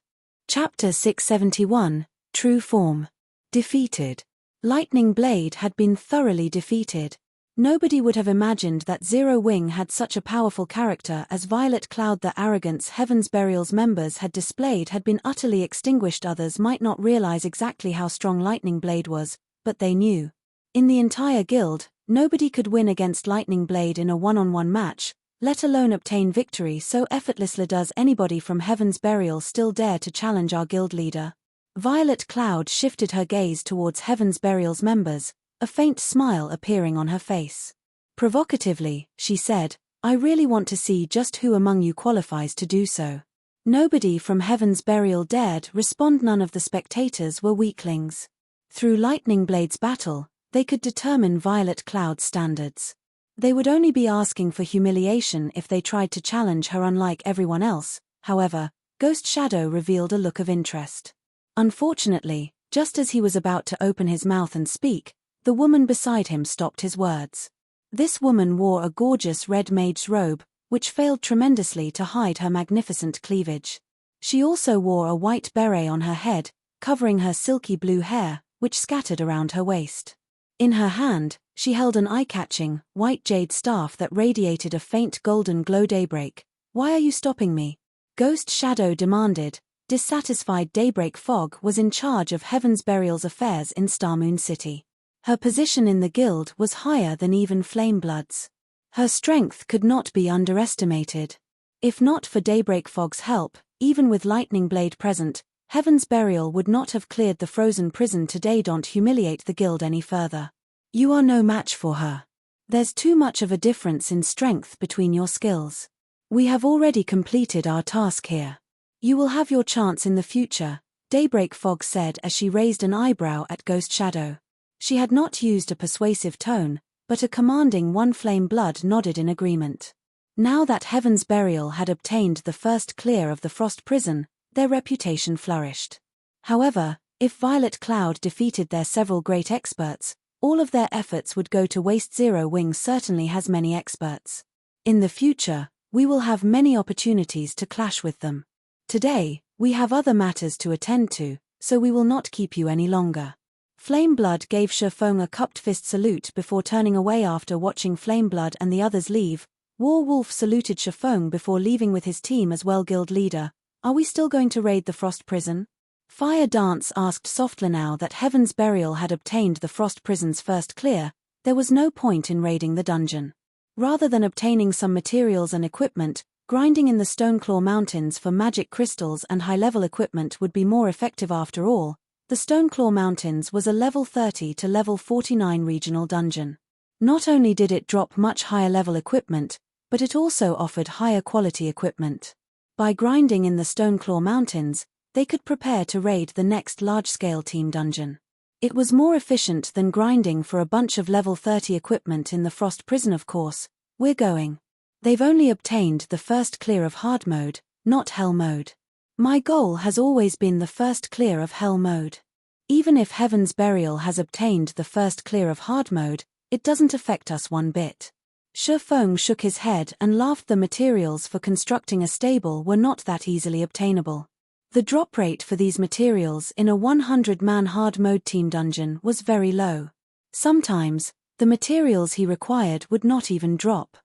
Chapter 671, True Form. Defeated. Lightning Blade had been thoroughly defeated. Nobody would have imagined that Zero Wing had such a powerful character as Violet Cloud. The arrogance Heaven's Burial's members had displayed had been utterly extinguished. Others might not realize exactly how strong Lightning Blade was, but they knew. In the entire guild, Nobody could win against Lightning Blade in a one-on-one match, let alone obtain victory so effortlessly. Does anybody from Heaven's Burial still dare to challenge our guild leader? Violet Cloud shifted her gaze towards Heaven's Burial's members, a faint smile appearing on her face. Provocatively, she said, I really want to see just who among you qualifies to do so. Nobody from Heaven's Burial dared respond. None of the spectators were weaklings. Through Lightning Blade's battle, they could determine Violet Cloud's standards. They would only be asking for humiliation if they tried to challenge her. Unlike everyone else, however, Ghost Shadow revealed a look of interest. Unfortunately, just as he was about to open his mouth and speak, the woman beside him stopped his words. This woman wore a gorgeous red mage's robe, which failed tremendously to hide her magnificent cleavage. She also wore a white beret on her head, covering her silky blue hair, which scattered around her waist. In her hand, she held an eye-catching, white jade staff that radiated a faint golden glow. Daybreak, why are you stopping me? Ghost Shadow demanded. Dissatisfied. Daybreak Fog was in charge of Heaven's Burial's affairs in Starmoon City. Her position in the guild was higher than even Flameblood's. Her strength could not be underestimated. If not for Daybreak Fog's help, even with Lightning Blade present, Heaven's Burial would not have cleared the frozen prison today. Don't humiliate the guild any further. You are no match for her. There's too much of a difference in strength between your skills. We have already completed our task here. You will have your chance in the future, Daybreak Fog said as she raised an eyebrow at Ghost Shadow. She had not used a persuasive tone, but a commanding one. Flameblood nodded in agreement. Now that Heaven's Burial had obtained the first clear of the Frost Prison, their reputation flourished. However, if Violet Cloud defeated their several great experts, all of their efforts would go to waste. Zero Wing certainly has many experts. In the future, we will have many opportunities to clash with them. Today, we have other matters to attend to, so we will not keep you any longer. Flameblood gave Shifeng a cupped fist salute before turning away. After watching Flameblood and the others leave, Warwolf saluted Shifeng before leaving with his team as well. Guild leader, are we still going to raid the Frost Prison? Fire Dance asked softly. Now that Heaven's Burial had obtained the Frost Prison's first clear, there was no point in raiding the dungeon. Rather than obtaining some materials and equipment, grinding in the Stoneclaw Mountains for magic crystals and high-level equipment would be more effective. After all, the Stoneclaw Mountains was a level 30 to level 49 regional dungeon. Not only did it drop much higher level equipment, but it also offered higher quality equipment. By grinding in the Stoneclaw Mountains, they could prepare to raid the next large-scale team dungeon. It was more efficient than grinding for a bunch of level 30 equipment in the Frost Prison. Of course, we're going. They've only obtained the first clear of hard mode, not hell mode. My goal has always been the first clear of hell mode. Even if Heaven's Burial has obtained the first clear of hard mode, it doesn't affect us one bit. Shifeng shook his head and laughed. The materials for constructing a stable were not that easily obtainable. The drop rate for these materials in a 100-man hard mode team dungeon was very low. Sometimes, the materials he required would not even drop.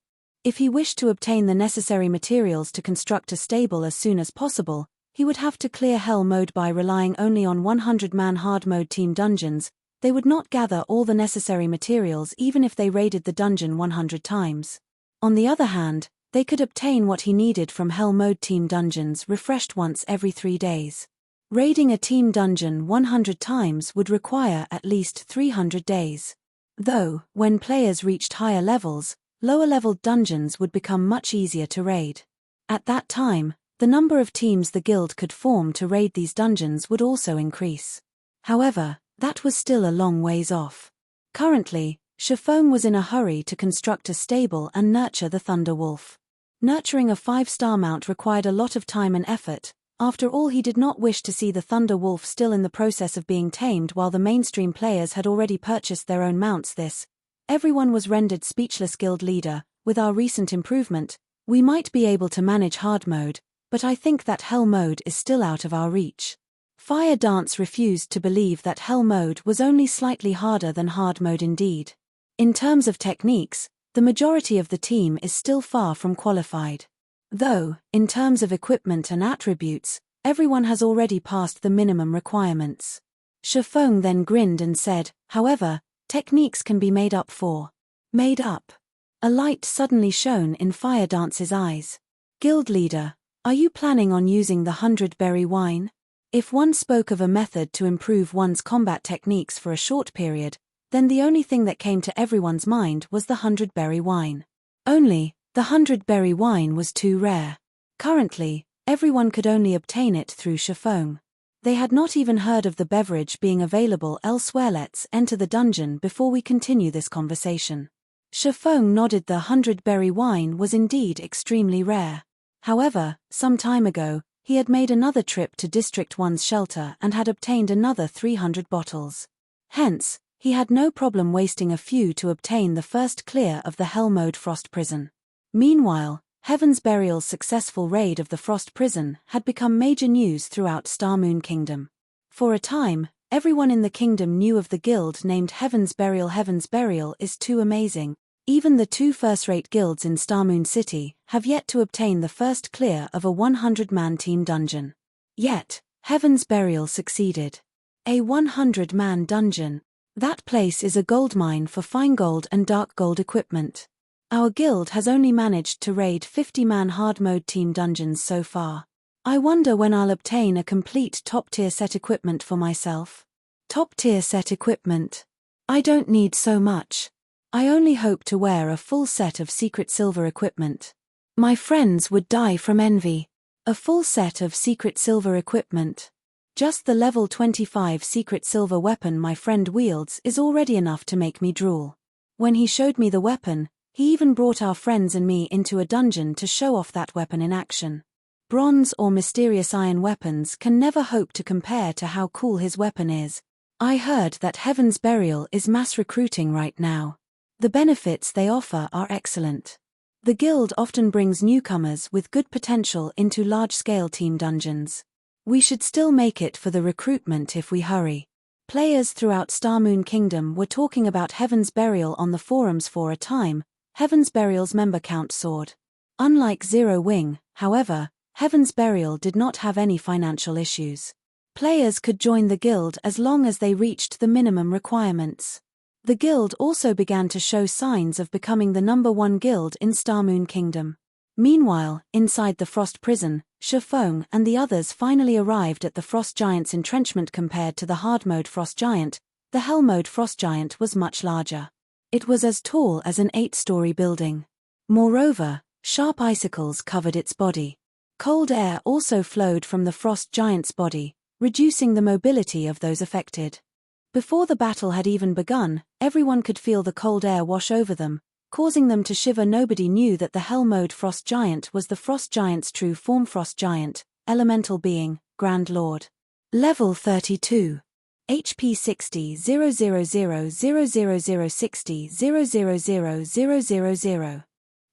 If he wished to obtain the necessary materials to construct a stable as soon as possible, he would have to clear hell mode. By relying only on 100-man hard mode team dungeons, they would not gather all the necessary materials even if they raided the dungeon 100 times. On the other hand, they could obtain what he needed from hell mode team dungeons refreshed once every 3 days. Raiding a team dungeon 100 times would require at least 300 days. Though, when players reached higher levels, lower-leveled dungeons would become much easier to raid. At that time, the number of teams the guild could form to raid these dungeons would also increase. However, that was still a long ways off. Currently, Shifeng was in a hurry to construct a stable and nurture the Thunder Wolf. Nurturing a 5-star mount required a lot of time and effort. After all, he did not wish to see the Thunder Wolf still in the process of being tamed while the mainstream players had already purchased their own mounts. Everyone was rendered speechless. Guild leader, with our recent improvement, we might be able to manage hard mode, but I think that hell mode is still out of our reach. Fire Dance refused to believe that hell mode was only slightly harder than hard mode. Indeed. In terms of techniques, the majority of the team is still far from qualified. Though, in terms of equipment and attributes, everyone has already passed the minimum requirements. Shifeng then grinned and said, however, techniques can be made up for. Made up. A light suddenly shone in Fire Dance's eyes. Guild leader, are you planning on using the 100-berry wine? If one spoke of a method to improve one's combat techniques for a short period, then the only thing that came to everyone's mind was the 100-berry wine. Only, the 100-berry wine was too rare. Currently, everyone could only obtain it through Shaman. They had not even heard of the beverage being available elsewhere. Let's enter the dungeon before we continue this conversation. Shaman nodded. The 100-berry wine was indeed extremely rare. However, some time ago, he had made another trip to District 1's shelter and had obtained another 300 bottles. Hence, he had no problem wasting a few to obtain the first clear of the Hell Mode Frost Prison. Meanwhile, Heaven's Burial's successful raid of the Frost Prison had become major news throughout Starmoon Kingdom. For a time, everyone in the kingdom knew of the guild named Heaven's Burial. Heaven's Burial is too amazing. Even the two first-rate guilds in Starmoon City have yet to obtain the first clear of a 100-man team dungeon. Yet, Heaven's Burial succeeded. A 100-man dungeon. That place is a goldmine for fine gold and dark gold equipment. Our guild has only managed to raid 50-man hard-mode team dungeons so far. I wonder when I'll obtain a complete top-tier set equipment for myself. Top-tier set equipment. I don't need so much. I only hope to wear a full set of secret silver equipment. My friends would die from envy. A full set of secret silver equipment. Just the level 25 secret silver weapon my friend wields is already enough to make me drool. When he showed me the weapon, he even brought our friends and me into a dungeon to show off that weapon in action. Bronze or mysterious iron weapons can never hope to compare to how cool his weapon is. I heard that Heaven's Burial is mass recruiting right now. The benefits they offer are excellent. The guild often brings newcomers with good potential into large-scale team dungeons. We should still make it for the recruitment if we hurry. Players throughout Starmoon Kingdom were talking about Heaven's Burial on the forums for a time. Heaven's Burial's member count soared. Unlike Zero Wing, however, Heaven's Burial did not have any financial issues. Players could join the guild as long as they reached the minimum requirements. The guild also began to show signs of becoming the #1 guild in Starmoon Kingdom. Meanwhile, inside the Frost Prison, Shaman and the others finally arrived at the Frost Giant's entrenchment. Compared to the hard mode Frost Giant, the Hell mode Frost Giant was much larger. It was as tall as an 8-story building. Moreover, sharp icicles covered its body. Cold air also flowed from the Frost Giant's body, reducing the mobility of those affected. Before the battle had even begun, everyone could feel the cold air wash over them, causing them to shiver. Nobody knew that the Hell Mode Frost Giant was the Frost Giant's true form. Frost Giant, Elemental Being, Grand Lord. Level 32. HP 60 000 60 000.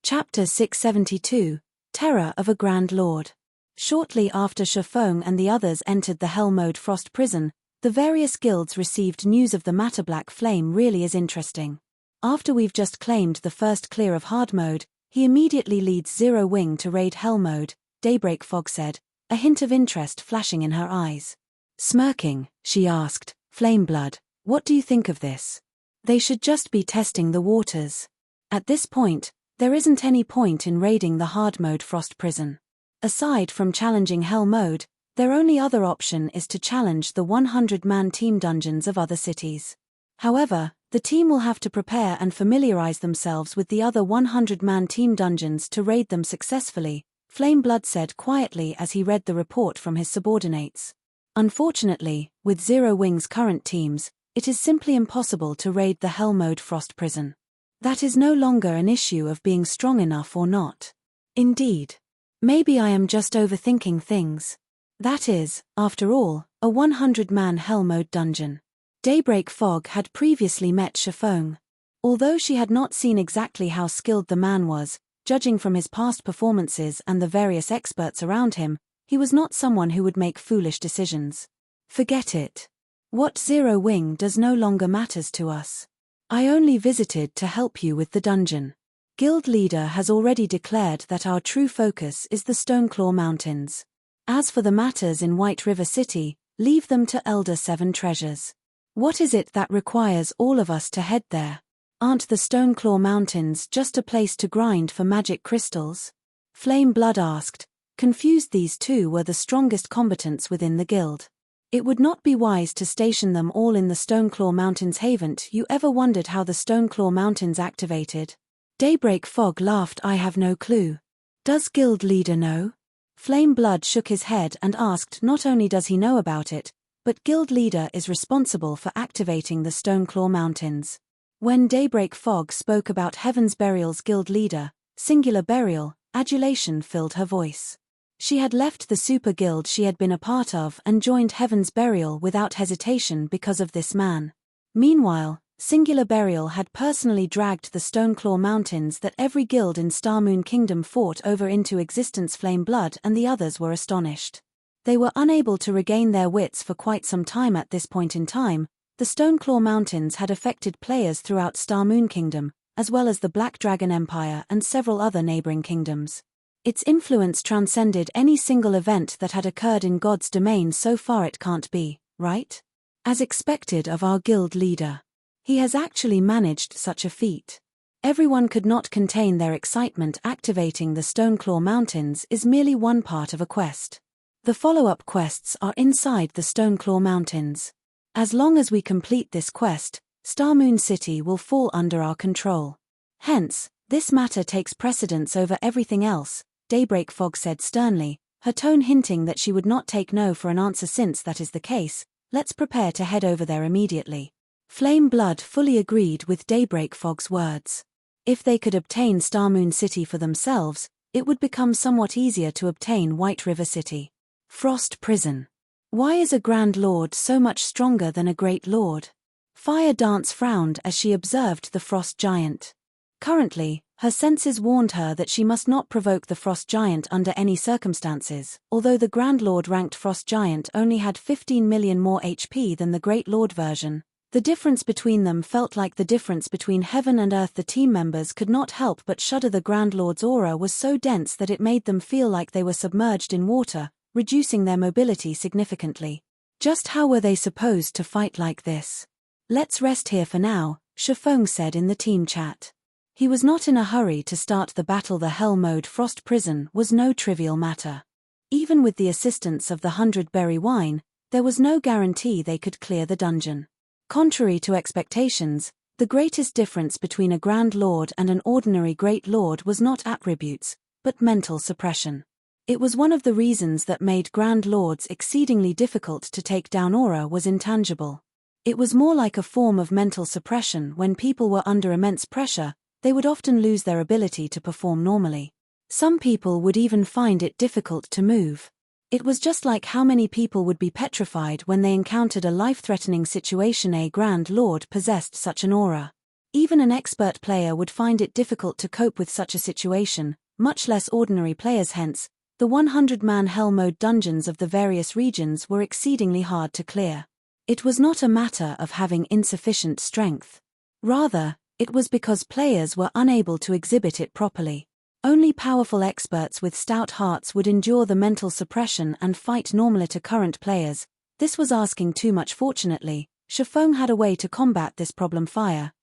Chapter 672, Terror of a Grand Lord. Shortly after Shaman and the others entered the Hell Mode Frost Prison, the various guilds received news of the matter. Black Flame really is interesting. After we've just claimed the first clear of hard mode, he immediately leads Zero Wing to raid Hell Mode, Daybreak Fog said, a hint of interest flashing in her eyes. Smirking, she asked, Flameblood, what do you think of this? They should just be testing the waters. At this point, there isn't any point in raiding the hard mode Frost Prison. Aside from challenging Hell Mode, their only other option is to challenge the 100-man team dungeons of other cities. However, the team will have to prepare and familiarize themselves with the other 100-man team dungeons to raid them successfully, Flameblood said quietly as he read the report from his subordinates. Unfortunately, with Zero Wing's current teams, it is simply impossible to raid the Hell Mode Frost Prison. That is no longer an issue of being strong enough or not. Indeed. Maybe I am just overthinking things. That is, after all, a 100-man Hell Mode dungeon. Daybreak Fog had previously met Shaman. Although she had not seen exactly how skilled the man was, judging from his past performances and the various experts around him, he was not someone who would make foolish decisions. Forget it. What Zero Wing does no longer matters to us. I only visited to help you with the dungeon. Guild leader has already declared that our true focus is the Stoneclaw Mountains. As for the matters in White River City, leave them to Elder Seven Treasures. What is it that requires all of us to head there? Aren't the Stoneclaw Mountains just a place to grind for magic crystals? Flame Blood asked, confused. These two were the strongest combatants within the guild. It would not be wise to station them all in the Stoneclaw Mountains. Haven't you ever wondered how the Stoneclaw Mountains activated? Daybreak Fog laughed. I have no clue. Does guild leader know? Flame Blood shook his head and asked, not only does he know about it, but guild leader is responsible for activating the Stoneclaw Mountains. When Daybreak Fog spoke about Heaven's Burial's guild leader, singular burial, adulation filled her voice. She had left the super guild she had been a part of and joined Heaven's Burial without hesitation because of this man. Meanwhile, Singular Burial had personally dragged the Stoneclaw Mountains that every guild in Starmoon Kingdom fought over into existence. Flame Blood and the others were astonished. They were unable to regain their wits for quite some time at this point in time. The Stoneclaw Mountains had affected players throughout Starmoon Kingdom, as well as the Black Dragon Empire and several other neighboring kingdoms. Its influence transcended any single event that had occurred in God's domain. So far it can't be, right? As expected of our guild leader. He has actually managed such a feat. Everyone could not contain their excitement. Activating the Stoneclaw Mountains is merely one part of a quest. The follow-up quests are inside the Stoneclaw Mountains. As long as we complete this quest, Starmoon City will fall under our control. Hence, this matter takes precedence over everything else, Daybreak Fog said sternly, her tone hinting that she would not take no for an answer. Since that is the case, let's prepare to head over there immediately. Flame Blood fully agreed with Daybreak Fog's words. If they could obtain Starmoon City for themselves, it would become somewhat easier to obtain White River City. Frost Prison. Why is a Grand Lord so much stronger than a Great Lord? Fire Dance frowned as she observed the Frost Giant. Currently, her senses warned her that she must not provoke the Frost Giant under any circumstances. Although the Grand Lord ranked Frost Giant only had 15 million more HP than the Great Lord version, the difference between them felt like the difference between heaven and earth. The team members could not help but shudder. The Grand Lord's aura was so dense that it made them feel like they were submerged in water, reducing their mobility significantly. Just how were they supposed to fight like this? Let's rest here for now, Shifeng said in the team chat. He was not in a hurry to start the battle. The Hell Mode Frost Prison was no trivial matter. Even with the assistance of the 100-berry wine, there was no guarantee they could clear the dungeon. Contrary to expectations, the greatest difference between a Grand Lord and an ordinary Great Lord was not attributes, but mental suppression. It was one of the reasons that made Grand Lords exceedingly difficult to take down. Aura was intangible. It was more like a form of mental suppression. When people were under immense pressure, they would often lose their ability to perform normally. Some people would even find it difficult to move. It was just like how many people would be petrified when they encountered a life-threatening situation. A Grand Lord possessed such an aura. Even an expert player would find it difficult to cope with such a situation, much less ordinary players. Hence, the 100-man Hell Mode dungeons of the various regions were exceedingly hard to clear. It was not a matter of having insufficient strength. Rather, it was because players were unable to exhibit it properly. Only powerful experts with stout hearts would endure the mental suppression and fight normally. To current players, this was asking too much. Fortunately, Shifeng had a way to combat this problem.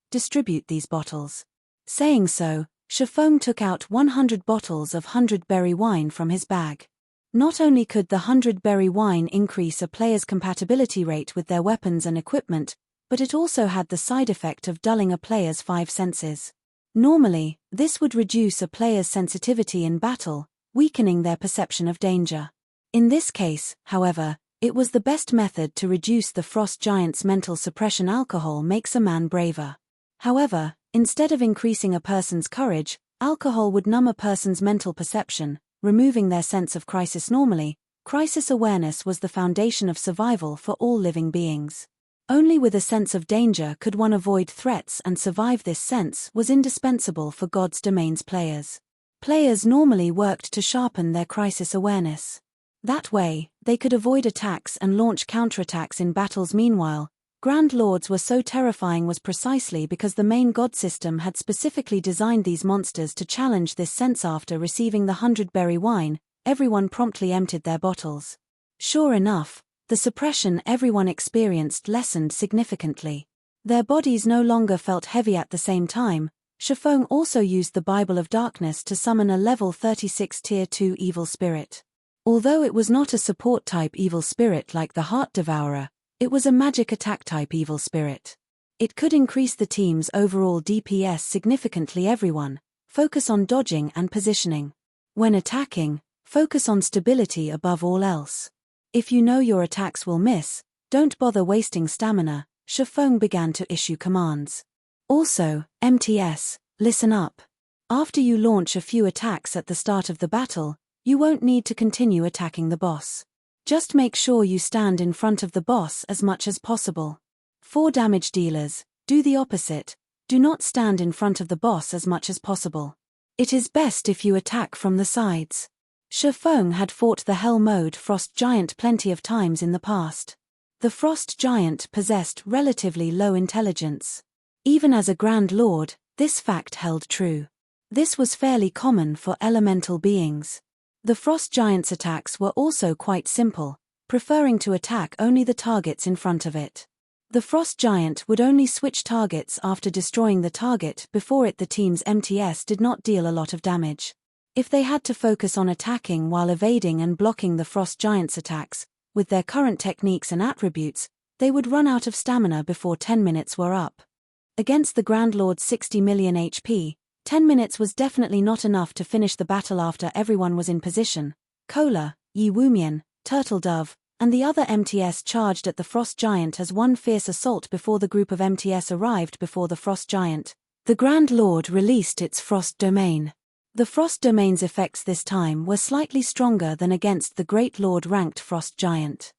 Distribute these bottles. Saying so, Shifeng took out 100 bottles of 100-berry wine from his bag. Not only could the 100-berry wine increase a player's compatibility rate with their weapons and equipment, but it also had the side effect of dulling a player's 5 senses. Normally, this would reduce a player's sensitivity in battle, weakening their perception of danger. In this case, however, it was the best method to reduce the Frost Giant's mental suppression. Alcohol makes a man braver. However, instead of increasing a person's courage, alcohol would numb a person's mental perception, removing their sense of crisis. Normally, crisis awareness was the foundation of survival for all living beings. Only with a sense of danger could one avoid threats and survive. This sense was indispensable for God's Domain's players. Players normally worked to sharpen their crisis awareness. That way, they could avoid attacks and launch counterattacks in battles. Meanwhile, Grand Lords were so terrifying was precisely because the main god system had specifically designed these monsters to challenge this sense. After receiving the 100-berry wine, everyone promptly emptied their bottles. Sure enough, the suppression everyone experienced lessened significantly. Their bodies no longer felt heavy at the same time. Shifeng also used the Bible of Darkness to summon a level 36 Tier 2 evil spirit. Although it was not a support-type evil spirit like the Heart Devourer, it was a magic attack-type evil spirit. It could increase the team's overall DPS significantly. Everyone, focus on dodging and positioning. When attacking, focus on stability above all else. If you know your attacks will miss, don't bother wasting stamina. Shifeng began to issue commands. Also, MTS, listen up. After you launch a few attacks at the start of the battle, you won't need to continue attacking the boss. Just make sure you stand in front of the boss as much as possible. For damage dealers, do the opposite. Do not stand in front of the boss as much as possible. It is best if you attack from the sides. Shifeng had fought the Hell Mode Frost Giant plenty of times in the past. The Frost Giant possessed relatively low intelligence. Even as a Grand Lord, this fact held true. This was fairly common for elemental beings. The Frost Giant's attacks were also quite simple, preferring to attack only the targets in front of it. The Frost Giant would only switch targets after destroying the target before it. The team's MTS did not deal a lot of damage. If they had to focus on attacking while evading and blocking the Frost Giant's attacks, with their current techniques and attributes, they would run out of stamina before 10 minutes were up. Against the Grand Lord's 60 million HP, 10 minutes was definitely not enough to finish the battle. After everyone was in position, Kola, Yi Wumian, Turtle Dove, and the other MTS charged at the Frost Giant as one fierce assault. Before the group of MTS arrived before the Frost Giant, the Grand Lord released its Frost Domain. The Frost Domain's effects this time were slightly stronger than against the Great Lord-ranked Frost Giant.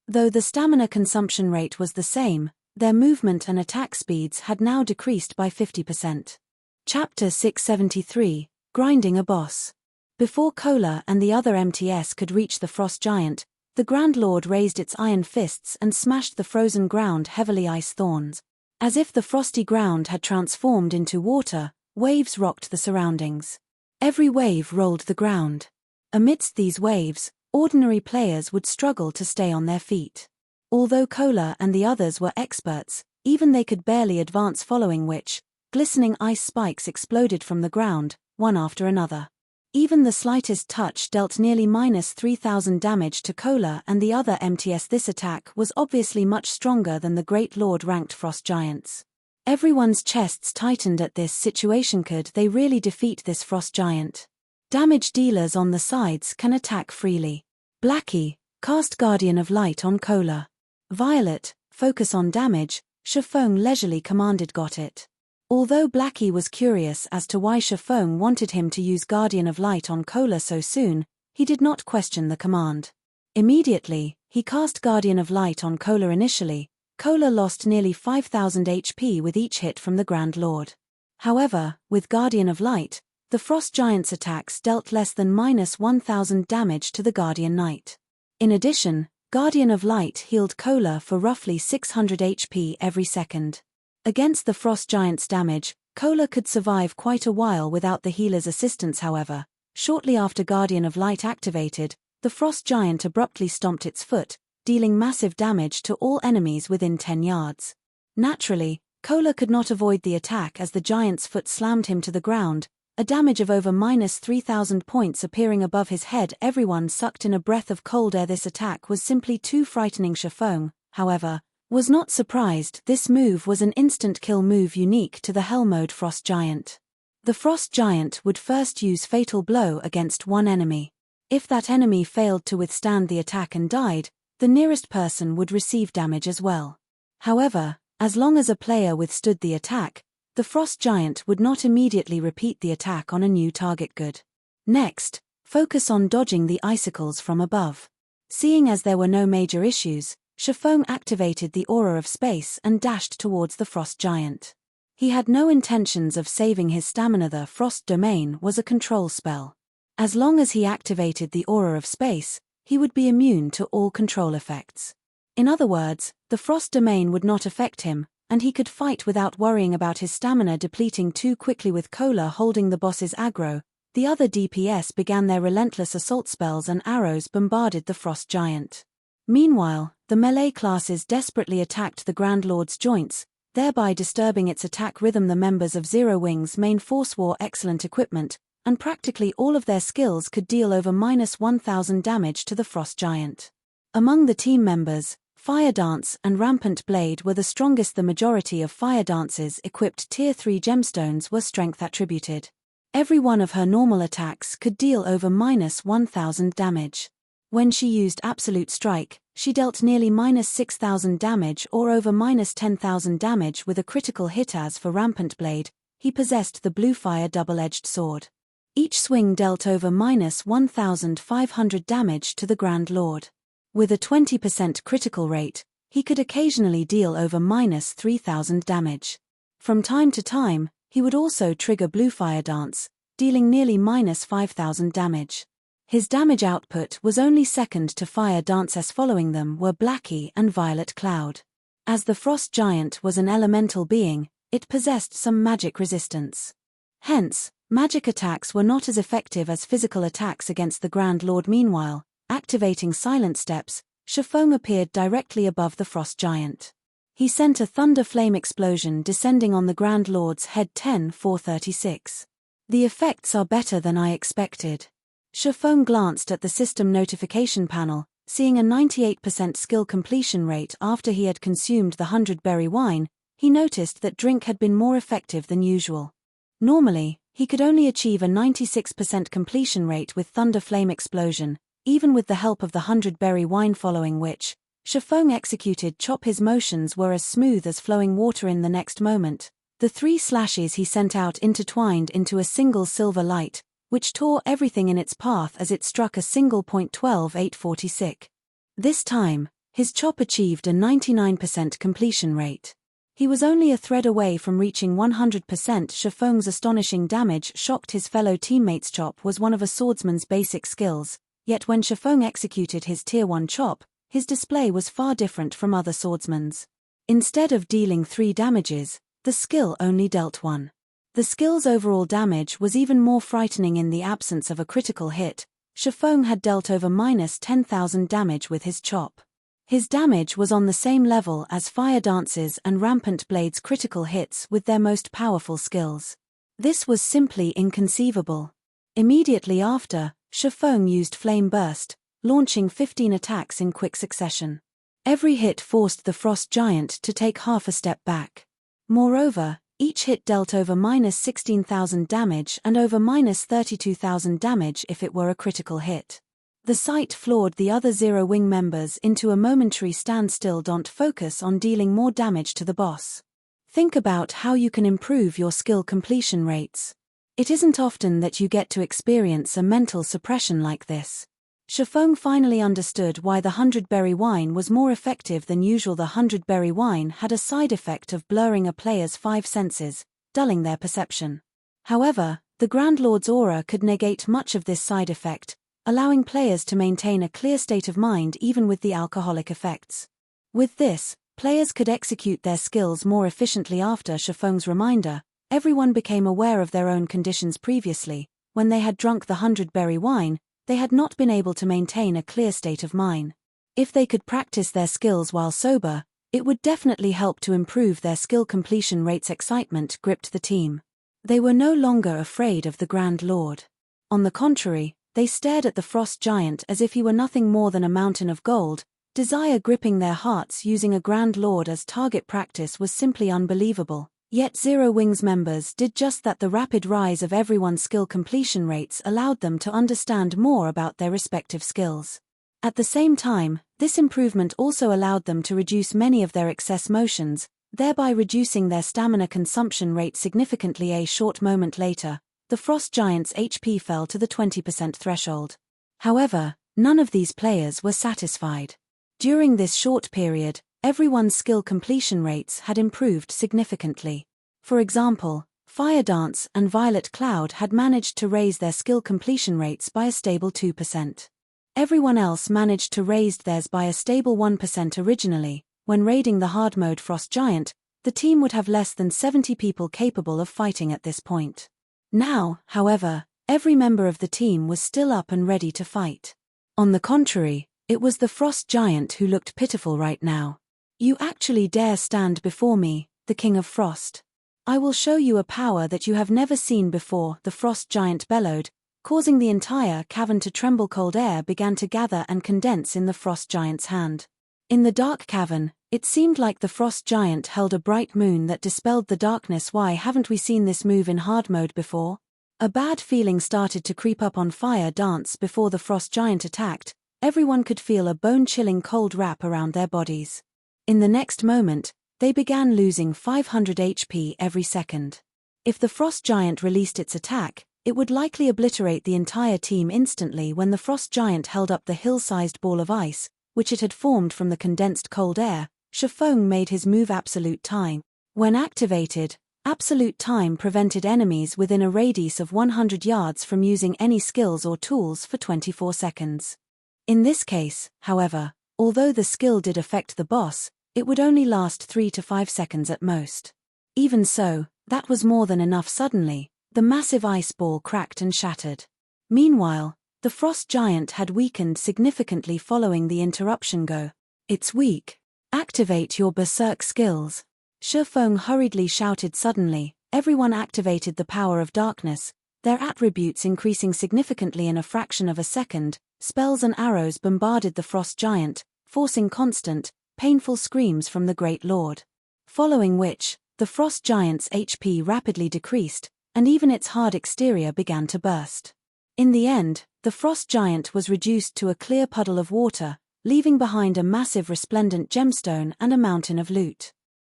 Though the stamina consumption rate was the same, their movement and attack speeds had now decreased by 50%. Chapter 673, Grinding a Boss. Before Kola and the other MTS could reach the Frost Giant, the Grand Lord raised its iron fists and smashed the frozen ground heavily ice thorns. As if the frosty ground had transformed into water, waves rocked the surroundings. Every wave rolled the ground. Amidst these waves, ordinary players would struggle to stay on their feet. Although Kola and the others were experts, even they could barely advance, following which, glistening ice spikes exploded from the ground, one after another. Even the slightest touch dealt nearly -3,000 damage to Kola and the other MTS. This attack was obviously much stronger than the Great Lord-ranked Frost Giants. Everyone's chests tightened at this situation. Could they really defeat this Frost Giant? Damage dealers on the sides can attack freely. Blackie, cast Guardian of Light on Kola. Violet, focus on damage. Shifeng leisurely commanded. Got it. Although Blackie was curious as to why Shifeng wanted him to use Guardian of Light on Kola so soon, he did not question the command. Immediately, he cast Guardian of Light on Kola. Initially, Kola lost nearly 5,000 HP with each hit from the Grand Lord. However, with Guardian of Light, the Frost Giant's attacks dealt less than -1,000 damage to the Guardian Knight. In addition, Guardian of Light healed Kola for roughly 600 HP every second. Against the Frost Giant's damage, Kola could survive quite a while without the healer's assistance. However, shortly after Guardian of Light activated, the Frost Giant abruptly stomped its foot, dealing massive damage to all enemies within 10 yards. Naturally, Kola could not avoid the attack as the giant's foot slammed him to the ground, a damage of over -3,000 points appearing above his head. Everyone sucked in a breath of cold air. This attack was simply too frightening. Shifeng, however, was not surprised. This move was an instant kill move unique to the Hell Mode Frost Giant. The Frost Giant would first use Fatal Blow against one enemy. If that enemy failed to withstand the attack and died, the nearest person would receive damage as well. However, as long as a player withstood the attack, the Frost Giant would not immediately repeat the attack on a new target. Good. Next, focus on dodging the icicles from above. Seeing as there were no major issues, Shifeng activated the Aura of Space and dashed towards the Frost Giant. He had no intentions of saving his stamina. The Frost Domain was a control spell. As long as he activated the Aura of Space, he would be immune to all control effects. In other words, the Frost Domain would not affect him, and he could fight without worrying about his stamina depleting too quickly. With Kola holding the boss's aggro, the other DPS began their relentless assault spells and arrows bombarded the Frost Giant. Meanwhile, the melee classes desperately attacked the Grand Lord's joints, thereby disturbing its attack rhythm. The members of Zero Wing's main force wore excellent equipment, and practically all of their skills could deal over -1000 damage to the Frost Giant. Among the team members, Fire Dance and Rampant Blade were the strongest. The majority of Fire Dance's equipped Tier 3 gemstones were strength attributed. Every one of her normal attacks could deal over -1000 damage. When she used Absolute Strike, she dealt nearly -6000 damage or over -10,000 damage with a critical hit. As for Rampant Blade, he possessed the Blue Fire double-edged sword. Each swing dealt over -1500 damage to the Grand Lord. With a 20% critical rate, he could occasionally deal over -3000 damage. From time to time, he would also trigger Blue Fire Dance, dealing nearly -5000 damage. His damage output was only second to Fire Dance's. Following them were Blackie and Violet Cloud. As the Frost Giant was an elemental being, it possessed some magic resistance. Hence, magic attacks were not as effective as physical attacks against the Grand Lord. Meanwhile, activating Silent Steps, Shifeng appeared directly above the Frost Giant. He sent a thunder flame explosion descending on the Grand Lord's head. 10-436. The effects are better than I expected. Shifeng glanced at the system notification panel, seeing a 98% skill completion rate after he had consumed the 100-berry wine. He noticed that drink had been more effective than usual. Normally, he could only achieve a 96% completion rate with thunder flame explosion, even with the help of the 100-berry wine, following which, Shifeng executed chop. His motions were as smooth as flowing water. In the next moment, the 3 slashes he sent out intertwined into a single silver light, which tore everything in its path as it struck a single point. 12-846. This time, his chop achieved a 99% completion rate. He was only a thread away from reaching 100%. Shifeng's astonishing damage shocked his fellow teammates. Chop was one of a swordsman's basic skills, yet when Shifeng executed his Tier 1 chop, his display was far different from other swordsmen's. Instead of dealing 3 damages, the skill only dealt 1. The skill's overall damage was even more frightening. In the absence of a critical hit, Shifeng had dealt over -10,000 damage with his chop. His damage was on the same level as Fire Dance's and Rampant Blade's critical hits with their most powerful skills. This was simply inconceivable. Immediately after, Shifeng used Flame Burst, launching 15 attacks in quick succession. Every hit forced the Frost Giant to take half a step back. Moreover, each hit dealt over -16,000 damage and over -32,000 damage if it were a critical hit. The sight floored the other Zero Wing members into a momentary standstill. Don't focus on dealing more damage to the boss. Think about how you can improve your skill completion rates. It isn't often that you get to experience a mental suppression like this. Shifeng finally understood why the 100-berry wine was more effective than usual. The 100-berry wine had a side effect of blurring a player's 5 senses, dulling their perception. However, the Grand Lord's aura could negate much of this side effect, allowing players to maintain a clear state of mind even with the alcoholic effects. With this, players could execute their skills more efficiently. After Shifeng's reminder, everyone became aware of their own conditions. Previously, when they had drunk the 100-berry wine, they had not been able to maintain a clear state of mind. If they could practice their skills while sober, it would definitely help to improve their skill completion rates. Excitement gripped the team. They were no longer afraid of the Grand Lord. On the contrary, they stared at the Frost Giant as if he were nothing more than a mountain of gold, desire gripping their hearts. Using a Grand Lord as target practice was simply unbelievable. Yet Zero Wing's members did just that. The rapid rise of everyone's skill completion rates allowed them to understand more about their respective skills. At the same time, this improvement also allowed them to reduce many of their excess motions, thereby reducing their stamina consumption rate significantly. A short moment later, the Frost Giant's HP fell to the 20% threshold. However, none of these players were satisfied. During this short period, everyone's skill completion rates had improved significantly. For example, Fire Dance and Violet Cloud had managed to raise their skill completion rates by a stable 2%. Everyone else managed to raise theirs by a stable 1%. Originally, when raiding the hard mode Frost Giant, the team would have less than 70 people capable of fighting at this point. Now, however, every member of the team was still up and ready to fight. On the contrary, it was the Frost Giant who looked pitiful right now. "You actually dare stand before me?" the King of Frost. I will show you a power that you have never seen before, the Frost Giant bellowed, causing the entire cavern to tremble. Cold air began to gather and condense in the Frost Giant's hand. In the dark cavern, it seemed like the Frost Giant held a bright moon that dispelled the darkness. Why haven't we seen this move in hard mode before? A bad feeling started to creep up on Fire Dance. Before the Frost Giant attacked, everyone could feel a bone-chilling cold wrap around their bodies. In the next moment, they began losing 500 HP every second. If the Frost Giant released its attack, it would likely obliterate the entire team instantly. When the Frost Giant held up the hill-sized ball of ice, which it had formed from the condensed cold air, Shaman made his move Absolute Time. When activated, Absolute Time prevented enemies within a radius of 100 yards from using any skills or tools for 24 seconds. In this case, however, although the skill did affect the boss, it would only last 3 to 5 seconds at most. Even so, that was more than enough. Suddenly, the massive ice ball cracked and shattered. Meanwhile, the Frost Giant had weakened significantly following the interruption. Go. It's weak. Activate your berserk skills. Shaman hurriedly shouted. Suddenly, everyone activated the power of darkness, their attributes increasing significantly in a fraction of a second. Spells and arrows bombarded the Frost Giant, forcing constant, painful screams from the Great Lord. Following which, the Frost Giant's HP rapidly decreased, and even its hard exterior began to burst. In the end, the Frost Giant was reduced to a clear puddle of water, leaving behind a massive resplendent gemstone and a mountain of loot.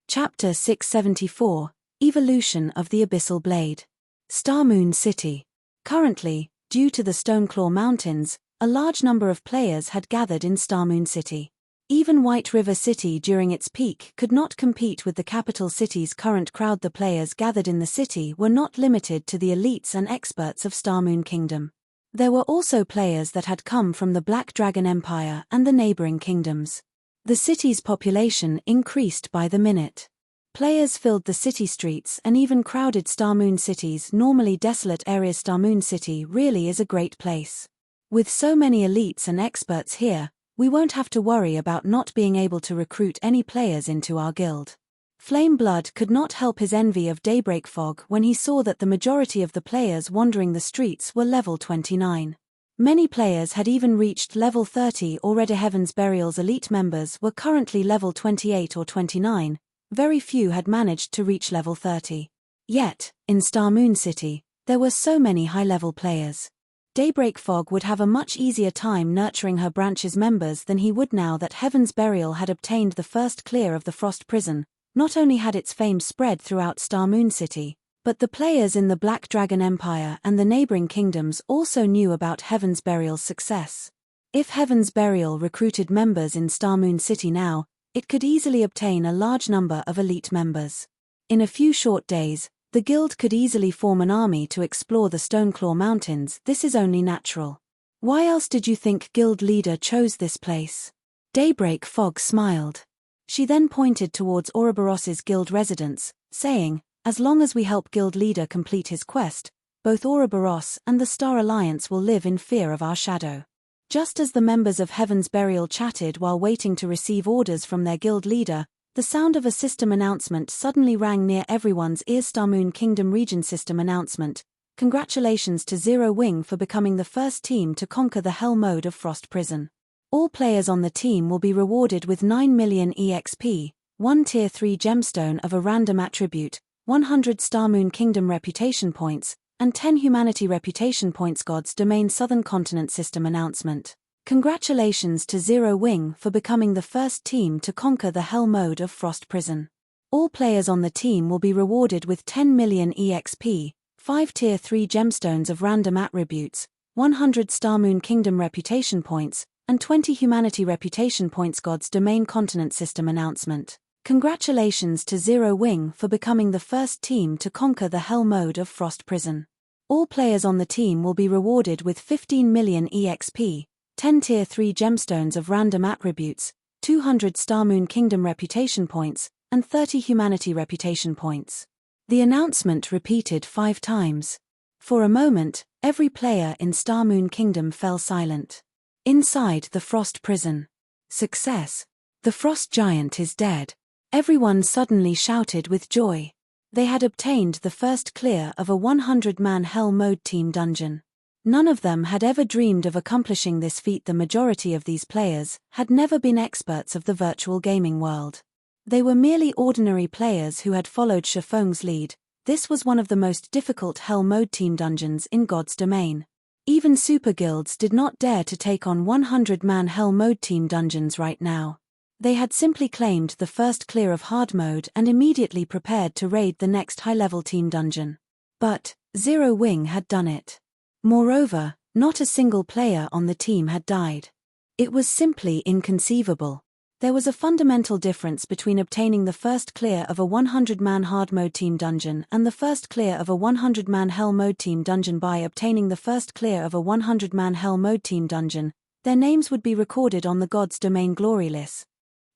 Chapter 674, Evolution of the Abyssal Blade. Starmoon City. Currently, due to the Stoneclaw Mountains, a large number of players had gathered in Starmoon City. Even White River City during its peak could not compete with the capital city's current crowd. The players gathered in the city were not limited to the elites and experts of Starmoon Kingdom. There were also players that had come from the Black Dragon Empire and the neighboring kingdoms. The city's population increased by the minute. Players filled the city streets and even crowded Starmoon City's normally desolate areas. Starmoon City really is a great place. With so many elites and experts here, we won't have to worry about not being able to recruit any players into our guild. Flameblood could not help his envy of Daybreak Fog when he saw that the majority of the players wandering the streets were level 29. Many players had even reached level 30 already. Heaven's Burial's elite members were currently level 28 or 29, very few had managed to reach level 30. Yet, in Starmoon City, there were so many high-level players. Daybreak Fog would have a much easier time nurturing her branch's members than he would now that Heaven's Burial had obtained the first clear of the Frost Prison. Not only had its fame spread throughout Starmoon City, but the players in the Black Dragon Empire and the neighboring kingdoms also knew about Heaven's Burial's success. If Heaven's Burial recruited members in Starmoon City now, it could easily obtain a large number of elite members. In a few short days, the guild could easily form an army to explore the Stoneclaw Mountains. This is only natural. Why else did you think guild leader chose this place? Daybreak Fog smiled. She then pointed towards Ouroboros's guild residence, saying, as long as we help guild leader complete his quest, both Ouroboros and the Star Alliance will live in fear of our shadow. Just as the members of Heaven's Burial chatted while waiting to receive orders from their guild leader, the sound of a system announcement suddenly rang near everyone's ears. Starmoon Kingdom Region System Announcement. Congratulations to Zero Wing for becoming the first team to conquer the Hell mode of Frost Prison. All players on the team will be rewarded with 9 million EXP, 1 Tier 3 gemstone of a random attribute, 100 Starmoon Kingdom reputation points, and 10 Humanity reputation points. God's Domain Southern Continent System Announcement. Congratulations to Zero Wing for becoming the first team to conquer the Hell mode of Frost Prison. All players on the team will be rewarded with 10 million EXP, 5 Tier 3 gemstones of random attributes, 100 Starmoon Kingdom reputation points, and 20 Humanity reputation points. God's Domain Continent System Announcement. Congratulations to Zero Wing for becoming the first team to conquer the Hell mode of Frost Prison. All players on the team will be rewarded with 15 million EXP, 10 Tier 3 gemstones of random attributes, 200 Starmoon Kingdom reputation points, and 30 Humanity reputation points. The announcement repeated 5 times. For a moment, every player in Starmoon Kingdom fell silent. Inside the Frost Prison. Success. The Frost Giant is dead. Everyone suddenly shouted with joy. They had obtained the first clear of a 100-man Hell Mode team dungeon. None of them had ever dreamed of accomplishing this feat. The majority of these players had never been experts of the virtual gaming world. They were merely ordinary players who had followed Shifeng's lead. This was one of the most difficult Hell Mode team dungeons in God's domain. Even super guilds did not dare to take on 100-man Hell Mode team dungeons right now. They had simply claimed the first clear of hard mode and immediately prepared to raid the next high-level team dungeon. But Zero Wing had done it. Moreover, not a single player on the team had died. It was simply inconceivable. There was a fundamental difference between obtaining the first clear of a 100-man hard mode team dungeon and the first clear of a 100-man Hell Mode team dungeon. By obtaining the first clear of a 100-man Hell Mode team dungeon, their names would be recorded on the God's Domain glory list.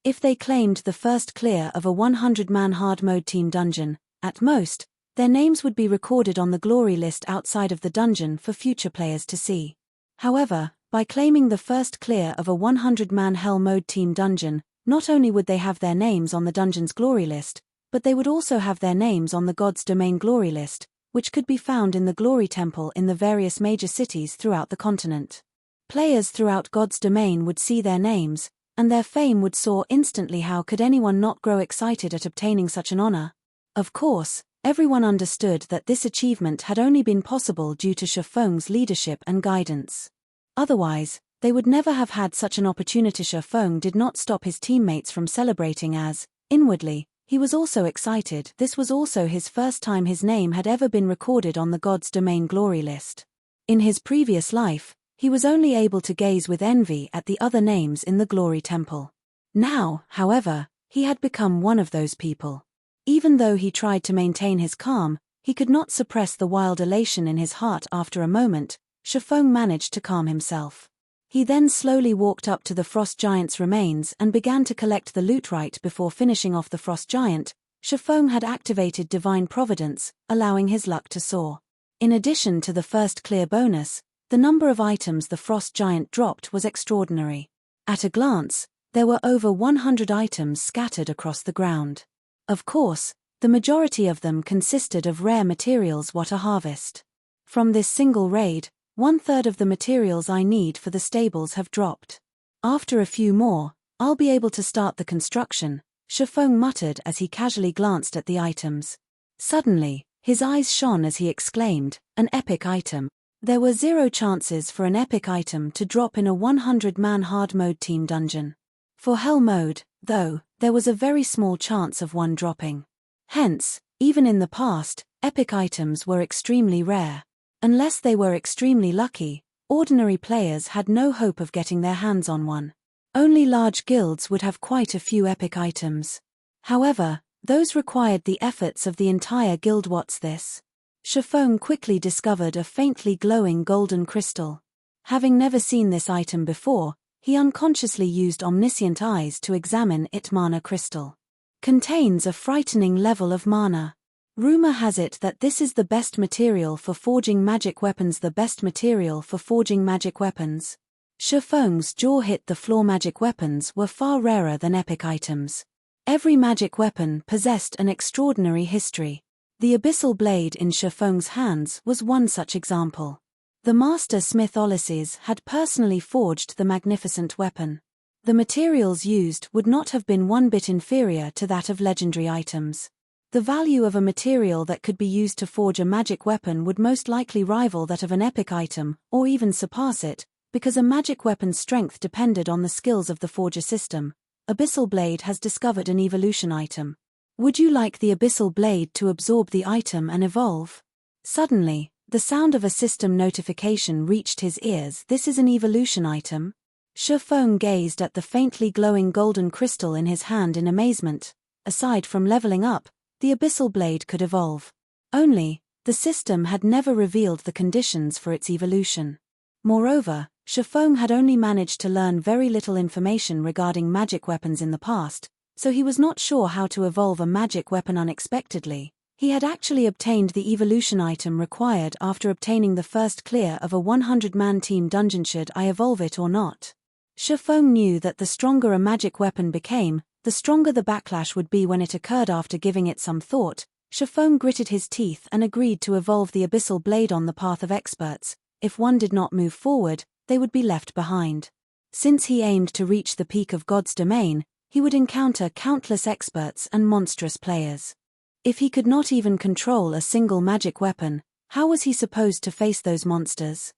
If they claimed the first clear of a 100-man hard mode team dungeon, at most, their names would be recorded on the glory list outside of the dungeon for future players to see. However, by claiming the first clear of a 100-man Hell Mode team dungeon, not only would they have their names on the dungeon's glory list, but they would also have their names on the God's Domain glory list, which could be found in the Glory Temple in the various major cities throughout the continent. Players throughout God's Domain would see their names, and their fame would soar instantly. How could anyone not grow excited at obtaining such an honor? Of course, everyone understood that this achievement had only been possible due to Shifeng's leadership and guidance. Otherwise, they would never have had such an opportunity. Shifeng did not stop his teammates from celebrating as, inwardly, he was also excited. This was also his first time his name had ever been recorded on the God's Domain glory list. In his previous life, he was only able to gaze with envy at the other names in the Glory Temple. Now, however, he had become one of those people. Even though he tried to maintain his calm, he could not suppress the wild elation in his heart. After a moment, Shifeng managed to calm himself. He then slowly walked up to the Frost Giant's remains and began to collect the loot. Right before finishing off the Frost Giant, Shifeng had activated Divine Providence, allowing his luck to soar. In addition to the first clear bonus, the number of items the Frost Giant dropped was extraordinary. At a glance, there were over 100 items scattered across the ground. Of course, the majority of them consisted of rare materials. What a harvest! From this single raid, 1/3 of the materials I need for the stables have dropped. After a few more, I'll be able to start the construction, Shifeng muttered as he casually glanced at the items. Suddenly, his eyes shone as he exclaimed, an epic item. There were 0 chances for an epic item to drop in a 100-man hard mode team dungeon. For Hell Mode, though, there was a very small chance of one dropping. Hence, even in the past, epic items were extremely rare. Unless they were extremely lucky, ordinary players had no hope of getting their hands on one. Only large guilds would have quite a few epic items. However, those required the efforts of the entire guild. What's this? Shifeng quickly discovered a faintly glowing golden crystal. Having never seen this item before, he unconsciously used omniscient eyes to examine it. Mana crystal. Contains a frightening level of mana. Rumor has it that this is the best material for forging magic weapons. The best material for forging magic weapons. Shifeng's jaw hit the floor. Magic weapons were far rarer than epic items. Every magic weapon possessed an extraordinary history. The Abyssal blade in Shifeng's hands was one such example. The master smith Ulysses had personally forged the magnificent weapon. The materials used would not have been one bit inferior to that of legendary items. The value of a material that could be used to forge a magic weapon would most likely rival that of an epic item, or even surpass it, because a magic weapon's strength depended on the skills of the forger system. Abyssal blade has discovered an evolution item. Would you like the Abyssal blade to absorb the item and evolve? Suddenly, the sound of a system notification reached his ears. This is an evolution item. Shifeng gazed at the faintly glowing golden crystal in his hand in amazement. Aside from leveling up, the Abyssal blade could evolve. Only, the system had never revealed the conditions for its evolution. Moreover, Shifeng had only managed to learn very little information regarding magic weapons in the past, so he was not sure how to evolve a magic weapon unexpectedly. He had actually obtained the evolution item required after obtaining the first clear of a 100-man team dungeon. Should I evolve it or not? Shifeng knew that the stronger a magic weapon became, the stronger the backlash would be when it occurred. After giving it some thought, Shaman gritted his teeth and agreed to evolve the Abyssal Blade on the path of experts. If one did not move forward, they would be left behind. Since he aimed to reach the peak of God's domain, he would encounter countless experts and monstrous players. If he could not even control a single magic weapon, how was he supposed to face those monsters?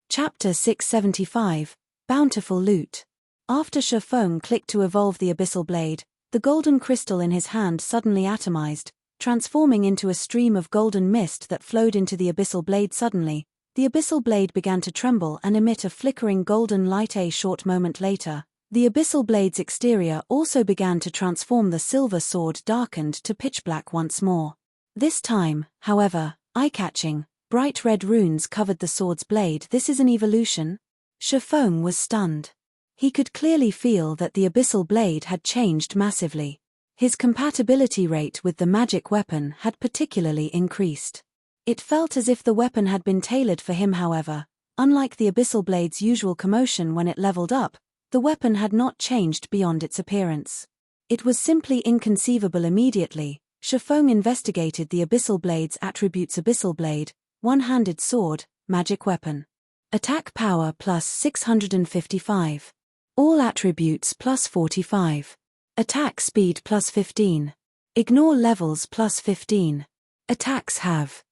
Chapter 675, Bountiful Loot. After Shaman clicked to evolve the Abyssal Blade, the golden crystal in his hand suddenly atomized, transforming into a stream of golden mist that flowed into the Abyssal Blade. Suddenly, the Abyssal Blade began to tremble and emit a flickering golden light. A short moment later, the Abyssal Blade's exterior also began to transform. The silver sword darkened to pitch black once more. This time, however, eye-catching, bright red runes covered the sword's blade. This is an evolution? Shaman was stunned. He could clearly feel that the Abyssal Blade had changed massively. His compatibility rate with the magic weapon had particularly increased. It felt as if the weapon had been tailored for him. However, unlike the Abyssal Blade's usual commotion when it leveled up, the weapon had not changed beyond its appearance. It was simply inconceivable. Immediately, Shaman investigated the Abyssal Blade's attributes. Abyssal Blade, one-handed sword, magic weapon. Attack power plus 655. All attributes plus 45. Attack speed plus 15. Ignore levels plus 15. Attacks have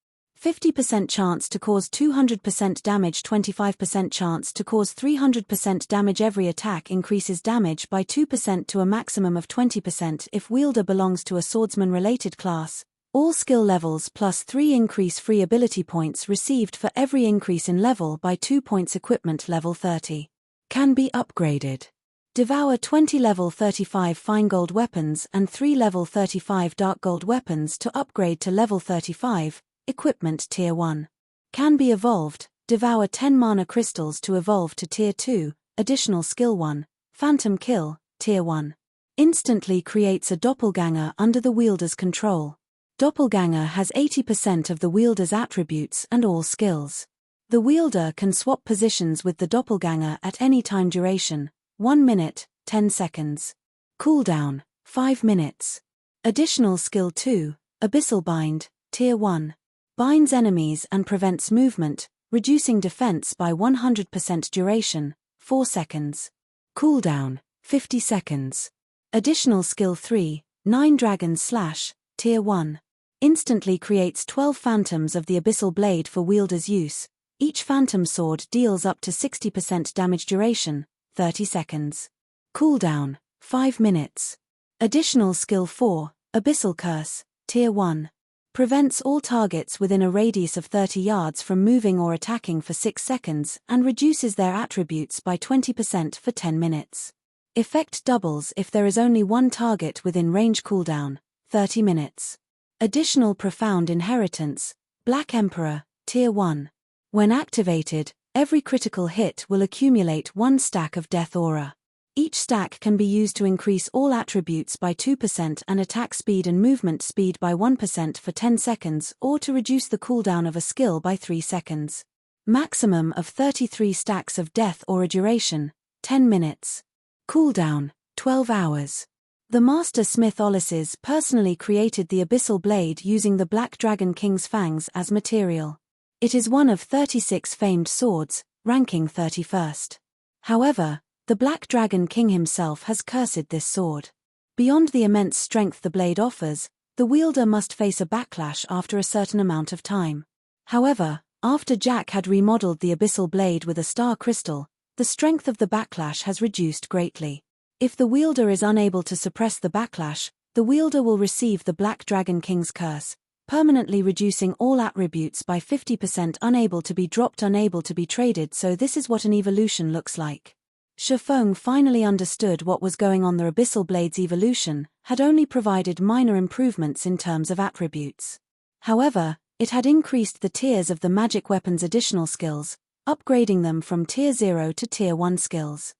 50% chance to cause 200% damage, 25% chance to cause 300% damage. Every attack increases damage by 2% to a maximum of 20% if wielder belongs to a swordsman-related class. All skill levels plus 3 increase free ability points received for every increase in level by 2 points. Equipment level 30. Can be upgraded. Devour 20 level 35 fine gold weapons and 3 level 35 dark gold weapons to upgrade to level 35, equipment tier 1. Can be evolved. Devour 10 mana crystals to evolve to tier 2, additional skill 1, phantom kill, tier 1. Instantly creates a doppelganger under the wielder's control. Doppelganger has 80% of the wielder's attributes and all skills. The wielder can swap positions with the doppelganger at any time. Duration, 1 minute, 10 seconds. Cooldown, 5 minutes. Additional skill 2, Abyssal Bind, tier 1. Binds enemies and prevents movement, reducing defense by 100%. Duration, 4 seconds. Cooldown, 50 seconds. Additional skill 3, 9 Dragon's Slash, tier 1. Instantly creates 12 phantoms of the Abyssal Blade for wielder's use. Each phantom sword deals up to 60% damage. Duration, 30 seconds. Cooldown, 5 minutes. Additional skill 4, Abyssal Curse, tier 1. Prevents all targets within a radius of 30 yards from moving or attacking for 6 seconds and reduces their attributes by 20% for 10 minutes. Effect doubles if there is only one target within range. Cooldown, 30 minutes. Additional Profound Inheritance, Black Emperor, tier 1. When activated, every critical hit will accumulate 1 stack of death aura. Each stack can be used to increase all attributes by 2% and attack speed and movement speed by 1% for 10 seconds, or to reduce the cooldown of a skill by 3 seconds. Maximum of 33 stacks of death aura. Duration, 10 minutes. Cooldown, 12 hours. The Master Smith Ulysses personally created the Abyssal Blade using the Black Dragon King's fangs as material. It is one of 36 famed swords, ranking 31st. However, the Black Dragon King himself has cursed this sword. Beyond the immense strength the blade offers, the wielder must face a backlash after a certain amount of time. However, after Jack had remodeled the Abyssal Blade with a star crystal, the strength of the backlash has reduced greatly. If the wielder is unable to suppress the backlash, the wielder will receive the Black Dragon King's curse, permanently reducing all attributes by 50%. Unable to be dropped, unable to be traded. So this is what an evolution looks like. Shaman finally understood what was going on. The Abyssal Blade's evolution had only provided minor improvements in terms of attributes. However, it had increased the tiers of the magic weapon's additional skills, upgrading them from tier 0 to tier 1 skills.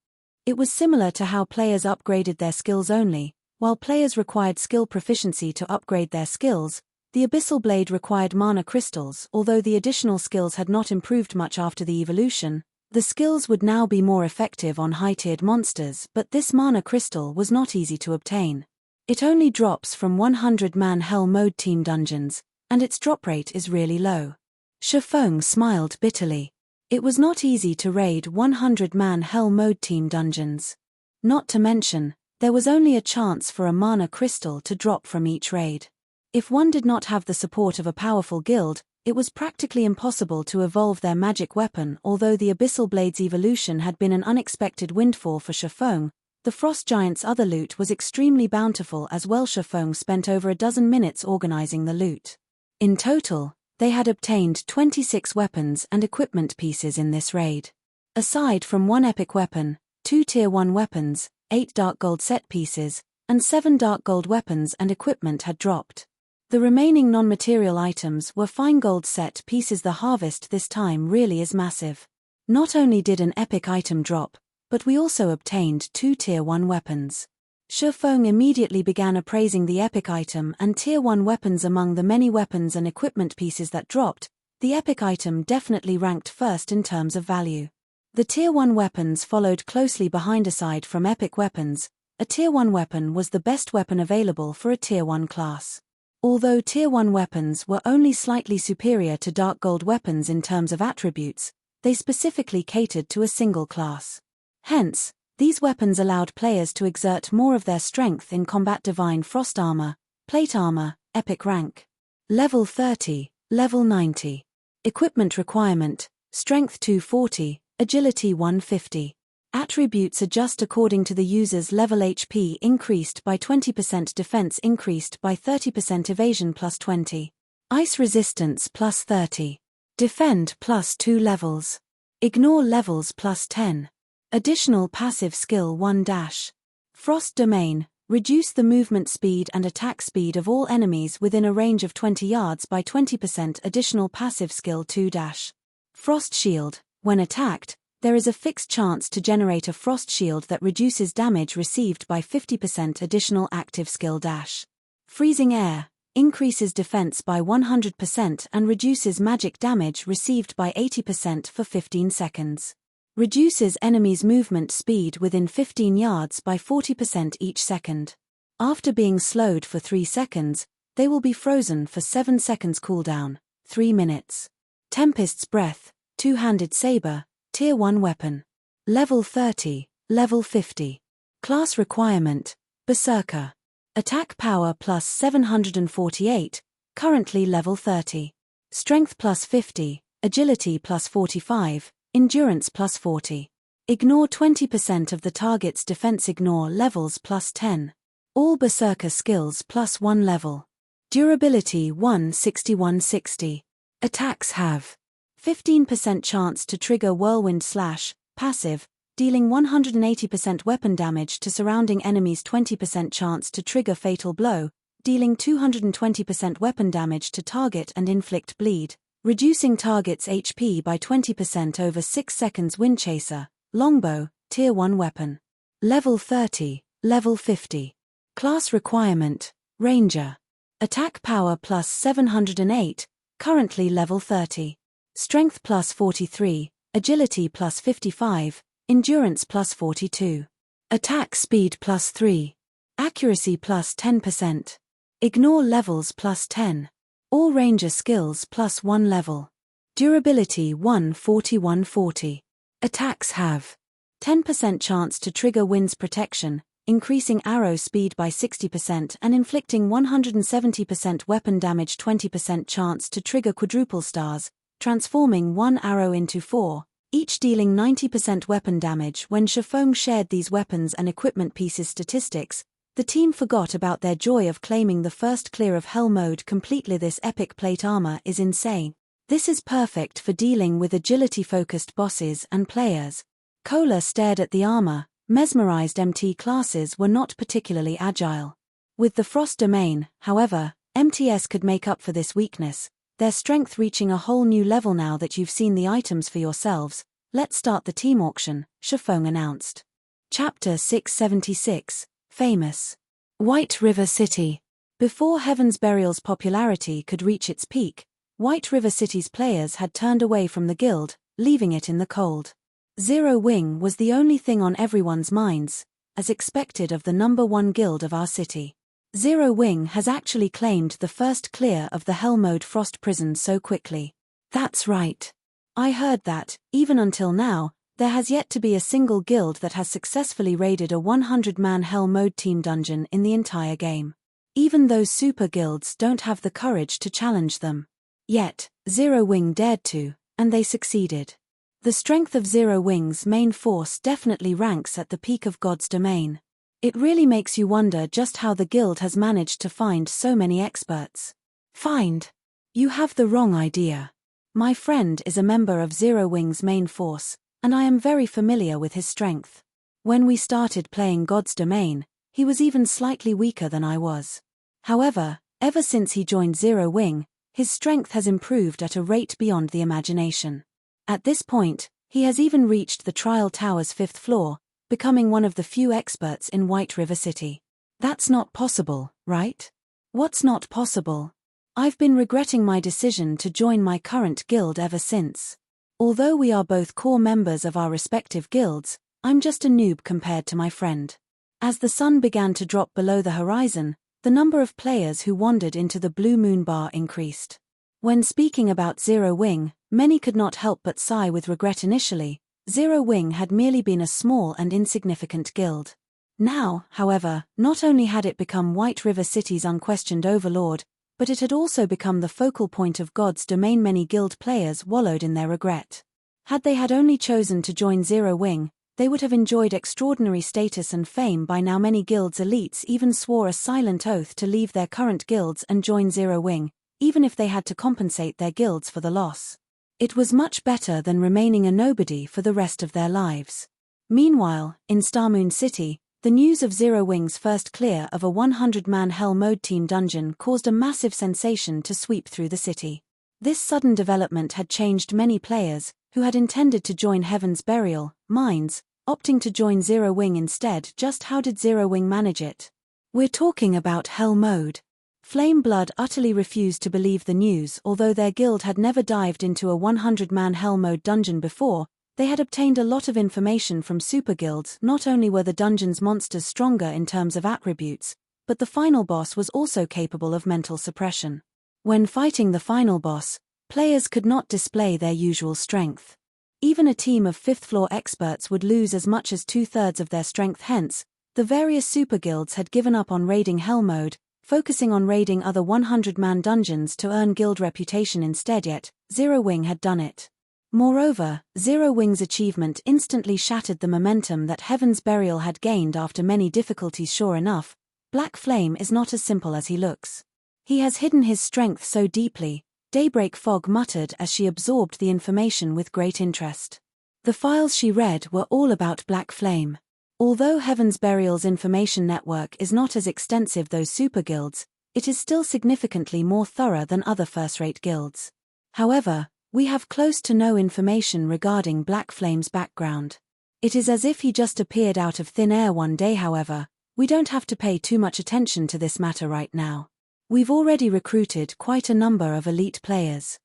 It was similar to how players upgraded their skills only. While players required skill proficiency to upgrade their skills, the Abyssal Blade required mana crystals. Although the additional skills had not improved much after the evolution, The skills would now be more effective on high-tiered monsters, but this mana crystal was not easy to obtain. It only drops from 100-man Hell Mode team dungeons, and its drop rate is really low. Shifeng smiled bitterly. It was not easy to raid 100-man Hell Mode team dungeons. Not to mention, there was only a chance for a mana crystal to drop from each raid. If one did not have the support of a powerful guild, it was practically impossible to evolve their magic weapon. Although the Abyssal Blade's evolution had been an unexpected windfall for Shifeng, the Frost Giant's other loot was extremely bountiful as well. Shifeng spent over a dozen minutes organizing the loot. In total, they had obtained 26 weapons and equipment pieces in this raid. Aside from one epic weapon, 2 Tier 1 weapons, 8 Dark Gold set pieces, and 7 Dark Gold weapons and equipment had dropped. The remaining non-material items were fine gold set pieces. The harvest this time really is massive. Not only did an epic item drop, but we also obtained 2 Tier 1 weapons. Shifeng immediately began appraising the epic item and Tier 1 weapons. Among the many weapons and equipment pieces that dropped, the epic item definitely ranked first in terms of value. The Tier 1 weapons followed closely behind. Aside from epic weapons, a Tier 1 weapon was the best weapon available for a Tier 1 class. Although Tier 1 weapons were only slightly superior to Dark Gold weapons in terms of attributes, they specifically catered to a single class. Hence, these weapons allowed players to exert more of their strength in combat. Divine Frost Armor, Plate Armor, Epic Rank. Level 30, Level 90. Equipment Requirement, Strength 240, Agility 150. Attributes adjust according to the user's level. HP increased by 20%, defense increased by 30%, evasion plus 20. Ice resistance plus 30. Defend plus 2 levels. Ignore levels plus 10. Additional passive skill 1 dash. Frost Domain, reduce the movement speed and attack speed of all enemies within a range of 20 yards by 20%. Additional passive skill 2 dash. Frost Shield, when attacked, there is a fixed chance to generate a frost shield that reduces damage received by 50%. Additional active skill dash. Freezing Air, increases defense by 100% and reduces magic damage received by 80% for 15 seconds. Reduces enemies' movement speed within 15 yards by 40% each second. After being slowed for 3 seconds, they will be frozen for 7 seconds. Cooldown, 3 minutes. Tempest's Breath, Two-Handed Saber, Tier 1 weapon. Level 30, Level 50. Class requirement, Berserker. Attack power plus 748, currently level 30. Strength plus 50, agility plus 45, endurance plus 40. Ignore 20% of the target's defense. Ignore levels plus 10. All Berserker skills plus 1 level. Durability 160-160. Attacks have 15% chance to trigger Whirlwind Slash, passive, dealing 180% weapon damage to surrounding enemies. 20% chance to trigger Fatal Blow, dealing 220% weapon damage to target and inflict bleed, reducing target's HP by 20% over 6 seconds. Windchaser, Longbow, Tier 1 weapon. Level 30, Level 50. Class requirement, Ranger. Attack power plus 708, currently level 30. Strength plus 43, agility plus 55, endurance plus 42. Attack speed plus 3. Accuracy plus 10%. Ignore levels plus 10. All ranger skills plus 1 level. Durability 140-140. Attacks have 10% chance to trigger Wind's Protection, increasing arrow speed by 60% and inflicting 170% weapon damage. 20% chance to trigger Quadruple Stars, transforming 1 arrow into 4, each dealing 90% weapon damage. When Shifeng shared these weapons and equipment pieces statistics, the team forgot about their joy of claiming the first clear of Hell Mode completely. This epic plate armor is insane. This is perfect for dealing with agility-focused bosses and players. Kohler stared at the armor, mesmerized. MT classes were not particularly agile. With the Frost Domain, however, MTS could make up for this weakness, their strength reaching a whole new level. Now that you've seen the items for yourselves, let's start the team auction, Shifeng announced. Chapter 676, Famous. White River City. Before Heaven's Burial's popularity could reach its peak, White River City's players had turned away from the guild, leaving it in the cold. Zero Wing was the only thing on everyone's minds, as expected of the #1 guild of our city. Zero Wing has actually claimed the first clear of the Hell Mode Frost prison so quickly. That's right. I heard that, even until now, there has yet to be a single guild that has successfully raided a 100-man Hell Mode team dungeon in the entire game. Even those super guilds don't have the courage to challenge them. Yet, Zero Wing dared to, and they succeeded. The strength of Zero Wing's main force definitely ranks at the peak of God's domain. It really makes you wonder just how the guild has managed to find so many experts. Find? You have the wrong idea. My friend is a member of Zero Wing's main force, and I am very familiar with his strength. When we started playing God's domain, he was even slightly weaker than I was. However, ever since he joined Zero Wing, his strength has improved at a rate beyond the imagination. At this point, he has even reached the Trial Tower's 5th floor, becoming one of the few experts in White River City. That's not possible, right? What's not possible? I've been regretting my decision to join my current guild ever since. Although we are both core members of our respective guilds, I'm just a noob compared to my friend. As the sun began to drop below the horizon, the number of players who wandered into the Blue Moon Bar increased. When speaking about Zero Wing, many could not help but sigh with regret initially. Zero Wing had merely been a small and insignificant guild. Now, however, not only had it become White River City's unquestioned overlord, but it had also become the focal point of God's domain. Many guild players wallowed in their regret. Had they had only chosen to join Zero Wing, they would have enjoyed extraordinary status and fame by now. Many guilds' elites even swore a silent oath to leave their current guilds and join Zero Wing, even if they had to compensate their guilds for the loss. It was much better than remaining a nobody for the rest of their lives. Meanwhile, in Starmoon City, the news of Zero Wing's first clear of a 100-man Hell Mode team dungeon caused a massive sensation to sweep through the city. This sudden development had changed many players, who had intended to join Heaven's Burial, minds, opting to join Zero Wing instead. Just how did Zero Wing manage it? We're talking about Hell Mode. Flame Blood utterly refused to believe the news. Although their guild had never dived into a 100-man Hell Mode dungeon before, they had obtained a lot of information from super guilds. Not only were the dungeon's monsters stronger in terms of attributes, but the final boss was also capable of mental suppression. When fighting the final boss, players could not display their usual strength. Even a team of 5th floor experts would lose as much as 2/3 of their strength. Hence, the various super guilds had given up on raiding Hell Mode, focusing on raiding other 100-man dungeons to earn guild reputation instead. Yet, Zero Wing had done it. Moreover, Zero Wing's achievement instantly shattered the momentum that Heaven's Burial had gained after many difficulties. Sure enough, Black Flame is not as simple as he looks. He has hidden his strength so deeply, Daybreak Fog muttered as she absorbed the information with great interest. The files she read were all about Black Flame. Although Heaven's Burial's information network is not as extensive those super guilds, it is still significantly more thorough than other first-rate guilds. However, we have close to no information regarding Black Flame's background. It is as if he just appeared out of thin air one day. However, we don't have to pay too much attention to this matter right now. We've already recruited quite a number of elite players.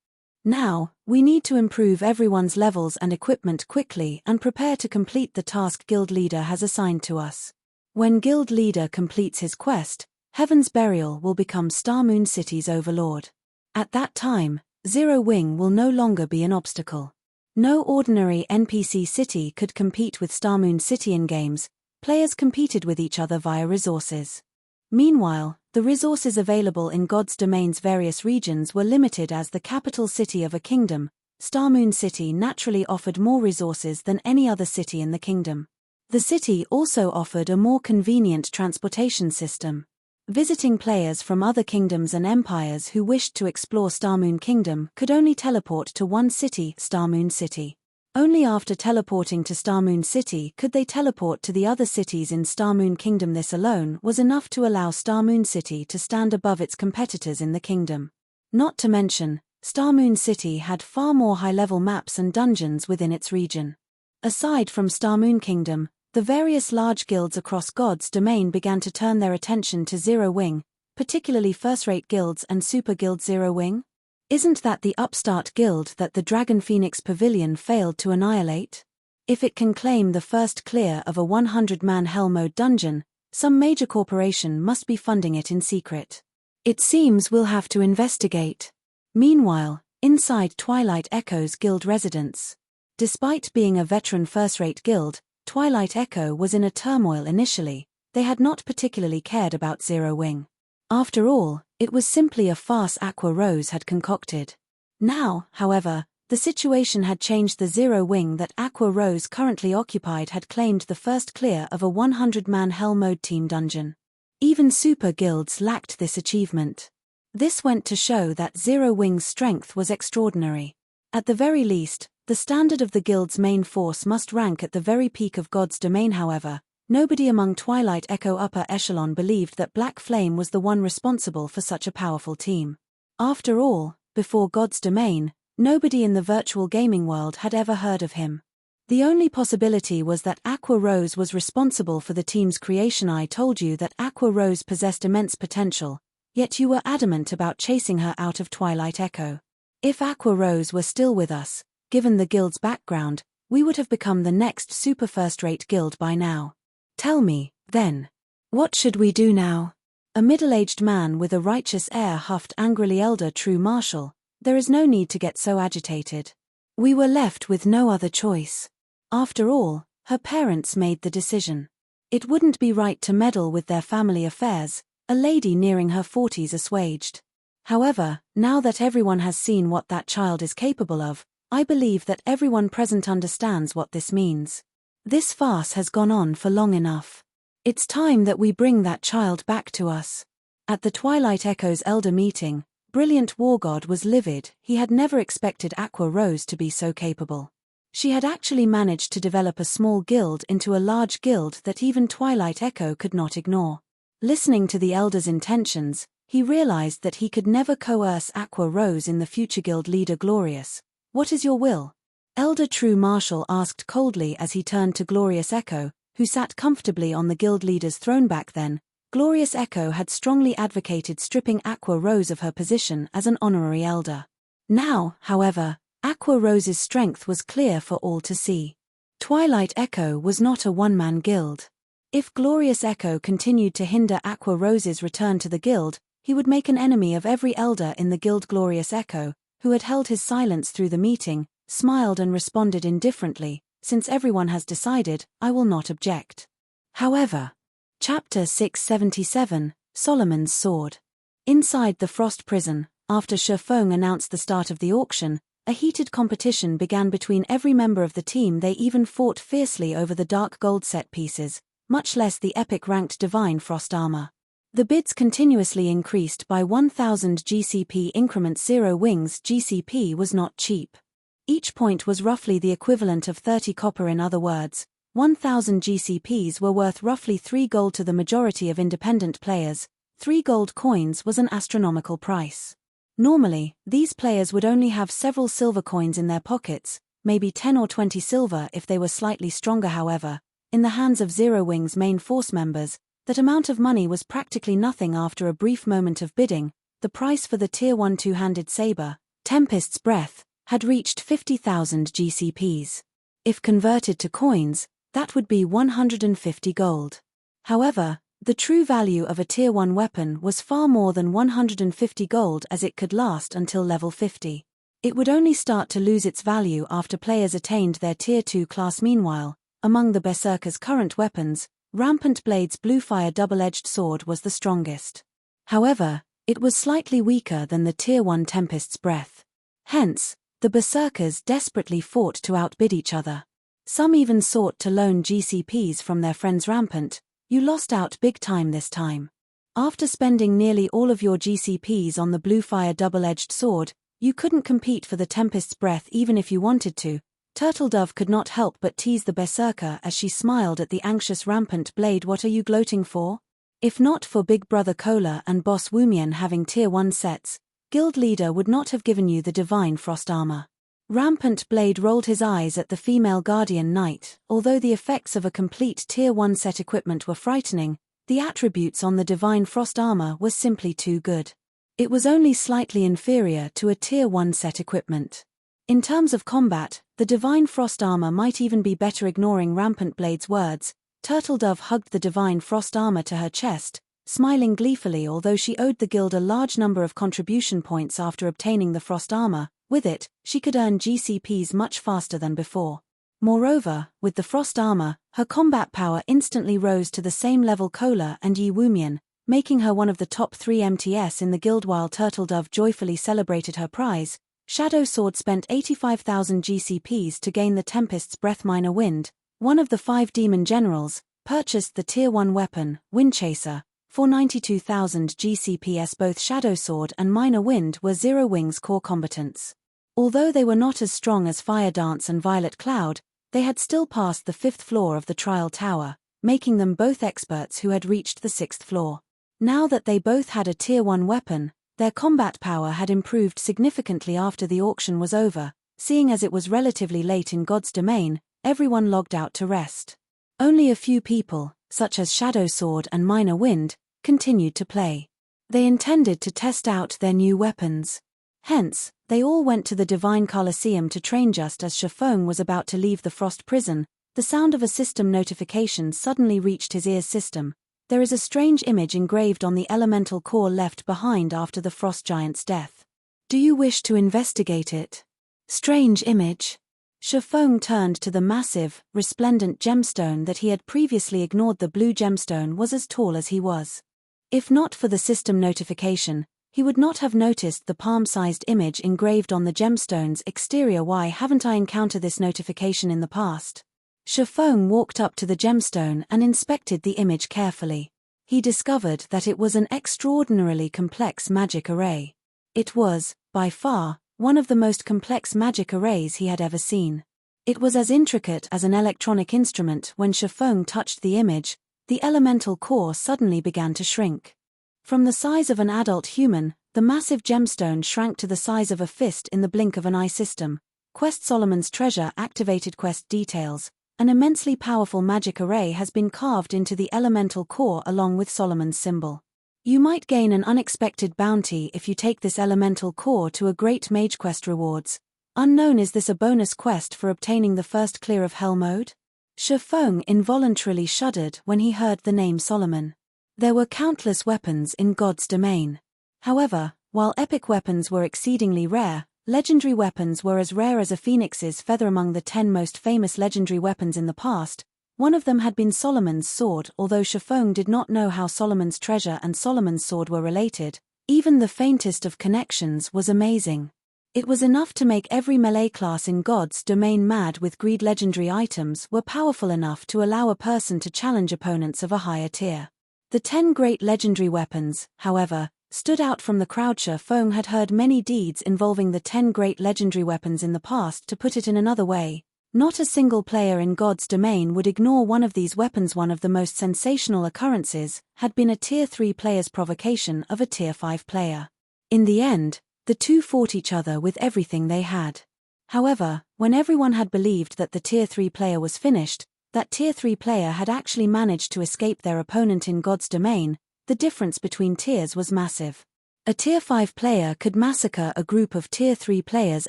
Now, we need to improve everyone's levels and equipment quickly and prepare to complete the task Guild Leader has assigned to us. When Guild Leader completes his quest, Heaven's Burial will become Starmoon City's overlord. At that time, Zero Wing will no longer be an obstacle. No ordinary NPC city could compete with Starmoon City in games. Players competed with each other via resources. Meanwhile, the resources available in God's domain's various regions were limited. As the capital city of a kingdom, Starmoon City naturally offered more resources than any other city in the kingdom. The city also offered a more convenient transportation system. Visiting players from other kingdoms and empires who wished to explore Starmoon Kingdom could only teleport to one city, Starmoon City. Only after teleporting to Starmoon City could they teleport to the other cities in Starmoon Kingdom. This alone was enough to allow Starmoon City to stand above its competitors in the kingdom. Not to mention, Starmoon City had far more high-level maps and dungeons within its region. Aside from Starmoon Kingdom, the various large guilds across God's domain began to turn their attention to Zero Wing, particularly first-rate guilds and super guild. Zero Wing? Isn't that the upstart guild that the Dragon Phoenix Pavilion failed to annihilate? If it can claim the first clear of a 100-man Hell Mode dungeon, some major corporation must be funding it in secret. It seems we'll have to investigate. Meanwhile, inside Twilight Echo's guild residence. Despite being a veteran first-rate guild, Twilight Echo was in a turmoil initially. They had not particularly cared about Zero Wing. After all, it was simply a farce Aqua Rose had concocted. Now, however, the situation had changed. The Zero Wing that Aqua Rose currently occupied had claimed the first clear of a 100-man Hell Mode team dungeon. Even super guilds lacked this achievement. This went to show that Zero Wing's strength was extraordinary. At the very least, the standard of the guild's main force must rank at the very peak of God's domain. However, nobody among Twilight Echo upper echelon believed that Black Flame was the one responsible for such a powerful team. After all, before God's domain, nobody in the virtual gaming world had ever heard of him. The only possibility was that Aqua Rose was responsible for the team's creation. I told you that Aqua Rose possessed immense potential, yet you were adamant about chasing her out of Twilight Echo. If Aqua Rose were still with us, given the guild's background, we would have become the next super first-rate guild by now. Tell me, then. What should we do now? A middle-aged man with a righteous air huffed angrily. Elder True Marshal, there is no need to get so agitated. We were left with no other choice. After all, her parents made the decision. It wouldn't be right to meddle with their family affairs, a lady nearing her 40s assuaged. However, now that everyone has seen what that child is capable of, I believe that everyone present understands what this means. This farce has gone on for long enough. It's time that we bring that child back to us. At the Twilight Echo's elder meeting, Brilliant Wargod was livid. He had never expected Aqua Rose to be so capable. She had actually managed to develop a small guild into a large guild that even Twilight Echo could not ignore. Listening to the elder's intentions, he realized that he could never coerce Aqua Rose in the future. Guild leader Glorious, what is your will? Elder True Marshal asked coldly as he turned to Glorious Echo, who sat comfortably on the guild leader's throne. Back then, Glorious Echo had strongly advocated stripping Aqua Rose of her position as an honorary elder. Now, however, Aqua Rose's strength was clear for all to see. Twilight Echo was not a one-man guild. If Glorious Echo continued to hinder Aqua Rose's return to the guild, he would make an enemy of every elder in the guild. Glorious Echo, who had held his silence through the meeting, smiled and responded indifferently, since everyone has decided, I will not object. However, Chapter 677, Solomon's Sword. Inside the Frost Prison, after Shifeng announced the start of the auction, a heated competition began between every member of the team. They even fought fiercely over the dark gold set pieces, much less the epic ranked Divine Frost armor. The bids continuously increased by 1,000 GCP increments. Zero Wings GCP was not cheap. Each point was roughly the equivalent of 30 copper. In other words, 1,000 GCPs were worth roughly 3 gold to the majority of independent players. 3 gold coins was an astronomical price. Normally, these players would only have several silver coins in their pockets, maybe 10 or 20 silver if they were slightly stronger. However, in the hands of Zero Wing's main force members, that amount of money was practically nothing. After a brief moment of bidding, the price for the Tier 1 two-handed saber, Tempest's Breath, had reached 50,000 GCPs. If converted to coins, that would be 150 gold. However, the true value of a Tier 1 weapon was far more than 150 gold, as it could last until level 50. It would only start to lose its value after players attained their Tier 2 class. Meanwhile, among the Berserker's current weapons, Rampant Blade's Bluefire double-edged sword was the strongest. However, it was slightly weaker than the Tier 1 Tempest's Breath. Hence, the Berserkers desperately fought to outbid each other. Some even sought to loan GCPs from their friends. Rampant, you lost out big time this time. After spending nearly all of your GCPs on the Bluefire double-edged sword, you couldn't compete for the Tempest's Breath even if you wanted to. Turtledove could not help but tease the Berserker as she smiled at the anxious Rampant Blade. What are you gloating for? If not for Big Brother Cola and Boss Woomian having Tier 1 sets, Guild Leader would not have given you the Divine Frost armor. Rampant Blade rolled his eyes at the female Guardian Knight. Although the effects of a complete Tier 1 set equipment were frightening, the attributes on the Divine Frost armor were simply too good. It was only slightly inferior to a Tier 1 set equipment. In terms of combat, the Divine Frost armor might even be better, ignoring Rampant Blade's words. Turtledove hugged the Divine Frost armor to her chest, smiling gleefully. Although she owed the guild a large number of contribution points after obtaining the Frost armor, with it, she could earn GCPs much faster than before. Moreover, with the Frost armor, her combat power instantly rose to the same level Kola and Yi Wumian, making her one of the top 3 MTS in the guild. While Turtledove joyfully celebrated her prize, Shadow Sword spent 85,000 GCPs to gain the Tempest's Breath. Minor Wind, one of the 5 demon generals, purchased the Tier 1 weapon, Windchaser, for 92,000 GCPs. Both Shadow Sword and Minor Wind were Zero Wings core combatants. Although they were not as strong as Fire Dance and Violet Cloud, they had still passed the 5th floor of the Trial Tower, making them both experts who had reached the 6th floor. Now that they both had a Tier 1 weapon, their combat power had improved significantly after the auction was over. Seeing as it was relatively late in God's domain, everyone logged out to rest. Only a few people, such as Shadow Sword and Minor Wind, continued to play. They intended to test out their new weapons. Hence, they all went to the Divine Colosseum to train. Just as Shafong was about to leave the Frost prison, the sound of a system notification suddenly reached his ears. System. There is a strange image engraved on the elemental core left behind after the Frost Giant's death. Do you wish to investigate it? Strange image. Shafong turned to the massive, resplendent gemstone that he had previously ignored. The blue gemstone was as tall as he was. If not for the system notification, he would not have noticed the palm-sized image engraved on the gemstone's exterior. Why haven't I encountered this notification in the past? Shafong walked up to the gemstone and inspected the image carefully. He discovered that it was an extraordinarily complex magic array. It was, by far, one of the most complex magic arrays he had ever seen. It was as intricate as an electronic instrument. When Shafong touched the image, the elemental core suddenly began to shrink. From the size of an adult human, the massive gemstone shrank to the size of a fist in the blink of an eye. System. Quest Solomon's treasure activated. Quest details. An immensely powerful magic array has been carved into the elemental core along with Solomon's symbol. You might gain an unexpected bounty if you take this elemental core to a great mage quest. Rewards. Unknown. Is this a bonus quest for obtaining the first clear of hell mode? Shafong involuntarily shuddered when he heard the name Solomon. There were countless weapons in God's domain. However, while epic weapons were exceedingly rare, legendary weapons were as rare as a phoenix's feather. Among the 10 most famous legendary weapons in the past, one of them had been Solomon's sword. Although Shafong did not know how Solomon's treasure and Solomon's sword were related, even the faintest of connections was amazing. It was enough to make every melee class in God's domain mad with greed. Legendary items were powerful enough to allow a person to challenge opponents of a higher tier. The 10 great legendary weapons, however, stood out from the crowd. Shafong had heard many deeds involving the 10 great legendary weapons in the past. To put it in another way, not a single player in God's domain would ignore one of these weapons. One of the most sensational occurrences had been a Tier 3 player's provocation of a Tier 5 player. In the end, the two fought each other with everything they had. However, when everyone had believed that the Tier 3 player was finished, that Tier 3 player had actually managed to escape their opponent in God's domain. The difference between tiers was massive. A Tier 5 player could massacre a group of Tier 3 players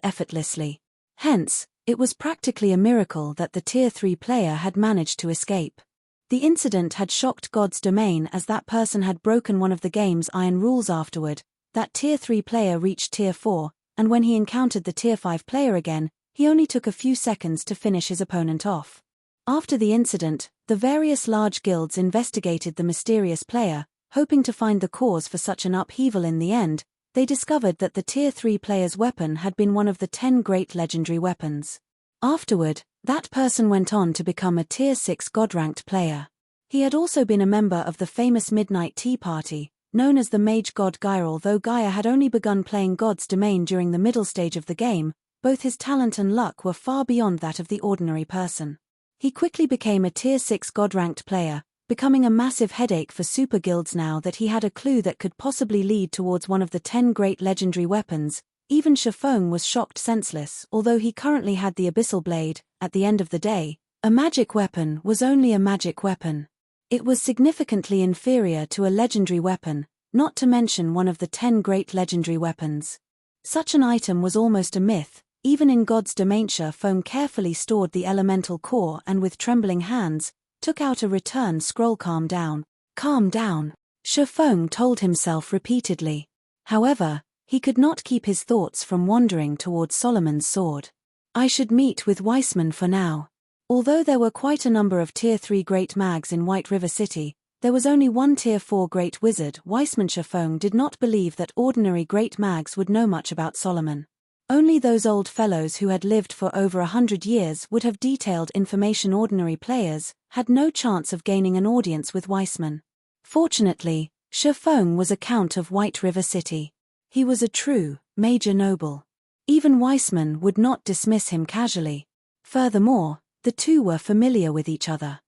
effortlessly. Hence, it was practically a miracle that the Tier 3 player had managed to escape. The incident had shocked God's domain as that person had broken one of the game's iron rules. Afterward, that Tier 3 player reached Tier 4, and when he encountered the Tier 5 player again, he only took a few seconds to finish his opponent off. After the incident, the various large guilds investigated the mysterious player, hoping to find the cause for such an upheaval. In the end, they discovered that the Tier 3 player's weapon had been one of the 10 great legendary weapons. Afterward, that person went on to become a Tier 6 god-ranked player. He had also been a member of the famous Midnight Tea Party, known as the Mage God Gaia. Although Gaia had only begun playing God's domain during the middle stage of the game, both his talent and luck were far beyond that of the ordinary person. He quickly became a Tier 6 god-ranked player, becoming a massive headache for super guilds. Now that he had a clue that could possibly lead towards one of the 10 great legendary weapons, even Shafong was shocked senseless. Although he currently had the Abyssal Blade, at the end of the day, a magic weapon was only a magic weapon. It was significantly inferior to a legendary weapon, not to mention one of the 10 great legendary weapons. Such an item was almost a myth, Even in God's dementia, Feng carefully stored the elemental core and with trembling hands, took out a return scroll. Calm down. Calm down, Feng told himself repeatedly. However, he could not keep his thoughts from wandering towards Solomon's sword. I should meet with Weissman for now. Although there were quite a number of Tier 3 Great Mags in White River City, there was only one Tier 4 Great Wizard. Weissman. Feng did not believe that ordinary Great Mags would know much about Solomon. Only those old fellows who had lived for over 100 years would have detailed information. Ordinary players had no chance of gaining an audience with Weissman. Fortunately, Feng was a Count of White River City. He was a true, major noble. Even Weissman would not dismiss him casually. Furthermore, the two were familiar with each other.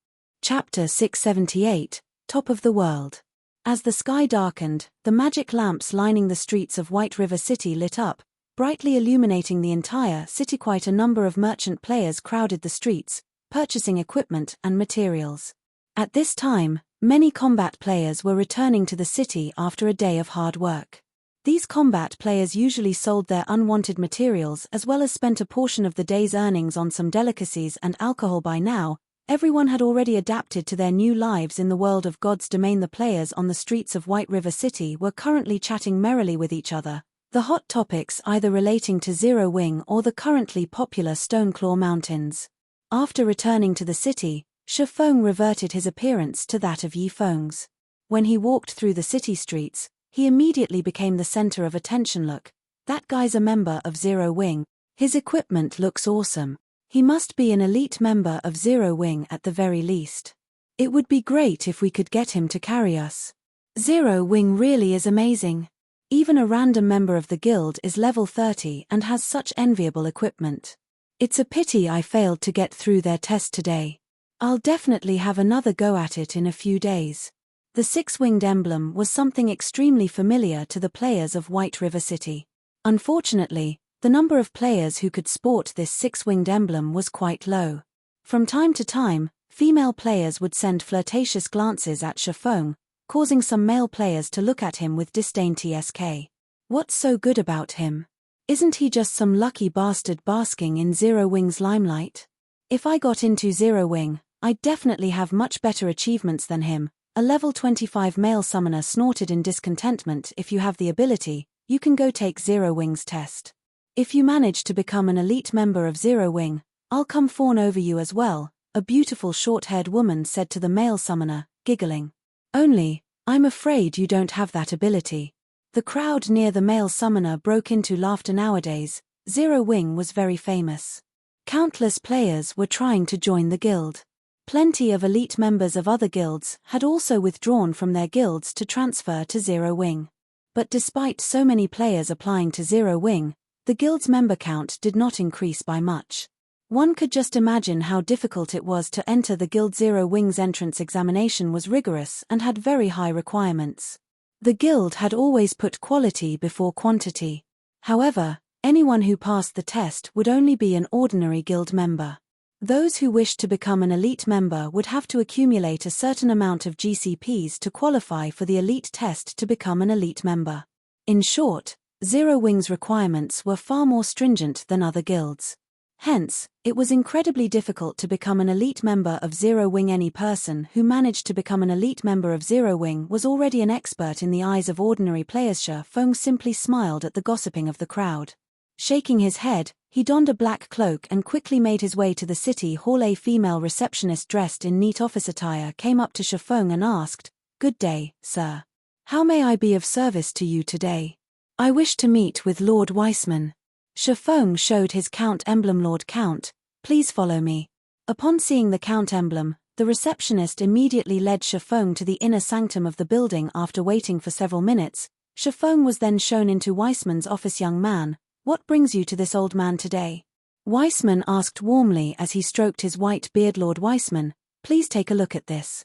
Chapter 678, Top of the World. As the sky darkened, the magic lamps lining the streets of White River City lit up, brightly illuminating the entire city. Quite a number of merchant players crowded the streets, purchasing equipment and materials. At this time, many combat players were returning to the city after a day of hard work. These combat players usually sold their unwanted materials as well as spent a portion of the day's earnings on some delicacies and alcohol. By now, everyone had already adapted to their new lives in the world of God's domain. The players on the streets of White River City were currently chatting merrily with each other, the hot topics either relating to Zero Wing or the currently popular Stoneclaw Mountains. After returning to the city, Feng reverted his appearance to that of Yi Feng's. When he walked through the city streets, he immediately became the center of attention. Look, that guy's a member of Zero Wing. His equipment looks awesome. He must be an elite member of Zero Wing at the very least. It would be great if we could get him to carry us. Zero Wing really is amazing. Even a random member of the guild is level 30 and has such enviable equipment. It's a pity I failed to get through their test today. I'll definitely have another go at it in a few days. The six-winged emblem was something extremely familiar to the players of White River City. Unfortunately, the number of players who could sport this six-winged emblem was quite low. From time to time, female players would send flirtatious glances at Feng, causing some male players to look at him with disdain. TSK. What's so good about him? Isn't he just some lucky bastard basking in Zero Wing's limelight? If I got into Zero Wing, I'd definitely have much better achievements than him. A level 25 male summoner snorted in discontentment. If you have the ability, you can go take Zero Wing's test. If you manage to become an elite member of Zero Wing, I'll come fawn over you as well, a beautiful short-haired woman said to the male summoner, giggling. Only, I'm afraid you don't have that ability. The crowd near the male summoner broke into laughter. Nowadays, Zero Wing was very famous. Countless players were trying to join the guild. Plenty of elite members of other guilds had also withdrawn from their guilds to transfer to Zero Wing. But despite so many players applying to Zero Wing, the guild's member count did not increase by much. One could just imagine how difficult it was to enter the guild. Zero Wing's entrance examination was rigorous and had very high requirements. The guild had always put quality before quantity. However, anyone who passed the test would only be an ordinary guild member. Those who wished to become an elite member would have to accumulate a certain amount of GCPs to qualify for the elite test to become an elite member. In short, Zero Wing's requirements were far more stringent than other guilds. Hence, it was incredibly difficult to become an elite member of Zero Wing. Any person who managed to become an elite member of Zero Wing was already an expert in the eyes of ordinary players. Feng simply smiled at the gossiping of the crowd. Shaking his head, he donned a black cloak and quickly made his way to the city hall. A female receptionist dressed in neat office attire came up to Feng and asked, "Good day, sir. How may I be of service to you today? I wish to meet with Lord Weissman." Feng showed his Count emblem. "Lord Count, please follow me." Upon seeing the Count emblem, the receptionist immediately led Feng to the inner sanctum of the building. After waiting for several minutes, Feng was then shown into Weissman's office. "Young man, what brings you to this old man today?" Weissman asked warmly as he stroked his white beard. "Lord Weissman, please take a look at this."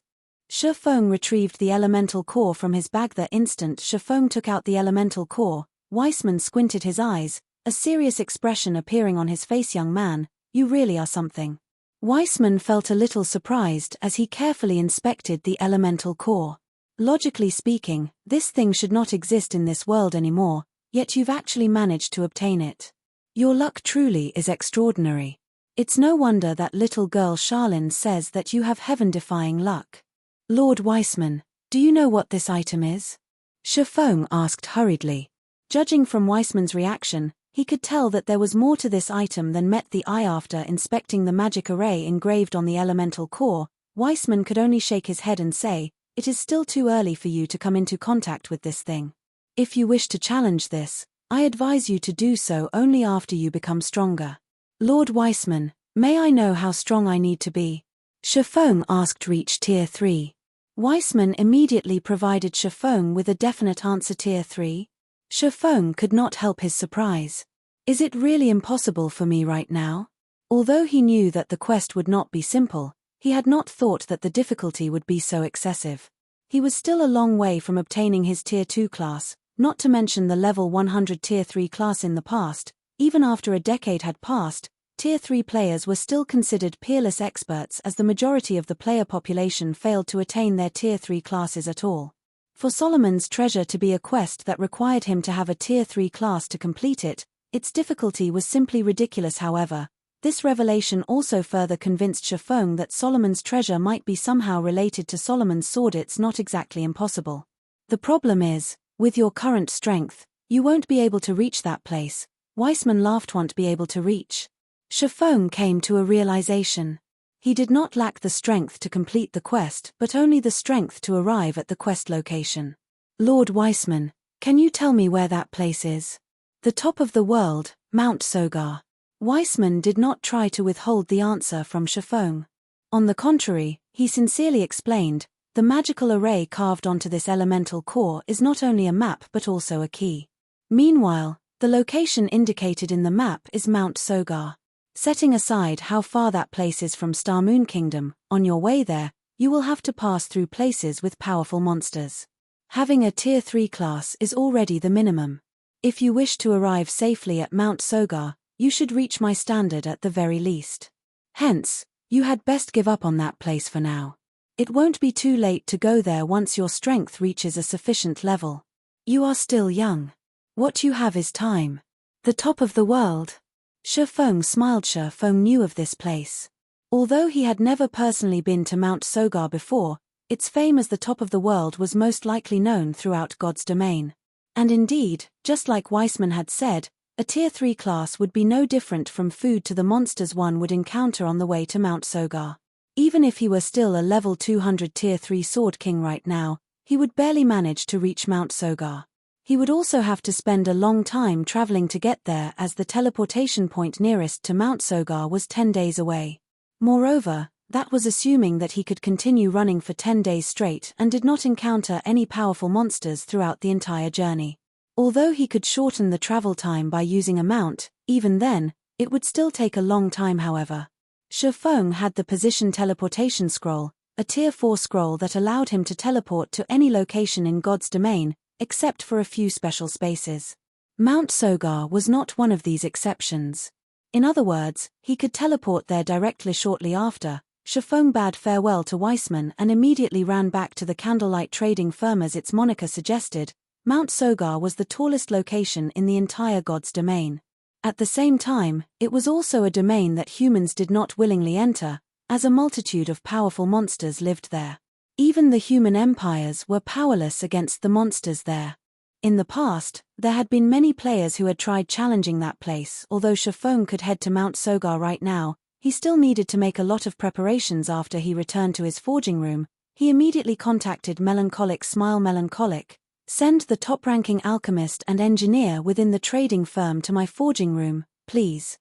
Feng retrieved the elemental core from his bag. The instant Feng took out the elemental core, Weissman squinted his eyes, a serious expression appearing on his face. "Young man, you really are something." Weissman felt a little surprised as he carefully inspected the elemental core. Logically speaking, this thing should not exist in this world anymore, yet you've actually managed to obtain it. Your luck truly is extraordinary. It's no wonder that little girl Charlene says that you have heaven-defying luck. Lord Weissman, do you know what this item is? Shifeng asked hurriedly. Judging from Weissman's reaction, he could tell that there was more to this item than met the eye. After inspecting the magic array engraved on the elemental core, Weissman could only shake his head and say, "It is still too early for you to come into contact with this thing. If you wish to challenge this, I advise you to do so only after you become stronger." Lord Weissman, may I know how strong I need to be? Shifeng asked. Reach Tier 3. Weissman immediately provided Shifeng with a definite answer. Tier 3? Shifeng could not help his surprise. Is it really impossible for me right now? Although he knew that the quest would not be simple, he had not thought that the difficulty would be so excessive. He was still a long way from obtaining his Tier 2 class, not to mention the level 100 Tier 3 class in the past. Even after a decade had passed, Tier 3 players were still considered peerless experts, as the majority of the player population failed to attain their Tier 3 classes at all. For Solomon's treasure to be a quest that required him to have a Tier 3 class to complete it, its difficulty was simply ridiculous. However, this revelation also further convinced Shifeng that Solomon's treasure might be somehow related to Solomon's sword. It's not exactly impossible. The problem is, with your current strength, you won't be able to reach that place. Weissman laughed. Won't be able to reach? Shifeng came to a realization. He did not lack the strength to complete the quest, but only the strength to arrive at the quest location. Lord Weissman, can you tell me where that place is? The top of the world, Mount Sogar. Weissman did not try to withhold the answer from Shifeng. On the contrary, he sincerely explained, the magical array carved onto this elemental core is not only a map but also a key. Meanwhile, the location indicated in the map is Mount Sogar. Setting aside how far that place is from Star Moon Kingdom, on your way there, you will have to pass through places with powerful monsters. Having a Tier 3 class is already the minimum. If you wish to arrive safely at Mount Sogar, you should reach my standard at the very least. Hence, you had best give up on that place for now. It won't be too late to go there once your strength reaches a sufficient level. You are still young. What you have is time. The top of the world. Shifeng smiled. Shifeng knew of this place. Although he had never personally been to Mount Sogar before, its fame as the top of the world was most likely known throughout God's domain. And indeed, just like Weissman had said, a Tier 3 class would be no different from food to the monsters one would encounter on the way to Mount Sogar. Even if he were still a level 200 Tier 3 Sword King right now, he would barely manage to reach Mount Sogar. He would also have to spend a long time traveling to get there, as the teleportation point nearest to Mount Sogar was 10 days away. Moreover, that was assuming that he could continue running for 10 days straight and did not encounter any powerful monsters throughout the entire journey. Although he could shorten the travel time by using a mount, even then, it would still take a long time. However, Shifeng had the position teleportation scroll, a Tier 4 scroll that allowed him to teleport to any location in God's domain, except for a few special spaces. Mount Sogar was not one of these exceptions. In other words, he could teleport there directly. Shortly after, Shifeng bade farewell to Weissman and immediately ran back to the candlelight trading firm. As its moniker suggested, Mount Sogar was the tallest location in the entire God's domain. At the same time, it was also a domain that humans did not willingly enter, as a multitude of powerful monsters lived there. Even the human empires were powerless against the monsters there. In the past, there had been many players who had tried challenging that place. Although Shifeng could head to Mount Sogar right now, he still needed to make a lot of preparations. After he returned to his forging room, he immediately contacted Melancholic Smile. Melancholic, send the top-ranking alchemist and engineer within the trading firm to my forging room, please.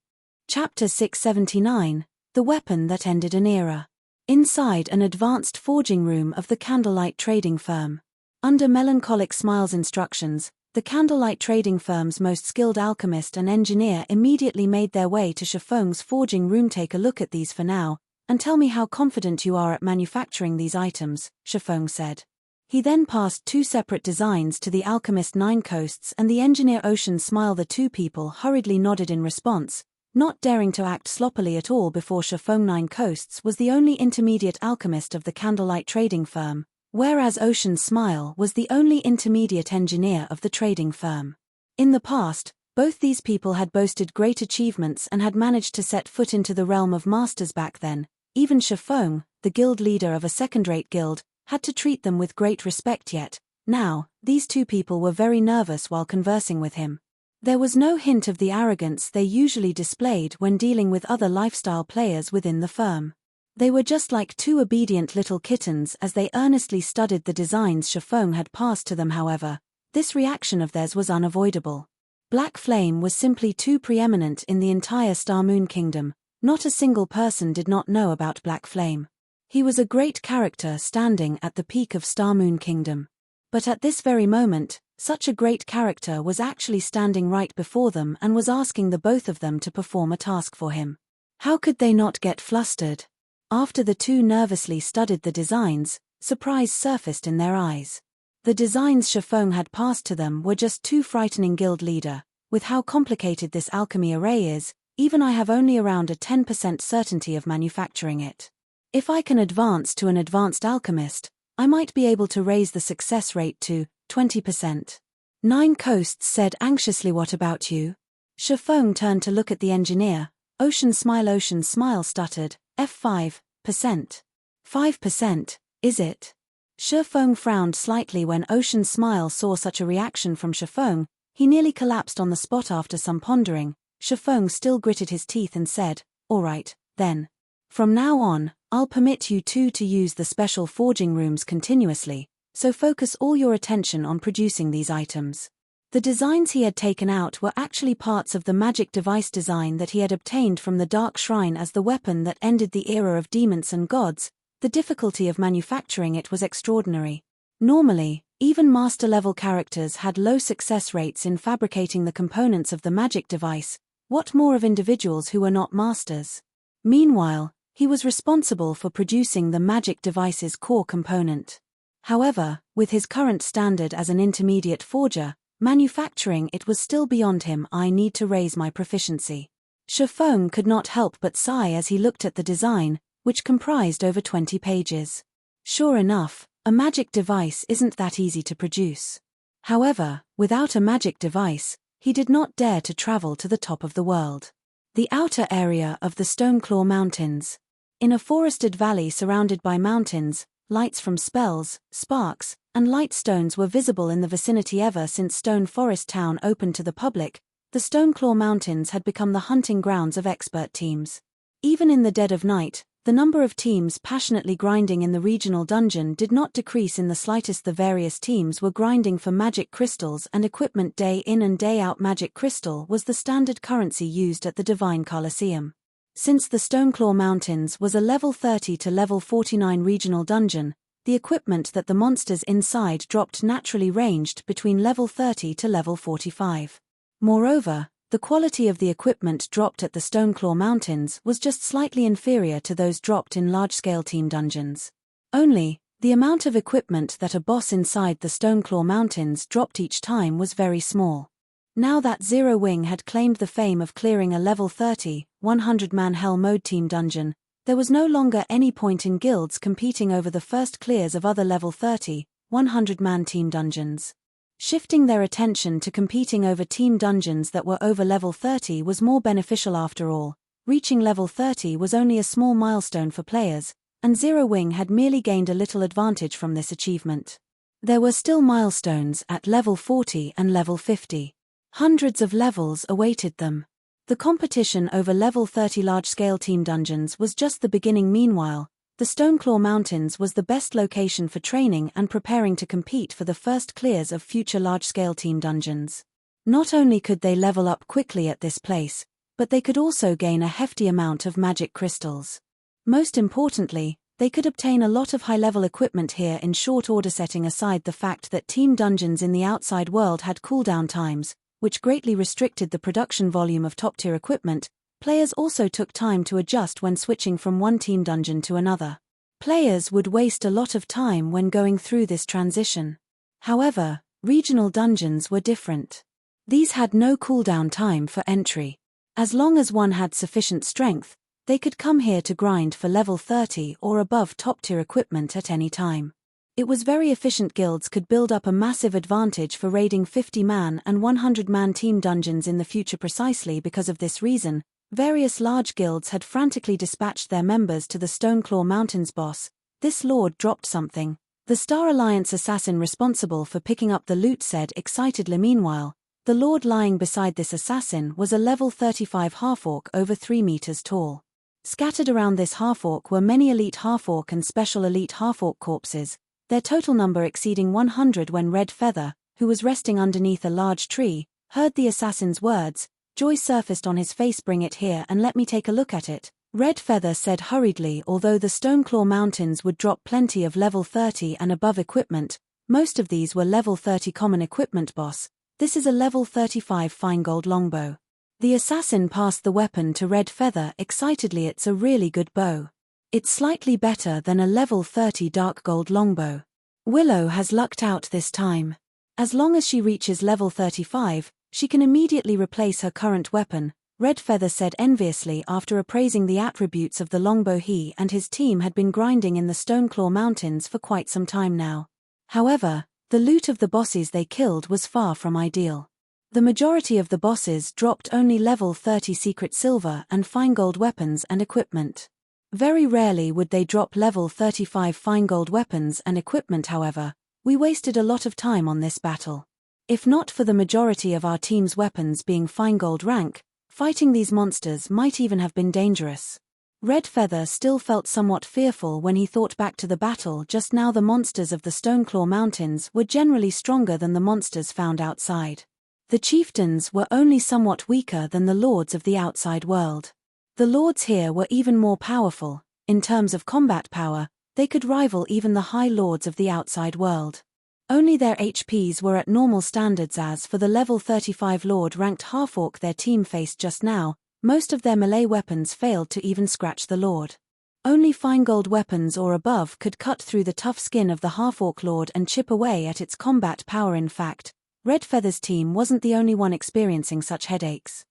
Chapter 679, The Weapon That Ended an Era. Inside an advanced forging room of the candlelight trading firm. Under Melancholic Smile's instructions, the candlelight trading firm's most skilled alchemist and engineer immediately made their way to Shifeng's forging room. Take a look at these for now, and tell me how confident you are at manufacturing these items, Shifeng said. He then passed two separate designs to the alchemist Nine Coasts and the engineer Ocean Smile. The two people hurriedly nodded in response, not daring to act sloppily at all. Before Shifeng, Nine Coasts was the only intermediate alchemist of the candlelight trading firm, whereas Ocean Smile was the only intermediate engineer of the trading firm. In the past, Both these people had boasted great achievements and had managed to set foot into the realm of masters back then. Even Shafong, the guild leader of a second-rate guild, had to treat them with great respect yet. Now, these two people were very nervous while conversing with him. There was no hint of the arrogance they usually displayed when dealing with other lifestyle players within the firm. They were just like two obedient little kittens as they earnestly studied the designs Shafong had passed to them. However, this reaction of theirs was unavoidable. Black flame was simply too preeminent in the entire Star Moon Kingdom. Not a single person did not know about Black Flame. He was a great character standing at the peak of Star Moon Kingdom. But at this very moment, such a great character was actually standing right before them and was asking the both of them to perform a task for him. How could they not get flustered? After the two nervously studied the designs, surprise surfaced in their eyes. The designs Shafong had passed to them were just too frightening. Guild leader, with how complicated this alchemy array is, even I have only around a 10% certainty of manufacturing it. If I can advance to an advanced alchemist, I might be able to raise the success rate to 20%. Nine Coasts said anxiously. What about you? Shafong turned to look at the engineer. Ocean Smile stuttered, F5%. 5%, is it? Shafong frowned slightly when Ocean Smile saw such a reaction from Shafong. He nearly collapsed on the spot. After some pondering, Shafong still gritted his teeth and said, "All right, then. From now on, I'll permit you two to use the special forging rooms continuously, so focus all your attention on producing these items." The designs he had taken out were actually parts of the magic device design that he had obtained from the Dark Shrine as the weapon that ended the era of demons and gods. The difficulty of manufacturing it was extraordinary. Normally, even master-level characters had low success rates in fabricating the components of the magic device. What more of individuals who were not masters? Meanwhile, he was responsible for producing the magic device's core component. However, with his current standard as an intermediate forger, manufacturing it was still beyond him. I need to raise my proficiency. Shafong could not help but sigh as he looked at the design, which comprised over 20 pages. Sure enough, a magic device isn't that easy to produce. However, without a magic device, he did not dare to travel to the top of the world. The outer area of the Stoneclaw Mountains. In a forested valley surrounded by mountains, lights from spells, sparks, and light stones were visible in the vicinity. Ever since Stone Forest Town opened to the public, the Stoneclaw Mountains had become the hunting grounds of expert teams. Even in the dead of night, the number of teams passionately grinding in the regional dungeon did not decrease in the slightest. The various teams were grinding for magic crystals and equipment day in and day out. Magic crystal was the standard currency used at the Divine Colosseum. Since the Stoneclaw Mountains was a level 30 to level 49 regional dungeon, the equipment that the monsters inside dropped naturally ranged between level 30 to level 45. Moreover, the quality of the equipment dropped at the Stoneclaw Mountains was just slightly inferior to those dropped in large-scale team dungeons. Only, the amount of equipment that a boss inside the Stoneclaw Mountains dropped each time was very small. Now that Zero Wing had claimed the fame of clearing a level 30, 100-man Hell Mode team dungeon, there was no longer any point in guilds competing over the first clears of other level 30, 100-man team dungeons. Shifting their attention to competing over team dungeons that were over level 30 was more beneficial. After all, reaching level 30 was only a small milestone for players, and Zero Wing had merely gained a little advantage from this achievement. There were still milestones at level 40 and level 50. Hundreds of levels awaited them. The competition over level 30 large-scale team dungeons was just the beginning. Meanwhile, the Stoneclaw Mountains was the best location for training and preparing to compete for the first clears of future large-scale team dungeons. Not only could they level up quickly at this place, but they could also gain a hefty amount of magic crystals. Most importantly, they could obtain a lot of high-level equipment here in short order. Setting aside the fact that team dungeons in the outside world had cooldown times, which greatly restricted the production volume of top-tier equipment, players also took time to adjust when switching from one team dungeon to another. Players would waste a lot of time when going through this transition. However, regional dungeons were different. These had no cooldown time for entry. As long as one had sufficient strength, they could come here to grind for level 30 or above top-tier equipment at any time. It was very efficient. Guilds could build up a massive advantage for raiding 50-man and 100-man team dungeons in the future. Precisely because of this reason, various large guilds had frantically dispatched their members to the Stoneclaw Mountains boss. This lord dropped something. The Star Alliance assassin responsible for picking up the loot said excitedly. Meanwhile, the lord lying beside this assassin was a level 35 half-orc over 3 meters tall. Scattered around this half-orc were many elite half-orc and special elite half-orc corpses, their total number exceeding 100. When Red Feather, who was resting underneath a large tree, heard the assassin's words, joy surfaced on his face. Bring it here and let me take a look at it, Red Feather said hurriedly. Although the Stoneclaw Mountains would drop plenty of level 30 and above equipment, most of these were level 30 common equipment. Boss, this is a level 35 fine gold longbow. The assassin passed the weapon to Red Feather excitedly. It's a really good bow. It's slightly better than a level 30 dark gold longbow. Willow has lucked out this time. As long as she reaches level 35, she can immediately replace her current weapon, Red Feather said enviously after appraising the attributes of the longbow. He and his team had been grinding in the Stoneclaw Mountains for quite some time now. However, the loot of the bosses they killed was far from ideal. The majority of the bosses dropped only level 30 secret silver and fine gold weapons and equipment. Very rarely would they drop level 35 fine gold weapons and equipment. However, we wasted a lot of time on this battle. If not for the majority of our team's weapons being fine gold rank, fighting these monsters might even have been dangerous. Red Feather still felt somewhat fearful when he thought back to the battle just now. The monsters of the Stoneclaw Mountains were generally stronger than the monsters found outside. The chieftains were only somewhat weaker than the lords of the outside world. The lords here were even more powerful. In terms of combat power, they could rival even the high lords of the outside world. Only their HPs were at normal standards. As for the level 35 lord ranked half-orc their team faced just now, most of their melee weapons failed to even scratch the lord. Only fine gold weapons or above could cut through the tough skin of the half-orc lord and chip away at its combat power. In fact, Red Feather's team wasn't the only one experiencing such headaches.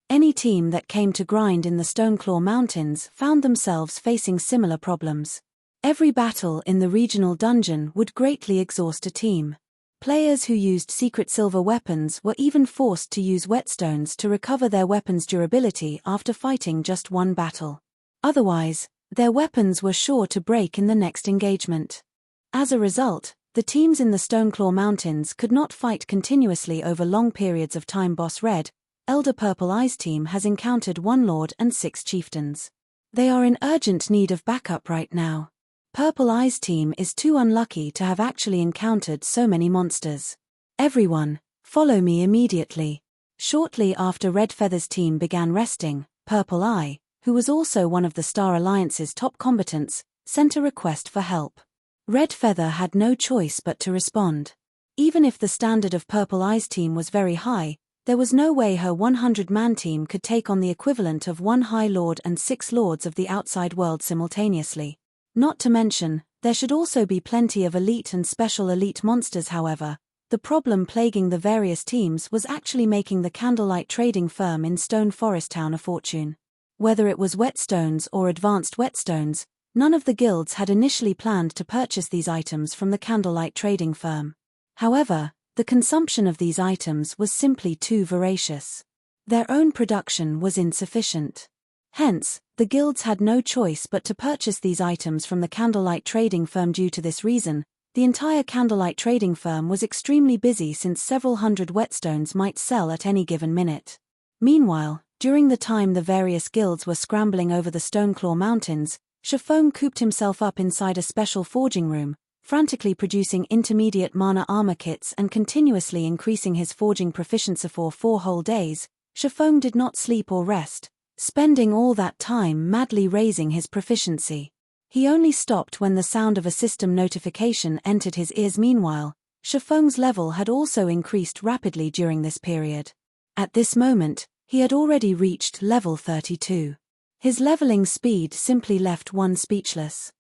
Any team that came to grind in the Stoneclaw Mountains found themselves facing similar problems. Every battle in the regional dungeon would greatly exhaust a team. Players who used secret silver weapons were even forced to use whetstones to recover their weapons' durability after fighting just one battle. Otherwise, their weapons were sure to break in the next engagement. As a result, the teams in the Stoneclaw Mountains could not fight continuously over long periods of time. Boss Red, Elder Purple Eye's team has encountered 1 lord and 6 chieftains. They are in urgent need of backup right now. Purple Eye's team is too unlucky to have actually encountered so many monsters. Everyone, follow me immediately. Shortly after Red Feather's team began resting, Purple Eye, who was also one of the Star Alliance's top combatants, sent a request for help. Red Feather had no choice but to respond. Even if the standard of Purple Eye's team was very high, there was no way her 100-man team could take on the equivalent of 1 High Lord and 6 lords of the outside world simultaneously. Not to mention, there should also be plenty of elite and special elite monsters. However, the problem plaguing the various teams was actually making the candlelight trading firm in Stone Forest Town a fortune. Whether it was whetstones or advanced whetstones, none of the guilds had initially planned to purchase these items from the candlelight trading firm. However, the consumption of these items was simply too voracious. Their own production was insufficient. Hence, the guilds had no choice but to purchase these items from the candlelight trading firm. Due to this reason, the entire candlelight trading firm was extremely busy since several hundred whetstones might sell at any given minute. Meanwhile, during the time the various guilds were scrambling over the Stoneclaw Mountains, Shaman cooped himself up inside a special forging room, frantically producing intermediate mana armor kits and continuously increasing his forging proficiency. For 4 whole days, Shaman did not sleep or rest, spending all that time madly raising his proficiency. He only stopped when the sound of a system notification entered his ears. Meanwhile, Shaman's level had also increased rapidly during this period. At this moment, he had already reached level 32. His leveling speed simply left one speechless.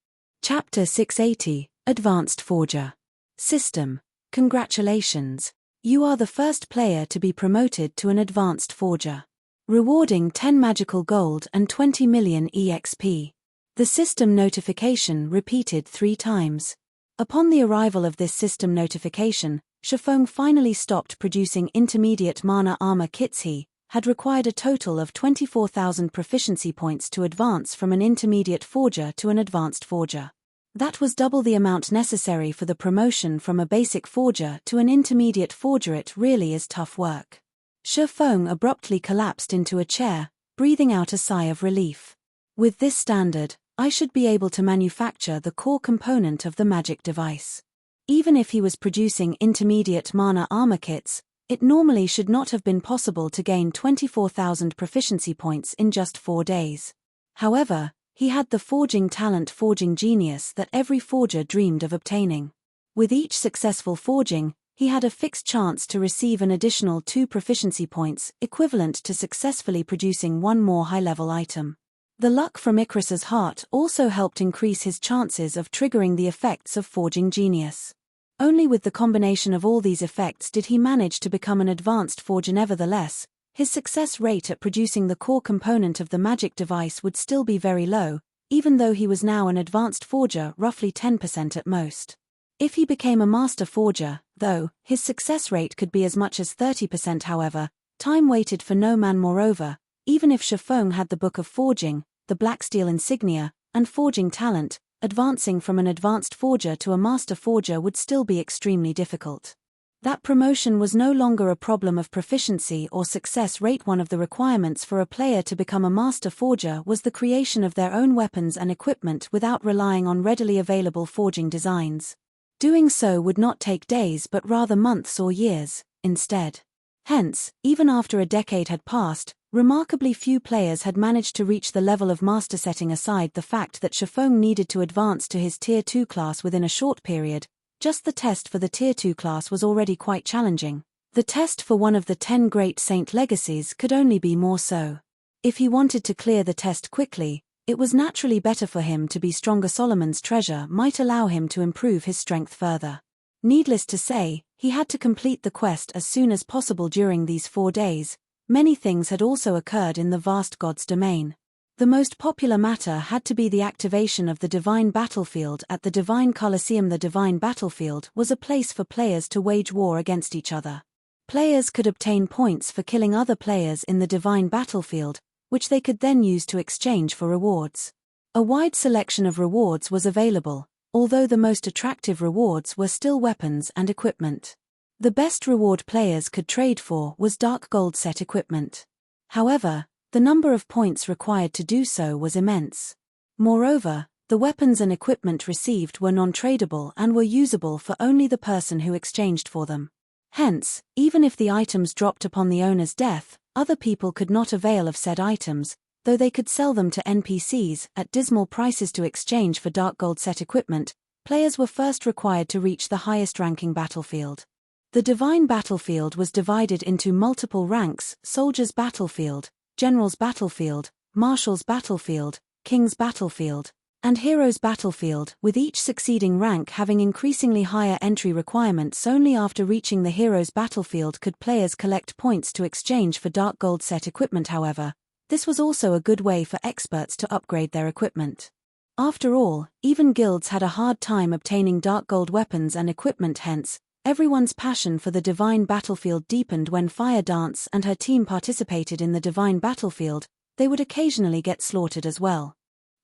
Chapter 680, Advanced Forger. System. Congratulations. You are the first player to be promoted to an Advanced Forger. Rewarding 10 magical gold and 20 million EXP. The system notification repeated 3 times. Upon the arrival of this system notification, Shifeng finally stopped producing intermediate mana armor kits. He had required a total of 24,000 proficiency points to advance from an intermediate forger to an advanced forger. That was double the amount necessary for the promotion from a basic forger to an intermediate forger. It really is tough work. Shifeng abruptly collapsed into a chair, breathing out a sigh of relief. With this standard, I should be able to manufacture the core component of the magic device. Even if he was producing intermediate mana armor kits, it normally should not have been possible to gain 24,000 proficiency points in just 4 days. However, he had the forging talent, forging genius that every forger dreamed of obtaining. With each successful forging, he had a fixed chance to receive an additional 2 proficiency points, equivalent to successfully producing 1 more high-level item. The luck from Icarus's heart also helped increase his chances of triggering the effects of forging genius. Only with the combination of all these effects did he manage to become an advanced forger. Nevertheless, his success rate at producing the core component of the magic device would still be very low, even though he was now an advanced forger, roughly 10% at most. If he became a master forger, though, his success rate could be as much as 30%. However, time waited for no man. Moreover, even if Shifeng had the Book of Forging, the black steel insignia, and forging talent, advancing from an advanced forger to a master forger would still be extremely difficult. That promotion was no longer a problem of proficiency or success rate. One of the requirements for a player to become a master forger was the creation of their own weapons and equipment without relying on readily available forging designs. Doing so would not take days but rather months or years, instead. Hence, even after a decade had passed, remarkably few players had managed to reach the level of master. Setting aside the fact that Shifeng needed to advance to his Tier 2 class within a short period, just the test for the Tier 2 class was already quite challenging. The test for one of the 10 great saint legacies could only be more so. If he wanted to clear the test quickly, it was naturally better for him to be stronger. Solomon's treasure might allow him to improve his strength further. Needless to say, he had to complete the quest as soon as possible. During these 4 days, many things had also occurred in the vast God's domain. The most popular matter had to be the activation of the Divine Battlefield at the Divine Colosseum. The Divine Battlefield was a place for players to wage war against each other. Players could obtain points for killing other players in the Divine Battlefield, which they could then use to exchange for rewards. A wide selection of rewards was available, although the most attractive rewards were still weapons and equipment. The best reward players could trade for was dark gold set equipment. However, the number of points required to do so was immense. Moreover, the weapons and equipment received were non-tradable and were usable for only the person who exchanged for them. Hence, even if the items dropped upon the owner's death, other people could not avail of said items, though they could sell them to NPCs at dismal prices. To exchange for dark gold set equipment, players were first required to reach the highest ranking battlefield. The Divine Battlefield was divided into multiple ranks: Soldier's Battlefield, General's Battlefield, Marshal's Battlefield, King's Battlefield, and Hero's Battlefield, with each succeeding rank having increasingly higher entry requirements. Only after reaching the Hero's Battlefield could players collect points to exchange for dark gold set equipment. However, this was also a good way for experts to upgrade their equipment. After all, even guilds had a hard time obtaining dark gold weapons and equipment. Hence, everyone's passion for the Divine Battlefield deepened. When Fire Dance and her team participated in the Divine Battlefield, they would occasionally get slaughtered as well.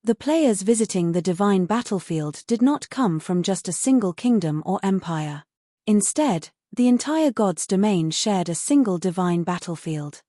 The players visiting the Divine Battlefield did not come from just a single kingdom or empire. Instead, the entire God's domain shared a single Divine Battlefield.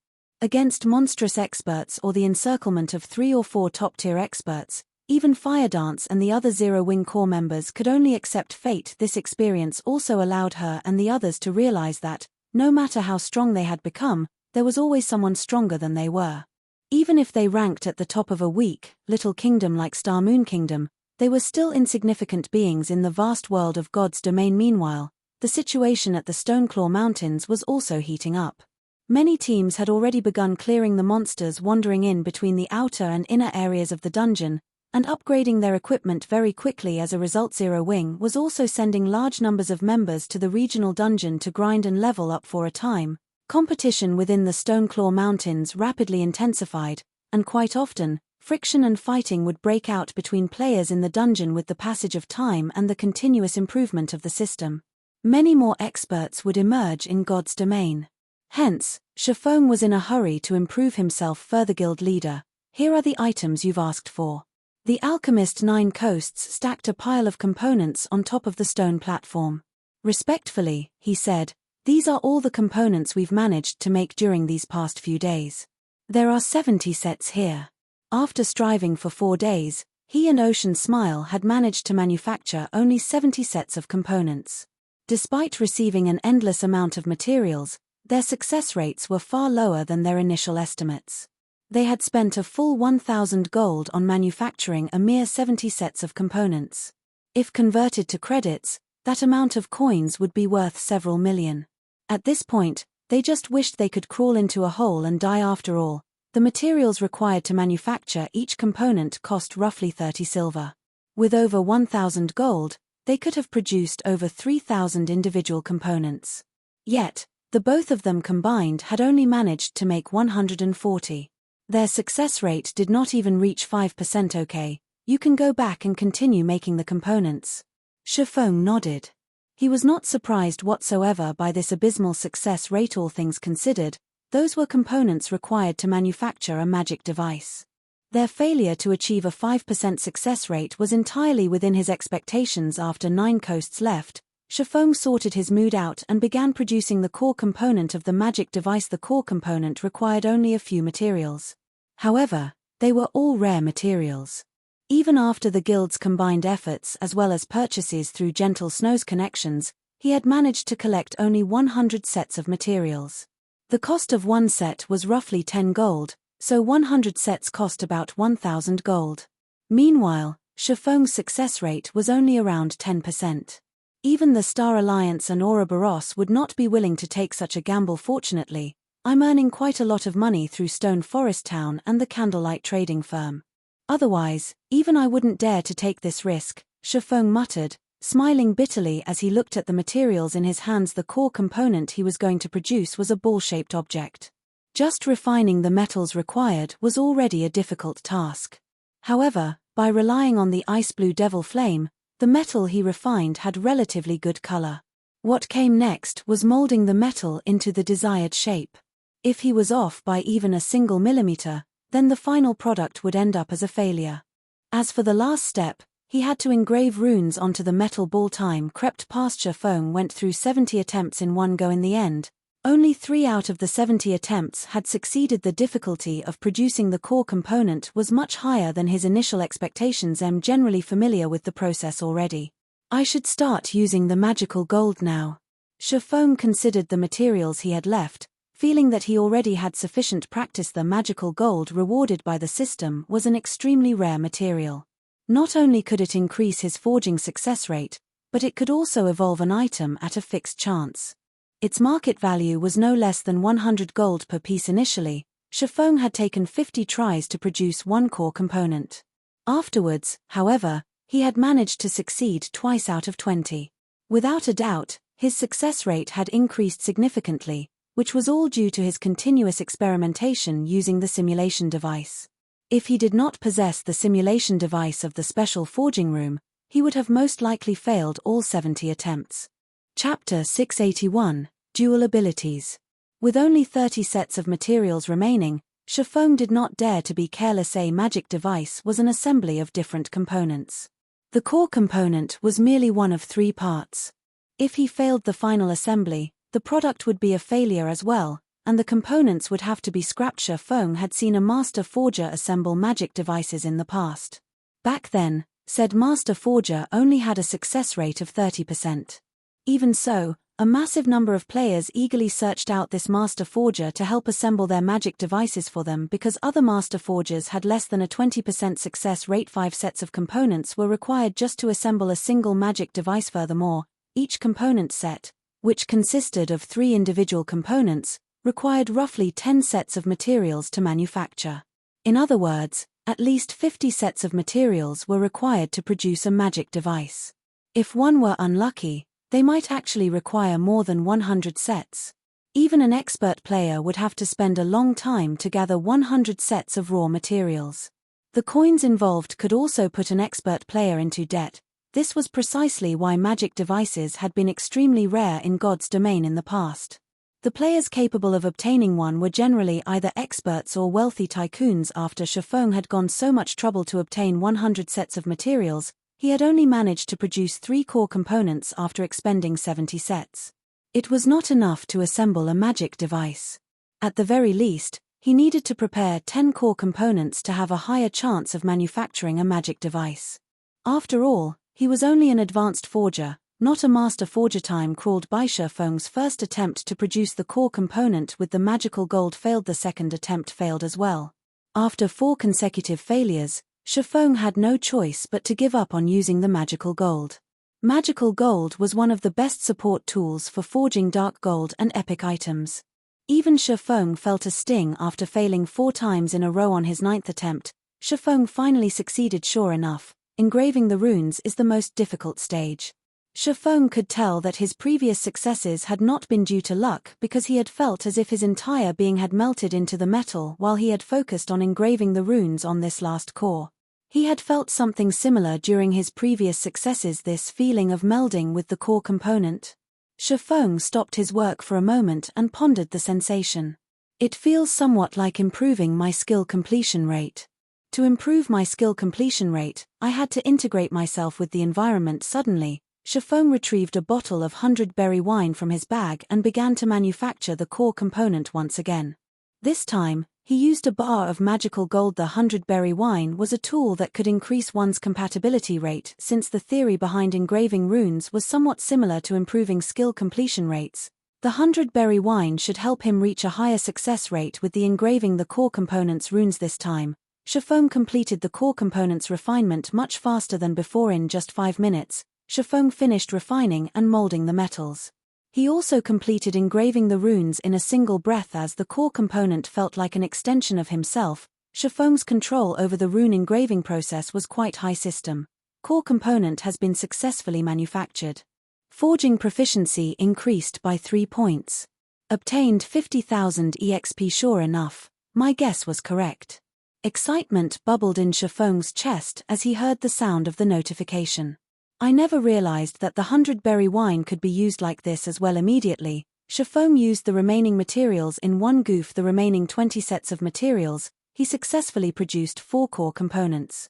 Against monstrous experts or the encirclement of 3 or 4 top-tier experts, even Fire Dance and the other Zero Wing Corps members could only accept fate. This experience also allowed her and the others to realize that, no matter how strong they had become, there was always someone stronger than they were. Even if they ranked at the top of a weak, little kingdom like Star Moon Kingdom, they were still insignificant beings in the vast world of God's domain. Meanwhile, the situation at the Stoneclaw Mountains was also heating up. Many teams had already begun clearing the monsters wandering in between the outer and inner areas of the dungeon, and upgrading their equipment very quickly. As a result, Zero Wing was also sending large numbers of members to the regional dungeon to grind and level up. For a time, competition within the Stoneclaw Mountains rapidly intensified, and quite often, Friction and fighting would break out between players in the dungeon with the passage of time and the continuous improvement of the system. Many more experts would emerge in God's domain. Hence, Shaman was in a hurry to improve himself further. Guild leader, here are the items you've asked for. The alchemist 9 Coasts stacked a pile of components on top of the stone platform. Respectfully, he said, these are all the components we've managed to make during these past few days. There are 70 sets here. After striving for 4 days, he and Ocean Smile had managed to manufacture only 70 sets of components. Despite receiving an endless amount of materials, their success rates were far lower than their initial estimates. They had spent a full 1,000 gold on manufacturing a mere 70 sets of components. If converted to credits, that amount of coins would be worth several million. At this point, they just wished they could crawl into a hole and die. After all, the materials required to manufacture each component cost roughly 30 silver. With over 1,000 gold, they could have produced over 3,000 individual components. Yet, the both of them combined had only managed to make 140. Their success rate did not even reach 5%. Okay, you can go back and continue making the components. Shaman nodded. He was not surprised whatsoever by this abysmal success rate. All things considered, those were components required to manufacture a magic device. Their failure to achieve a 5% success rate was entirely within his expectations. After 9 Coasts left, Shaman sorted his mood out and began producing the core component of the magic device. The core component required only a few materials. However, they were all rare materials. Even after the guild's combined efforts as well as purchases through Gentle Snow's connections, he had managed to collect only 100 sets of materials. The cost of one set was roughly 10 gold, so 100 sets cost about 1,000 gold. Meanwhile, Shaman's success rate was only around 10%. Even the Star Alliance and Ouroboros would not be willing to take such a gamble. Fortunately, I'm earning quite a lot of money through Stone Forest Town and the Candlelight Trading Firm. Otherwise, even I wouldn't dare to take this risk, Shaman muttered, smiling bitterly as he looked at the materials in his hands. The core component he was going to produce was a ball-shaped object. Just refining the metals required was already a difficult task. However, by relying on the ice blue devil flame, the metal he refined had relatively good color. What came next was molding the metal into the desired shape. If he was off by even a single millimeter, then the final product would end up as a failure. As for the last step, he had to engrave runes onto the metal ball. Time crept past. Shaman went through 70 attempts in one go. In the end, only 3 out of the 70 attempts had succeeded. The difficulty of producing the core component was much higher than his initial expectations. I'm generally familiar with the process already. I should start using the magical gold now. Shaman considered the materials he had left, feeling that he already had sufficient practice. The magical gold rewarded by the system was an extremely rare material. Not only could it increase his forging success rate, but it could also evolve an item at a fixed chance. Its market value was no less than 100 gold per piece. Initially, Shaman had taken 50 tries to produce one core component. Afterwards, however, he had managed to succeed twice out of 20. Without a doubt, his success rate had increased significantly, which was all due to his continuous experimentation using the simulation device. If he did not possess the simulation device of the special forging room, he would have most likely failed all 70 attempts. Chapter 681, Dual Abilities. With only 30 sets of materials remaining, Shaman did not dare to be careless. A magic device was an assembly of different components. The core component was merely one of 3 parts. If he failed the final assembly, the product would be a failure as well, and the components would have to be scrapped. Shaman had seen a master forger assemble magic devices in the past. Back then, said master forger only had a success rate of 30%. Even so, a massive number of players eagerly searched out this master forger to help assemble their magic devices for them because other master forgers had less than a 20% success rate. 5 sets of components were required just to assemble a single magic device. Furthermore, each component set, which consisted of 3 individual components, required roughly 10 sets of materials to manufacture. In other words, at least 50 sets of materials were required to produce a magic device. If one were unlucky, they might actually require more than 100 sets. Even an expert player would have to spend a long time to gather 100 sets of raw materials. The coins involved could also put an expert player into debt. This was precisely why magic devices had been extremely rare in God's domain in the past. The players capable of obtaining one were generally either experts or wealthy tycoons. After Shifeng had gone so much trouble to obtain 100 sets of materials, he had only managed to produce 3 core components after expending 70 sets. It was not enough to assemble a magic device. At the very least, he needed to prepare 10 core components to have a higher chance of manufacturing a magic device. After all, he was only an advanced forger, not a master forger. Time crawled by. Shifeng's first attempt to produce the core component with the magical gold failed. The second attempt failed as well. After 4 consecutive failures, Shifeng had no choice but to give up on using the magical gold. Magical gold was one of the best support tools for forging dark gold and epic items. Even Shifeng felt a sting after failing 4 times in a row. On his 9th attempt, Shifeng finally succeeded. Sure enough, engraving the runes is the most difficult stage. Shifeng could tell that his previous successes had not been due to luck because he had felt as if his entire being had melted into the metal while he had focused on engraving the runes on this last core. He had felt something similar during his previous successes, this feeling of melding with the core component. Shifeng stopped his work for a moment and pondered the sensation. It feels somewhat like improving my skill completion rate. To improve my skill completion rate, I had to integrate myself with the environment. Suddenly, Shifeng retrieved a bottle of 100-berry wine from his bag and began to manufacture the core component once again. This time, he used a bar of magical gold. The 100-berry wine was a tool that could increase one's compatibility rate, since the theory behind engraving runes was somewhat similar to improving skill completion rates. The 100-berry wine should help him reach a higher success rate with the engraving the core components runes. This time, Shifeng completed the core components refinement much faster than before. In just 5 minutes, Shifeng finished refining and molding the metals. He also completed engraving the runes in a single breath. As the core component felt like an extension of himself, Shifeng's control over the rune engraving process was quite high. System core component has been successfully manufactured. Forging proficiency increased by 3 points. Obtained 50,000 EXP. Sure enough, my guess was correct. Excitement bubbled in Shifeng's chest as he heard the sound of the notification. I never realized that the 100-berry wine could be used like this as well. Immediately, Shifeng used the remaining materials in one goof. The remaining 20 sets of materials, he successfully produced 4 core components.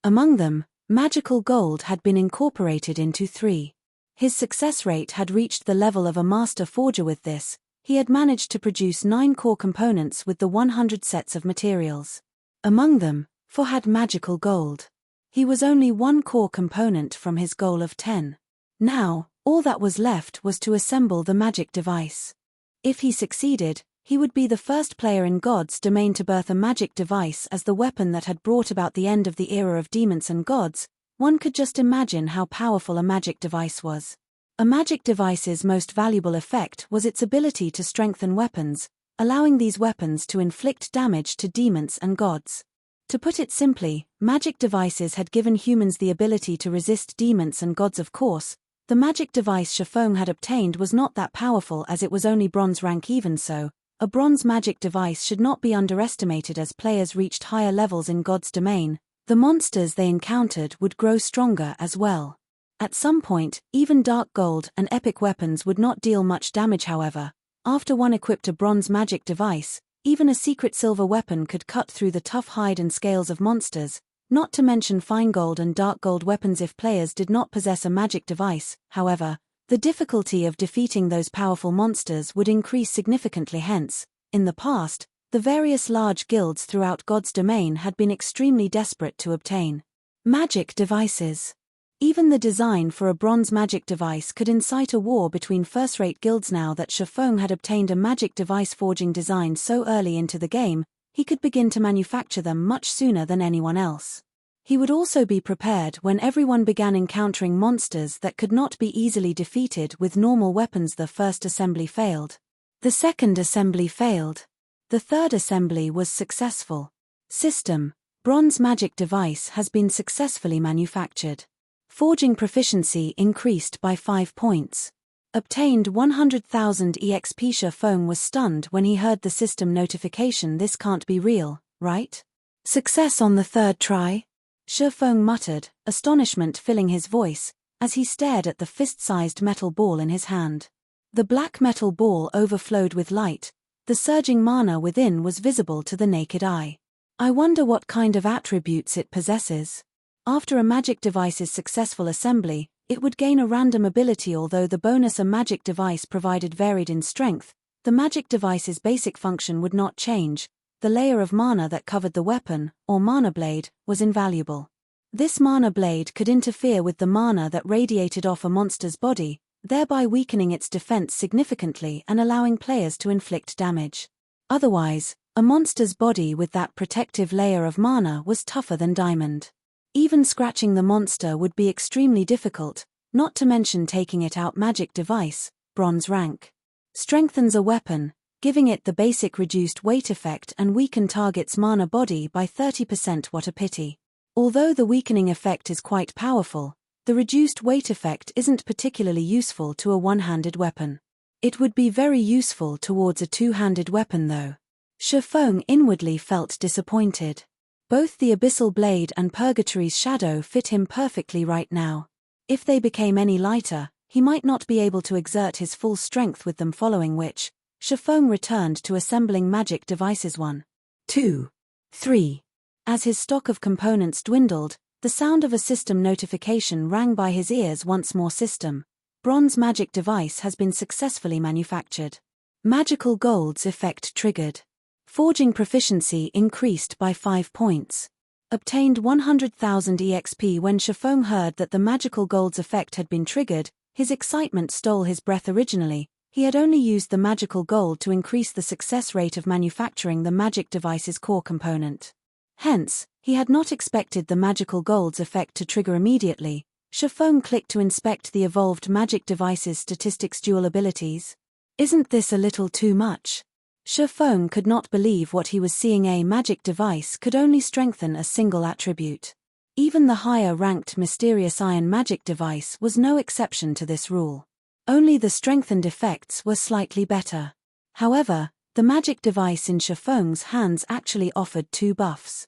Among them, magical gold had been incorporated into 3. His success rate had reached the level of a master forger. With this, he had managed to produce 9 core components with the 100 sets of materials. Among them, 4 had magical gold. He was only 1 core component from his goal of 10. Now, all that was left was to assemble the magic device. If he succeeded, he would be the first player in God's domain to birth a magic device as the weapon that had brought about the end of the era of demons and gods. One could just imagine how powerful a magic device was. A magic device's most valuable effect was its ability to strengthen weapons, allowing these weapons to inflict damage to demons and gods. To put it simply, magic devices had given humans the ability to resist demons and gods. Of course, the magic device Shifeng had obtained was not that powerful as it was only bronze rank. Even so, a bronze magic device should not be underestimated. As players reached higher levels in God's domain, the monsters they encountered would grow stronger as well. At some point, even dark gold and epic weapons would not deal much damage. However, after one equipped a bronze magic device, even a secret silver weapon could cut through the tough hide and scales of monsters, not to mention fine gold and dark gold weapons. If players did not possess a magic device, however, the difficulty of defeating those powerful monsters would increase significantly. Hence, in the past, the various large guilds throughout God's domain had been extremely desperate to obtain magic devices. Even the design for a bronze magic device could incite a war between first-rate guilds. Now that Shifeng had obtained a magic device forging design so early into the game, he could begin to manufacture them much sooner than anyone else. He would also be prepared when everyone began encountering monsters that could not be easily defeated with normal weapons. The first assembly failed. The second assembly failed. The third assembly was successful. System: bronze magic device has been successfully manufactured. Forging proficiency increased by 5 points. Obtained 100,000 EXP. Shifeng was stunned when he heard the system notification. This can't be real, right? Success on the third try? Shifeng muttered, astonishment filling his voice, as he stared at the fist-sized metal ball in his hand. The black metal ball overflowed with light. The surging mana within was visible to the naked eye. I wonder what kind of attributes it possesses. After a magic device's successful assembly, it would gain a random ability. Although the bonus a magic device provided varied in strength, the magic device's basic function would not change. The layer of mana that covered the weapon, or mana blade, was invaluable. This mana blade could interfere with the mana that radiated off a monster's body, thereby weakening its defense significantly and allowing players to inflict damage. Otherwise, a monster's body with that protective layer of mana was tougher than diamond. Even scratching the monster would be extremely difficult, not to mention taking it out. Magic device, bronze rank. Strengthens a weapon, giving it the basic reduced weight effect and weaken target's mana body by 30%. What a pity. Although the weakening effect is quite powerful, the reduced weight effect isn't particularly useful to a one-handed weapon. It would be very useful towards a two-handed weapon though. Shifeng inwardly felt disappointed. Both the Abyssal blade and Purgatory's shadow fit him perfectly right now. If they became any lighter, he might not be able to exert his full strength with them, following which, Shifeng returned to assembling magic devices. 1, 2, 3. As his stock of components dwindled, the sound of a system notification rang by his ears once more. System. Bronze magic device has been successfully manufactured. Magical Gold's effect triggered. Forging proficiency increased by 5 points. Obtained 100,000 EXP. When Shifeng heard that the Magical Gold's effect had been triggered, his excitement stole his breath. Originally, he had only used the Magical Gold to increase the success rate of manufacturing the magic device's core component. Hence, he had not expected the Magical Gold's effect to trigger immediately. Shifeng clicked to inspect the evolved magic device's statistics. Dual abilities. Isn't this a little too much? Shifeng could not believe what he was seeing. A magic device could only strengthen a single attribute. Even the higher-ranked Mysterious Iron magic device was no exception to this rule. Only the strengthened effects were slightly better. However, the magic device in Shifeng's hands actually offered 2 buffs.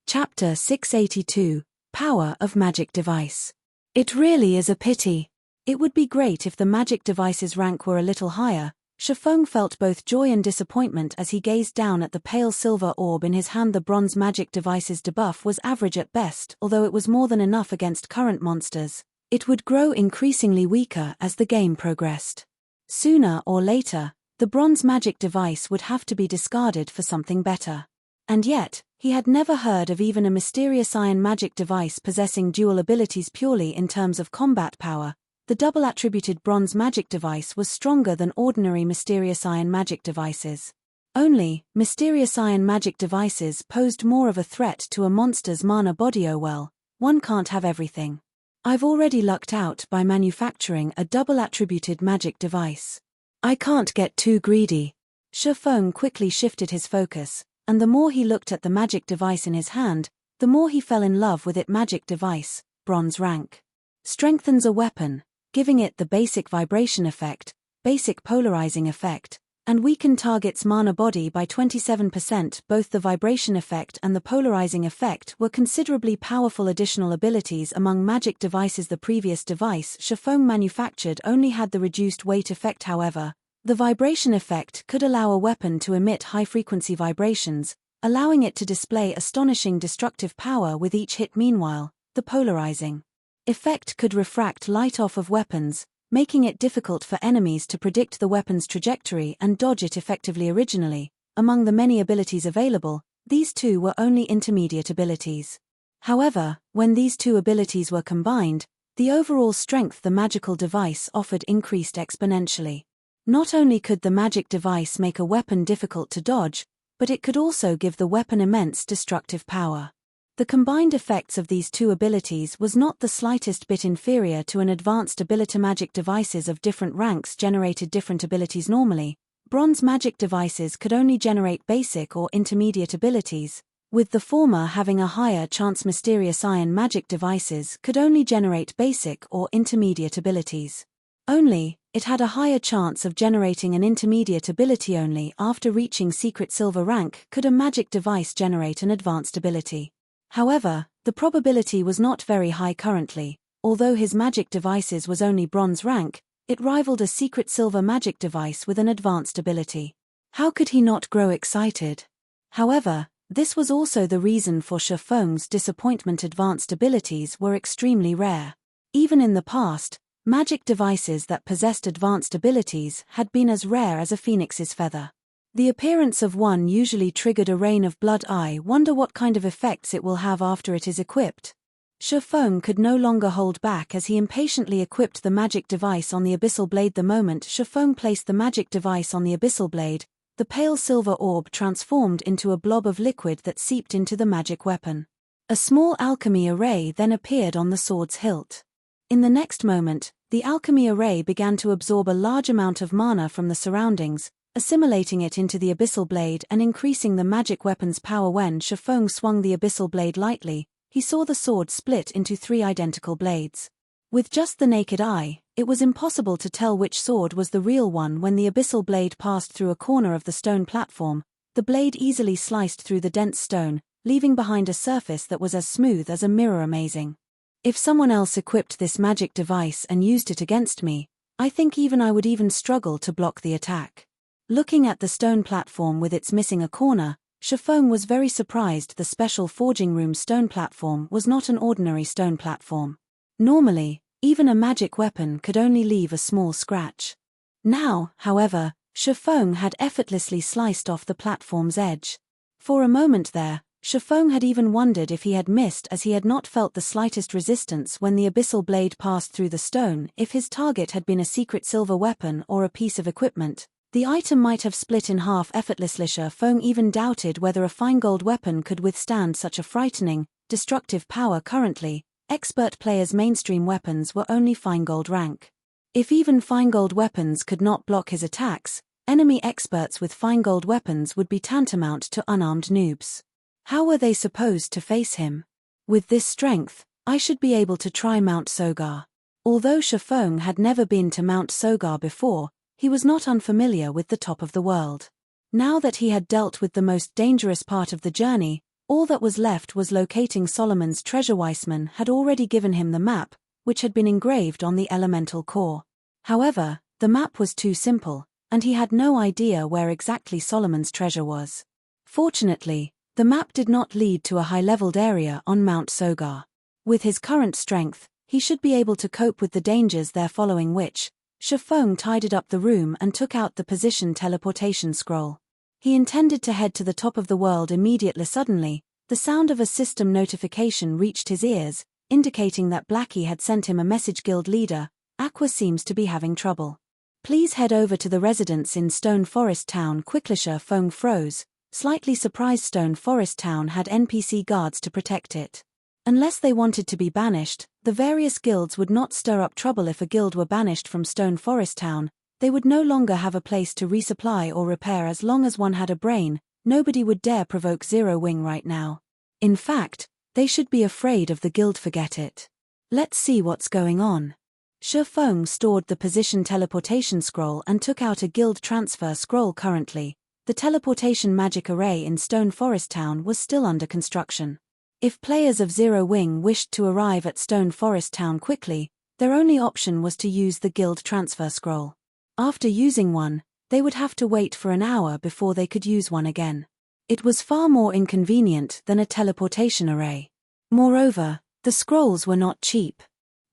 Chapter 682, Power of Magic Device. It really is a pity. It would be great if the magic device's rank were a little higher. Shifeng felt both joy and disappointment as he gazed down at the pale silver orb in his hand. The bronze magic device's debuff was average at best. Although it was more than enough against current monsters, it would grow increasingly weaker as the game progressed. Sooner or later, the bronze magic device would have to be discarded for something better. And yet, he had never heard of even a Mysterious Iron magic device possessing dual abilities. Purely in terms of combat power, the double-attributed bronze magic device was stronger than ordinary Mysterious Iron magic devices. Only, Mysterious Iron magic devices posed more of a threat to a monster's mana body. Oh well, one can't have everything. I've already lucked out by manufacturing a double-attributed magic device. I can't get too greedy. Shifeng quickly shifted his focus, and the more he looked at the magic device in his hand, the more he fell in love with it. Magic device, bronze rank. Strengthens a weapon, giving it the basic vibration effect, basic polarizing effect, and weaken target's mana body by 27%. Both the vibration effect and the polarizing effect were considerably powerful additional abilities among magic devices. The previous device Shifeng manufactured only had the reduced weight effect. However, the vibration effect could allow a weapon to emit high-frequency vibrations, allowing it to display astonishing destructive power with each hit. Meanwhile, the polarizing effect could refract light off of weapons, making it difficult for enemies to predict the weapon's trajectory and dodge it effectively. Originally, among the many abilities available, these two were only intermediate abilities. However, when these two abilities were combined, the overall strength the magical device offered increased exponentially. Not only could the magic device make a weapon difficult to dodge, but it could also give the weapon immense destructive power. The combined effects of these two abilities was not the slightest bit inferior to an advanced ability. Magic devices of different ranks generated different abilities. Normally, bronze magic devices could only generate basic or intermediate abilities, with the former having a higher chance. Mysterious Iron magic devices could only generate basic or intermediate abilities. Only, It had a higher chance of generating an intermediate ability. Only after reaching secret silver rank could a magic device generate an advanced ability. However, the probability was not very high currently. Although his magic devices was only bronze rank, it rivaled a secret silver magic device with an advanced ability. How could he not grow excited? However, this was also the reason for Shifeng's disappointment. Advanced abilities were extremely rare. Even in the past, magic devices that possessed advanced abilities had been as rare as a phoenix's feather. The appearance of one usually triggered a rain of blood. I wonder what kind of effects it will have after it is equipped. Shifeng could no longer hold back as he impatiently equipped the magic device on the Abyssal Blade. The moment Shifeng placed the magic device on the Abyssal Blade, the pale silver orb transformed into a blob of liquid that seeped into the magic weapon. A small alchemy array then appeared on the sword's hilt. In the next moment, the alchemy array began to absorb a large amount of mana from the surroundings, assimilating it into the Abyssal Blade and increasing the magic weapon's power. When Shifeng swung the Abyssal Blade lightly, he saw the sword split into 3 identical blades. With just the naked eye, it was impossible to tell which sword was the real one. When the Abyssal Blade passed through a corner of the stone platform, the blade easily sliced through the dense stone, leaving behind a surface that was as smooth as a mirror. Amazing. If someone else equipped this magic device and used it against me, I think I would even struggle to block the attack. Looking at the stone platform with its missing a corner, Shifeng was very surprised. The special forging room stone platform was not an ordinary stone platform. Normally, even a magic weapon could only leave a small scratch. Now, however, Shifeng had effortlessly sliced off the platform's edge. For a moment there, Shifeng had even wondered if he had missed, as he had not felt the slightest resistance when the Abyssal Blade passed through the stone. If his target had been a secret silver weapon or a piece of equipment, the item might have split in half effortlessly. Shifeng even doubted whether a fine gold weapon could withstand such a frightening, destructive power. Currently, expert players' mainstream weapons were only fine gold rank. If even fine gold weapons could not block his attacks, enemy experts with fine gold weapons would be tantamount to unarmed noobs. How were they supposed to face him? With this strength, I should be able to try Mount Sogar. Although Shifeng had never been to Mount Sogar before, he was not unfamiliar with the top of the world. Now that he had dealt with the most dangerous part of the journey, all that was left was locating Solomon's treasure. Weissman had already given him the map, which had been engraved on the elemental core. However, the map was too simple, and he had no idea where exactly Solomon's treasure was. Fortunately, the map did not lead to a high-leveled area on Mount Sogar. With his current strength, he should be able to cope with the dangers there. Following which, Shifeng tidied up the room and took out the position teleportation scroll. He intended to head to the top of the world immediately. Suddenly, the sound of a system notification reached his ears, indicating that Blackie had sent him a message. Guild leader, Aqua seems to be having trouble. Please head over to the residence in Stone Forest Town quickly. Shifeng froze. Slightly surprised. Stone Forest Town had NPC guards to protect it. Unless they wanted to be banished, the various guilds would not stir up trouble. If a guild were banished from Stone Forest Town, they would no longer have a place to resupply or repair. As long as one had a brain, nobody would dare provoke Zero Wing right now. In fact, they should be afraid of the guild. Forget it. Let's see what's going on. Shifeng stored the position teleportation scroll and took out a guild transfer scroll. Currently, the teleportation magic array in Stone Forest Town was still under construction. If players of Zero Wing wished to arrive at Stone Forest Town quickly, their only option was to use the guild transfer scroll. After using one, they would have to wait for an hour before they could use one again. It was far more inconvenient than a teleportation array. Moreover, the scrolls were not cheap.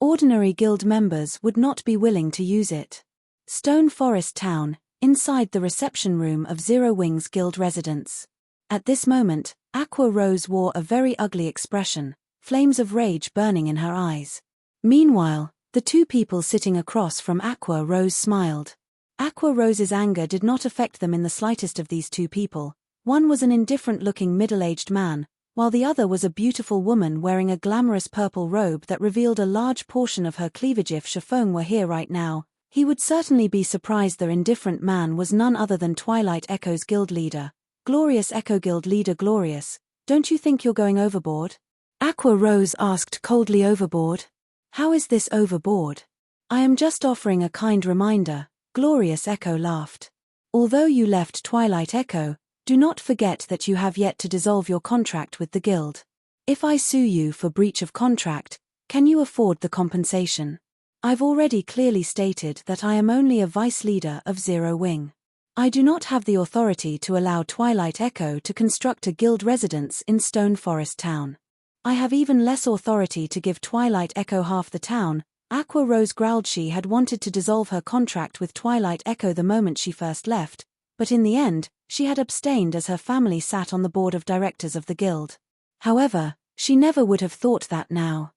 Ordinary guild members would not be willing to use it. Stone Forest Town, inside the reception room of Zero Wing's guild residence. At this moment, Aqua Rose wore a very ugly expression, flames of rage burning in her eyes. Meanwhile, the two people sitting across from Aqua Rose smiled. Aqua Rose's anger did not affect them in the slightest. Of these two people, one was an indifferent-looking middle-aged man, while the other was a beautiful woman wearing a glamorous purple robe that revealed a large portion of her cleavage. If Shifeng were here right now, he would certainly be surprised. The indifferent man was none other than Twilight Echo's guild leader, Glorious. Echo Guild leader Glorious, don't you think you're going overboard? Aqua Rose asked coldly. Overboard? How is this overboard? I am just offering a kind reminder, Glorious Echo laughed. Although you left Twilight Echo, do not forget that you have yet to dissolve your contract with the guild. If I sue you for breach of contract, can you afford the compensation? I've already clearly stated that I am only a vice leader of Zero Wing. I do not have the authority to allow Twilight Echo to construct a guild residence in Stone Forest Town. I have even less authority to give Twilight Echo half the town. Aqua Rose growled. She had wanted to dissolve her contract with Twilight Echo the moment she first left, but in the end, she had abstained as her family sat on the board of directors of the guild. However, she never would have thought that now.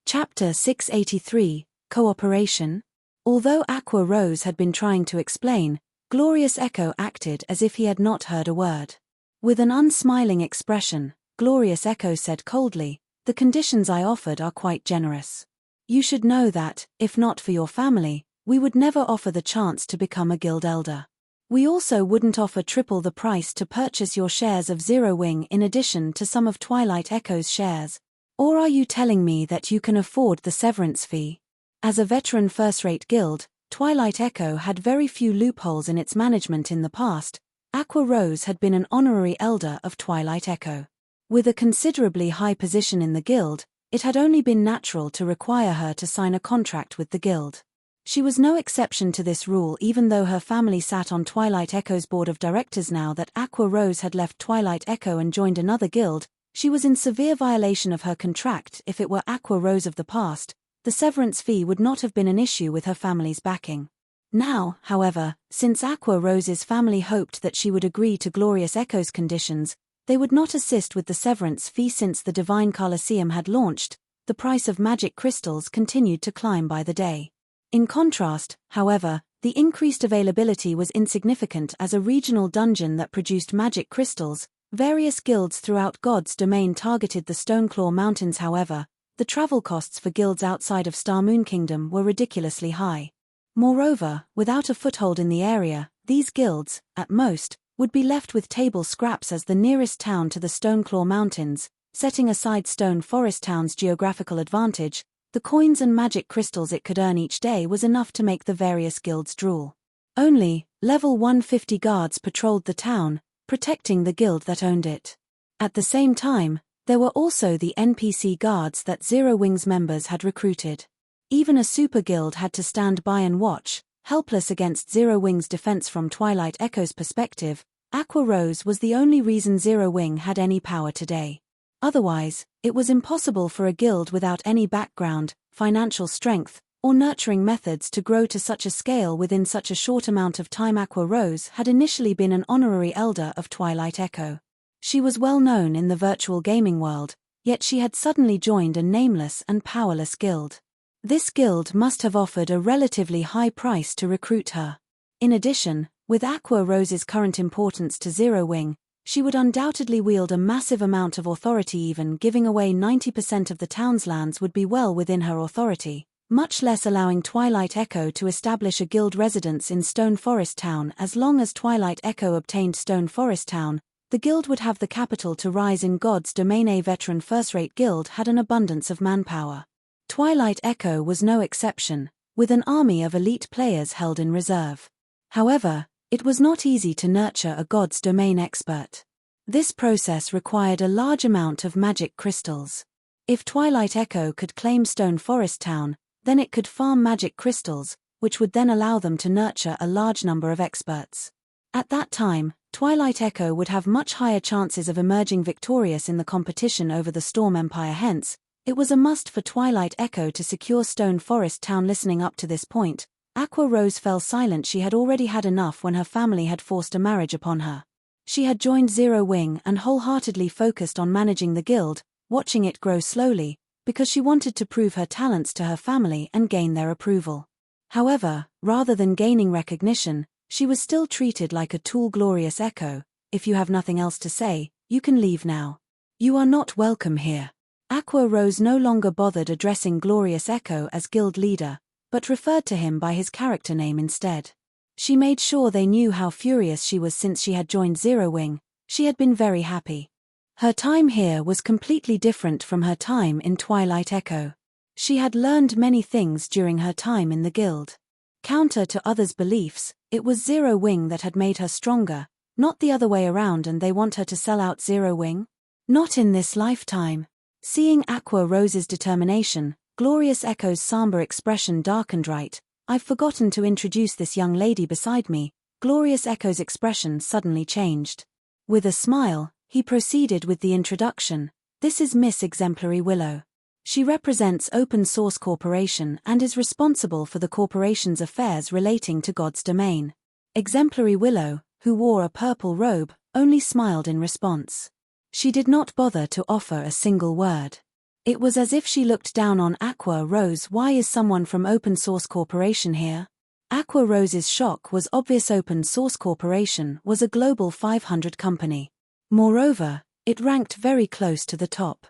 Chapter 683, Cooperation? Although Aqua Rose had been trying to explain, Glorious Echo acted as if he had not heard a word. With an unsmiling expression, Glorious Echo said coldly, "The conditions I offered are quite generous. You should know that, if not for your family, we would never offer the chance to become a guild elder. We also wouldn't offer triple the price to purchase your shares of Zero Wing in addition to some of Twilight Echo's shares. Or are you telling me that you can afford the severance fee?" As a veteran first-rate guild, Twilight Echo had very few loopholes in its management in the past. Aqua Rose had been an honorary elder of Twilight Echo. With a considerably high position in the guild, it had only been natural to require her to sign a contract with the guild. She was no exception to this rule, even though her family sat on Twilight Echo's board of directors. Now that Aqua Rose had left Twilight Echo and joined another guild, she was in severe violation of her contract. If it were Aqua Rose of the past, the severance fee would not have been an issue with her family's backing. Now, however, since Aqua Rose's family hoped that she would agree to Glorious Echo's conditions, they would not assist with the severance fee. Since the Divine Colosseum had launched, the price of magic crystals continued to climb by the day. In contrast, however, the increased availability was insignificant. As a regional dungeon that produced magic crystals, various guilds throughout God's domain targeted the Stoneclaw Mountains. However, the travel costs for guilds outside of Starmoon Kingdom were ridiculously high. Moreover, without a foothold in the area, these guilds, at most, would be left with table scraps as the nearest town to the Stoneclaw Mountains. Setting aside Stone Forest Town's geographical advantage, the coins and magic crystals it could earn each day was enough to make the various guilds drool. Only, level 150 guards patrolled the town, protecting the guild that owned it. At the same time, there were also the NPC guards that Zero Wing's members had recruited. Even a super guild had to stand by and watch, helpless against Zero Wing's defense. From Twilight Echo's perspective, Aqua Rose was the only reason Zero Wing had any power today. Otherwise, it was impossible for a guild without any background, financial strength, or nurturing methods to grow to such a scale within such a short amount of time. Aqua Rose had initially been an honorary elder of Twilight Echo. She was well known in the virtual gaming world, yet she had suddenly joined a nameless and powerless guild. This guild must have offered a relatively high price to recruit her. In addition, with Aqua Rose's current importance to Zero Wing, she would undoubtedly wield a massive amount of authority. Even giving away 90% of the town's lands would be well within her authority, much less allowing Twilight Echo to establish a guild residence in Stone Forest Town. As long as Twilight Echo obtained Stone Forest Town, the guild would have the capital to rise in God's domain. A veteran first-rate guild had an abundance of manpower. Twilight Echo was no exception, with an army of elite players held in reserve. However, it was not easy to nurture a God's domain expert. This process required a large amount of magic crystals. If Twilight Echo could claim Stone Forest Town, then it could farm magic crystals, which would then allow them to nurture a large number of experts. At that time, Twilight Echo would have much higher chances of emerging victorious in the competition over the Storm Empire. Hence, it was a must for Twilight Echo to secure Stone Forest Town. Listening up to this point, Aqua Rose fell silent. She had already had enough when her family had forced a marriage upon her. She had joined Zero Wing and wholeheartedly focused on managing the guild, watching it grow slowly, because she wanted to prove her talents to her family and gain their approval. However, rather than gaining recognition, she was still treated like a tool. Glorious Echo, if you have nothing else to say, you can leave now. You are not welcome here. Aqua Rose no longer bothered addressing Glorious Echo as guild leader, but referred to him by his character name instead. She made sure they knew how furious she was. Since she had joined Zero Wing, she had been very happy. Her time here was completely different from her time in Twilight Echo. She had learned many things during her time in the guild. Counter to others' beliefs, it was Zero Wing that had made her stronger, not the other way around, and they want her to sell out Zero Wing? Not in this lifetime. Seeing Aqua Rose's determination, Glorious Echo's somber expression darkened. Right, I've forgotten to introduce this young lady beside me. Glorious Echo's expression suddenly changed. With a smile, he proceeded with the introduction. This is Miss Exemplary Willow. She represents Open Source Corporation and is responsible for the corporation's affairs relating to God's domain. Exemplary Willow, who wore a purple robe, only smiled in response. She did not bother to offer a single word. It was as if she looked down on Aqua Rose. Why is someone from Open Source Corporation here? Aqua Rose's shock was obvious. Open Source Corporation was a Global 500 company. Moreover, it ranked very close to the top.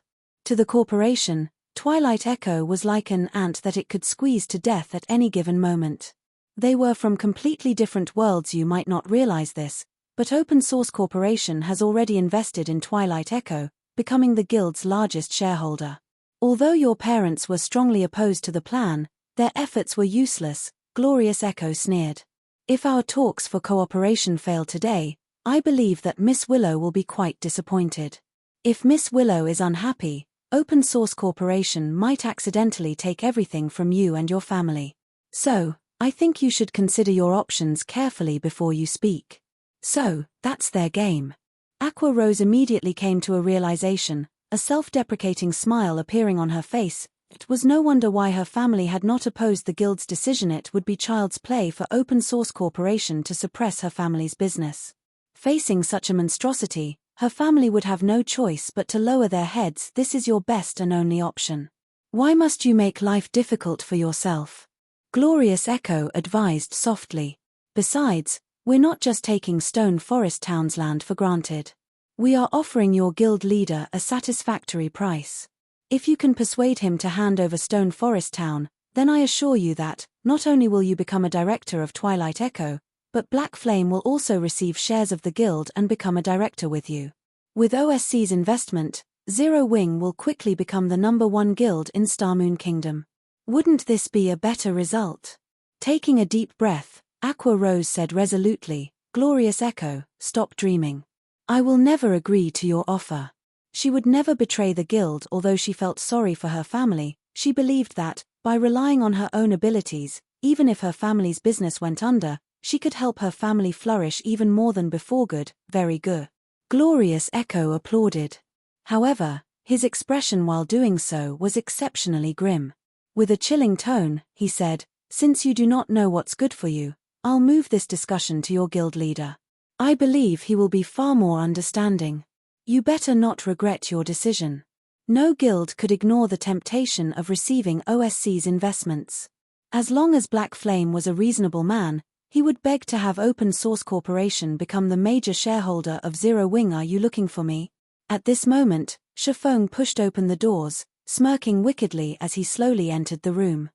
To the corporation, Twilight Echo was like an ant that it could squeeze to death at any given moment. They were from completely different worlds. You might not realize this, but Open Source Corporation has already invested in Twilight Echo, becoming the guild's largest shareholder. Although your parents were strongly opposed to the plan, their efforts were useless, Glorious Echo sneered. If our talks for cooperation fail today, I believe that Miss Willow will be quite disappointed. If Miss Willow is unhappy, Open Source Corporation might accidentally take everything from you and your family. So, I think you should consider your options carefully before you speak. So, that's their game. Aqua Rose immediately came to a realization, a self-deprecating smile appearing on her face. It was no wonder why her family had not opposed the guild's decision. It would be child's play for Open Source Corporation to suppress her family's business. Facing such a monstrosity, her family would have no choice but to lower their heads. This is your best and only option. Why must you make life difficult for yourself? Glorious Echo advised softly. Besides, we're not just taking Stone Forest Town's land for granted. We are offering your guild leader a satisfactory price. If you can persuade him to hand over Stone Forest Town, then I assure you that, not only will you become a director of Twilight Echo, but Black Flame will also receive shares of the guild and become a director with you. With OSC's investment, Zero Wing will quickly become the #1 guild in Starmoon Kingdom. Wouldn't this be a better result? Taking a deep breath, Aqua Rose said resolutely, Glorious Echo, stop dreaming. I will never agree to your offer. She would never betray the guild. Although she felt sorry for her family, she believed that, by relying on her own abilities, even if her family's business went under, she could help her family flourish even more than before. Good, very good. Glorious Echo applauded. However, his expression while doing so was exceptionally grim. With a chilling tone, he said, since you do not know what's good for you, I'll move this discussion to your guild leader. I believe he will be far more understanding. You better not regret your decision. No guild could ignore the temptation of receiving OSC's investments. As long as Black Flame was a reasonable man, he would beg to have Open Source Corporation become the major shareholder of Zero Wing. Are you looking for me? At this moment, Shifeng pushed open the doors, smirking wickedly as he slowly entered the room.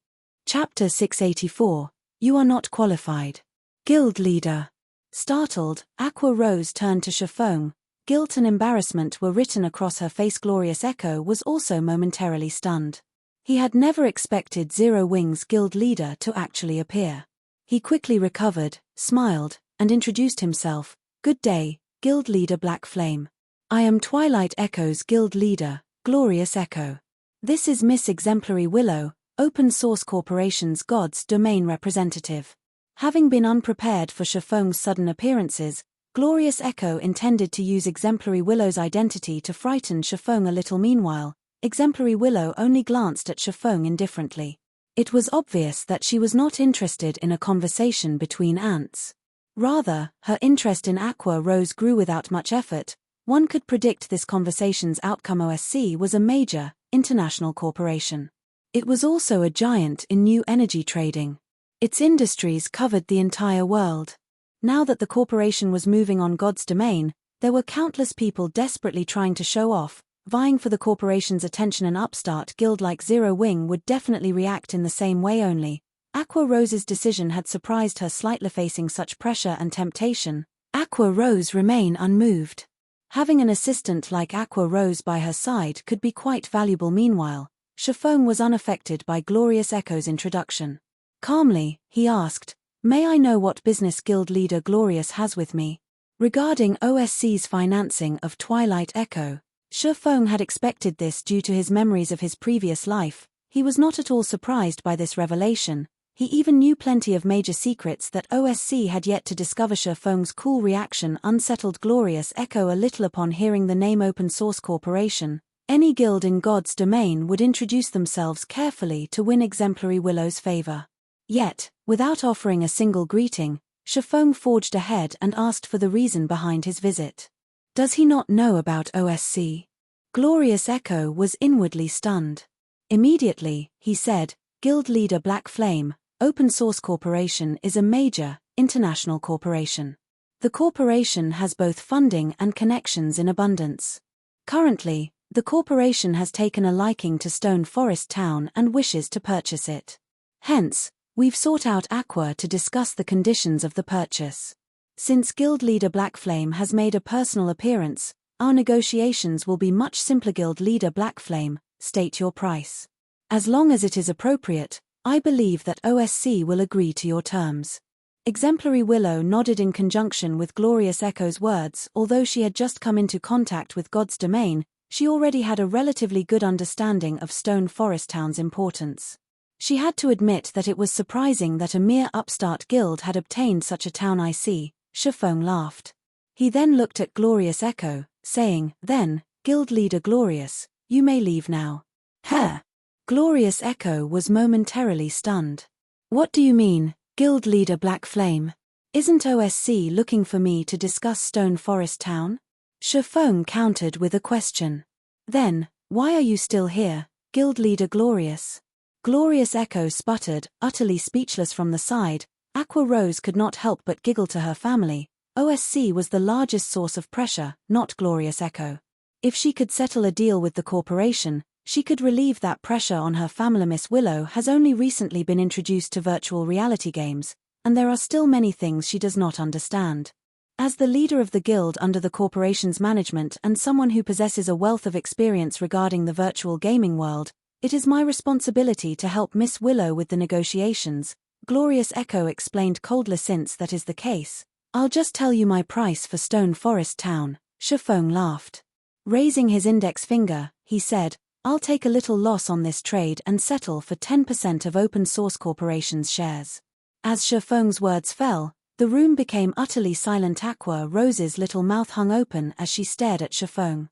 Chapter 684, You Are Not Qualified. Guild Leader. Startled, Aqua Rose turned to Shifeng. Guilt and embarrassment were written across her face. Glorious Echo was also momentarily stunned. He had never expected Zero Wing's guild leader to actually appear. He quickly recovered, smiled, and introduced himself. Good day, Guild Leader Black Flame. I am Twilight Echo's guild leader, Glorious Echo. This is Miss Exemplary Willow, Open Source Corporation's God's domain representative. Having been unprepared for Shifeng's sudden appearances, Glorious Echo intended to use Exemplary Willow's identity to frighten Shifeng a little. Meanwhile, Exemplary Willow only glanced at Shifeng indifferently. It was obvious that she was not interested in a conversation between ants. Rather, her interest in Aqua Rose grew without much effort. One could predict this conversation's outcome. OSC was a major, international corporation. It was also a giant in new energy trading. Its industries covered the entire world. Now that the corporation was moving on God's domain, there were countless people desperately trying to show off, vying for the corporation's attention. An upstart guild like Zero Wing would definitely react in the same way. Only Aqua Rose's decision had surprised her slightly. Facing such pressure and temptation, Aqua Rose remained unmoved. Having an assistant like Aqua Rose by her side could be quite valuable. Meanwhile, Shifeng was unaffected by Glorious Echo's introduction. Calmly, he asked, "May I know what business guild leader Glorious has with me?" Regarding OSC's financing of Twilight Echo, Shifeng had expected this due to his memories of his previous life. He was not at all surprised by this revelation. He even knew plenty of major secrets that OSC had yet to discover. Shifeng's cool reaction unsettled Glorious Echo a little upon hearing the name Open Source Corporation. Any guild in God's domain would introduce themselves carefully to win Exemplary Willow's favor. Yet, without offering a single greeting, Shifeng forged ahead and asked for the reason behind his visit. Does he not know about OSC? Glorious Echo was inwardly stunned. Immediately, he said, "Guild leader Black Flame, Open Source Corporation is a major, international corporation. The corporation has both funding and connections in abundance. Currently, the corporation has taken a liking to Stone Forest Town and wishes to purchase it. Hence, we've sought out Aqua to discuss the conditions of the purchase. Since Guild leader Black Flame has made a personal appearance, our negotiations will be much simpler. Guild leader Black Flame, state your price. As long as it is appropriate, I believe that OSC will agree to your terms." Exemplary Willow nodded in conjunction with Glorious Echo's words. Although she had just come into contact with God's domain, she already had a relatively good understanding of Stone Forest Town's importance. She had to admit that it was surprising that a mere upstart guild had obtained such a town. "I see," Shifeng laughed. He then looked at Glorious Echo, saying, "Then, Guild leader Glorious, you may leave now." "Huh?" Glorious Echo was momentarily stunned. "What do you mean, Guild leader Black Flame? Isn't OSC looking for me to discuss Stone Forest Town?" Shifeng countered with a question. "Then, why are you still here, Guild leader Glorious?" Glorious Echo sputtered, utterly speechless. From the side, Aqua Rose could not help but giggle to her family. OSC was the largest source of pressure, not Glorious Echo. If she could settle a deal with the corporation, she could relieve that pressure on her family. Miss Willow has only recently been introduced to virtual reality games, and there are still many things she does not understand. As the leader of the guild under the corporation's management and someone who possesses a wealth of experience regarding the virtual gaming world, it is my responsibility to help Miss Willow with the negotiations, Glorious Echo explained coldly. "Since that is the case, I'll just tell you my price for Stone Forest Town." Shifeng laughed. Raising his index finger, he said, "I'll take a little loss on this trade and settle for 10% of Open Source Corporation's shares." As Shifeng's words fell, the room became utterly silent. Aqua Rose's little mouth hung open as she stared at Shifeng.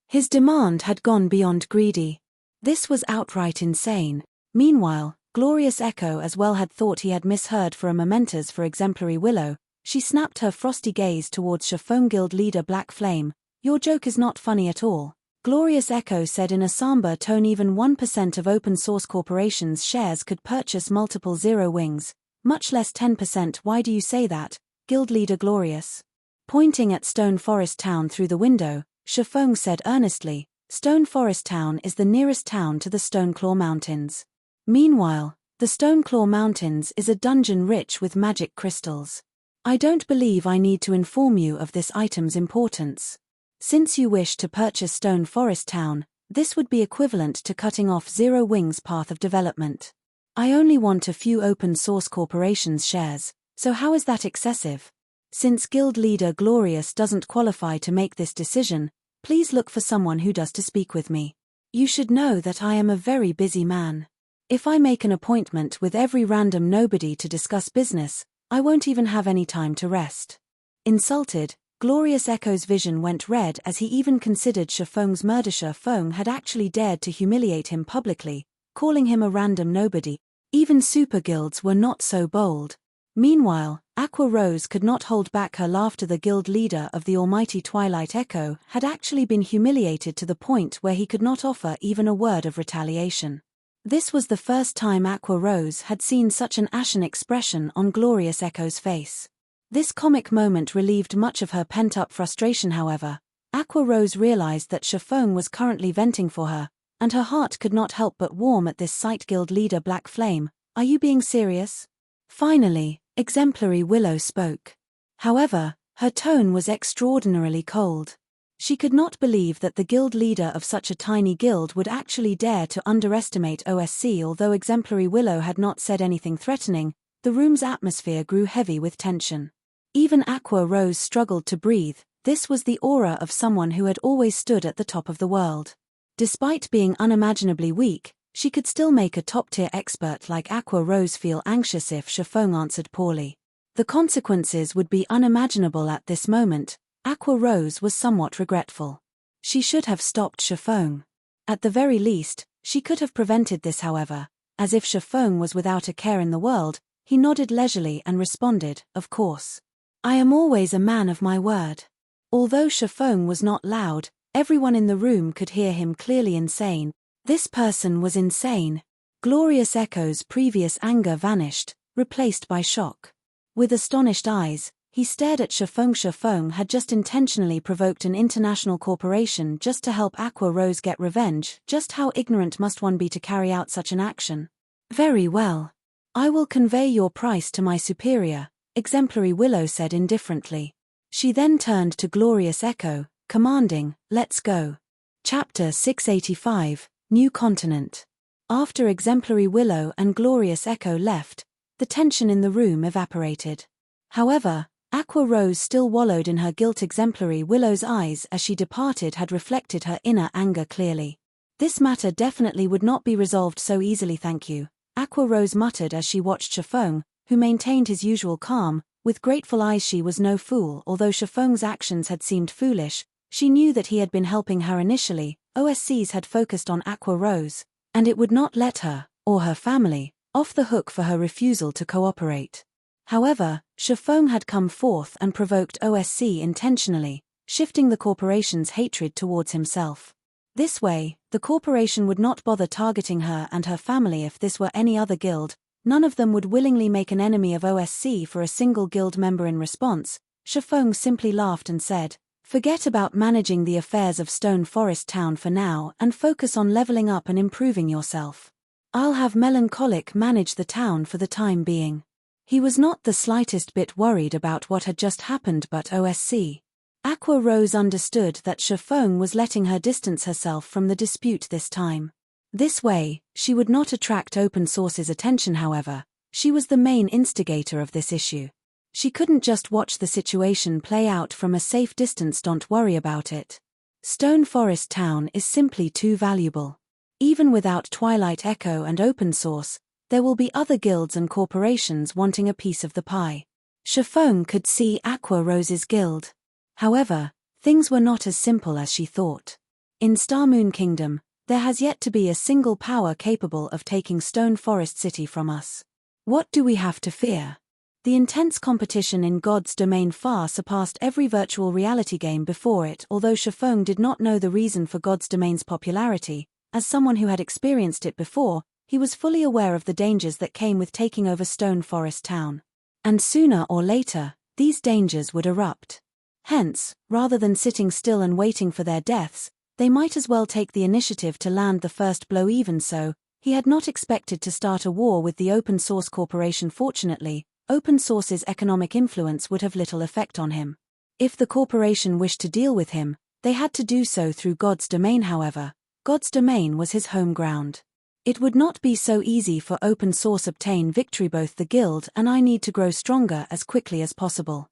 His demand had gone beyond greedy. This was outright insane. Meanwhile, Glorious Echo as well had thought he had misheard for a momentous for Exemplary Willow. She snapped her frosty gaze towards Shifeng. "Guild leader Black Flame, your joke is not funny at all," Glorious Echo said in a somber tone. "Even 1% of Open Source Corporation's shares could purchase multiple Zero Wings, much less 10%. Why do you say that, Guild leader Glorious?" Pointing at Stone Forest Town through the window, Shifeng said earnestly, "Stone Forest Town is the nearest town to the Stoneclaw Mountains. Meanwhile, the Stoneclaw Mountains is a dungeon rich with magic crystals. I don't believe I need to inform you of this item's importance. Since you wish to purchase Stone Forest Town, this would be equivalent to cutting off Zero Wings' path of development. I only want a few Open Source Corporation's shares, so how is that excessive? Since Guild leader Glorious doesn't qualify to make this decision, please look for someone who does to speak with me. You should know that I am a very busy man. If I make an appointment with every random nobody to discuss business, I won't even have any time to rest." Insulted, Glorious Echo's vision went red as he even considered Shifeng's murder. Shifeng had actually dared to humiliate him publicly, calling him a random nobody. Even super guilds were not so bold. Meanwhile, Aqua Rose could not hold back her laughter. The guild leader of the almighty Twilight Echo had actually been humiliated to the point where he could not offer even a word of retaliation. This was the first time Aqua Rose had seen such an ashen expression on Glorious Echo's face. This comic moment relieved much of her pent-up frustration. However, Aqua Rose realized that Shifeng was currently venting for her, and her heart could not help but warm at this sight. "Guild leader Black Flame, are you being serious?" Finally, Exemplary Willow spoke. However, her tone was extraordinarily cold. She could not believe that the guild leader of such a tiny guild would actually dare to underestimate OSC. Although Exemplary Willow had not said anything threatening, the room's atmosphere grew heavy with tension. Even Aqua Rose struggled to breathe. This was the aura of someone who had always stood at the top of the world. Despite being unimaginably weak, she could still make a top-tier expert like Aqua Rose feel anxious if Shifeng answered poorly. The consequences would be unimaginable at this moment. Aqua Rose was somewhat regretful. She should have stopped Shifeng. At the very least, she could have prevented this. However, as if Shifeng was without a care in the world, he nodded leisurely and responded, "Of course. I am always a man of my word." Although Shifeng was not loud, everyone in the room could hear him clearly. Insane. This person was insane. Glorious Echo's previous anger vanished, replaced by shock. With astonished eyes, he stared at Shifeng. Shifeng had just intentionally provoked an international corporation just to help Aqua Rose get revenge. Just how ignorant must one be to carry out such an action? "Very well. I will convey your price to my superior," Exemplary Willow said indifferently. She then turned to Glorious Echo, commanding, "Let's go." Chapter 685, New Continent. After Exemplary Willow and Glorious Echo left, the tension in the room evaporated. However, Aqua Rose still wallowed in her guilt. Exemplary Willow's eyes as she departed had reflected her inner anger clearly. "This matter definitely would not be resolved so easily, thank you," Aqua Rose muttered as she watched Shifeng, who maintained his usual calm, with grateful eyes. She was no fool. Although Shifeng's actions had seemed foolish, she knew that he had been helping her initially. OSCs had focused on Aqua Rose, and it would not let her, or her family, off the hook for her refusal to cooperate. However, Shifeng had come forth and provoked OSC intentionally, shifting the corporation's hatred towards himself. This way, the corporation would not bother targeting her and her family. If this were any other guild, none of them would willingly make an enemy of OSC for a single guild member. In response, Shifeng simply laughed and said, "Forget about managing the affairs of Stone Forest Town for now and focus on leveling up and improving yourself. I'll have Melancholic manage the town for the time being." He was not the slightest bit worried about what had just happened, but OSC. Aqua Rose understood that Shifeng was letting her distance herself from the dispute this time. This way, she would not attract Open Source's attention. However, she was the main instigator of this issue. She couldn't just watch the situation play out from a safe distance. Don't worry about it. Stone Forest Town is simply too valuable. Even without Twilight Echo and Open Source, there will be other guilds and corporations wanting a piece of the pie. Shifeng could see Aqua Rose's guild. However, things were not as simple as she thought. In Starmoon Kingdom, there has yet to be a single power capable of taking Stone Forest City from us. What do we have to fear? The intense competition in God's Domain far surpassed every virtual reality game before it. Although Shifeng did not know the reason for God's Domain's popularity, as someone who had experienced it before, he was fully aware of the dangers that came with taking over Stone Forest Town. And sooner or later, these dangers would erupt. Hence, rather than sitting still and waiting for their deaths, they might as well take the initiative to land the first blow. Even so, he had not expected to start a war with the Open Source Corporation. Fortunately, Open Source's economic influence would have little effect on him. If the corporation wished to deal with him, they had to do so through God's Domain. However, God's Domain was his home ground. It would not be so easy for Open Source obtain victory. Both the guild and I need to grow stronger as quickly as possible.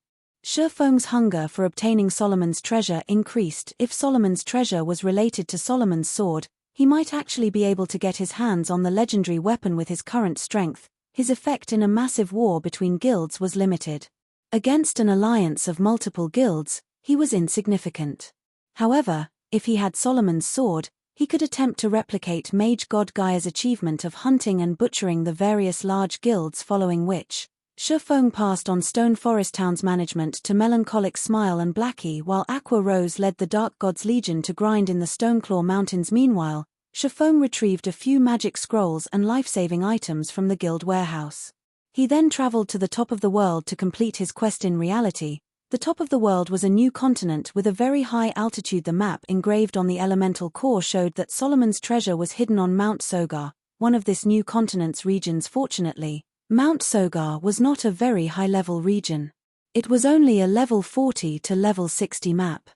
Shifeng's hunger for obtaining Solomon's treasure increased. If Solomon's treasure was related to Solomon's sword, he might actually be able to get his hands on the legendary weapon. With his current strength, his effect in a massive war between guilds was limited. Against an alliance of multiple guilds, he was insignificant. However, if he had Solomon's sword, he could attempt to replicate Mage God Gaia's achievement of hunting and butchering the various large guilds, following which, Shifeng passed on Stone Forest Town's management to Melancholic Smile and Blackie, while Aqua Rose led the Dark Gods Legion to grind in the Stoneclaw Mountains. Meanwhile, Shifeng retrieved a few magic scrolls and life-saving items from the guild warehouse. He then traveled to the top of the world to complete his quest. In reality, the top of the world was a new continent with a very high altitude. The map engraved on the elemental core showed that Solomon's treasure was hidden on Mount Sogar, one of this new continent's regions. Fortunately, Mount Sogar was not a very high-level region. It was only a level 40 to level 60 map.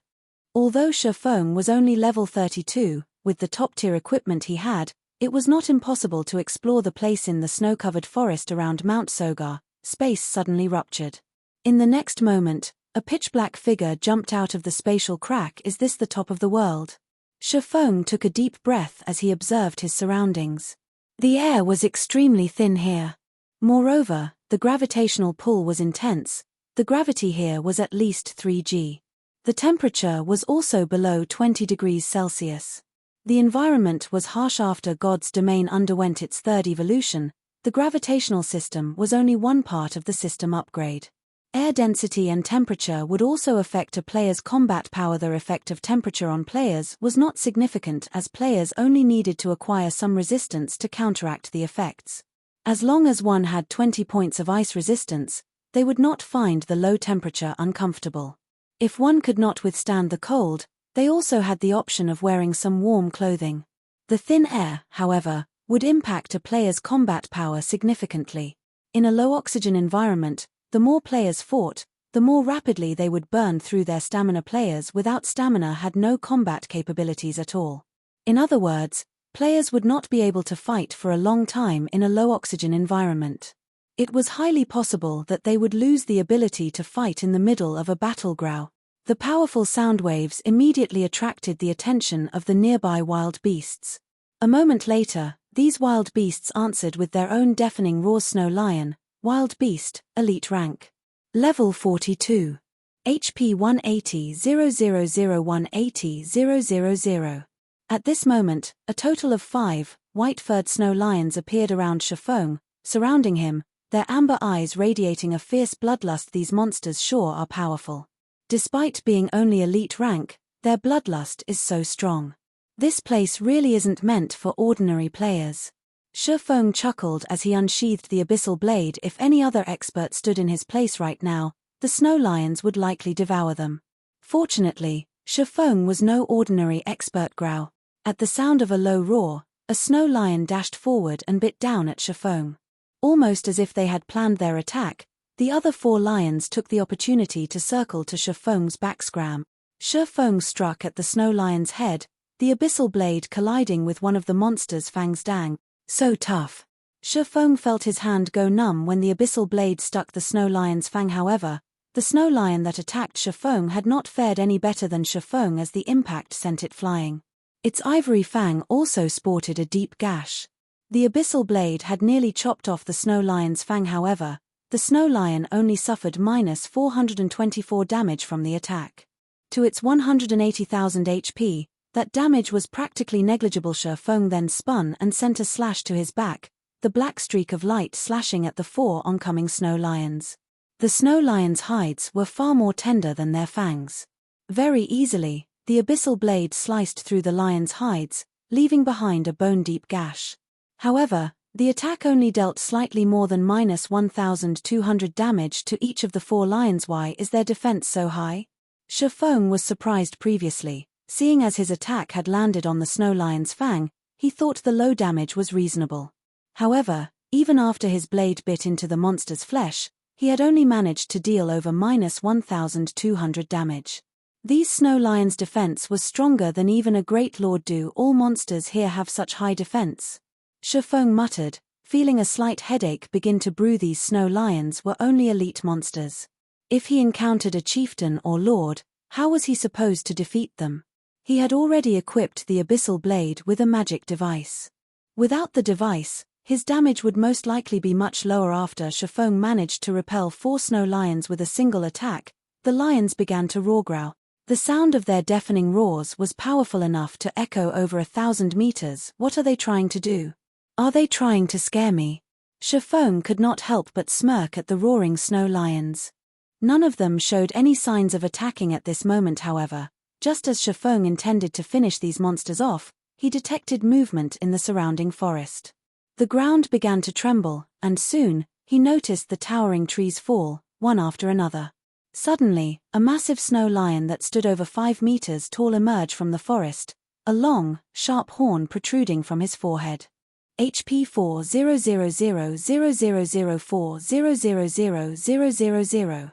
Although Shifeng was only level 32, with the top-tier equipment he had, it was not impossible to explore the place in the snow-covered forest around Mount Sogar. Space suddenly ruptured. In the next moment, a pitch-black figure jumped out of the spatial crack. Is this the top of the world? Shifeng took a deep breath as he observed his surroundings. The air was extremely thin here. Moreover, the gravitational pull was intense. The gravity here was at least 3g. The temperature was also below 20 degrees Celsius. The environment was harsh. After God's domain underwent its third evolution, the gravitational system was only one part of the system upgrade. Air density and temperature would also affect a player's combat power. The effect of temperature on players was not significant, as players only needed to acquire some resistance to counteract the effects. As long as one had 20 points of ice resistance, they would not find the low temperature uncomfortable. If one could not withstand the cold, they also had the option of wearing some warm clothing. The thin air, however, would impact a player's combat power significantly. In a low-oxygen environment, the more players fought, the more rapidly they would burn through their stamina. Players without stamina had no combat capabilities at all. In other words, players would not be able to fight for a long time in a low-oxygen environment. It was highly possible that they would lose the ability to fight in the middle of a battleground. The powerful sound waves immediately attracted the attention of the nearby wild beasts. A moment later, these wild beasts answered with their own deafening roars. Snow Lion, Wild Beast, Elite Rank. Level 42. HP 180 000 180 000. At this moment, a total of 5 white-furred snow lions appeared around Shifeng, surrounding him, their amber eyes radiating a fierce bloodlust. These monsters sure are powerful. Despite being only elite rank, their bloodlust is so strong. This place really isn't meant for ordinary players. Shifeng chuckled as he unsheathed the abyssal blade. If any other expert stood in his place right now, the snow lions would likely devour them. Fortunately, Shifeng was no ordinary expert. Growl. At the sound of a low roar, a snow lion dashed forward and bit down at Shifeng. Almost as if they had planned their attack, the other 4 lions took the opportunity to circle to Shifeng's back. Scram. Shifeng struck at the snow lion's head, the abyssal blade colliding with one of the monster's fangs. Dang, so tough. Shifeng felt his hand go numb when the abyssal blade stuck the snow lion's fang. However, the snow lion that attacked Shifeng had not fared any better than Shifeng, as the impact sent it flying. Its ivory fang also sported a deep gash. The abyssal blade had nearly chopped off the snow lion's fang. However, the snow lion only suffered -424 damage from the attack. To its 180,000 HP, that damage was practically negligible. Shifeng then spun and sent a slash to his back, the black streak of light slashing at the 4 oncoming snow lions. The snow lions' hides were far more tender than their fangs. Very easily, the abyssal blade sliced through the lions' hides, leaving behind a bone-deep gash. However, the attack only dealt slightly more than -1,200 damage to each of the 4 lions. Why is their defense so high? Shifeng was surprised previously. Seeing as his attack had landed on the snow lion's fang, he thought the low damage was reasonable. However, even after his blade bit into the monster's flesh, he had only managed to deal over -1,200 damage. These snow lions' defense was stronger than even a great lord. Do all monsters here have such high defense? Shifeng muttered, feeling a slight headache begin to brew. These snow lions were only elite monsters. If he encountered a chieftain or lord, how was he supposed to defeat them? He had already equipped the abyssal blade with a magic device. Without the device, his damage would most likely be much lower. After Shifeng managed to repel 4 snow lions with a single attack, the lions began to roar. Growl. The sound of their deafening roars was powerful enough to echo over 1,000 meters. What are they trying to do? Are they trying to scare me? Shifeng could not help but smirk at the roaring snow lions. None of them showed any signs of attacking at this moment. However, just as Shifeng intended to finish these monsters off, he detected movement in the surrounding forest. The ground began to tremble, and soon, he noticed the towering trees fall, one after another. Suddenly, a massive snow lion that stood over 5 meters tall emerged from the forest, a long, sharp horn protruding from his forehead. HP 4000040004000.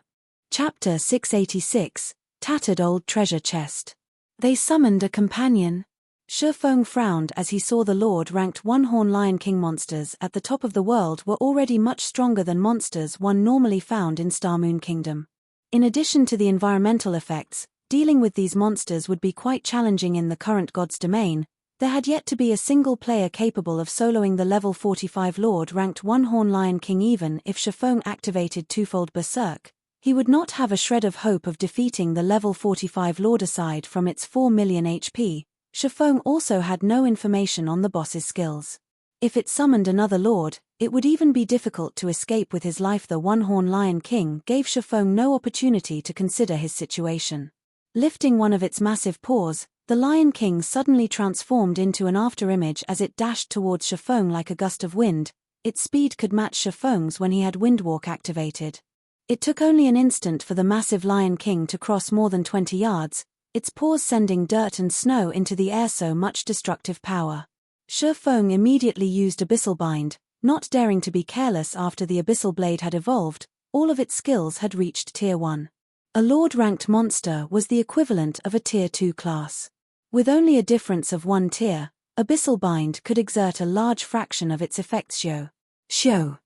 Chapter 686, Tattered Old Treasure Chest. They summoned a companion. Shifeng frowned as he saw the Lord-ranked one-horn Lion King monsters at the top of the world were already much stronger than monsters one normally found in Starmoon Kingdom. In addition to the environmental effects, dealing with these monsters would be quite challenging in the current God's domain. There had yet to be a single player capable of soloing the level 45 Lord-ranked one-horn Lion King. Even if Shifeng activated twofold Berserk, he would not have a shred of hope of defeating the level 45 Lord. Aside from its 4 million HP, Shifeng also had no information on the boss's skills. If it summoned another Lord, it would even be difficult to escape with his life. The one-horn Lion King gave Shifeng no opportunity to consider his situation. Lifting one of its massive paws, the Lion King suddenly transformed into an afterimage as it dashed towards Shifeng like a gust of wind. Its speed could match Shifeng's when he had Windwalk activated. It took only an instant for the massive Lion King to cross more than 20 yards, its paws sending dirt and snow into the air. So much destructive power. Shifeng immediately used Abyssal Bind, not daring to be careless after the Abyssal Blade had evolved. All of its skills had reached Tier 1. A Lord-ranked monster was the equivalent of a Tier 2 class. With only a difference of 1 tier, Abyssal Bind could exert a large fraction of its effects. Show.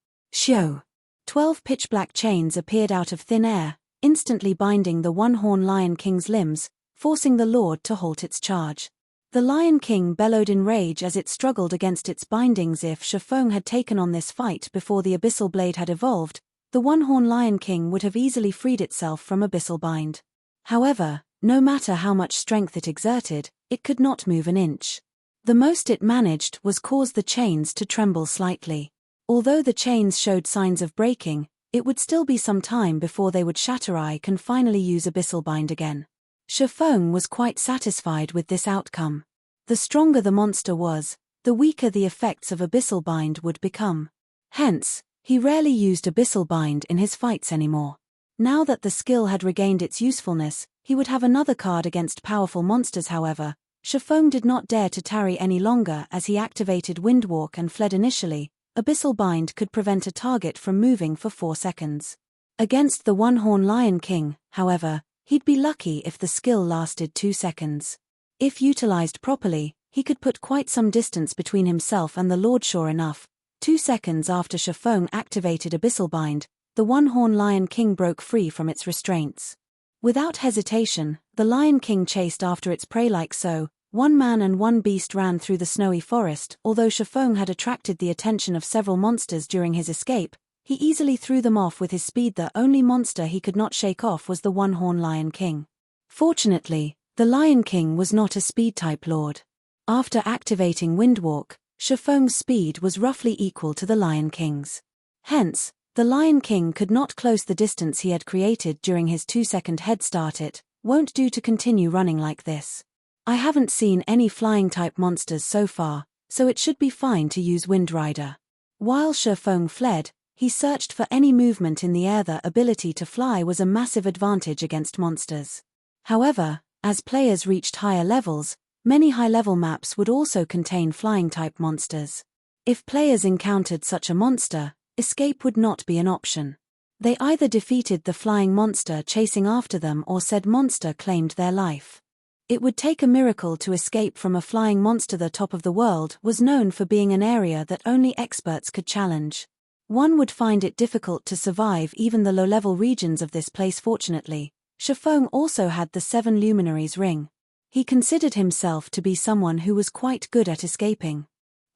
12 pitch-black chains appeared out of thin air, instantly binding the one-horn Lion King's limbs, forcing the Lord to halt its charge. The Lion King bellowed in rage as it struggled against its bindings. If Shifeng had taken on this fight before the Abyssal Blade had evolved, the one-horn Lion King would have easily freed itself from Abyssal Bind. However, no matter how much strength it exerted, it could not move an inch. The most it managed was cause the chains to tremble slightly. Although the chains showed signs of breaking, it would still be some time before they would shatter. I can finally use Abyssal Bind again. Shifeng was quite satisfied with this outcome. The stronger the monster was, the weaker the effects of Abyssal Bind would become. Hence, he rarely used Abyssal Bind in his fights anymore. Now that the skill had regained its usefulness, he would have another card against powerful monsters. However, Shifeng did not dare to tarry any longer as he activated Windwalk and fled. Initially, Abyssal Bind could prevent a target from moving for 4 seconds. Against the one-horn Lion King, however, he'd be lucky if the skill lasted 2 seconds. If utilized properly, he could put quite some distance between himself and the Lord. Sure enough, 2 seconds after Shifeng activated Abyssal Bind, the one-horn Lion King broke free from its restraints. Without hesitation, the Lion King chased after its prey like so. One man and one beast ran through the snowy forest. Although Shifeng had attracted the attention of several monsters during his escape, he easily threw them off with his speed. The only monster he could not shake off was the one-horn Lion King. Fortunately, the Lion King was not a speed-type Lord. After activating Windwalk, Shifeng's speed was roughly equal to the Lion King's. Hence, the Lion King could not close the distance he had created during his 2-second head start. It won't do to continue running like this. I haven't seen any flying-type monsters so far, so it should be fine to use Wind Rider. While Shifeng fled, he searched for any movement in the air. The ability to fly was a massive advantage against monsters. However, as players reached higher levels, many high-level maps would also contain flying-type monsters. If players encountered such a monster, escape would not be an option. They either defeated the flying monster chasing after them or said monster claimed their life. It would take a miracle to escape from a flying monster. The top of the world was known for being an area that only experts could challenge. One would find it difficult to survive even the low-level regions of this place. Fortunately, Shifeng also had the 7 Luminaries ring. He considered himself to be someone who was quite good at escaping.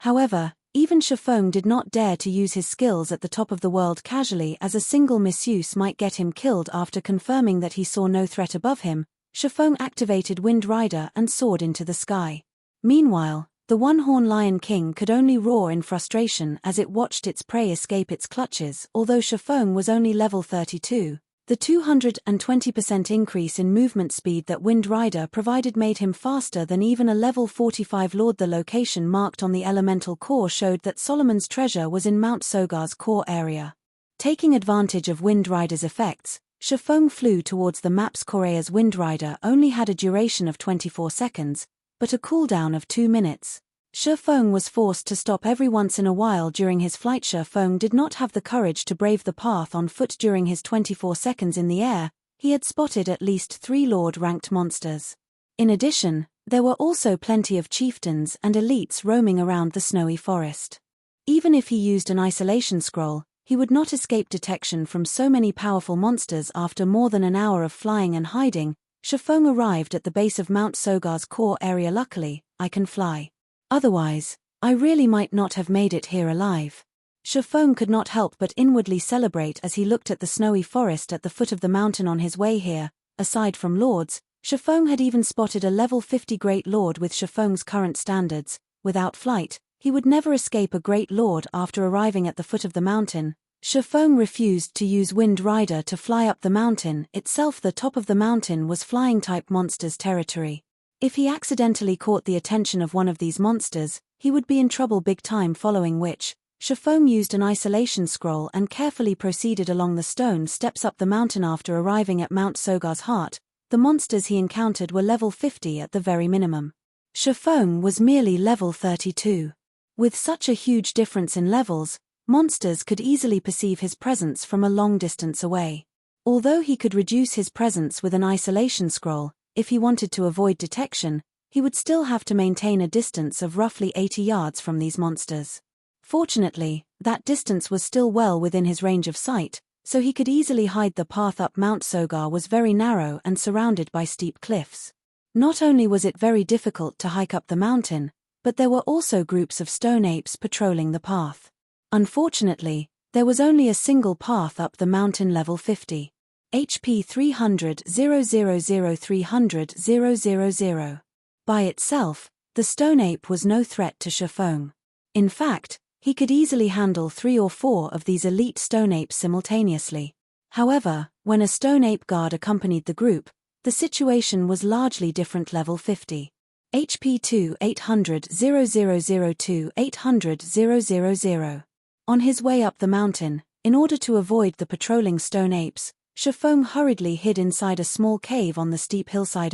However, even Shifeng did not dare to use his skills at the top of the world casually, as a single misuse might get him killed. After confirming that he saw no threat above him, Shifeng activated Wind Rider and soared into the sky. Meanwhile, the one-horn Lion King could only roar in frustration as it watched its prey escape its clutches. Although Shifeng was only level 32, the 220% increase in movement speed that Wind Rider provided made him faster than even a level 45 Lord. The location marked on the elemental core showed that Solomon's treasure was in Mount Sogar's core area. Taking advantage of Wind Rider's effects, Shifeng flew towards the map's core. As Wind Rider only had a duration of 24 seconds, but a cooldown of 2 minutes. Shifeng was forced to stop every once in a while during his flight. Shifeng did not have the courage to brave the path on foot during his 24 seconds in the air. He had spotted at least 3 Lord-ranked monsters. In addition, there were also plenty of chieftains and elites roaming around the snowy forest. Even if he used an isolation scroll, he would not escape detection from so many powerful monsters. After more than an hour of flying and hiding, Shifeng arrived at the base of Mount Sogar's core area. Luckily, I can fly. Otherwise, I really might not have made it here alive. Shifeng could not help but inwardly celebrate as he looked at the snowy forest at the foot of the mountain on his way here. Aside from lords, Shifeng had even spotted a level 50 Great Lord. With Shifeng's current standards, without flight, he would never escape a Great Lord. After arriving at the foot of the mountain, Shifeng refused to use Wind Rider to fly up the mountain itself. The top of the mountain was flying-type monsters' territory. If he accidentally caught the attention of one of these monsters, he would be in trouble big time, following which, Shifeng used an isolation scroll and carefully proceeded along the stone steps up the mountain. After arriving at Mount Sogar's heart, the monsters he encountered were level 50 at the very minimum. Shifeng was merely level 32. With such a huge difference in levels, monsters could easily perceive his presence from a long distance away. Although he could reduce his presence with an isolation scroll, if he wanted to avoid detection, he would still have to maintain a distance of roughly 80 yards from these monsters. Fortunately, that distance was still well within his range of sight, so he could easily hide. The path up Mount Sogar was very narrow and surrounded by steep cliffs. Not only was it very difficult to hike up the mountain, but there were also groups of stone apes patrolling the path. Unfortunately, there was only a single path up the mountain. Level 50. HP 300 000 300 000. By itself, the stone ape was no threat to Shifeng. In fact, he could easily handle 3 or 4 of these elite stone apes simultaneously. However, when a stone ape guard accompanied the group, the situation was largely different. Level 50. HP 2 800 0002 800 000. On his way up the mountain, in order to avoid the patrolling stone apes, Shifeng hurriedly hid inside a small cave on the steep hillside.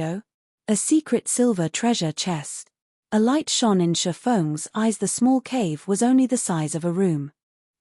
A secret silver treasure chest. A light shone in Shifeng's eyes. The small cave was only the size of a room.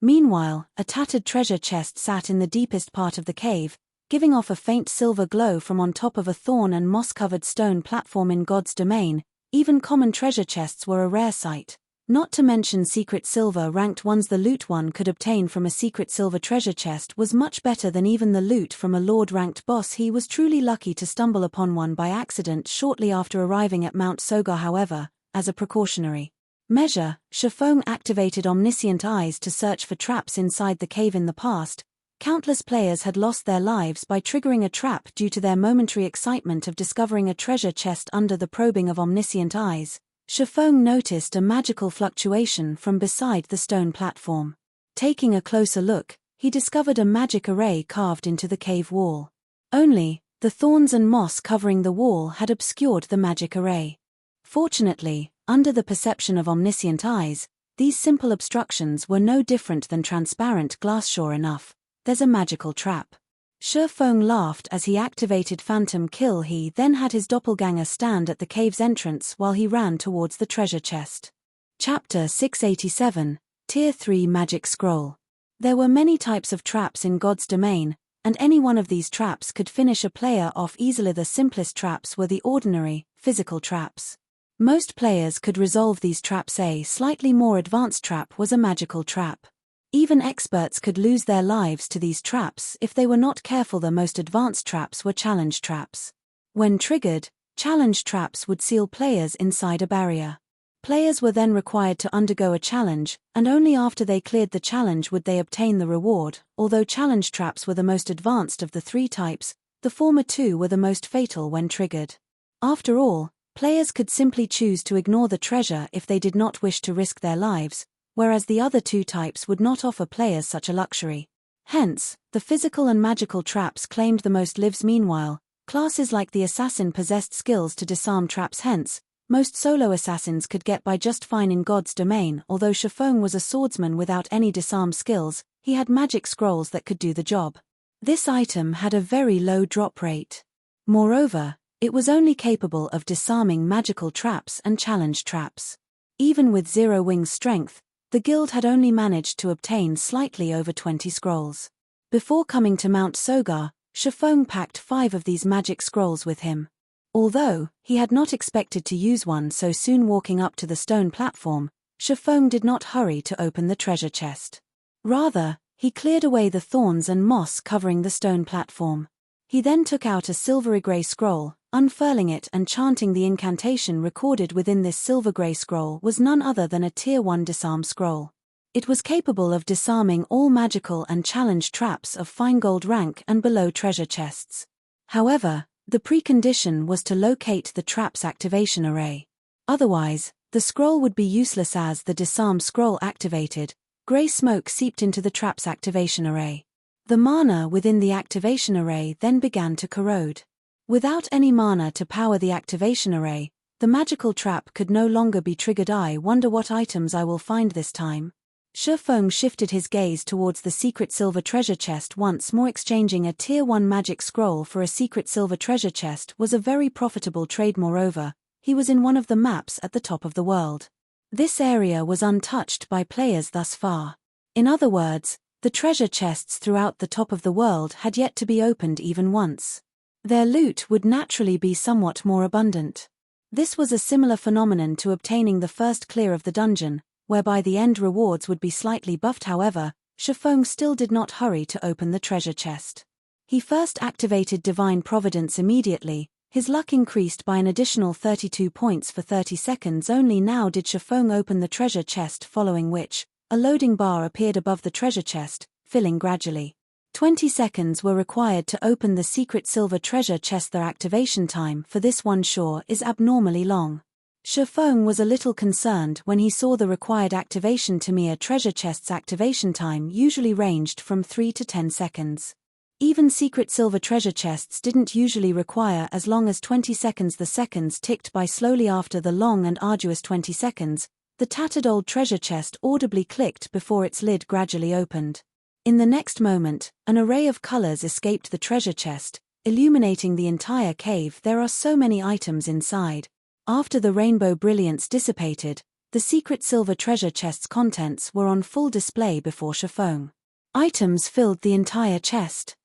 Meanwhile, a tattered treasure chest sat in the deepest part of the cave, giving off a faint silver glow from on top of a thorn and moss-covered stone platform. In God's domain, even common treasure chests were a rare sight. Not to mention secret silver ranked ones. The loot one could obtain from a secret silver treasure chest was much better than even the loot from a lord-ranked boss. He was truly lucky to stumble upon one by accident shortly after arriving at Mount Sogar. However, as a precautionary measure, Shifeng activated omniscient eyes to search for traps inside the cave. In the past, countless players had lost their lives by triggering a trap due to their momentary excitement of discovering a treasure chest. Under the probing of omniscient eyes, Shifeng noticed a magical fluctuation from beside the stone platform. Taking a closer look, he discovered a magic array carved into the cave wall. Only, the thorns and moss covering the wall had obscured the magic array. Fortunately, under the perception of omniscient eyes, these simple obstructions were no different than transparent glass. Sure enough, there's a magical trap. Shifeng laughed as he activated Phantom Kill. He then had his doppelganger stand at the cave's entrance while he ran towards the treasure chest. Chapter 687, Tier 3 Magic Scroll. There were many types of traps in God's domain, and any one of these traps could finish a player off easily. The simplest traps were the ordinary, physical traps. Most players could resolve these traps. A slightly more advanced trap was a magical trap. Even experts could lose their lives to these traps if they were not careful. The most advanced traps were challenge traps. When triggered, challenge traps would seal players inside a barrier. Players were then required to undergo a challenge, and only after they cleared the challenge would they obtain the reward. Although challenge traps were the most advanced of the 3 types, the former 2 were the most fatal when triggered. After all, players could simply choose to ignore the treasure if they did not wish to risk their lives, whereas the other 2 types would not offer players such a luxury. Hence, the physical and magical traps claimed the most lives. Meanwhile, classes like the assassin possessed skills to disarm traps. Hence, most solo assassins could get by just fine in God's domain. Although Shifeng was a swordsman without any disarm skills, he had magic scrolls that could do the job. This item had a very low drop rate. Moreover, it was only capable of disarming magical traps and challenge traps. Even with 0 wings strength, the guild had only managed to obtain slightly over 20 scrolls. Before coming to Mount Sogar, Shifeng packed 5 of these magic scrolls with him. Although he had not expected to use one so soon, walking up to the stone platform, Shifeng did not hurry to open the treasure chest. Rather, he cleared away the thorns and moss covering the stone platform. He then took out a silvery-grey scroll, unfurling it and chanting the incantation recorded within this silver-grey scroll was none other than a Tier 1 disarm scroll. It was capable of disarming all magical and challenge traps of fine gold rank and below treasure chests. However, the precondition was to locate the trap's activation array. Otherwise, the scroll would be useless. As the disarm scroll activated, grey smoke seeped into the trap's activation array. The mana within the activation array then began to corrode. Without any mana to power the activation array, the magical trap could no longer be triggered. I wonder what items I will find this time. Shifeng shifted his gaze towards the secret silver treasure chest once more. Exchanging a Tier 1 magic scroll for a secret silver treasure chest was a very profitable trade. Moreover, he was in one of the maps at the top of the world. This area was untouched by players thus far. In other words, the treasure chests throughout the top of the world had yet to be opened even once. Their loot would naturally be somewhat more abundant. This was a similar phenomenon to obtaining the first clear of the dungeon, whereby the end rewards would be slightly buffed. However, Shifeng still did not hurry to open the treasure chest. He first activated Divine Providence immediately. His luck increased by an additional 32 points for 30 seconds. Only now did Shifeng open the treasure chest, following which, a loading bar appeared above the treasure chest, filling gradually. 20 seconds were required to open the secret silver treasure chest. Their activation time for this one sure is abnormally long. Shifeng was a little concerned when he saw the required activation to mere treasure chest's activation time usually ranged from 3 to 10 seconds. Even secret silver treasure chests didn't usually require as long as 20 seconds. The seconds ticked by slowly. After the long and arduous 20 seconds, the tattered old treasure chest audibly clicked before its lid gradually opened. In the next moment, an array of colors escaped the treasure chest, illuminating the entire cave. There are so many items inside. After the rainbow brilliance dissipated, the secret silver treasure chest's contents were on full display before Shifeng. Items filled the entire chest.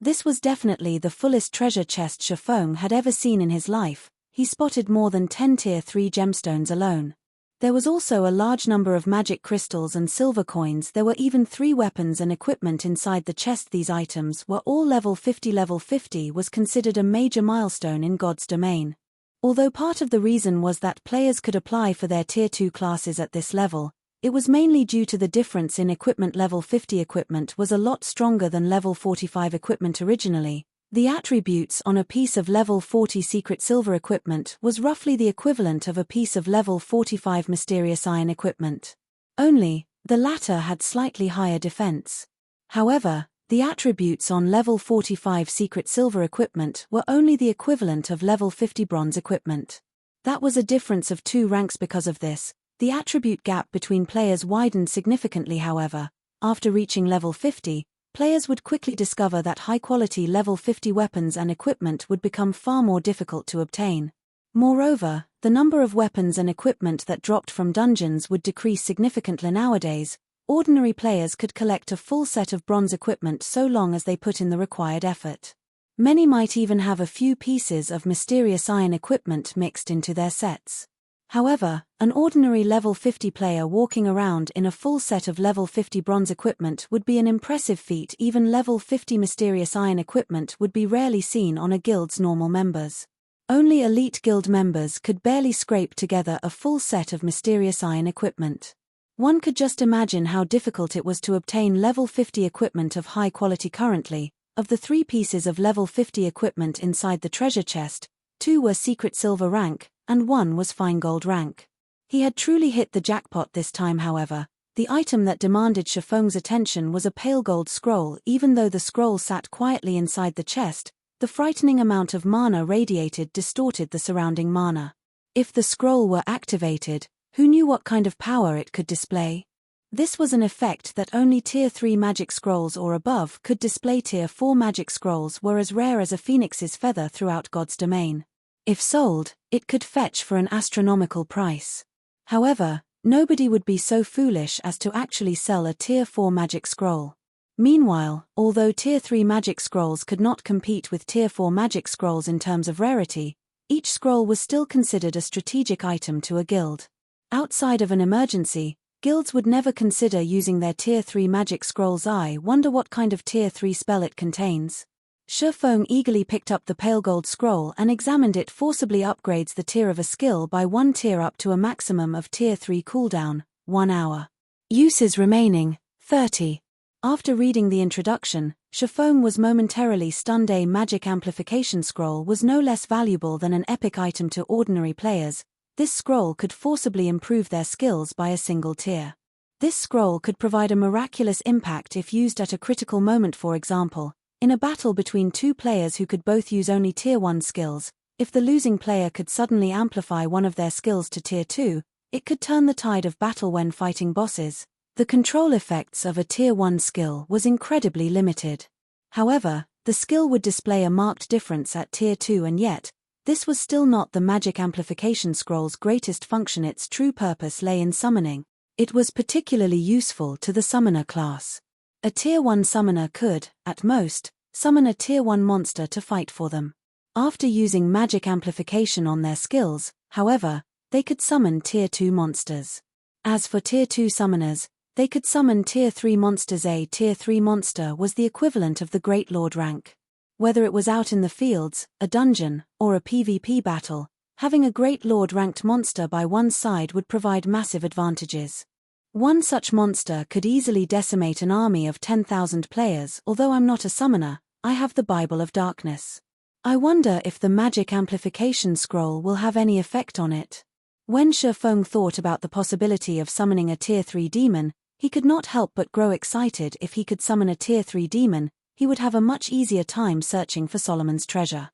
This was definitely the fullest treasure chest Shifeng had ever seen in his life. He spotted more than 10 Tier 3 gemstones alone. There was also a large number of magic crystals and silver coins. There were even 3 weapons and equipment inside the chest. These items were all level 50. Level 50 was considered a major milestone in God's domain. Although part of the reason was that players could apply for their Tier 2 classes at this level, it was mainly due to the difference in equipment. Level 50 equipment was a lot stronger than level 45 equipment originally. The attributes on a piece of level 40 secret silver equipment was roughly the equivalent of a piece of level 45 mysterious iron equipment. Only, the latter had slightly higher defense. However, the attributes on level 45 secret silver equipment were only the equivalent of level 50 bronze equipment. That was a difference of 2 ranks. Because of this, the attribute gap between players widened significantly. However, after reaching level 50, players would quickly discover that high-quality level 50 weapons and equipment would become far more difficult to obtain. Moreover, the number of weapons and equipment that dropped from dungeons would decrease significantly. Nowadays, ordinary players could collect a full set of bronze equipment so long as they put in the required effort. Many might even have a few pieces of mysterious iron equipment mixed into their sets. However, an ordinary level 50 player walking around in a full set of level 50 bronze equipment would be an impressive feat. Even level 50 mysterious iron equipment would be rarely seen on a guild's normal members. Only elite guild members could barely scrape together a full set of mysterious iron equipment. One could just imagine how difficult it was to obtain level 50 equipment of high quality. Currently, of the 3 pieces of level 50 equipment inside the treasure chest, 2 were secret silver rank, and 1 was fine gold rank. He had truly hit the jackpot this time. However, the item that demanded Shifeng's attention was a pale gold scroll. Even though the scroll sat quietly inside the chest, the frightening amount of mana radiated distorted the surrounding mana. If the scroll were activated, who knew what kind of power it could display? This was an effect that only Tier 3 magic scrolls or above could display. Tier 4 magic scrolls were as rare as a phoenix's feather throughout God's domain. If sold, it could fetch for an astronomical price. However, nobody would be so foolish as to actually sell a Tier 4 magic scroll. Meanwhile, although Tier 3 magic scrolls could not compete with Tier 4 magic scrolls in terms of rarity, each scroll was still considered a strategic item to a guild. Outside of an emergency, guilds would never consider using their Tier 3 magic scrolls. I wonder what kind of Tier 3 spell it contains. Shifeng eagerly picked up the pale gold scroll and examined it. Forcibly upgrades the tier of a skill by 1 tier up to a maximum of Tier 3 cooldown, 1 hour. Uses remaining, 30. After reading the introduction, Shifeng was momentarily stunned. A magic amplification scroll was no less valuable than an epic item to ordinary players. This scroll could forcibly improve their skills by a single tier. This scroll could provide a miraculous impact if used at a critical moment. For example, in a battle between two players who could both use only Tier 1 skills, if the losing player could suddenly amplify one of their skills to Tier 2, it could turn the tide of battle when fighting bosses. The control effects of a Tier 1 skill was incredibly limited. However, the skill would display a marked difference at Tier 2, and yet, this was still not the magic amplification scroll's greatest function. Its true purpose lay in summoning. It was particularly useful to the summoner class. A Tier 1 summoner could, at most, summon a Tier 1 monster to fight for them. After using magic amplification on their skills, however, they could summon Tier 2 monsters. As for Tier 2 summoners, they could summon Tier 3 monsters. A Tier 3 monster was the equivalent of the Great Lord rank. Whether it was out in the fields, a dungeon, or a PvP battle, having a Great Lord ranked monster by one's side would provide massive advantages. One such monster could easily decimate an army of 10,000 players. Although I'm not a summoner, I have the Bible of Darkness. I wonder if the magic amplification scroll will have any effect on it. When Shifeng thought about the possibility of summoning a Tier 3 demon, he could not help but grow excited. If he could summon a Tier 3 demon, he would have a much easier time searching for Solomon's treasure.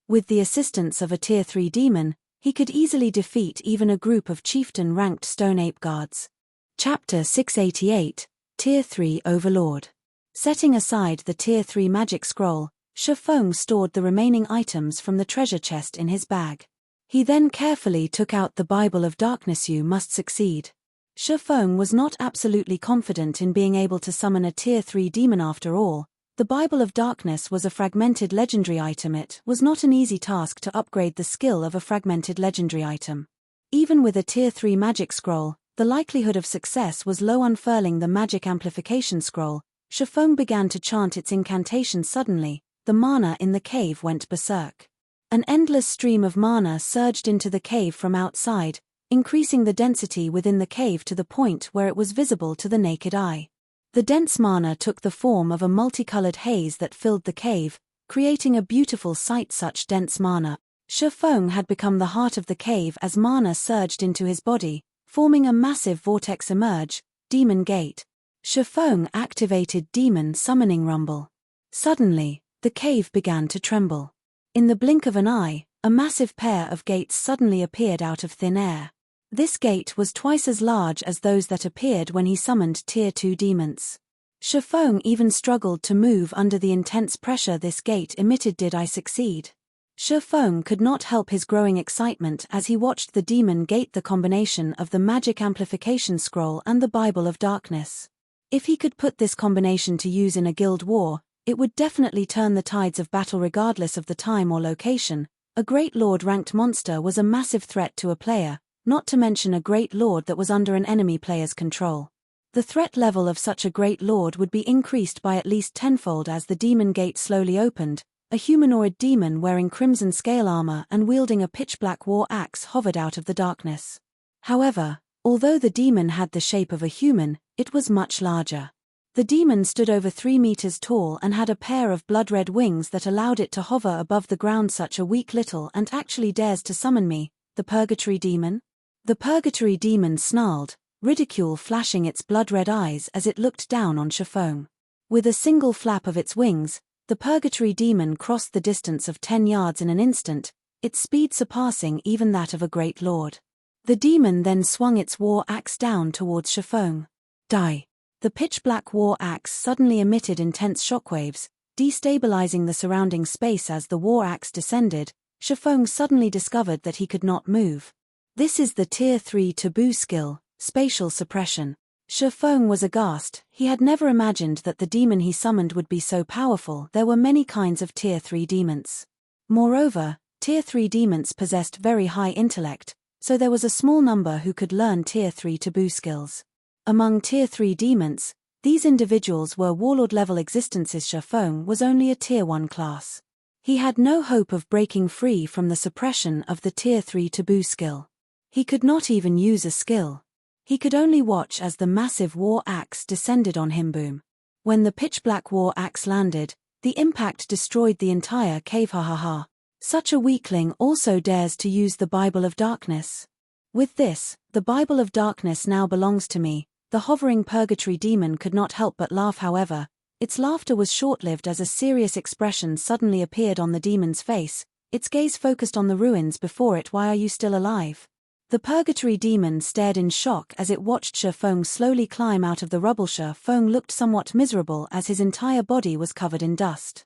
With the assistance of a Tier 3 demon, he could easily defeat even a group of chieftain-ranked stone ape guards. Chapter 688, Tier 3 Overlord. Setting aside the Tier 3 magic scroll, Shifeng stored the remaining items from the treasure chest in his bag. He then carefully took out the Bible of Darkness. You must succeed. Shifeng was not absolutely confident in being able to summon a Tier 3 demon. After all, the Bible of Darkness was a fragmented legendary item. It was not an easy task to upgrade the skill of a fragmented legendary item. Even with a Tier 3 magic scroll, the likelihood of success was low. Unfurling the magic amplification scroll, Shifeng began to chant its incantation. Suddenly, the mana in the cave went berserk. An endless stream of mana surged into the cave from outside, increasing the density within the cave to the point where it was visible to the naked eye. The dense mana took the form of a multicolored haze that filled the cave, creating a beautiful sight. Such dense mana, Shifeng had become the heart of the cave as mana surged into his body, forming a massive vortex. Emerge, Demon Gate. Shifeng activated Demon Summoning Rumble. Suddenly, the cave began to tremble. In the blink of an eye, a massive pair of gates suddenly appeared out of thin air. This gate was twice as large as those that appeared when he summoned Tier 2 demons. Shifeng even struggled to move under the intense pressure this gate emitted. Did I succeed? Shifeng could not help his growing excitement as he watched the demon gate. The combination of the magic amplification scroll and the Bible of Darkness. If he could put this combination to use in a guild war, it would definitely turn the tides of battle regardless of the time or location. A Great Lord ranked monster was a massive threat to a player, not to mention a Great Lord that was under an enemy player's control. The threat level of such a Great Lord would be increased by at least tenfold as the demon gate slowly opened. A humanoid demon wearing crimson scale armor and wielding a pitch-black war axe hovered out of the darkness. However, although the demon had the shape of a human, it was much larger. The demon stood over 3 meters tall and had a pair of blood-red wings that allowed it to hover above the ground. Such a weak little and actually dares to summon me, the Purgatory Demon? The Purgatory Demon snarled, ridicule flashing its blood-red eyes as it looked down on Shifeng. With a single flap of its wings, the Purgatory Demon crossed the distance of 10 yards in an instant, its speed surpassing even that of a Great Lord. The demon then swung its war axe down towards Shifeng. Die! The pitch-black war axe suddenly emitted intense shockwaves, destabilizing the surrounding space. As the war axe descended, Shifeng suddenly discovered that he could not move. This is the Tier 3 taboo skill, Spatial Suppression. Shifeng was aghast. He had never imagined that the demon he summoned would be so powerful. There were many kinds of Tier 3 demons. Moreover, Tier 3 demons possessed very high intellect, so there was a small number who could learn Tier 3 taboo skills. Among Tier 3 demons, these individuals were warlord-level existences. Shafeng was only a Tier 1 class. He had no hope of breaking free from the suppression of the Tier 3 taboo skill. He could not even use a skill. He could only watch as the massive war axe descended on him. Boom. When the pitch-black war axe landed, the impact destroyed the entire cave. Ha ha ha. Such a weakling also dares to use the Bible of Darkness. With this, the Bible of Darkness now belongs to me. The hovering purgatory demon could not help but laugh. However, its laughter was short-lived as a serious expression suddenly appeared on the demon's face. Its gaze focused on the ruins before it. Why are you still alive? The purgatory demon stared in shock as it watched Shafeng slowly climb out of the rubble. Shafeng looked somewhat miserable as his entire body was covered in dust.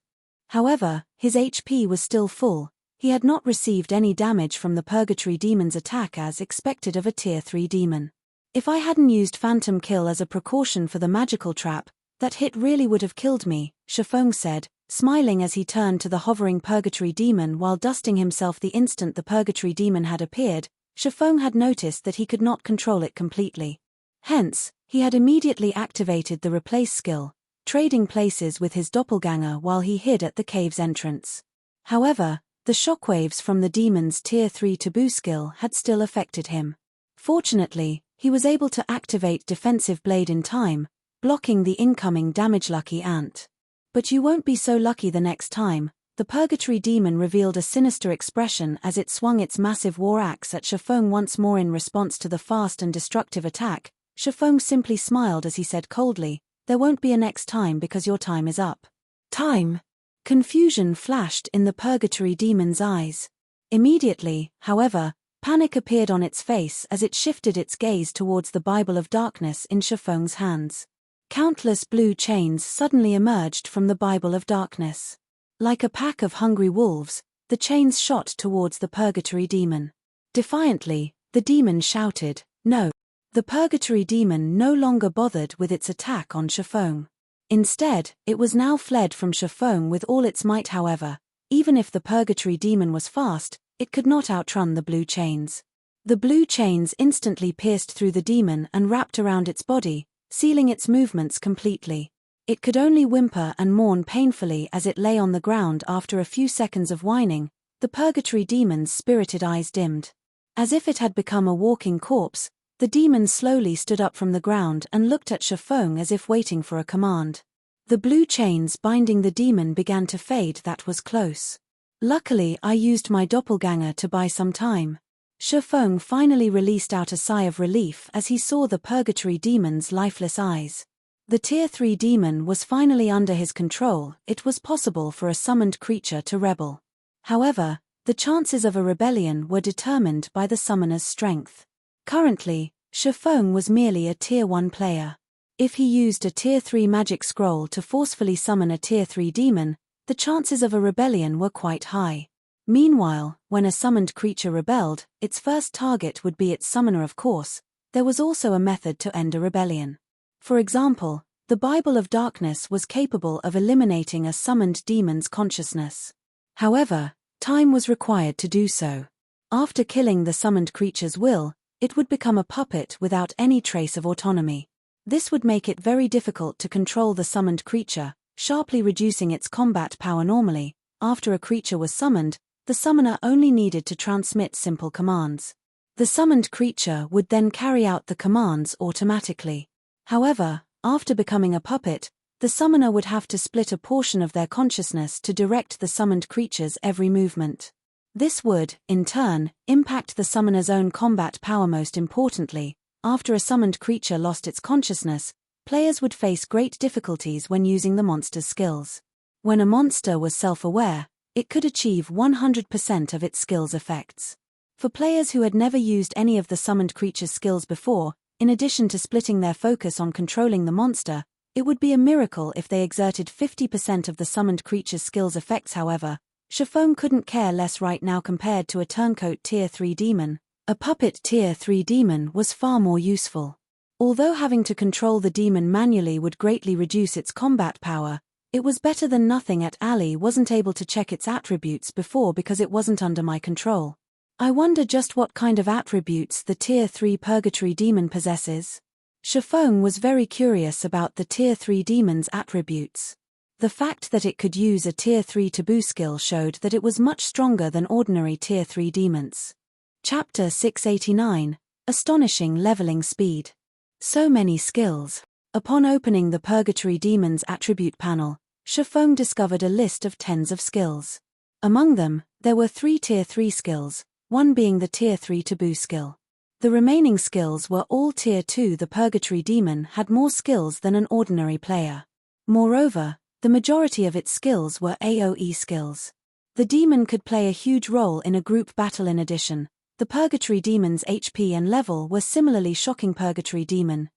However, his HP was still full. He had not received any damage from the purgatory demon's attack as expected of a Tier 3 demon. If I hadn't used Phantom Kill as a precaution for the magical trap, that hit really would have killed me, Shafeng said, smiling as he turned to the hovering purgatory demon while dusting himself. The instant the purgatory demon had appeared, Shafeng had noticed that he could not control it completely. Hence, he had immediately activated the replace skill, trading places with his doppelganger while he hid at the cave's entrance. However, the shockwaves from the demon's Tier 3 taboo skill had still affected him. Fortunately, he was able to activate Defensive Blade in time, blocking the incoming damage. Lucky ant. But you won't be so lucky the next time. The purgatory demon revealed a sinister expression as it swung its massive war axe at Shafeng once more in response to the fast and destructive attack. Shafeng simply smiled as he said coldly, "There won't be a next time because your time is up." Time? Confusion flashed in the purgatory demon's eyes. Immediately, however, panic appeared on its face as it shifted its gaze towards the Bible of Darkness in Shafeng's hands. Countless blue chains suddenly emerged from the Bible of Darkness. Like a pack of hungry wolves, the chains shot towards the purgatory demon. Defiantly, the demon shouted, "No." The purgatory demon no longer bothered with its attack on Shafeng. Instead, it was now fled from Shafeng with all its might. However, even if the purgatory demon was fast, it could not outrun the blue chains. The blue chains instantly pierced through the demon and wrapped around its body, sealing its movements completely. It could only whimper and mourn painfully as it lay on the ground. After a few seconds of whining, the purgatory demon's spirited eyes dimmed. As if it had become a walking corpse, the demon slowly stood up from the ground and looked at Shafeng as if waiting for a command. The blue chains binding the demon began to fade. That was close. Luckily, I used my doppelganger to buy some time. Shafeng finally released out a sigh of relief as he saw the purgatory demon's lifeless eyes. The Tier 3 demon was finally under his control. It was possible for a summoned creature to rebel. However, the chances of a rebellion were determined by the summoner's strength. Currently, Shafeng was merely a Tier 1 player. If he used a Tier 3 magic scroll to forcefully summon a Tier 3 demon, the chances of a rebellion were quite high. Meanwhile, when a summoned creature rebelled, its first target would be its summoner. Of course, there was also a method to end a rebellion. For example, the Bible of Darkness was capable of eliminating a summoned demon's consciousness. However, time was required to do so. After killing the summoned creature's will, it would become a puppet without any trace of autonomy. This would make it very difficult to control the summoned creature, sharply reducing its combat power. Normally, after a creature was summoned, the summoner only needed to transmit simple commands. The summoned creature would then carry out the commands automatically. However, after becoming a puppet, the summoner would have to split a portion of their consciousness to direct the summoned creature's every movement. This would, in turn, impact the summoner's own combat power. Most importantly, after a summoned creature lost its consciousness, players would face great difficulties when using the monster's skills. When a monster was self-aware, it could achieve 100% of its skill's effects. For players who had never used any of the summoned creature's skills before, in addition to splitting their focus on controlling the monster, it would be a miracle if they exerted 50% of the summoned creature's skills effects. However, Shafeng couldn't care less right now. Compared to a turncoat Tier 3 demon, a puppet Tier 3 demon was far more useful. Although having to control the demon manually would greatly reduce its combat power, It was better than nothing. Ali wasn't able to check its attributes before because it wasn't under my control. I wonder just what kind of attributes the Tier 3 Purgatory Demon possesses. Shifeng was very curious about the Tier 3 demon's attributes. The fact that it could use a Tier 3 taboo skill showed that it was much stronger than ordinary Tier 3 demons. Chapter 689, Astonishing Leveling Speed. So many skills. Upon opening the Purgatory Demon's attribute panel, Shifeng discovered a list of tens of skills. Among them, there were 3 Tier 3 skills, one being the Tier 3 taboo skill. The remaining skills were all Tier 2. The Purgatory Demon had more skills than an ordinary player. Moreover, the majority of its skills were AoE skills. The demon could play a huge role in a group battle. In addition, the Purgatory Demon's HP and level were similarly shocking. Purgatory Demon,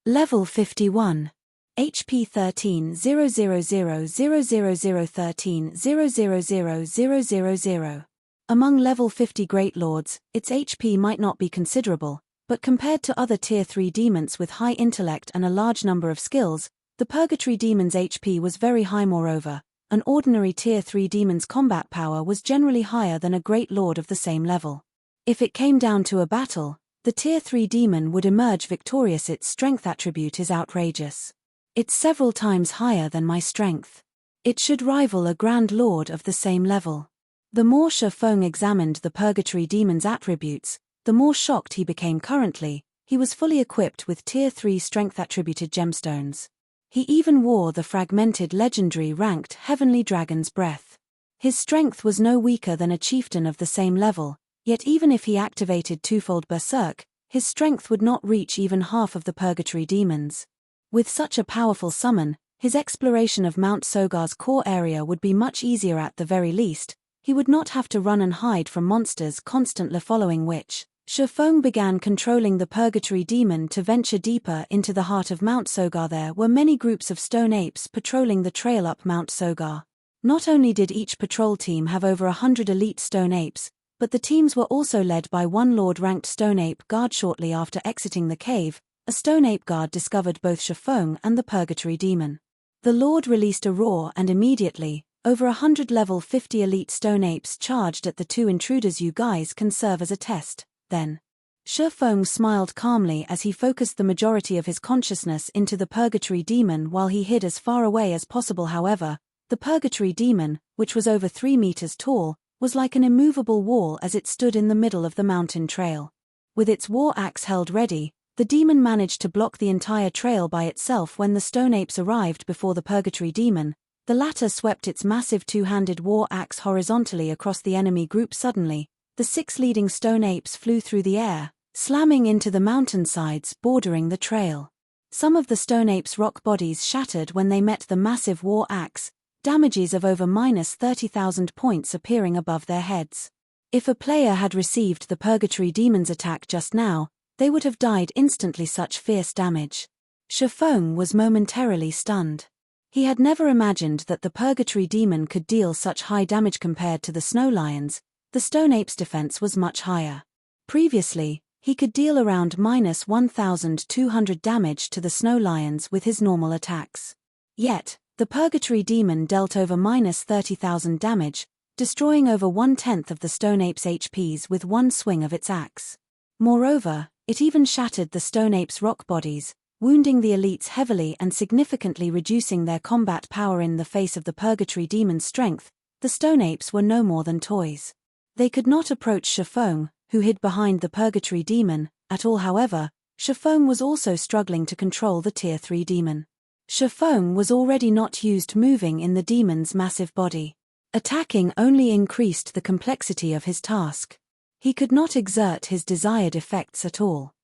Level 51. HP 13,000,000,000,000,000. Among level 50 Great Lords, its HP might not be considerable, but compared to other Tier 3 demons with high intellect and a large number of skills, the Purgatory Demon's HP was very high. Moreover, an ordinary Tier 3 demon's combat power was generally higher than a Great Lord of the same level. If it came down to a battle, the Tier 3 demon would emerge victorious. Its strength attribute is outrageous. It's several times higher than my strength. It should rival a Grand Lord of the same level. The more Shifeng examined the Purgatory Demon's attributes, the more shocked he became. Currently, he was fully equipped with Tier 3 strength-attributed gemstones. He even wore the fragmented legendary ranked Heavenly Dragon's Breath. His strength was no weaker than a chieftain of the same level, yet even if he activated twofold Berserk, his strength would not reach even half of the Purgatory Demon's. With such a powerful summon, his exploration of Mount Sogar's core area would be much easier. At the very least, he would not have to run and hide from monsters constantly, following which, Shifeng began controlling the Purgatory Demon to venture deeper into the heart of Mount Sogar. There were many groups of stone apes patrolling the trail up Mount Sogar. Not only did each patrol team have over 100 elite stone apes, but the teams were also led by one Lord-ranked stone ape guard. Shortly after exiting the cave, a stone ape guard discovered both Shifeng and the Purgatory Demon. The Lord released a roar and immediately, over 100 level 50 elite stone apes charged at the two intruders. You guys can serve as a test, then. Shifeng smiled calmly as he focused the majority of his consciousness into the Purgatory Demon while he hid as far away as possible. However, the Purgatory Demon, which was over 3 meters tall, was like an immovable wall as it stood in the middle of the mountain trail. With its war axe held ready, the demon managed to block the entire trail by itself. When the stone apes arrived before the Purgatory Demon, the latter swept its massive two-handed war axe horizontally across the enemy group. Suddenly, the 6 leading stone apes flew through the air, slamming into the mountainsides bordering the trail. Some of the stone apes' rock bodies shattered when they met the massive war axe, damages of over -30,000 points appearing above their heads. If a player had received the Purgatory Demon's attack just now, they would have died instantly. Such fierce damage. Shifeng was momentarily stunned. He had never imagined that the Purgatory Demon could deal such high damage. Compared to the Snow Lions, the Stone Ape's defense was much higher. Previously, he could deal around -1,200 damage to the Snow Lions with his normal attacks. Yet, the Purgatory Demon dealt over -30,000 damage, destroying over 1/10 of the Stone Ape's HPs with one swing of its axe. Moreover, it even shattered the Stone Ape's rock bodies, wounding the elites heavily and significantly reducing their combat power. In the face of the Purgatory Demon's strength, the Stone Apes were no more than toys. They could not approach Shifeng, who hid behind the Purgatory Demon, at all. However, Shifeng was also struggling to control the Tier 3 demon. Shifeng was already not used to moving in the demon's massive body. Attacking only increased the complexity of his task. He could not exert his desired effects at all.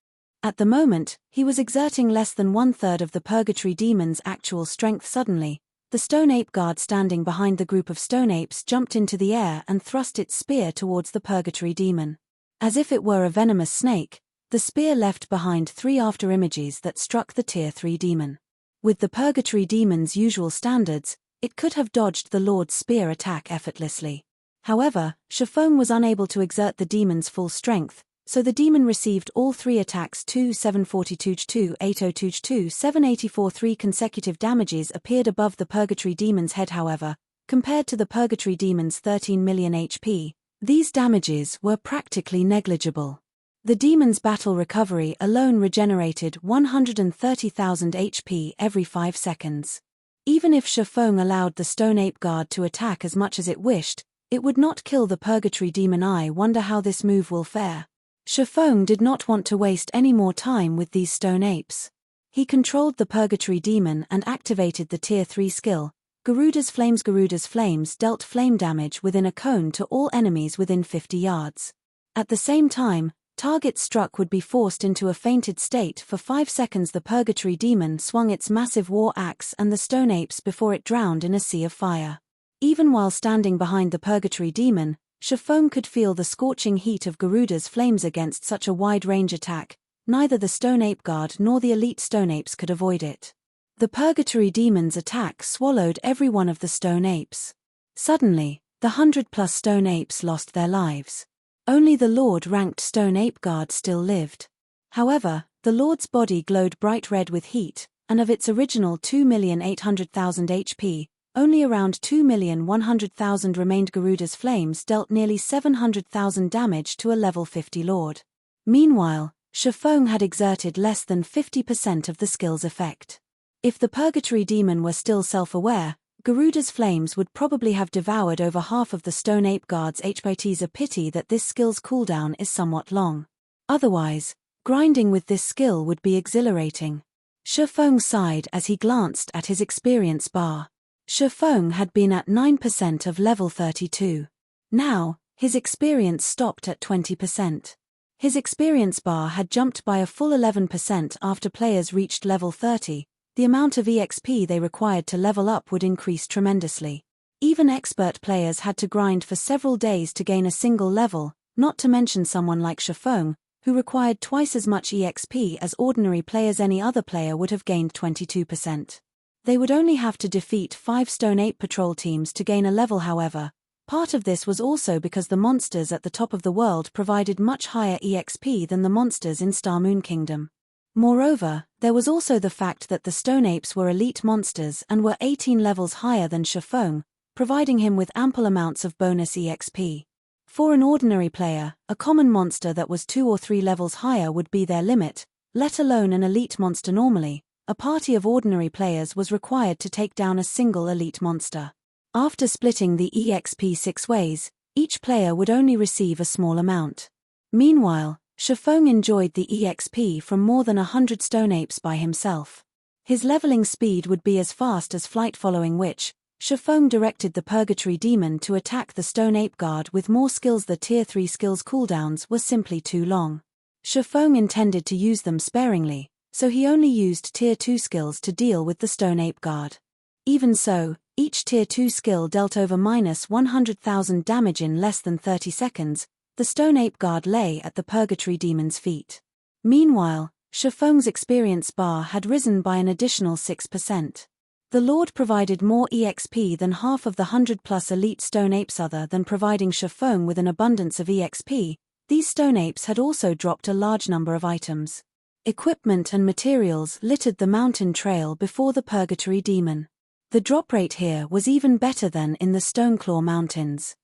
At the moment, he was exerting less than 1/3 of the Purgatory Demon's actual strength. Suddenly, the stone ape guard standing behind the group of stone apes jumped into the air and thrust its spear towards the Purgatory Demon. As if it were a venomous snake, the spear left behind 3 afterimages that struck the Tier 3 demon. With the Purgatory Demon's usual standards, it could have dodged the Lord's spear attack effortlessly. However, Shifeng was unable to exert the demon's full strength, so the demon received all 3 attacks 2 742 2 802 2 784. 3 consecutive damages appeared above the Purgatory Demon's head. However, compared to the Purgatory Demon's 13 million HP, these damages were practically negligible. The demon's battle recovery alone regenerated 130,000 HP every 5 seconds. Even if Shifeng allowed the Stone Ape Guard to attack as much as it wished, it would not kill the Purgatory Demon. I wonder how this move will fare. Shifeng did not want to waste any more time with these stone apes. He controlled the Purgatory Demon and activated the Tier 3 skill, Garuda's Flames. Garuda's Flames dealt flame damage within a cone to all enemies within 50 yards. At the same time, targets struck would be forced into a fainted state for 5 seconds. The Purgatory Demon swung its massive war axe and the stone apes before it drowned in a sea of fire. Even while standing behind the Purgatory Demon, Shifeng could feel the scorching heat of Garuda's Flames. Against such a wide-range attack, neither the Stone Ape Guard nor the elite Stone Apes could avoid it. The Purgatory Demon's attack swallowed every one of the Stone Apes. Suddenly, the 100+ Stone Apes lost their lives. Only the Lord-ranked Stone Ape Guard still lived. However, the Lord's body glowed bright red with heat, and of its original 2,800,000 HP, only around 2,100,000 remained. Garuda's Flames dealt nearly 700,000 damage to a level 50 Lord. Meanwhile, Shifeng had exerted less than 50% of the skill's effect. If the Purgatory Demon were still self-aware, Garuda's Flames would probably have devoured over half of the Stone Ape Guard's HP. It is a pity that this skill's cooldown is somewhat long. Otherwise, grinding with this skill would be exhilarating. Shifeng sighed as he glanced at his experience bar. Shifeng had been at 9% of level 32. Now, his experience stopped at 20%. His experience bar had jumped by a full 11% after players reached level 30. The amount of EXP they required to level up would increase tremendously. Even expert players had to grind for several days to gain a single level, not to mention someone like Shifeng, who required twice as much EXP as ordinary players. Any other player would have gained 22%. They would only have to defeat 5 Stone Ape patrol teams to gain a level. However, part of this was also because the monsters at the top of the world provided much higher EXP than the monsters in Star Moon Kingdom. Moreover, there was also the fact that the Stone Apes were elite monsters and were 18 levels higher than Shifeng, providing him with ample amounts of bonus EXP. For an ordinary player, a common monster that was 2 or 3 levels higher would be their limit, let alone an elite monster. Normally, a party of ordinary players was required to take down a single elite monster. After splitting the EXP 6 ways, each player would only receive a small amount. Meanwhile, Shifeng enjoyed the EXP from more than 100 Stone Apes by himself. His leveling speed would be as fast as flight, following which, Shifeng directed the Purgatory Demon to attack the Stone Ape Guard with more skills. The Tier 3 skills cooldowns were simply too long. Shifeng intended to use them sparingly, so he only used Tier 2 skills to deal with the Stone Ape Guard. Even so, each Tier 2 skill dealt over -100,000 damage in less than 30 seconds. The Stone Ape Guard lay at the Purgatory Demon's feet. Meanwhile, Shifeng's experience bar had risen by an additional 6%. The Lord provided more EXP than half of the 100+ elite Stone Apes. Other than providing Shifeng with an abundance of EXP, these Stone Apes had also dropped a large number of items. Equipment and materials littered the mountain trail before the Purgatory Demon. The drop rate here was even better than in the Stoneclaw Mountains.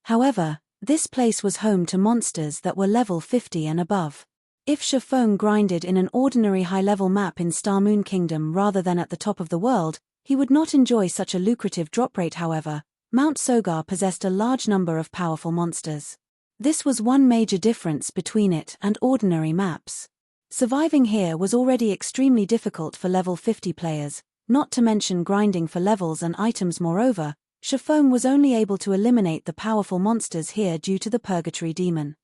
However, this place was home to monsters that were level 50 and above. If Shifeng grinded in an ordinary high-level map in Star Moon Kingdom rather than at the top of the world, he would not enjoy such a lucrative drop rate. However, Mount Sogar possessed a large number of powerful monsters. This was one major difference between it and ordinary maps. Surviving here was already extremely difficult for level 50 players, not to mention grinding for levels and items. Moreover, Shifeng was only able to eliminate the powerful monsters here due to the Purgatory Demon.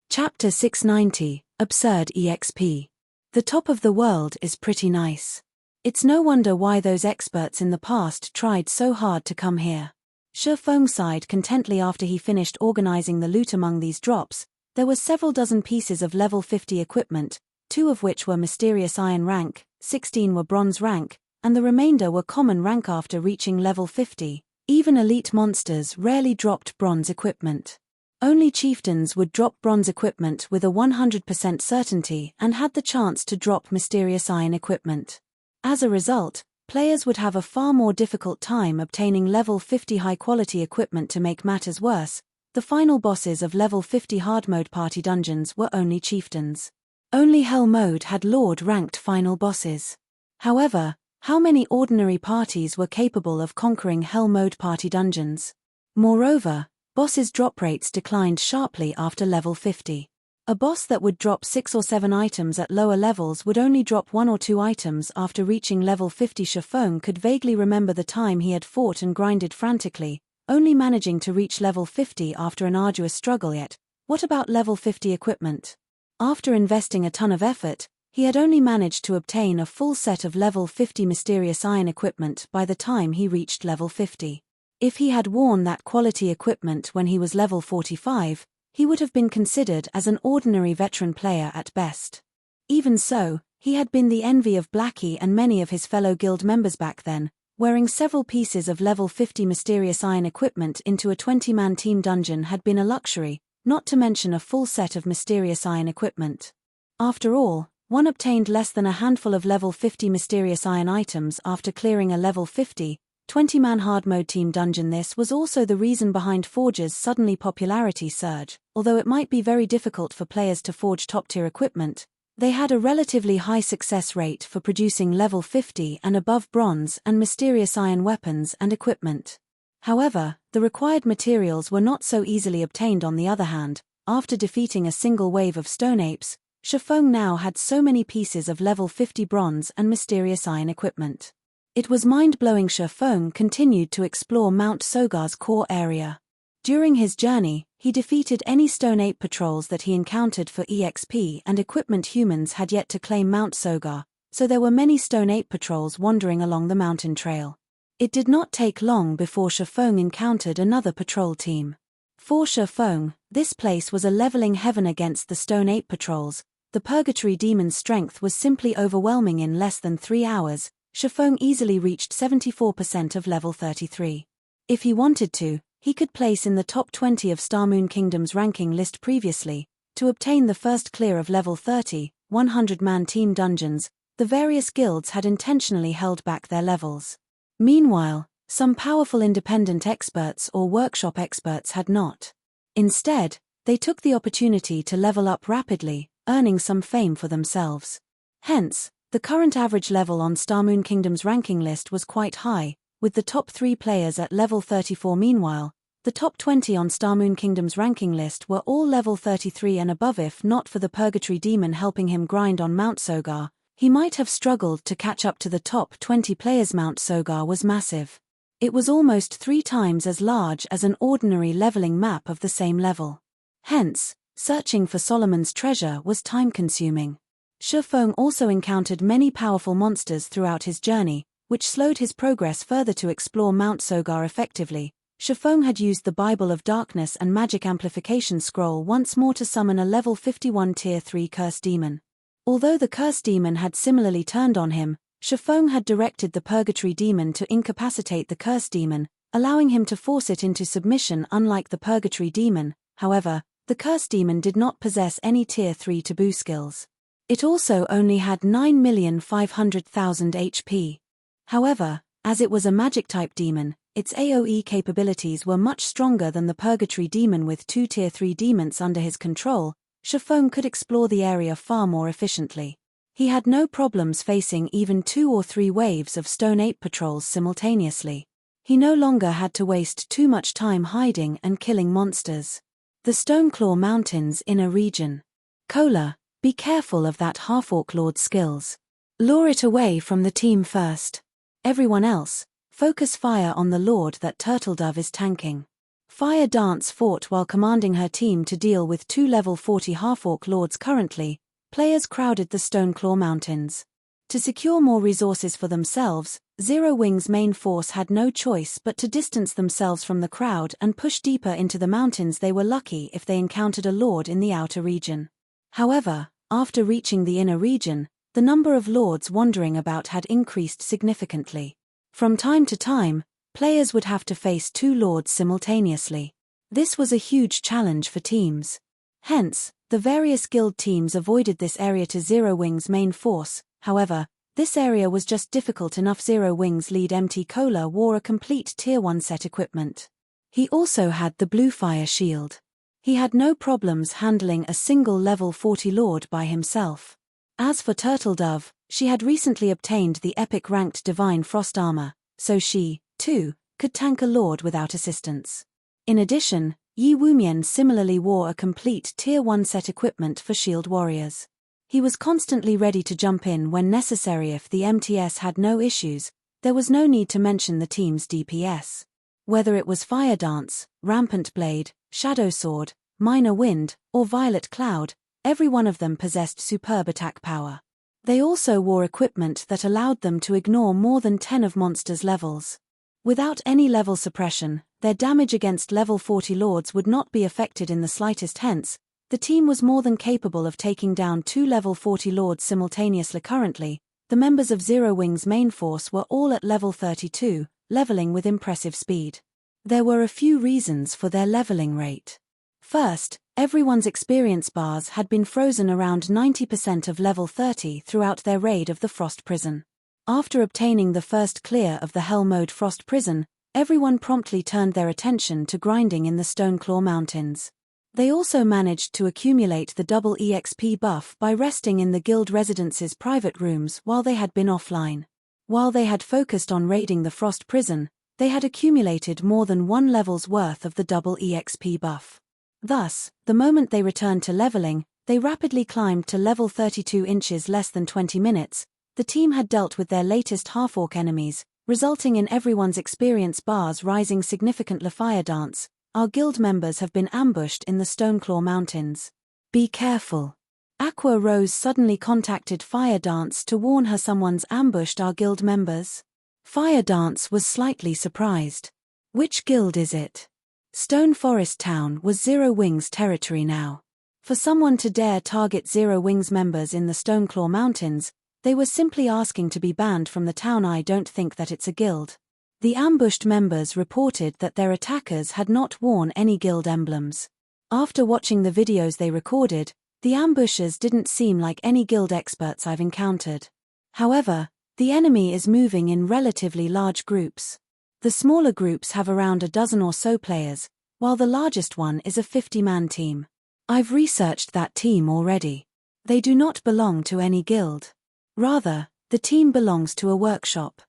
Chapter 690, Absurd EXP. The top of the world is pretty nice. It's no wonder why those experts in the past tried so hard to come here. Shifeng sighed contently after he finished organizing the loot. Among these drops, there were several dozen pieces of level 50 equipment, 2 of which were mysterious iron rank, 16 were bronze rank, and the remainder were common rank. After reaching level 50, even elite monsters rarely dropped bronze equipment. Only chieftains would drop bronze equipment with a 100% certainty and had the chance to drop mysterious iron equipment. As a result, players would have a far more difficult time obtaining level 50 high-quality equipment. To make matters worse, the final bosses of level 50 hard mode party dungeons were only chieftains. Only Hell mode had Lord-ranked final bosses. However, how many ordinary parties were capable of conquering Hell mode party dungeons? Moreover, bosses' drop rates declined sharply after level 50. A boss that would drop 6 or 7 items at lower levels would only drop 1 or 2 items after reaching level 50. Shafong could vaguely remember the time he had fought and grinded frantically, only managing to reach level 50 after an arduous struggle. Yet, what about level 50 equipment? After investing a ton of effort, he had only managed to obtain a full set of level 50 mysterious iron equipment by the time he reached level 50. If he had worn that quality equipment when he was level 45, he would have been considered as an ordinary veteran player at best. Even so, he had been the envy of Blackie and many of his fellow guild members back then. Wearing several pieces of level 50 mysterious iron equipment into a 20-man team dungeon had been a luxury, not to mention a full set of mysterious iron equipment. After all, one obtained less than a handful of level 50 mysterious iron items after clearing a level 50, 20-man hard mode team dungeon. This was also the reason behind Forge's suddenly popularity surge. Although it might be very difficult for players to forge top-tier equipment, they had a relatively high success rate for producing level 50 and above bronze and mysterious iron weapons and equipment. However, the required materials were not so easily obtained. On the other hand, after defeating a single wave of stone apes, Shafong now had so many pieces of level 50 bronze and mysterious iron equipment. It was mind-blowing. Shafong continued to explore Mount Sogar's core area. During his journey, he defeated any stone ape patrols that he encountered for EXP and equipment. Humans had yet to claim Mount Sogar, so there were many stone ape patrols wandering along the mountain trail. It did not take long before Shafong encountered another patrol team. For Shafong, this place was a leveling heaven against the stone ape patrols. The purgatory demon's strength was simply overwhelming. In less than 3 hours, Shafong easily reached 74% of level 33. If he wanted to, he could place in the top 20 of Starmoon Kingdom's ranking list. Previously, to obtain the first clear of level 30, 100-man team dungeons, the various guilds had intentionally held back their levels. Meanwhile, some powerful independent experts or workshop experts had not. Instead, they took the opportunity to level up rapidly, earning some fame for themselves. Hence, the current average level on Starmoon Kingdom's ranking list was quite high, with the top 3 players at level 34. Meanwhile, the top 20 on Starmoon Kingdom's ranking list were all level 33 and above. If not for the Purgatory Demon helping him grind on Mount Sogar, he might have struggled to catch up to the top 20 players. Mount Sogar was massive. It was almost 3 times as large as an ordinary leveling map of the same level. Hence, searching for Solomon's treasure was time-consuming. Shafong also encountered many powerful monsters throughout his journey, which slowed his progress further. To explore Mount Sogar effectively, Shafong had used the Bible of Darkness and Magic Amplification Scroll once more to summon a level 51 Tier 3 Curse Demon. Although the Curse Demon had similarly turned on him, Shafong had directed the Purgatory Demon to incapacitate the Curse Demon, allowing him to force it into submission. Unlike the Purgatory Demon, however, the Curse Demon did not possess any Tier 3 taboo skills. It also only had 9,500,000 HP. However, as it was a magic-type demon, its AoE capabilities were much stronger than the Purgatory Demon. With 2 Tier 3 demons under his control, Shafong could explore the area far more efficiently. He had no problems facing even 2 or 3 waves of stone ape patrols simultaneously. He no longer had to waste too much time hiding and killing monsters. The Stoneclaw Mountains Inner Region. Cola, be careful of that half-orc lord's skills. Lure it away from the team first. Everyone else, focus fire on the lord that Turtledove is tanking. Fire Dance fought while commanding her team to deal with 2 level 40 half-orc lords. Currently, players crowded the Stoneclaw Mountains. To secure more resources for themselves, Zero Wing's main force had no choice but to distance themselves from the crowd and push deeper into the mountains. They were lucky if they encountered a lord in the outer region. However, after reaching the inner region, the number of lords wandering about had increased significantly. From time to time, players would have to face 2 lords simultaneously. This was a huge challenge for teams. Hence, the various guild teams avoided this area to Zero Wing's main force. However, this area was just difficult enough. Zero Wing's lead MT Cola wore a complete Tier 1 set equipment. He also had the blue fire shield. He had no problems handling a single level 40 Lord by himself. As for Turtledove, she had recently obtained the epic ranked Divine Frost armor, so she, too, could tank a Lord without assistance. In addition, Yi Wumian similarly wore a complete Tier 1 set equipment for shield warriors. He was constantly ready to jump in when necessary if the MTS had no issues. There was no need to mention the team's DPS. Whether it was Fire Dance, Rampant Blade, Shadow Sword, Minor Wind, or Violet Cloud, every one of them possessed superb attack power. They also wore equipment that allowed them to ignore more than 10 of monsters' levels. Without any level suppression, their damage against level 40 Lords would not be affected in the slightest. Hence, the team was more than capable of taking down 2 level 40 Lords simultaneously. Currently, the members of Zero Wing's main force were all at level 32, leveling with impressive speed. There were a few reasons for their leveling rate. First, everyone's experience bars had been frozen around 90% of level 30 throughout their raid of the Frost Prison. After obtaining the first clear of the Hell Mode Frost Prison, everyone promptly turned their attention to grinding in the Stoneclaw Mountains. They also managed to accumulate the double EXP buff by resting in the guild residence's private rooms while they had been offline. While they had focused on raiding the Frost Prison, they had accumulated more than 1 level's worth of the double EXP buff. Thus, the moment they returned to leveling, they rapidly climbed to level 32 inches less than 20 minutes. The team had dealt with their latest half-orc enemies, resulting in everyone's experience bars rising significantly. Fire Dance, our guild members have been ambushed in the Stoneclaw Mountains. Be careful. Aqua Rose suddenly contacted Fire Dance to warn her someone's ambushed our guild members. Fire Dance was slightly surprised. Which guild is it? Stone Forest Town was Zero Wing's territory now. For someone to dare target Zero Wing's members in the Stoneclaw Mountains, they were simply asking to be banned from the town. I don't think that it's a guild. The ambushed members reported that their attackers had not worn any guild emblems. After watching the videos they recorded, the ambushers didn't seem like any guild experts I've encountered. However, the enemy is moving in relatively large groups. The smaller groups have around a dozen or so players, while the largest one is a 50-man team. I've researched that team already. They do not belong to any guild. Rather, the team belongs to a workshop.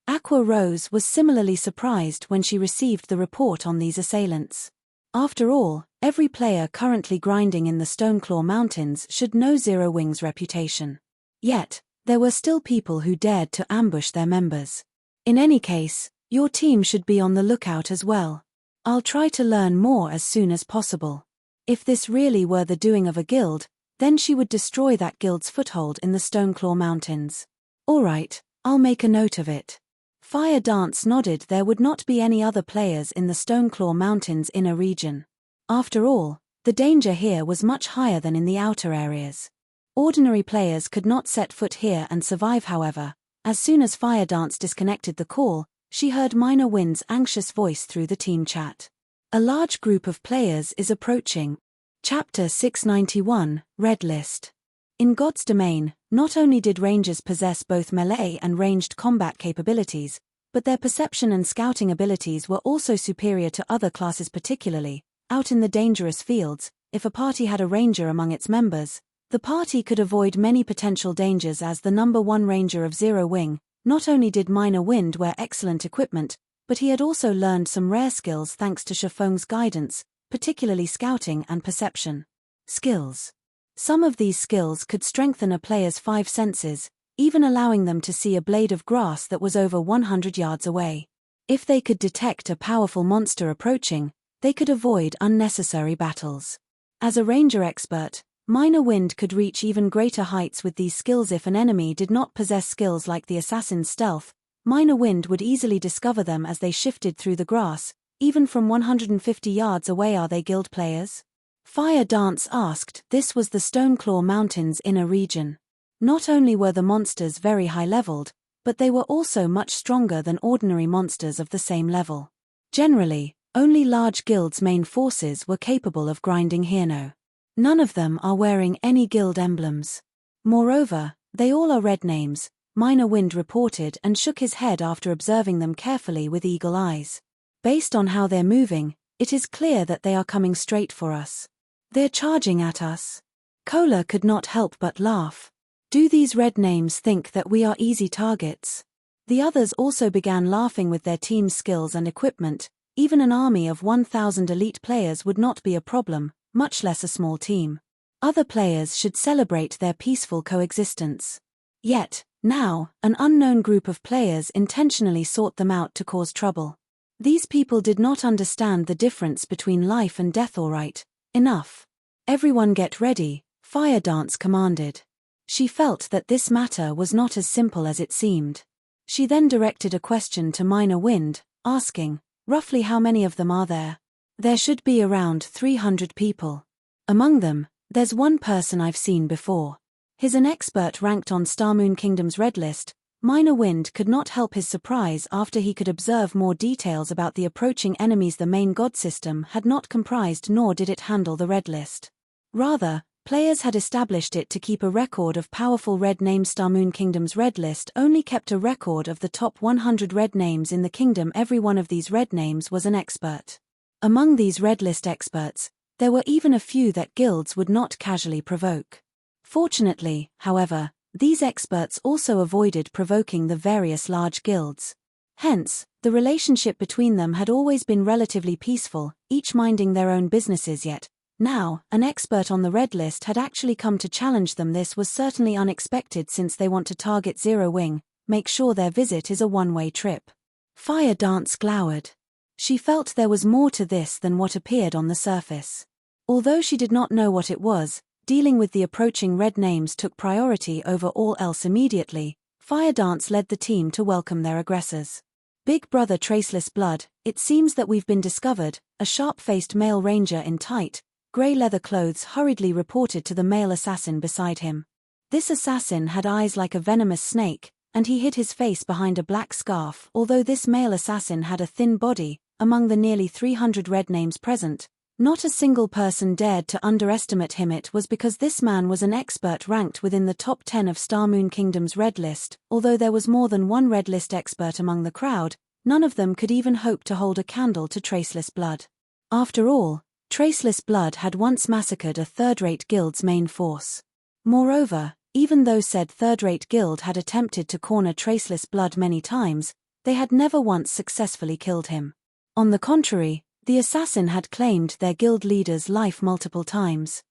Aqua Rose was similarly surprised when she received the report on these assailants. After all, every player currently grinding in the Stoneclaw Mountains should know Zero Wing's reputation. Yet, there were still people who dared to ambush their members. In any case, your team should be on the lookout as well. I'll try to learn more as soon as possible. If this really were the doing of a guild, then she would destroy that guild's foothold in the Stoneclaw Mountains. Alright, I'll make a note of it. Fire Dance nodded. There would not be any other players in the Stoneclaw Mountains inner region. After all, the danger here was much higher than in the outer areas. Ordinary players could not set foot here and survive. However, as soon as Fire Dance disconnected the call, she heard Minor Wind's anxious voice through the team chat. A large group of players is approaching. Chapter 691, Red List. In God's Domain, not only did Rangers possess both melee and ranged combat capabilities, but their perception and scouting abilities were also superior to other classes. Particularly, out in the dangerous fields, if a party had a ranger among its members, the party could avoid many potential dangers. As the number 1 ranger of Zero Wing, not only did Minor Wind wear excellent equipment, but he had also learned some rare skills thanks to Shifeng's guidance, particularly scouting and perception skills. Some of these skills could strengthen a player's 5 senses, even allowing them to see a blade of grass that was over 100 yards away. If they could detect a powerful monster approaching, they could avoid unnecessary battles. As a ranger expert, Minor Wind could reach even greater heights with these skills. If an enemy did not possess skills like the assassin's stealth, Minor Wind would easily discover them as they shifted through the grass, even from 150 yards away. Are they guild players? Fire Dance asked. This was the Stoneclaw Mountains inner region. Not only were the monsters very high-leveled, but they were also much stronger than ordinary monsters of the same level. Generally, Only large guilds' main forces were capable of grinding Hirno. None of them are wearing any guild emblems. Moreover, they all are red names, Minor Wind reported and shook his head after observing them carefully with eagle eyes. Based on how they're moving, it is clear that they are coming straight for us. They're charging at us. Kola could not help but laugh. Do these red names think that we are easy targets? The others also began laughing with their team's skills and equipment. Even an army of 1,000 elite players would not be a problem, much less a small team. Other players should celebrate their peaceful coexistence. Yet, now, an unknown group of players intentionally sought them out to cause trouble. These people did not understand the difference between life and death. All right, enough. Everyone get ready, Fire Dance commanded. She felt that this matter was not as simple as it seemed. She then directed a question to Minor Wind, asking, roughly how many of them are there? There should be around 300 people. Among them, there's one person I've seen before. He's an expert ranked on Starmoon Kingdom's red list. Minor Wind could not help his surprise after he could observe more details about the approaching enemies. The main god system had not comprised nor did it handle the red list. Rather, players had established it to keep a record of powerful red names. Starmoon Kingdom's red list only kept a record of the top 100 red names in the kingdom. Every one of these red names was an expert. Among these red list experts, there were even a few that guilds would not casually provoke. Fortunately, however, these experts also avoided provoking the various large guilds. Hence, the relationship between them had always been relatively peaceful, each minding their own businesses. Yet, now, an expert on the red list had actually come to challenge them. This was certainly unexpected since they want to target Zero Wing, make sure their visit is a one-way trip. Fire Dance glowered. She felt there was more to this than what appeared on the surface. Although she did not know what it was, dealing with the approaching red names took priority over all else immediately. Fire Dance led the team to welcome their aggressors. Big Brother Traceless Blood, it seems that we've been discovered, a sharp-faced male ranger in tight, grey leather clothes hurriedly reported to the male assassin beside him. This assassin had eyes like a venomous snake, and he hid his face behind a black scarf. Although this male assassin had a thin body, among the nearly 300 red names present, not a single person dared to underestimate him. It was because this man was an expert ranked within the top 10 of Starmoon Kingdom's red list. Although there was more than one red list expert among the crowd, none of them could even hope to hold a candle to Traceless Blood. After all, Traceless Blood had once massacred a third-rate guild's main force. Moreover, even though said third-rate guild had attempted to corner Traceless Blood many times, they had never once successfully killed him. On the contrary, the assassin had claimed their guild leader's life multiple times.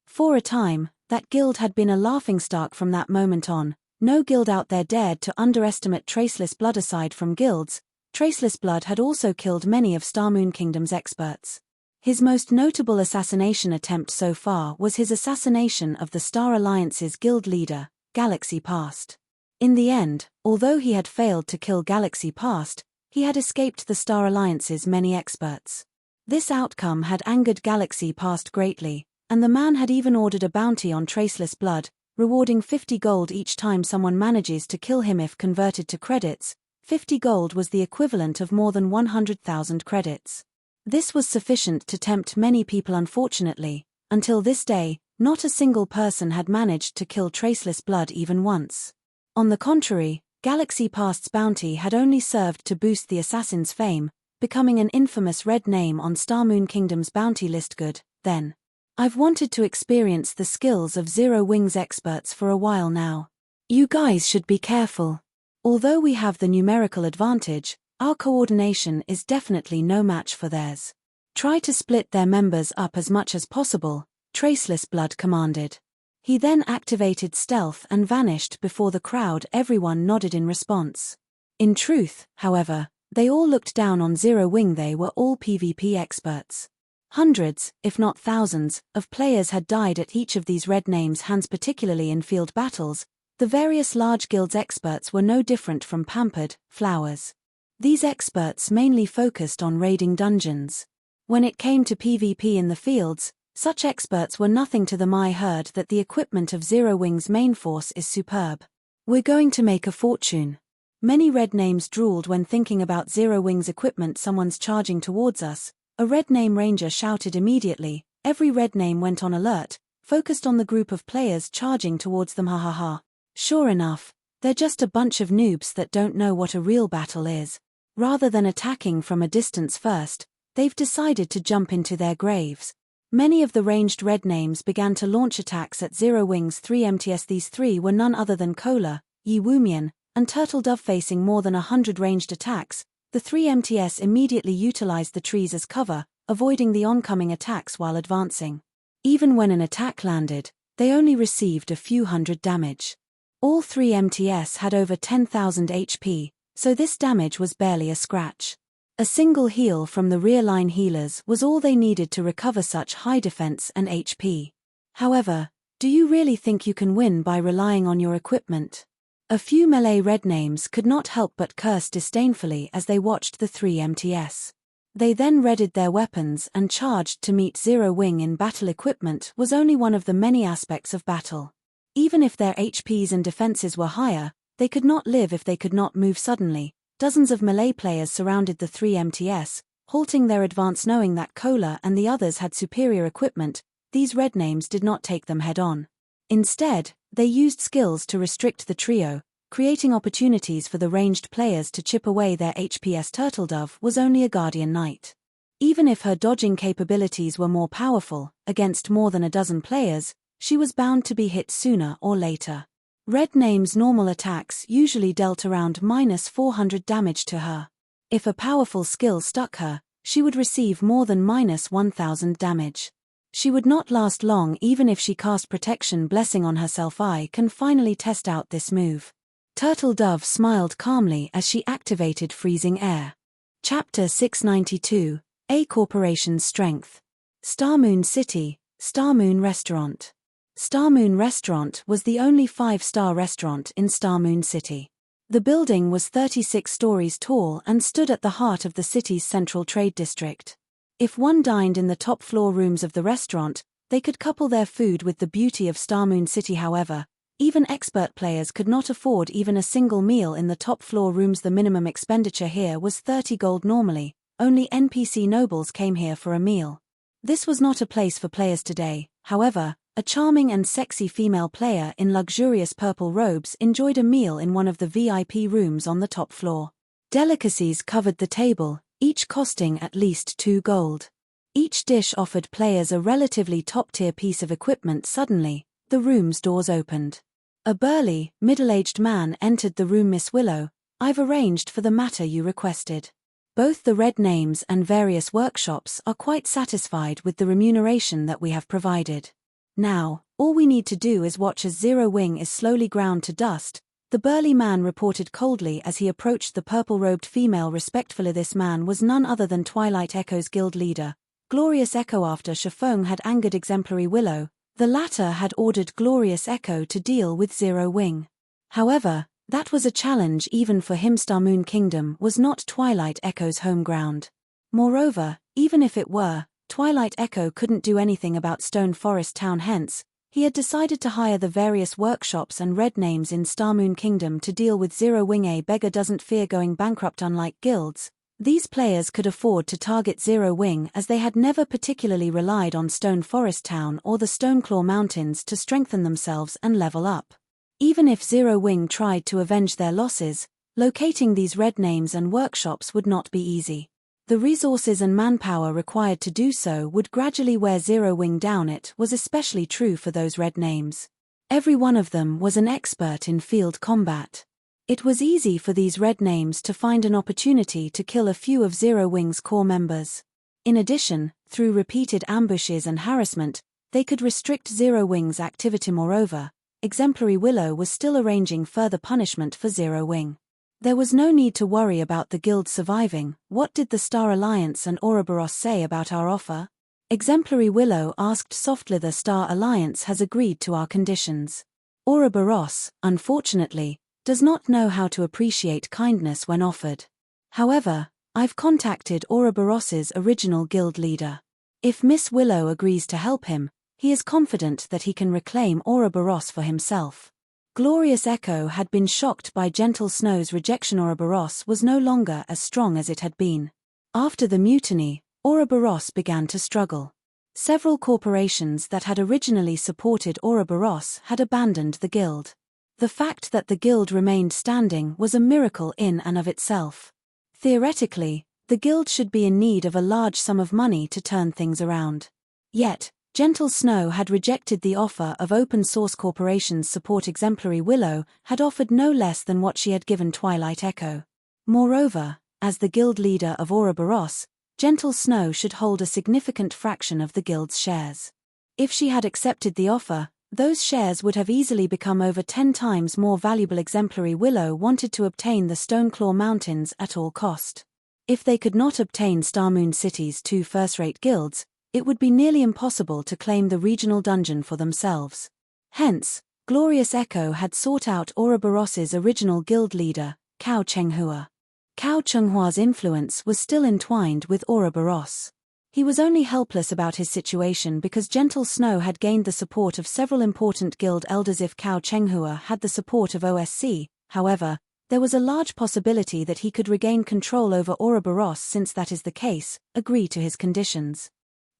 For a time, that guild had been a laughingstock. From that moment on, no guild out there dared to underestimate Traceless Blood. Aside from guilds, Traceless Blood had also killed many of Starmoon Kingdom's experts. His most notable assassination attempt so far was his assassination of the Star Alliance's guild leader, Galaxy Past. In the end, although he had failed to kill Galaxy Past, he had escaped the Star Alliance's many experts. This outcome had angered Galaxy Past greatly, and the man had even ordered a bounty on Traceless Blood, rewarding 50 gold each time someone manages to kill him. If converted to credits, 50 gold was the equivalent of more than 100,000 credits. This was sufficient to tempt many people. Unfortunately, until this day, not a single person had managed to kill Traceless Blood even once. On the contrary, Galaxy Past's bounty had only served to boost the assassin's fame, becoming an infamous red name on Starmoon Kingdom's bounty list. Good, then. I've wanted to experience the skills of Zero Wing's experts for a while now. You guys should be careful. Although we have the numerical advantage, our coordination is definitely no match for theirs. Try to split their members up as much as possible, Traceless Blood commanded. He then activated stealth and vanished before the crowd. Everyone nodded in response. In truth, however, they all looked down on Zero Wing. They were all PvP experts. Hundreds, if not thousands, of players had died at each of these red names' hands, particularly in field battles. The various large guilds' experts were no different from pampered flowers. These experts mainly focused on raiding dungeons. When it came to PvP in the fields, such experts were nothing to them. I heard that the equipment of Zero Wing's main force is superb. We're going to make a fortune. Many red names drooled when thinking about Zero Wing's equipment. Someone's charging towards us, a red name ranger shouted immediately. Every red name went on alert, focused on the group of players charging towards them. Ha ha ha. Sure enough, they're just a bunch of noobs that don't know what a real battle is. Rather than attacking from a distance first, they've decided to jump into their graves. Many of the ranged red names began to launch attacks at Zero Wing's 3 MTS. These three were none other than Kola, Yi Wumian, and Turtle Dove. Facing more than 100 ranged attacks, the 3 MTS immediately utilized the trees as cover, avoiding the oncoming attacks while advancing. Even when an attack landed, they only received a few hundred damage. All 3 MTS had over 10,000 HP, so this damage was barely a scratch. A single heal from the rear line healers was all they needed to recover such high defense and HP. However, do you really think you can win by relying on your equipment? A few melee red names could not help but curse disdainfully as they watched the 3 MTS. They then readied their weapons and charged to meet Zero Wing. In battle, equipment was only one of the many aspects of battle. Even if their HPs and defenses were higher, they could not live if they could not move suddenly. Dozens of melee players surrounded the 3 MTS, halting their advance. Knowing that Kola and the others had superior equipment, these red names did not take them head-on. Instead, they used skills to restrict the trio, creating opportunities for the ranged players to chip away their HPs. Turtle Dove was only a Guardian Knight. Even if her dodging capabilities were more powerful, against more than a dozen players, she was bound to be hit sooner or later. Red name's normal attacks usually dealt around -400 damage to her. If a powerful skill stuck her, she would receive more than -1000 damage. She would not last long even if she cast Protection Blessing on herself. I can finally test out this move. Turtle Dove smiled calmly as she activated Freezing Air. Chapter 692, A Corporation's Strength. Starmoon City, Starmoon Restaurant. Starmoon Restaurant was the only 5-star restaurant in Starmoon City. The building was 36 stories tall and stood at the heart of the city's central trade district. If one dined in the top floor rooms of the restaurant, they could couple their food with the beauty of Starmoon City. However, even expert players could not afford even a single meal in the top floor rooms. The minimum expenditure here was 30 gold normally. Only NPC nobles came here for a meal. This was not a place for players today. However, a charming and sexy female player in luxurious purple robes enjoyed a meal in one of the VIP rooms on the top floor. Delicacies covered the table, each costing at least 2 gold. Each dish offered players a relatively top-tier piece of equipment. Suddenly, the room's doors opened. A burly, middle-aged man entered the room. Miss Willow, I've arranged for the matter you requested. Both the red names and various workshops are quite satisfied with the remuneration that we have provided. Now, all we need to do is watch as Zero Wing is slowly ground to dust, the burly man reported coldly as he approached the purple-robed female respectfully. This man was none other than Twilight Echo's guild leader, Glorious Echo. After Shifeng had angered Exemplary Willow, the latter had ordered Glorious Echo to deal with Zero Wing. However, that was a challenge even for him. Starmoon Kingdom was not Twilight Echo's home ground. Moreover, even if it were, Twilight Echo couldn't do anything about Stone Forest Town. Hence, he had decided to hire the various workshops and red names in Starmoon Kingdom to deal with Zero Wing. A beggar doesn't fear going bankrupt. Unlike guilds, these players could afford to target Zero Wing as they had never particularly relied on Stone Forest Town or the Stoneclaw Mountains to strengthen themselves and level up. Even if Zero Wing tried to avenge their losses, locating these red names and workshops would not be easy. The resources and manpower required to do so would gradually wear Zero Wing down. It was especially true for those red names. Every one of them was an expert in field combat. It was easy for these red names to find an opportunity to kill a few of Zero Wing's core members. In addition, through repeated ambushes and harassment, they could restrict Zero Wing's activity. Moreover, Exemplary Willow was still arranging further punishment for Zero Wing. There was no need to worry about the guild surviving. What did the Star Alliance and Ouroboros say about our offer? Exemplary Willow asked softly. The Star Alliance has agreed to our conditions. Ouroboros, unfortunately, does not know how to appreciate kindness when offered. However, I've contacted Ouroboros's original guild leader. If Miss Willow agrees to help him, he is confident that he can reclaim Ouroboros for himself. Glorious Echo had been shocked by Gentle Snow's rejection. Ouroboros was no longer as strong as it had been. After the mutiny, Ouroboros began to struggle. Several corporations that had originally supported Ouroboros had abandoned the guild. The fact that the guild remained standing was a miracle in and of itself. Theoretically, the guild should be in need of a large sum of money to turn things around. Yet, Gentle Snow had rejected the offer of open source corporations support. Exemplary Willow had offered no less than what she had given Twilight Echo. Moreover, as the guild leader of Ouroboros, Gentle Snow should hold a significant fraction of the guild's shares. If she had accepted the offer, those shares would have easily become over 10 times more valuable. Exemplary Willow wanted to obtain the Stoneclaw Mountains at all cost. If they could not obtain Starmoon City's 2 first-rate guilds, it would be nearly impossible to claim the regional dungeon for themselves. Hence, Glorious Echo had sought out Ouroboros's original guild leader, Cao Chenghua. Cao Chenghua's influence was still entwined with Ouroboros. He was only helpless about his situation because Gentle Snow had gained the support of several important guild elders. If Cao Chenghua had the support of OSC, however, there was a large possibility that he could regain control over Ouroboros. Since that is the case, agree to his conditions.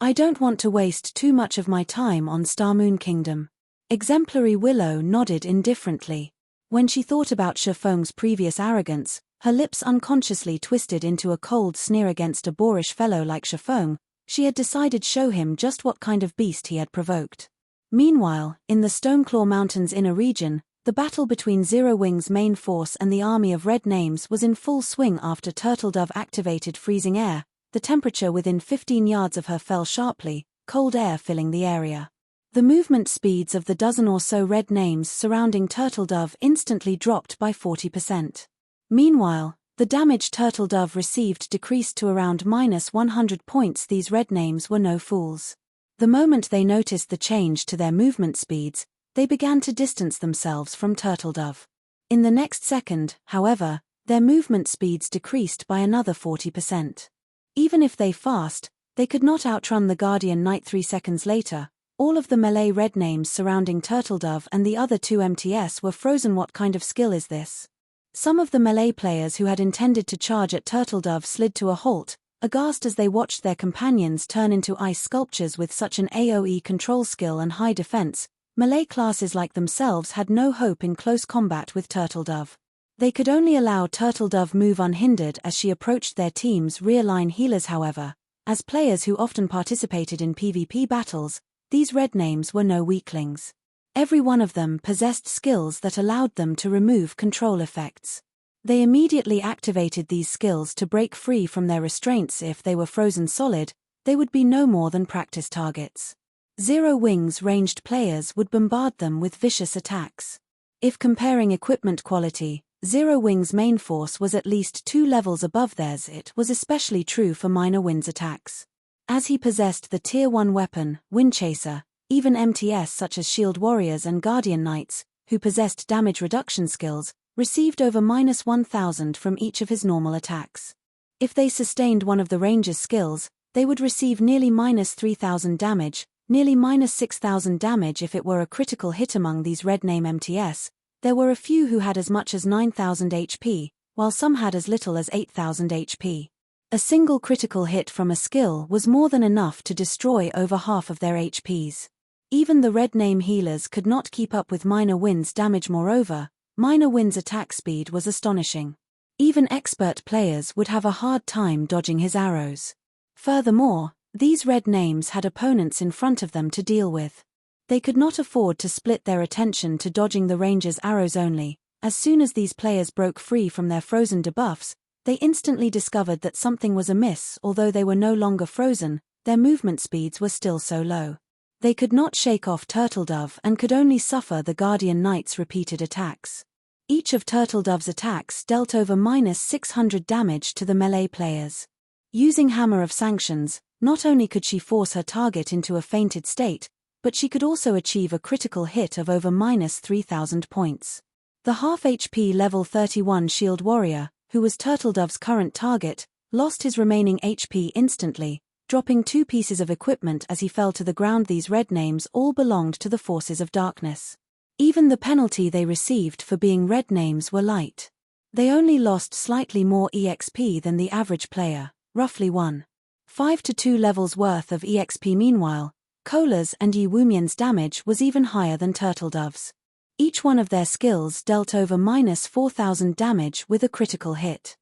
I don't want to waste too much of my time on Starmoon Kingdom. Exemplary Willow nodded indifferently. When she thought about Shifeng's previous arrogance, her lips unconsciously twisted into a cold sneer against a boorish fellow like Shifeng. She had decided show him just what kind of beast he had provoked. Meanwhile, in the Stoneclaw Mountains inner region, the battle between Zero Wing's main force and the army of Red Names was in full swing. After Turtledove activated freezing air, the temperature within 15 yards of her fell sharply, cold air filling the area. The movement speeds of the dozen or so Red Names surrounding Turtledove instantly dropped by 40%. Meanwhile, the damage Turtledove received decreased to around -100 points. These Red Names were no fools. The moment they noticed the change to their movement speeds, they began to distance themselves from Turtledove. In the next second, however, their movement speeds decreased by another 40%. Even if they fast, they could not outrun the Guardian Knight. 3 seconds later, all of the melee Red Names surrounding Turtledove and the other 2 MTS were frozen. What kind of skill is this? Some of the melee players who had intended to charge at Turtledove slid to a halt, aghast as they watched their companions turn into ice sculptures. With such an AoE control skill and high defense, melee classes like themselves had no hope in close combat with Turtledove. They could only allow Turtledove move unhindered as she approached their team's rear line healers. However, as players who often participated in PvP battles, these Red Names were no weaklings. Every one of them possessed skills that allowed them to remove control effects. They immediately activated these skills to break free from their restraints. If they were frozen solid, they would be no more than practice targets. Zero Wing's ranged players would bombard them with vicious attacks. If comparing equipment quality, Zero Wing's main force was at least 2 levels above theirs. It was especially true for Minor Wind's attacks. As he possessed the Tier 1 weapon, Windchaser, even MTS such as Shield Warriors and Guardian Knights, who possessed damage reduction skills, received over -1000 from each of his normal attacks. If they sustained one of the ranger's skills, they would receive nearly -3000 damage, nearly -6000 damage if it were a critical hit. Among these Red Name MTS, there were a few who had as much as 9000 HP, while some had as little as 8000 HP. A single critical hit from a skill was more than enough to destroy over half of their HPs. Even the Red Name healers could not keep up with Minor Wind's damage. Moreover, Minor Wind's attack speed was astonishing. Even expert players would have a hard time dodging his arrows. Furthermore, these Red Names had opponents in front of them to deal with. They could not afford to split their attention to dodging the ranger's arrows only. As soon as these players broke free from their frozen debuffs, they instantly discovered that something was amiss. Although they were no longer frozen, their movement speeds were still so low. They could not shake off Turtledove and could only suffer the Guardian Knight's repeated attacks. Each of Turtledove's attacks dealt over -600 damage to the melee players. Using Hammer of Sanctions, not only could she force her target into a fainted state, but she could also achieve a critical hit of over -3000 points. The half HP level 31 Shield Warrior, who was Turtledove's current target, lost his remaining HP instantly, dropping 2 pieces of equipment as he fell to the ground. These Red Names all belonged to the forces of darkness. Even the penalty they received for being red names were light. They only lost slightly more EXP than the average player, roughly 1.5 to 2 levels worth of EXP. Meanwhile, Kola's and Yi Wumian's damage was even higher than Turtledove's. Each one of their skills dealt over -4,000 damage with a critical hit.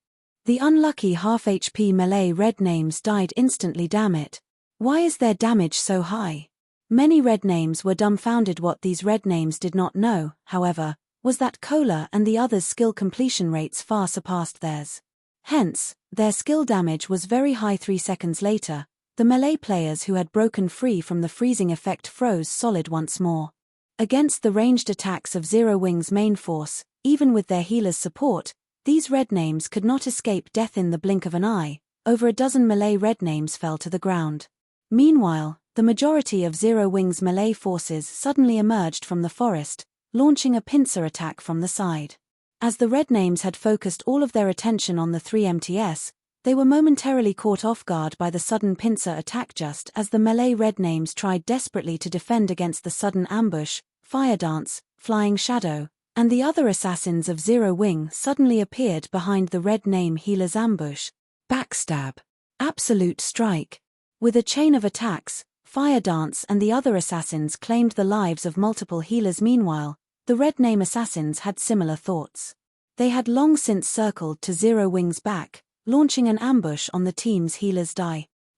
The unlucky half HP melee red names died instantly. Damn it. Why is their damage so high? Many red names were dumbfounded. What these red names did not know, however, was that Kola and the others' skill completion rates far surpassed theirs. Hence, their skill damage was very high. 3 seconds later, the melee players who had broken free from the freezing effect froze solid once more. Against the ranged attacks of Zero Wing's main force, even with their healer's support, these red names could not escape death in the blink of an eye. Over a dozen melee red names fell to the ground. Meanwhile, the majority of Zero Wing's melee forces suddenly emerged from the forest, launching a pincer attack from the side. As the red names had focused all of their attention on the 3 MTS, they were momentarily caught off guard by the sudden pincer attack. Just as the melee red names tried desperately to defend against the sudden ambush, Fire Dance, Flying Shadow, and the other assassins of Zero Wing suddenly appeared behind the red name healer's ambush. Backstab. Absolute Strike. With a chain of attacks, Fire Dance and the other assassins claimed the lives of multiple healers. Meanwhile, the red name assassins had similar thoughts. They had long since circled to Zero Wing's back, launching an ambush on the team's healers.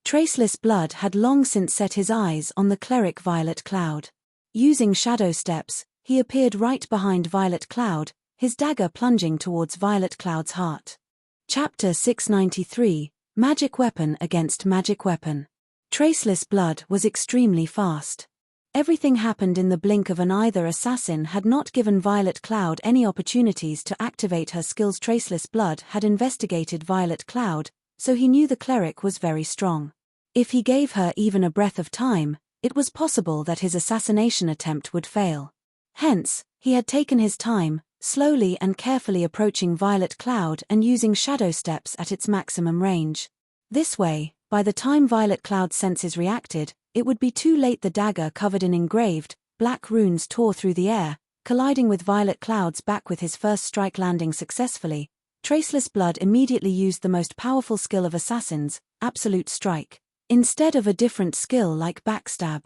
Traceless Blood had long since set his eyes on the cleric Violet Cloud. Using shadow steps, he appeared right behind Violet Cloud, his dagger plunging towards Violet Cloud's heart. Chapter 693, Magic Weapon against Magic Weapon. Traceless Blood was extremely fast. Everything happened in the blink of an eye. Either assassin had not given Violet Cloud any opportunities to activate her skills. Traceless Blood had investigated Violet Cloud, so he knew the cleric was very strong. If he gave her even a breath of time, it was possible that his assassination attempt would fail. Hence, he had taken his time, slowly and carefully approaching Violet Cloud and using shadow steps at its maximum range. This way, by the time Violet Cloud's senses reacted, it would be too late. The dagger covered in engraved, black runes tore through the air, colliding with Violet Cloud's back. With his first strike landing successfully, Traceless Blood immediately used the most powerful skill of assassins, Absolute Strike, instead of a different skill like Backstab.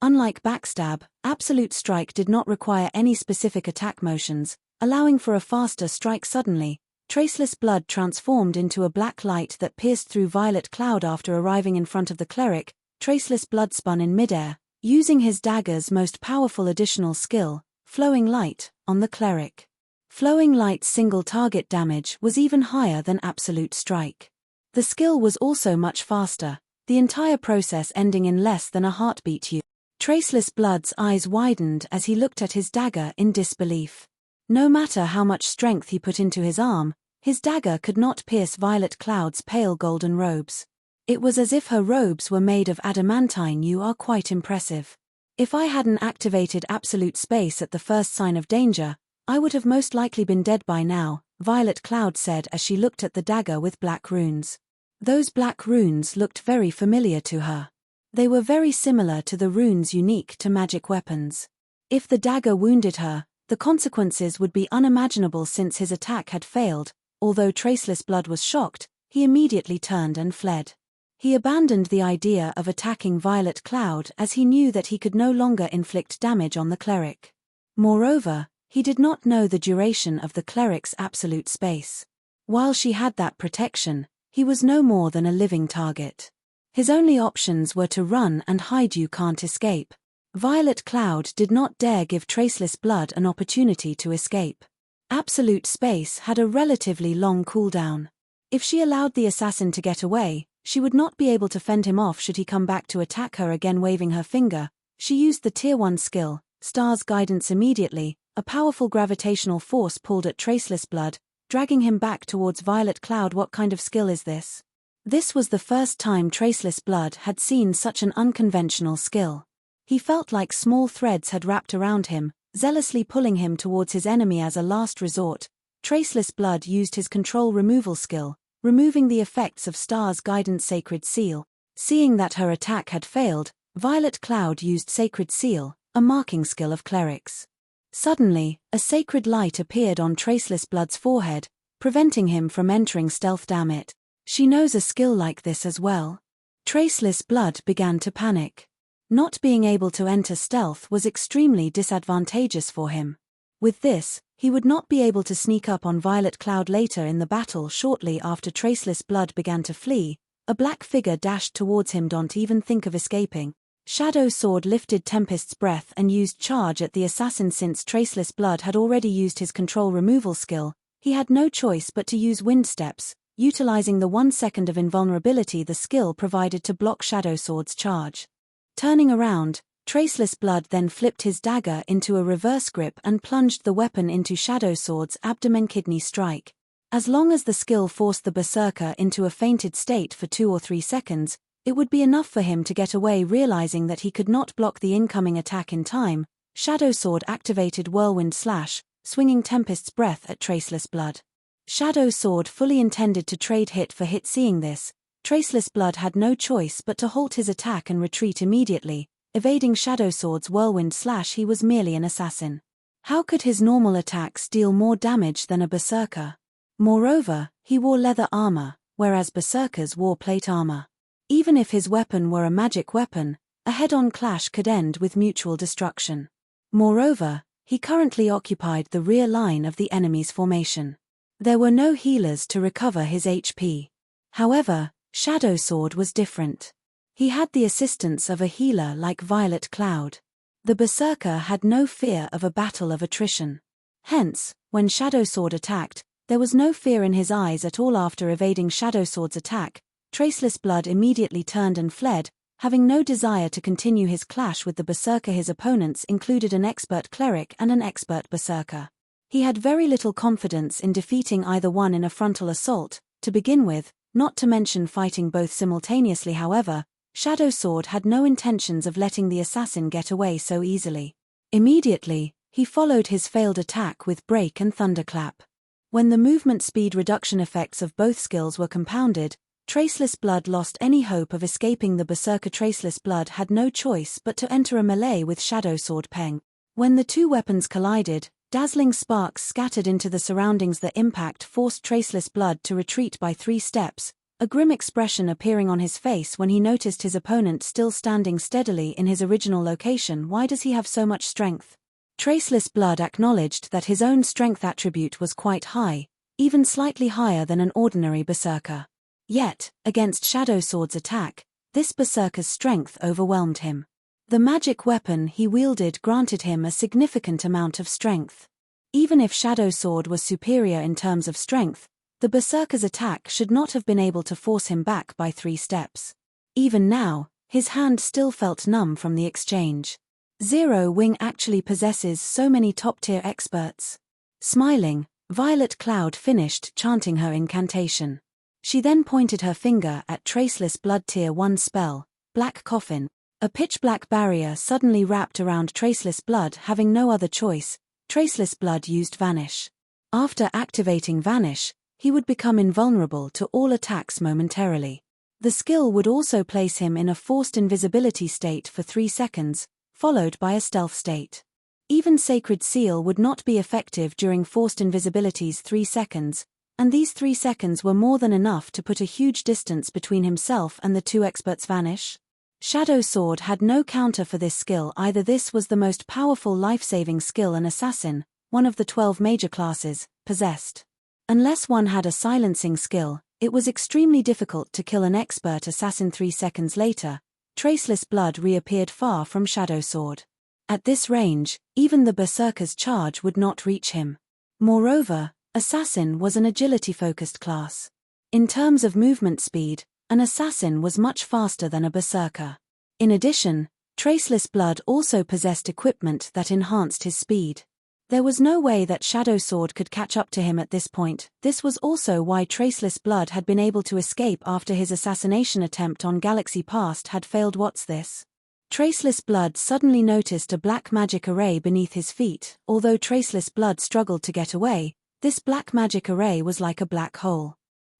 Unlike Backstab, Absolute Strike did not require any specific attack motions, allowing for a faster strike. Suddenly, Traceless Blood transformed into a black light that pierced through Violet Cloud. After arriving in front of the cleric, Traceless Blood spun in midair, using his dagger's most powerful additional skill, Flowing Light, on the cleric. Flowing Light's single target damage was even higher than Absolute Strike. The skill was also much faster, the entire process ending in less than a heartbeat. Traceless Blood's eyes widened as he looked at his dagger in disbelief. No matter how much strength he put into his arm, his dagger could not pierce Violet Cloud's pale golden robes. It was as if her robes were made of adamantine. You are quite impressive. If I hadn't activated Absolute Space at the first sign of danger, I would have most likely been dead by now, Violet Cloud said as she looked at the dagger with black runes. Those black runes looked very familiar to her. They were very similar to the runes unique to magic weapons. If the dagger wounded her, the consequences would be unimaginable. Since his attack had failed, although Traceless Blood was shocked, he immediately turned and fled. He abandoned the idea of attacking Violet Cloud as he knew that he could no longer inflict damage on the cleric. Moreover, he did not know the duration of the cleric's Absolute Space. While she had that protection, he was no more than a living target. His only options were to run and hide. You can't escape. Violet Cloud did not dare give Traceless Blood an opportunity to escape. Absolute Space had a relatively long cooldown. If she allowed the assassin to get away, she would not be able to fend him off should he come back to attack her again. Waving her finger, she used the Tier 1 skill, Star's Guidance. Immediately, a powerful gravitational force pulled at Traceless Blood, dragging him back towards Violet Cloud. What kind of skill is this? This was the first time Traceless Blood had seen such an unconventional skill. He felt like small threads had wrapped around him, zealously pulling him towards his enemy. As a last resort, Traceless Blood used his control removal skill, removing the effects of Star's Guidance. Sacred Seal. Seeing that her attack had failed, Violet Cloud used Sacred Seal, a marking skill of clerics. Suddenly, a sacred light appeared on Traceless Blood's forehead, preventing him from entering stealth. Damn it. She knows a skill like this as well. Traceless Blood began to panic. Not being able to enter stealth was extremely disadvantageous for him. With this, he would not be able to sneak up on Violet Cloud later in the battle. Shortly after Traceless Blood began to flee, a black figure dashed towards him. Don't even think of escaping. Shadow Sword lifted Tempest's Breath and used charge at the assassin. Since Traceless Blood had already used his control removal skill, he had no choice but to use Wind Steps, utilizing the 1 second of invulnerability the skill provided to block Shadow Sword's charge. Turning around, Traceless Blood then flipped his dagger into a reverse grip and plunged the weapon into Shadow Sword's abdomen. Kidney strike. As long as the skill forced the berserker into a fainted state for 2 or 3 seconds, it would be enough for him to get away. Realizing that he could not block the incoming attack in time, Shadow Sword activated Whirlwind Slash, swinging Tempest's Breath at Traceless Blood. Shadow Sword fully intended to trade hit for hit. Seeing this, Traceless Blood had no choice but to halt his attack and retreat immediately, evading Shadow Sword's Whirlwind Slash. He was merely an assassin. How could his normal attacks deal more damage than a berserker? Moreover, he wore leather armor, whereas berserkers wore plate armor. Even if his weapon were a magic weapon, a head-on clash could end with mutual destruction. Moreover, he currently occupied the rear line of the enemy's formation. There were no healers to recover his HP. However, Shadow Sword was different. He had the assistance of a healer like Violet Cloud. The berserker had no fear of a battle of attrition. Hence, when Shadow Sword attacked, there was no fear in his eyes at all. After evading Shadow Sword's attack, Traceless Blood immediately turned and fled, having no desire to continue his clash with the berserker. His opponents included an expert cleric and an expert berserker. He had very little confidence in defeating either one in a frontal assault, to begin with, not to mention fighting both simultaneously. However, Shadow Sword had no intentions of letting the assassin get away so easily. Immediately, he followed his failed attack with Break and Thunderclap. When the movement speed reduction effects of both skills were compounded, Traceless Blood lost any hope of escaping the berserker. Traceless Blood had no choice but to enter a melee with Shadow Sword. Peng. When the two weapons collided, dazzling sparks scattered into the surroundings. The impact forced Traceless Blood to retreat by 3 steps, a grim expression appearing on his face when he noticed his opponent still standing steadily in his original location. Why does he have so much strength? Traceless Blood acknowledged that his own strength attribute was quite high, even slightly higher than an ordinary berserker. Yet, against Shadow Sword's attack, this berserker's strength overwhelmed him. The magic weapon he wielded granted him a significant amount of strength. Even if Shadow Sword was superior in terms of strength, the berserker's attack should not have been able to force him back by 3 steps. Even now, his hand still felt numb from the exchange. Zero Wing actually possesses so many top-tier experts. Smiling, Violet Cloud finished chanting her incantation. She then pointed her finger at Traceless Blood Tier 1 spell, Black Coffin. A pitch-black barrier suddenly wrapped around Traceless Blood. Having no other choice, Traceless Blood used Vanish. After activating Vanish, he would become invulnerable to all attacks momentarily. The skill would also place him in a forced invisibility state for 3 seconds, followed by a stealth state. Even Sacred Seal would not be effective during forced invisibility's 3 seconds, and these 3 seconds were more than enough to put a huge distance between himself and the two experts. Vanish. Shadow Sword had no counter for this skill either. This was the most powerful life-saving skill an assassin, one of the 12 major classes, possessed. Unless one had a silencing skill, it was extremely difficult to kill an expert assassin. 3 seconds later, Traceless Blood reappeared far from Shadow Sword. At this range, even the berserker's charge would not reach him. Moreover, Assassin was an agility-focused class. In terms of movement speed, an assassin was much faster than a berserker. In addition, Traceless Blood also possessed equipment that enhanced his speed. There was no way that Shadow Sword could catch up to him at this point. This was also why Traceless Blood had been able to escape after his assassination attempt on Galaxy Past had failed. What's this? Traceless Blood suddenly noticed a black magic array beneath his feet. Although Traceless Blood struggled to get away, this black magic array was like a black hole.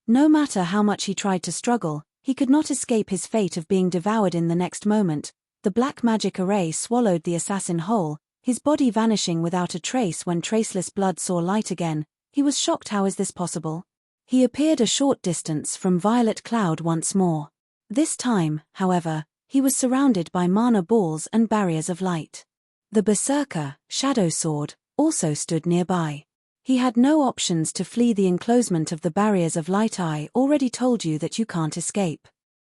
No matter how much he tried to struggle, he could not escape his fate of being devoured. In the next moment, the black magic array swallowed the assassin whole, his body vanishing without a trace. When Traceless Blood saw light again, he was shocked. How is this possible? He appeared a short distance from Violet Cloud once more. This time, however, he was surrounded by mana balls and barriers of light. The Berserker, Shadow Sword, also stood nearby. He had no options to flee the enclosement of the barriers of light. I already told you that you can't escape.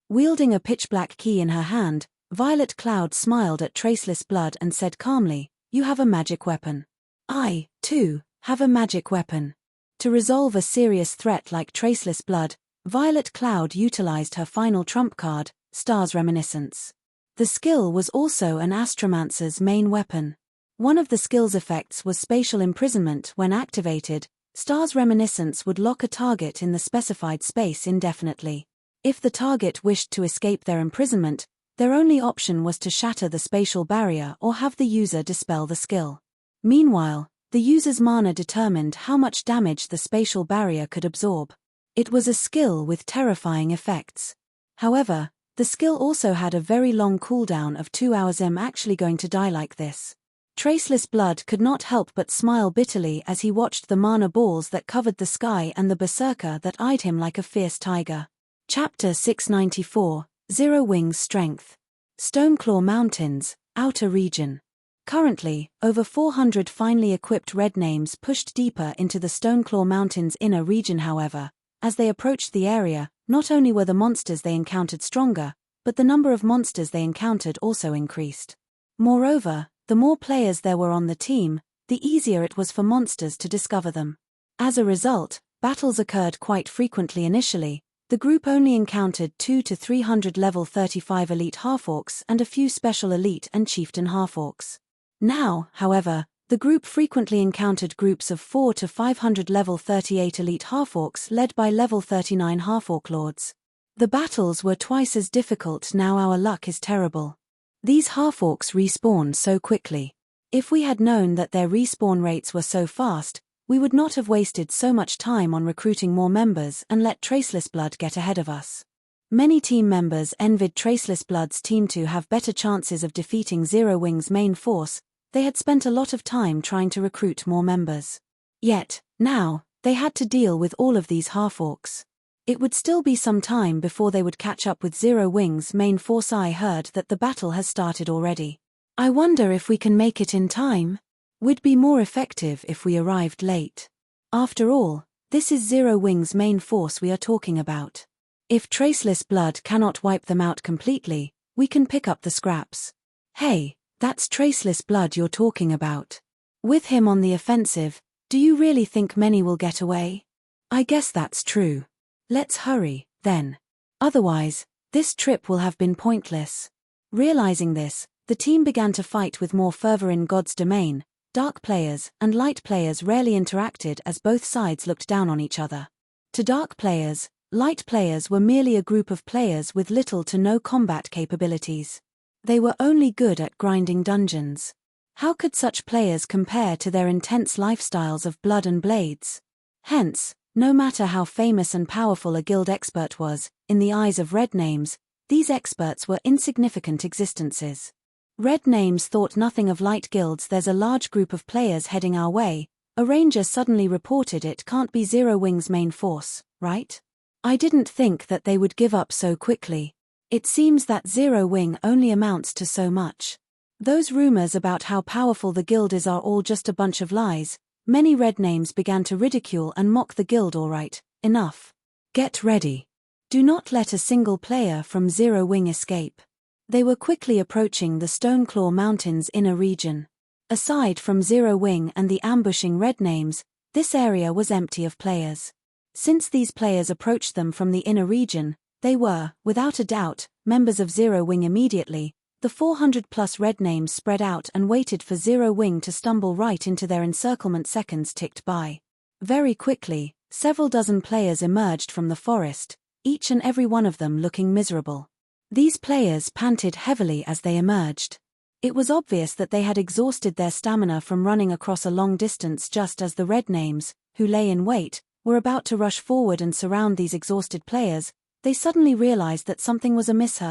Wielding a pitch-black key in her hand, Violet Cloud smiled at Traceless Blood and said calmly, "You have a magic weapon. I, too, have a magic weapon." To resolve a serious threat like Traceless Blood, Violet Cloud utilized her final trump card, Star's Reminiscence. The skill was also an Astromancer's main weapon. One of the skill's effects was spatial imprisonment. When activated, Star's Reminiscence would lock a target in the specified space indefinitely. If the target wished to escape their imprisonment, their only option was to shatter the spatial barrier or have the user dispel the skill. Meanwhile, the user's mana determined how much damage the spatial barrier could absorb. It was a skill with terrifying effects. However, the skill also had a very long cooldown of 2 hours. I'm actually going to die like this. Traceless Blood could not help but smile bitterly as he watched the mana balls that covered the sky and the Berserker that eyed him like a fierce tiger. Chapter 694, Zero Wings Strength. Stoneclaw Mountains, Outer Region. Currently, over 400 finely equipped red names pushed deeper into the Stoneclaw Mountains inner region. However, as they approached the area, not only were the monsters they encountered stronger, but the number of monsters they encountered also increased. Moreover, the more players there were on the team, the easier it was for monsters to discover them. As a result, battles occurred quite frequently. Initially, the group only encountered 200 to 300 level 35 elite half-orcs and a few special elite and chieftain half-orcs. Now, however, the group frequently encountered groups of 400 to 500 level 38 elite half-orcs led by level 39 half-orc lords. The battles were twice as difficult. Now our luck is terrible. These half-orcs respawn so quickly. If we had known that their respawn rates were so fast, we would not have wasted so much time on recruiting more members and let Traceless Blood get ahead of us. Many team members envied Traceless Blood's team to have better chances of defeating Zero Wing's main force. They had spent a lot of time trying to recruit more members. Yet, now, they had to deal with all of these half-orcs. It would still be some time before they would catch up with Zero Wing's main force. I heard that the battle has started already. I wonder if we can make it in time? We'd be more effective if we arrived late. After all, this is Zero Wing's main force we are talking about. If Traceless Blood cannot wipe them out completely, we can pick up the scraps. Hey, that's Traceless Blood you're talking about. With him on the offensive, do you really think many will get away? I guess that's true. Let's hurry, then. Otherwise, this trip will have been pointless. Realizing this, the team began to fight with more fervor. In God's domain, dark players and light players rarely interacted as both sides looked down on each other. To dark players, light players were merely a group of players with little to no combat capabilities. They were only good at grinding dungeons. How could such players compare to their intense lifestyles of blood and blades? Hence, no matter how famous and powerful a guild expert was, in the eyes of red names, these experts were insignificant existences. Red names thought nothing of light guilds. There's a large group of players heading our way. A ranger suddenly reported. It can't be Zero Wing's main force, right? I didn't think that they would give up so quickly. It seems that Zero Wing only amounts to so much. Those rumors about how powerful the guild is are all just a bunch of lies. Many red names began to ridicule and mock the guild. All right, enough. Get ready. Do not let a single player from Zero Wing escape. They were quickly approaching the Stoneclaw Mountains inner region. Aside from Zero Wing and the ambushing red names, this area was empty of players. Since these players approached them from the inner region, they were, without a doubt, members of Zero Wing. Immediately, the 400-plus red names spread out and waited for Zero Wing to stumble right into their encirclement. Seconds ticked by. Very quickly, several dozen players emerged from the forest, each and every one of them looking miserable. These players panted heavily as they emerged. It was obvious that they had exhausted their stamina from running across a long distance. Just as the red names, who lay in wait, were about to rush forward and surround these exhausted players, they suddenly realized that something was amiss.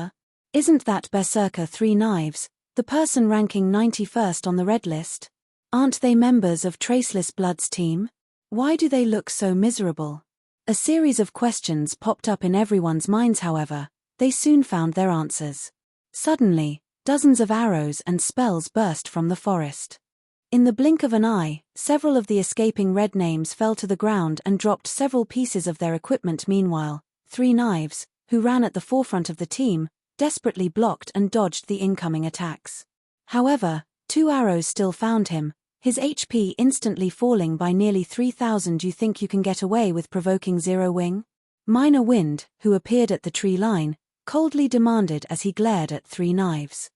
Isn't that Berserker 3 Knives, The person ranking 91st on the red list? Aren't they members of Traceless Blood's team? Why do they look so miserable? A series of questions popped up in everyone's minds, however. They soon found their answers. Suddenly, dozens of arrows and spells burst from the forest. In the blink of an eye, several of the escaping red names fell to the ground and dropped several pieces of their equipment. Meanwhile, Three Knives, who ran at the forefront of the team, desperately blocked and dodged the incoming attacks. However, 2 arrows still found him, his HP instantly falling by nearly 3,000. You think you can get away with provoking Zero Wing? Minor Wind, who appeared at the tree line, coldly demanded as he glared at Three Knives.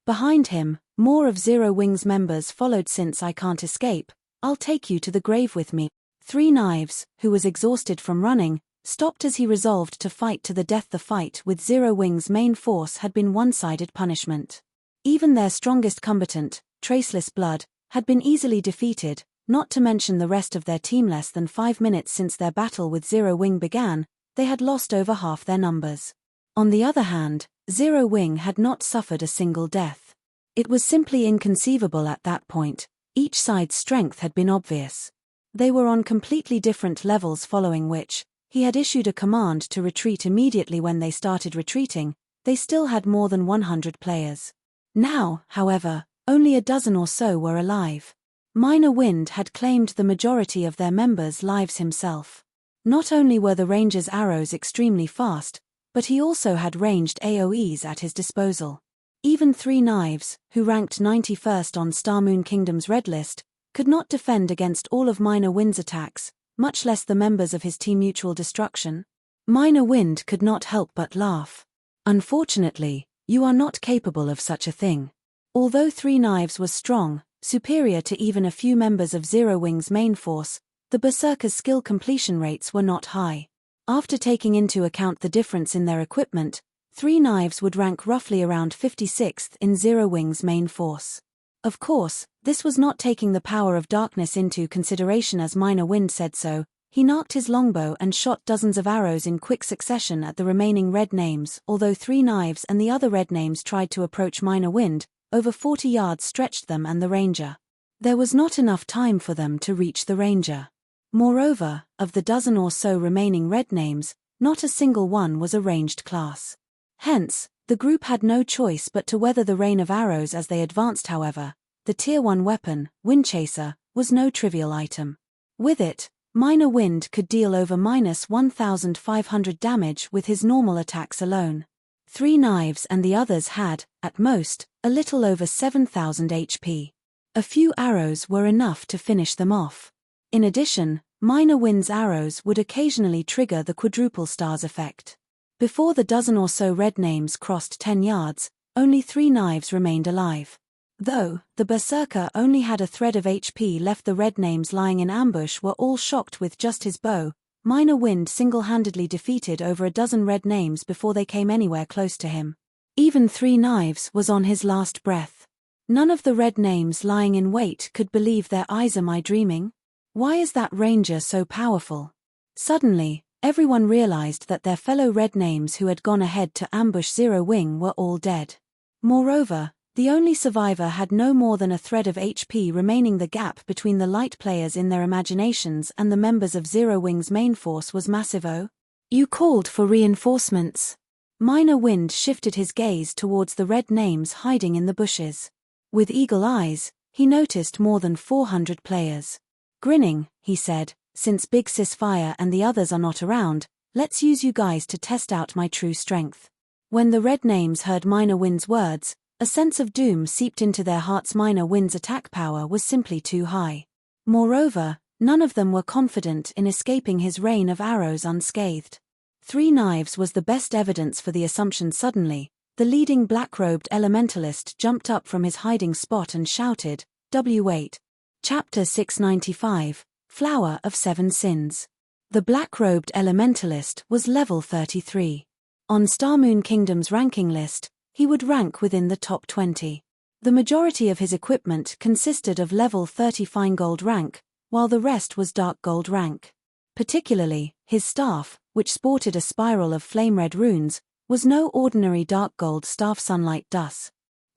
Behind him, more of Zero Wing's members followed. Since I can't escape, I'll take you to the grave with me. Three Knives, who was exhausted from running, stopped as he resolved to fight to the death. The fight with Zero Wing's main force had been one-sided punishment. Even their strongest combatant, Traceless Blood, had been easily defeated, not to mention the rest of their team. Less than 5 minutes since their battle with Zero Wing began, they had lost over half their numbers. On the other hand, Zero Wing had not suffered a single death. It was simply inconceivable at that point. Each side's strength had been obvious. They were on completely different levels, following which, he had issued a command to retreat immediately. When they started retreating, they still had more than 100 players. Now, however, only a dozen or so were alive. Minor Wind had claimed the majority of their members' lives himself. Not only were the ranger's arrows extremely fast, but he also had ranged AoEs at his disposal. Even Three Knives, who ranked 91st on Starmoon Kingdom's red list, could not defend against all of Minor Wind's attacks, much less the members of his team. Mutual destruction? Minor Wind could not help but laugh. Unfortunately, you are not capable of such a thing. Although Three Knives was strong, superior to even a few members of Zero Wing's main force, the Berserker's skill completion rates were not high. After taking into account the difference in their equipment, Three Knives would rank roughly around 56th in Zero Wing's main force. Of course, this was not taking the power of darkness into consideration. As Minor Wind said so, he narked his longbow and shot dozens of arrows in quick succession at the remaining red names. Although Three Knives and the other red names tried to approach Minor Wind, over 40 yards stretched them and the ranger. There was not enough time for them to reach the ranger. Moreover, of the dozen or so remaining red names, not a single one was a ranged class. Hence, the group had no choice but to weather the rain of arrows as they advanced. However, the Tier 1 weapon, Windchaser, was no trivial item. With it, Minor Wind could deal over -1,500 damage with his normal attacks alone. Three Knives and the others had, at most, a little over 7,000 HP. A few arrows were enough to finish them off. In addition, Minor Wind's arrows would occasionally trigger the quadruple stars effect. Before the dozen or so red names crossed 10 yards, only Three Knives remained alive. Though the Berserker only had a thread of HP left, the red names lying in ambush were all shocked. With just his bow, Minor Wind single-handedly defeated over a dozen red names before they came anywhere close to him. Even Three Knives was on his last breath. None of the red names lying in wait could believe their eyes. Am I dreaming? Why is that ranger so powerful? Suddenly, everyone realized that their fellow red names who had gone ahead to ambush Zero Wing were all dead. Moreover, the only survivor had no more than a thread of HP remaining. The gap between the light players in their imaginations and the members of Zero Wing's main force was massive. Oh, you called for reinforcements. Minor Wind shifted his gaze towards the red names hiding in the bushes. With eagle eyes, he noticed more than 400 players. Grinning, he said, "Since Big Sis Fire and the others are not around, let's use you guys to test out my true strength." When the red names heard Minor Wind's words, a sense of doom seeped into their hearts. Minor Wind's attack power was simply too high. Moreover, none of them were confident in escaping his rain of arrows unscathed. Three Knives was the best evidence for the assumption. Suddenly, the leading black-robed elementalist jumped up from his hiding spot and shouted, "W8. Chapter 695, Flower of Seven Sins." The black-robed elementalist was level 33. On Starmoon Kingdom's ranking list, he would rank within the top 20. The majority of his equipment consisted of level 30 fine gold rank, while the rest was dark gold rank. Particularly, his staff, which sported a spiral of flame-red runes, was no ordinary dark gold staff. Sunlight Dus.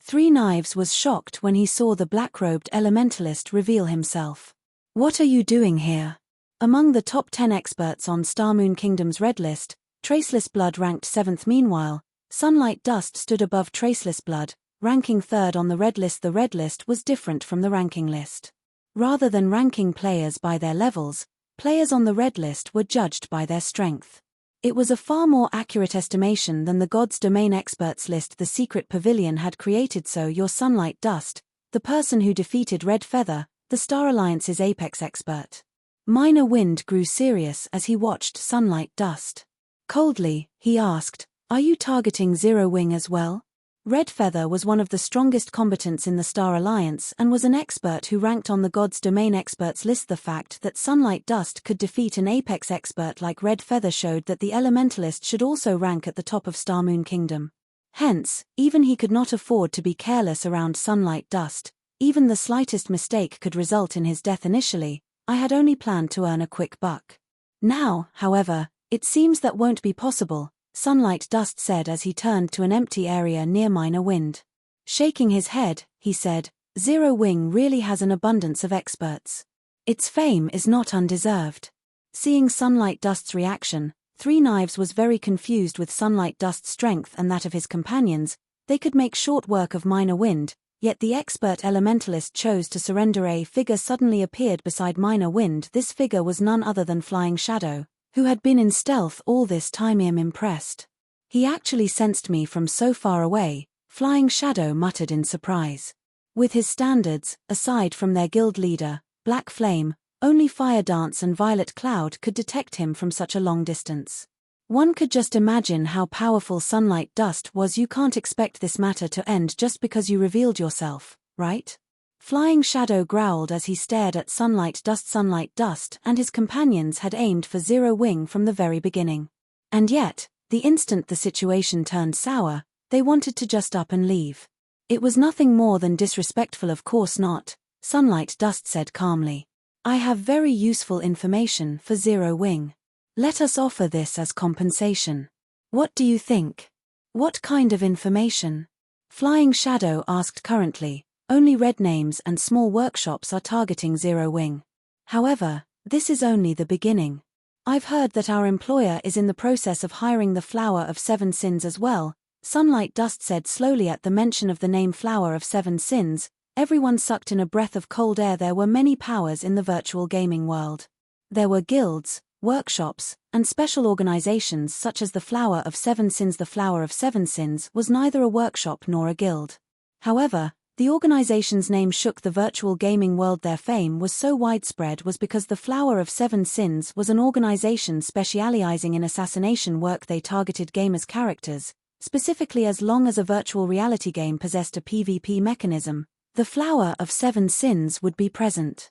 Three Knives was shocked when he saw the black-robed elementalist reveal himself. "What are you doing here?" Among the top 10 experts on Starmoon Kingdom's red list, Traceless Blood ranked 7th. Meanwhile, Sunlight Dust stood above Traceless Blood, ranking 3rd on the red list. The red list was different from the ranking list. Rather than ranking players by their levels, players on the red list were judged by their strength. It was a far more accurate estimation than the God's Domain experts list the Secret Pavilion had created. So your Sunlight Dust, the person who defeated Red Feather, the Star Alliance's apex expert. Minor Wind grew serious as he watched Sunlight Dust. Coldly, he asked, "Are you targeting Zero Wing as well?" Red Feather was one of the strongest combatants in the Star Alliance and was an expert who ranked on the God's Domain experts list. The fact that Sunlight Dust could defeat an apex expert like Red Feather showed that the Elementalist should also rank at the top of Starmoon Kingdom. Hence, even he could not afford to be careless around Sunlight Dust. Even the slightest mistake could result in his death. Initially, I had only planned to earn a quick buck. Now, however, it seems that won't be possible, Sunlight Dust said as he turned to an empty area near Minor Wind. Shaking his head, he said, "Zero Wing really has an abundance of experts. Its fame is not undeserved." Seeing Sunlight Dust's reaction, Three Knives was very confused with Sunlight Dust's strength and that of his companions. They could make short work of Minor Wind, yet the expert elementalist chose to surrender. A figure suddenly appeared beside Minor Wind. This figure was none other than Flying Shadow, who had been in stealth all this time. "I'm impressed. He actually sensed me from so far away," Flying Shadow muttered in surprise. With his standards, aside from their guild leader, Black Flame, only Fire Dance and Violet Cloud could detect him from such a long distance. One could just imagine how powerful Sunlight Dust was. "You can't expect this matter to end just because you revealed yourself, right?" Flying Shadow growled as he stared at Sunlight Dust. Sunlight Dust and his companions had aimed for Zero Wing from the very beginning. And yet, the instant the situation turned sour, they wanted to just up and leave. "It was nothing more than disrespectful." "Of course not," Sunlight Dust said calmly. "I have very useful information for Zero Wing. Let us offer this as compensation. What do you think?" "What kind of information?" Flying Shadow asked. "Currently, only red names and small workshops are targeting Zero Wing. However, this is only the beginning. I've heard that our employer is in the process of hiring the Flower of Seven Sins as well," Sunlight Dust said slowly. At the mention of the name Flower of Seven Sins, everyone sucked in a breath of cold air. There were many powers in the virtual gaming world. There were guilds, workshops, and special organizations such as the Flower of Seven Sins. The Flower of Seven Sins was neither a workshop nor a guild. However, the organization's name shook the virtual gaming world. Their fame was so widespread was because the Flower of Seven Sins was an organization specializing in assassination work. They targeted gamers' characters, specifically as long as a virtual reality game possessed a PvP mechanism, the Flower of Seven Sins would be present.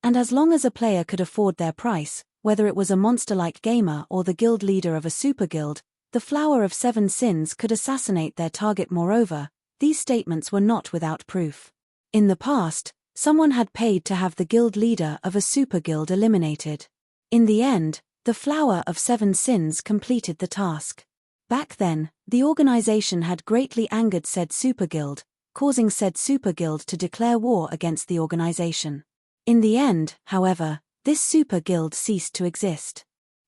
And as long as a player could afford their price, whether it was a monster-like gamer or the guild leader of a super guild, the Flower of Seven Sins could assassinate their target. Moreover, these statements were not without proof. In the past, someone had paid to have the guild leader of a super guild eliminated. In the end, the Flower of Seven Sins completed the task. Back then, the organization had greatly angered said super guild, causing said super guild to declare war against the organization. In the end, however, this super guild ceased to exist.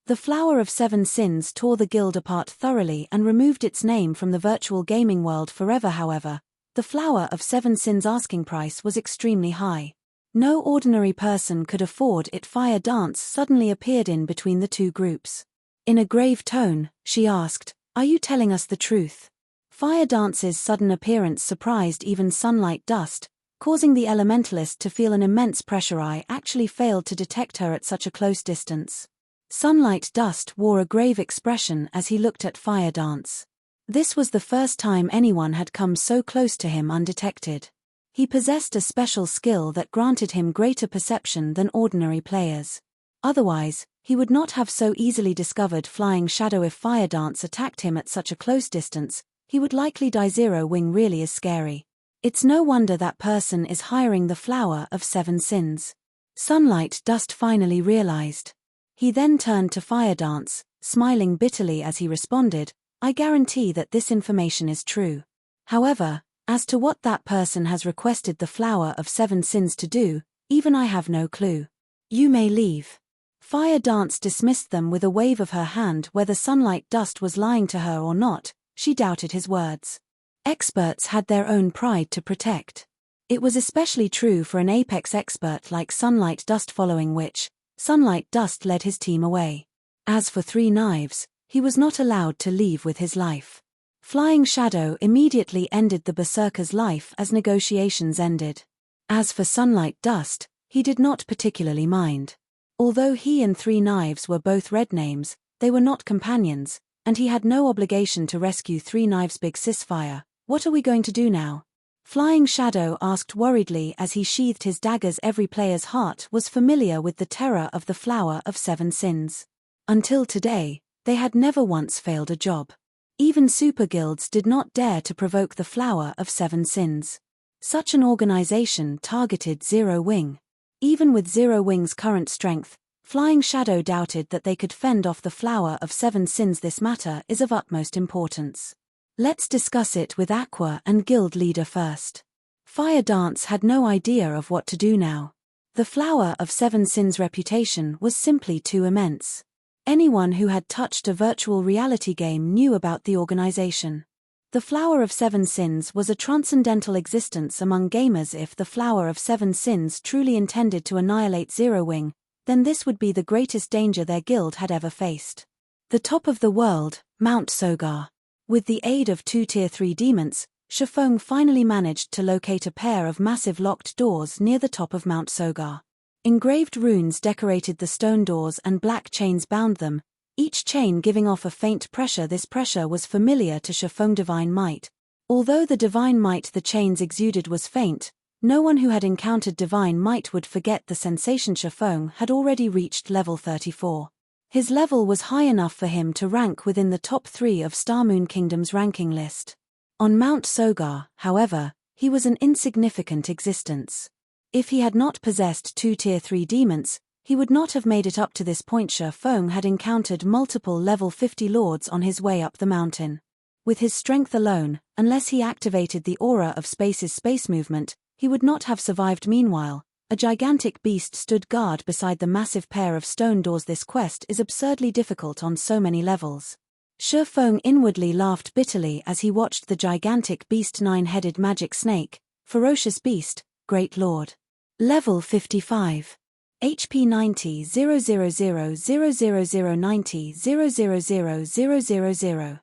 The Flower of Seven Sins tore the guild apart thoroughly and removed its name from the virtual gaming world forever. However, the Flower of Seven Sins' asking price was extremely high. No ordinary person could afford it. Fire Dance suddenly appeared in between the two groups. In a grave tone, she asked, "Are you telling us the truth?" Fire Dance's sudden appearance surprised even Sunlight Dust, causing the elementalist to feel an immense pressure. I actually failed to detect her at such a close distance. Sunlight Dust wore a grave expression as he looked at Fire Dance. This was the first time anyone had come so close to him undetected. He possessed a special skill that granted him greater perception than ordinary players. Otherwise, he would not have so easily discovered Flying Shadow. If Fire Dance attacked him at such a close distance, he would likely die. Zero Wing really is scary. It's no wonder that person is hiring the Flower of Seven Sins. Sunlight Dust finally realized. He then turned to Fire Dance, smiling bitterly as he responded, "I guarantee that this information is true. However, As to what that person has requested the Flower of Seven Sins to do, even I have no clue. You may leave. Fire Dance dismissed them with a wave of her hand. Whether Sunlight Dust was lying to her or not, she doubted his words. Experts had their own pride to protect. It was especially true for an apex expert like Sunlight Dust, following which, Sunlight Dust led his team away. As for Three Knives, he was not allowed to leave with his life. Flying Shadow immediately ended the Berserker's life as negotiations ended. As for Sunlight Dust, he did not particularly mind. Although he and Three Knives were both red names, they were not companions, and he had no obligation to rescue Three Knives' big cisfire. What are we going to do now? Flying Shadow asked worriedly as he sheathed his daggers. Every player's heart was familiar with the terror of the Flower of Seven Sins. Until today, they had never once failed a job. Even super guilds did not dare to provoke the Flower of Seven Sins. Such an organization targeted Zero Wing. Even with Zero Wing's current strength, Flying Shadow doubted that they could fend off the Flower of Seven Sins. This matter is of utmost importance. Let's discuss it with Aqua and Guild Leader first. Fire Dance had no idea of what to do now. The Flower of Seven Sins' reputation was simply too immense. Anyone who had touched a virtual reality game knew about the organization. The Flower of Seven Sins was a transcendental existence among gamers. If the Flower of Seven Sins truly intended to annihilate Zero Wing, then this would be the greatest danger their guild had ever faced. The top of the world, Mount Sogar. With the aid of two Tier 3 demons, Shifeng finally managed to locate a pair of massive locked doors near the top of Mount Sogar. Engraved runes decorated the stone doors and black chains bound them, each chain giving off a faint pressure. This pressure was familiar to Shifeng divine might. Although the divine might the chains exuded was faint, no one who had encountered divine might would forget the sensation. Shifeng had already reached level 34. His level was high enough for him to rank within the top 3 of Starmoon Kingdom's ranking list. On Mount Sogar, however, he was an insignificant existence. If he had not possessed two Tier 3 demons, he would not have made it up to this point. Shifeng had encountered multiple level 50 lords on his way up the mountain. With his strength alone, unless he activated the aura of space's space movement, he would not have survived. Meanwhile, a gigantic beast stood guard beside the massive pair of stone doors. This quest is absurdly difficult on so many levels. Shifeng inwardly laughed bitterly as he watched the gigantic beast. Nine-headed magic snake, ferocious beast, great lord. Level 55. HP 90 000 90 000.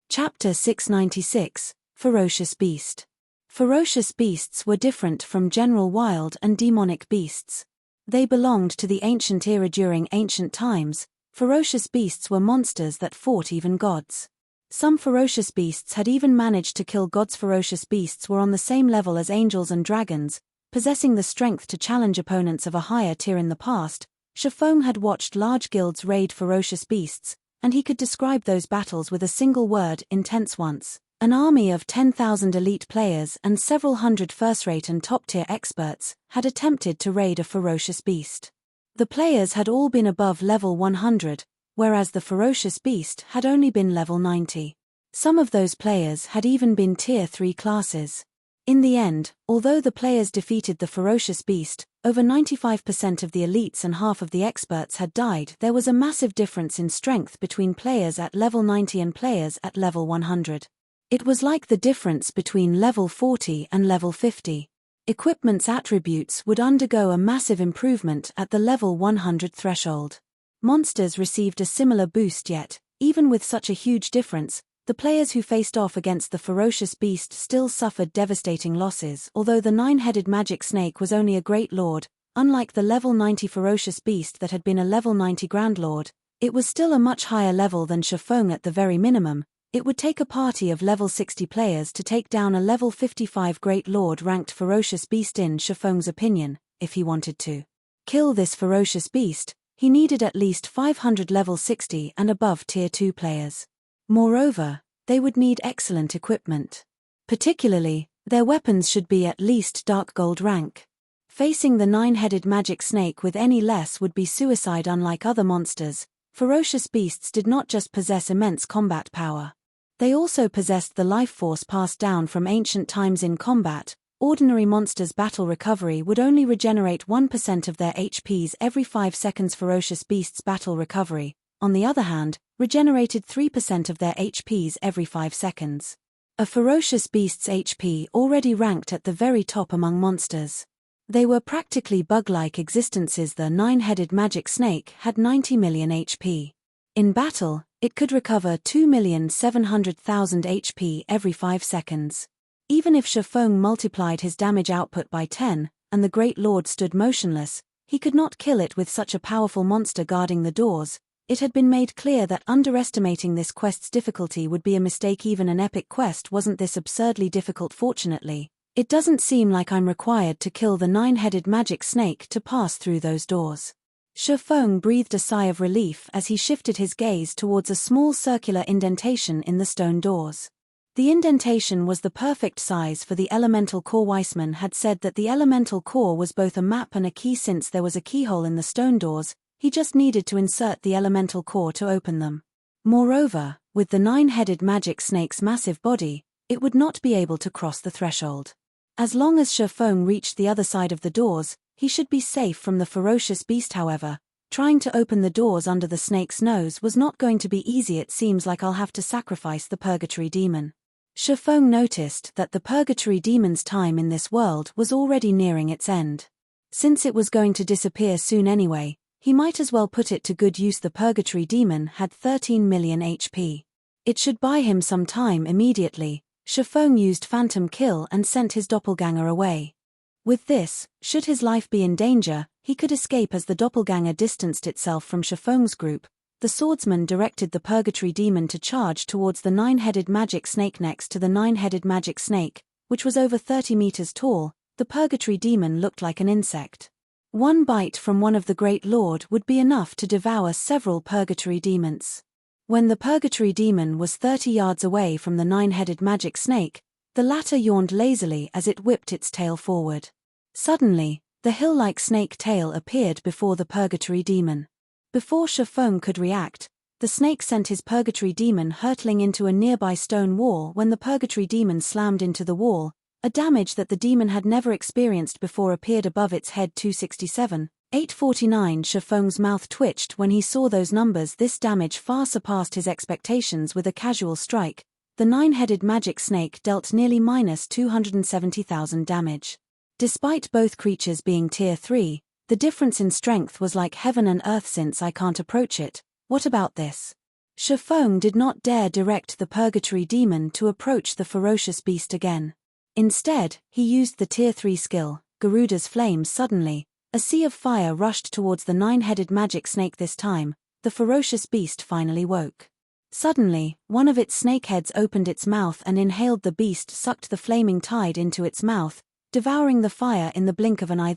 Chapter 696, Ferocious Beast. Ferocious beasts were different from general wild and demonic beasts. They belonged to the ancient era. During ancient times, ferocious beasts were monsters that fought even gods. Some ferocious beasts had even managed to kill gods. Ferocious beasts were on the same level as angels and dragons, possessing the strength to challenge opponents of a higher tier. In the past, Shifeng had watched large guilds raid ferocious beasts, and he could describe those battles with a single word: intense. Once, an army of 10,000 elite players and several hundred first-rate and top-tier experts had attempted to raid a ferocious beast. The players had all been above level 100, whereas the ferocious beast had only been level 90. Some of those players had even been Tier 3 classes. In the end, although the players defeated the ferocious beast, over 95% of the elites and half of the experts had died. There was a massive difference in strength between players at level 90 and players at level 100. It was like the difference between level 40 and level 50. Equipment's attributes would undergo a massive improvement at the level 100 threshold. Monsters received a similar boost, yet, even with such a huge difference, the players who faced off against the ferocious beast still suffered devastating losses. Although the nine-headed magic snake was only a great lord, unlike the level 90 ferocious beast that had been a level 90 grand lord, it was still a much higher level than Shifeng. At the very minimum, it would take a party of level 60 players to take down a level 55 great lord ranked ferocious beast. In Shifeng's opinion, if he wanted to kill this ferocious beast, he needed at least 500 level 60 and above tier 2 players. Moreover, they would need excellent equipment. Particularly, their weapons should be at least dark gold rank. Facing the nine-headed magic snake with any less would be suicide. Unlike other monsters, ferocious beasts did not just possess immense combat power. They also possessed the life force passed down from ancient times in combat. Ordinary monsters' battle recovery would only regenerate 1% of their HPs every 5 seconds. Ferocious beasts' battle recovery, on the other hand, regenerated 3% of their HPs every 5 seconds. A ferocious beast's HP already ranked at the very top among monsters. They were practically bug-like existences. The 9-headed magic snake had 90 million HP. In battle, it could recover 2,700,000 HP every 5 seconds. Even if Shifeng multiplied his damage output by 10, and the Great Lord stood motionless, he could not kill it with such a powerful monster guarding the doors. It had been made clear that underestimating this quest's difficulty would be a mistake. Even an epic quest wasn't this absurdly difficult. Fortunately, it doesn't seem like I'm required to kill the 9-headed magic snake to pass through those doors. Shifeng breathed a sigh of relief as he shifted his gaze towards a small circular indentation in the stone doors. The indentation was the perfect size for the elemental core. Weissman had said that the elemental core was both a map and a key. Since there was a keyhole in the stone doors, he just needed to insert the elemental core to open them. Moreover, with the 9-headed magic snake's massive body, it would not be able to cross the threshold. As long as Shifeng reached the other side of the doors, he should be safe from the ferocious beast. However, trying to open the doors under the snake's nose was not going to be easy. It seems like I'll have to sacrifice the purgatory demon. Shifeng noticed that the purgatory demon's time in this world was already nearing its end. Since it was going to disappear soon anyway, he might as well put it to good use. The purgatory demon had 13 million HP. It should buy him some time. Immediately, Shifeng used Phantom Kill and sent his doppelganger away. With this, should his life be in danger, he could escape. As the doppelganger distanced itself from Shifeng's group, the swordsman directed the purgatory demon to charge towards the 9-headed magic snake. Next to the 9-headed magic snake, which was over 30 meters tall, the purgatory demon looked like an insect. One bite from one of the Great Lord would be enough to devour several purgatory demons. When the purgatory demon was 30 yards away from the 9-headed magic snake, the latter yawned lazily as it whipped its tail forward. Suddenly, the hill-like snake tail appeared before the purgatory demon. Before Shifeng could react, the snake sent his purgatory demon hurtling into a nearby stone wall. When the purgatory demon slammed into the wall, a damage that the demon had never experienced before appeared above its head. 267, 849. Shifeng's mouth twitched when he saw those numbers. This damage far surpassed his expectations. With a casual strike, the 9-headed magic snake dealt nearly -270,000 damage. Despite both creatures being tier 3, the difference in strength was like heaven and earth. Since I can't approach it, what about this? Shifeng did not dare direct the purgatory demon to approach the ferocious beast again. Instead, he used the tier 3 skill, Garuda's Flame. Suddenly, a sea of fire rushed towards the 9-headed magic snake. This time, the ferocious beast finally woke. Suddenly, one of its snake heads opened its mouth and inhaled. The beast sucked the flaming tide into its mouth, devouring the fire in the blink of an eye.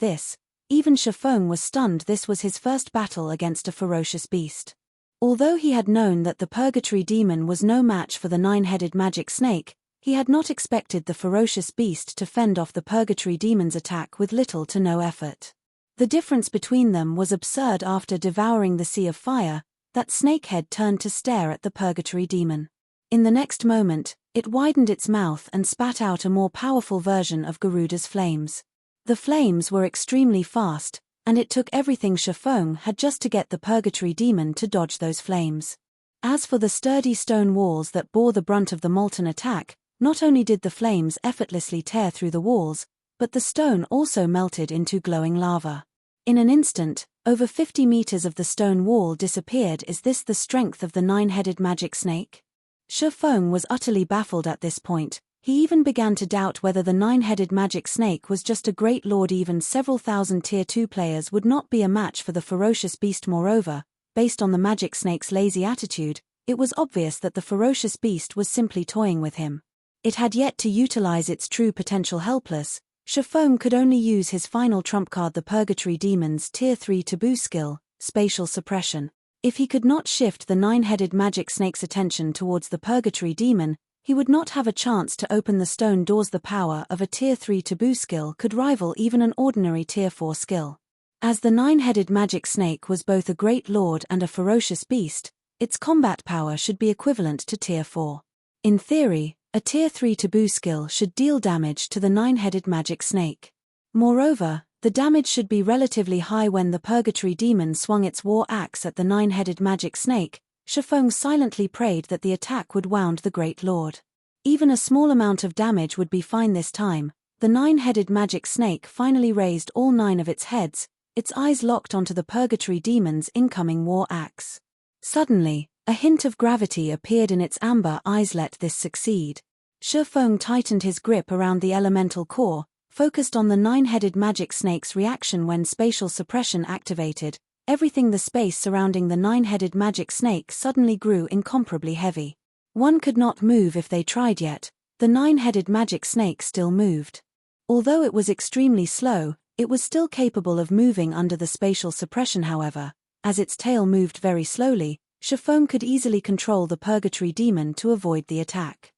Even Shifeng was stunned. This was his first battle against a ferocious beast. Although he had known that the purgatory demon was no match for the 9-headed magic snake, he had not expected the ferocious beast to fend off the purgatory demon's attack with little to no effort. The difference between them was absurd. After devouring the sea of fire, that snakehead turned to stare at the purgatory demon. In the next moment, it widened its mouth and spat out a more powerful version of Garuda's flames. The flames were extremely fast, and it took everything Shifeng had just to get the purgatory demon to dodge those flames. As for the sturdy stone walls that bore the brunt of the molten attack, not only did the flames effortlessly tear through the walls, but the stone also melted into glowing lava. In an instant, over 50 meters of the stone wall disappeared. Is this the strength of the 9-headed magic snake? Shifeng was utterly baffled at this point. He even began to doubt whether the 9-headed magic snake was just a great lord. Even several thousand tier 2 players would not be a match for the ferocious beast. Moreover, based on the magic snake's lazy attitude, it was obvious that the ferocious beast was simply toying with him. It had yet to utilize its true potential. Helpless, Shifeng could only use his final trump card, the purgatory demon's tier 3 taboo skill, Spatial Suppression. If he could not shift the 9-headed magic snake's attention towards the purgatory demon, he would not have a chance to open the stone doors. The power of a tier 3 taboo skill could rival even an ordinary tier 4 skill. As the 9-headed magic snake was both a great lord and a ferocious beast, its combat power should be equivalent to tier 4. In theory, a Tier 3 taboo skill should deal damage to the 9-headed magic snake. Moreover, the damage should be relatively high. When the Purgatory Demon swung its war axe at the 9-headed magic snake, Shifeng silently prayed that the attack would wound the Great Lord. Even a small amount of damage would be fine this time. The 9-headed magic snake finally raised all 9 of its heads, its eyes locked onto the Purgatory Demon's incoming war axe. Suddenly, a hint of gravity appeared in its amber eyes. Let this succeed. Shifeng tightened his grip around the elemental core, focused on the 9-headed magic snake's reaction when spatial suppression activated. Everything the space surrounding the 9-headed magic snake suddenly grew incomparably heavy. One could not move if they tried, yet the 9-headed magic snake still moved. Although it was extremely slow, it was still capable of moving under the spatial suppression. However, as its tail moved very slowly, Shifeng could easily control the Purgatory Demon to avoid the attack.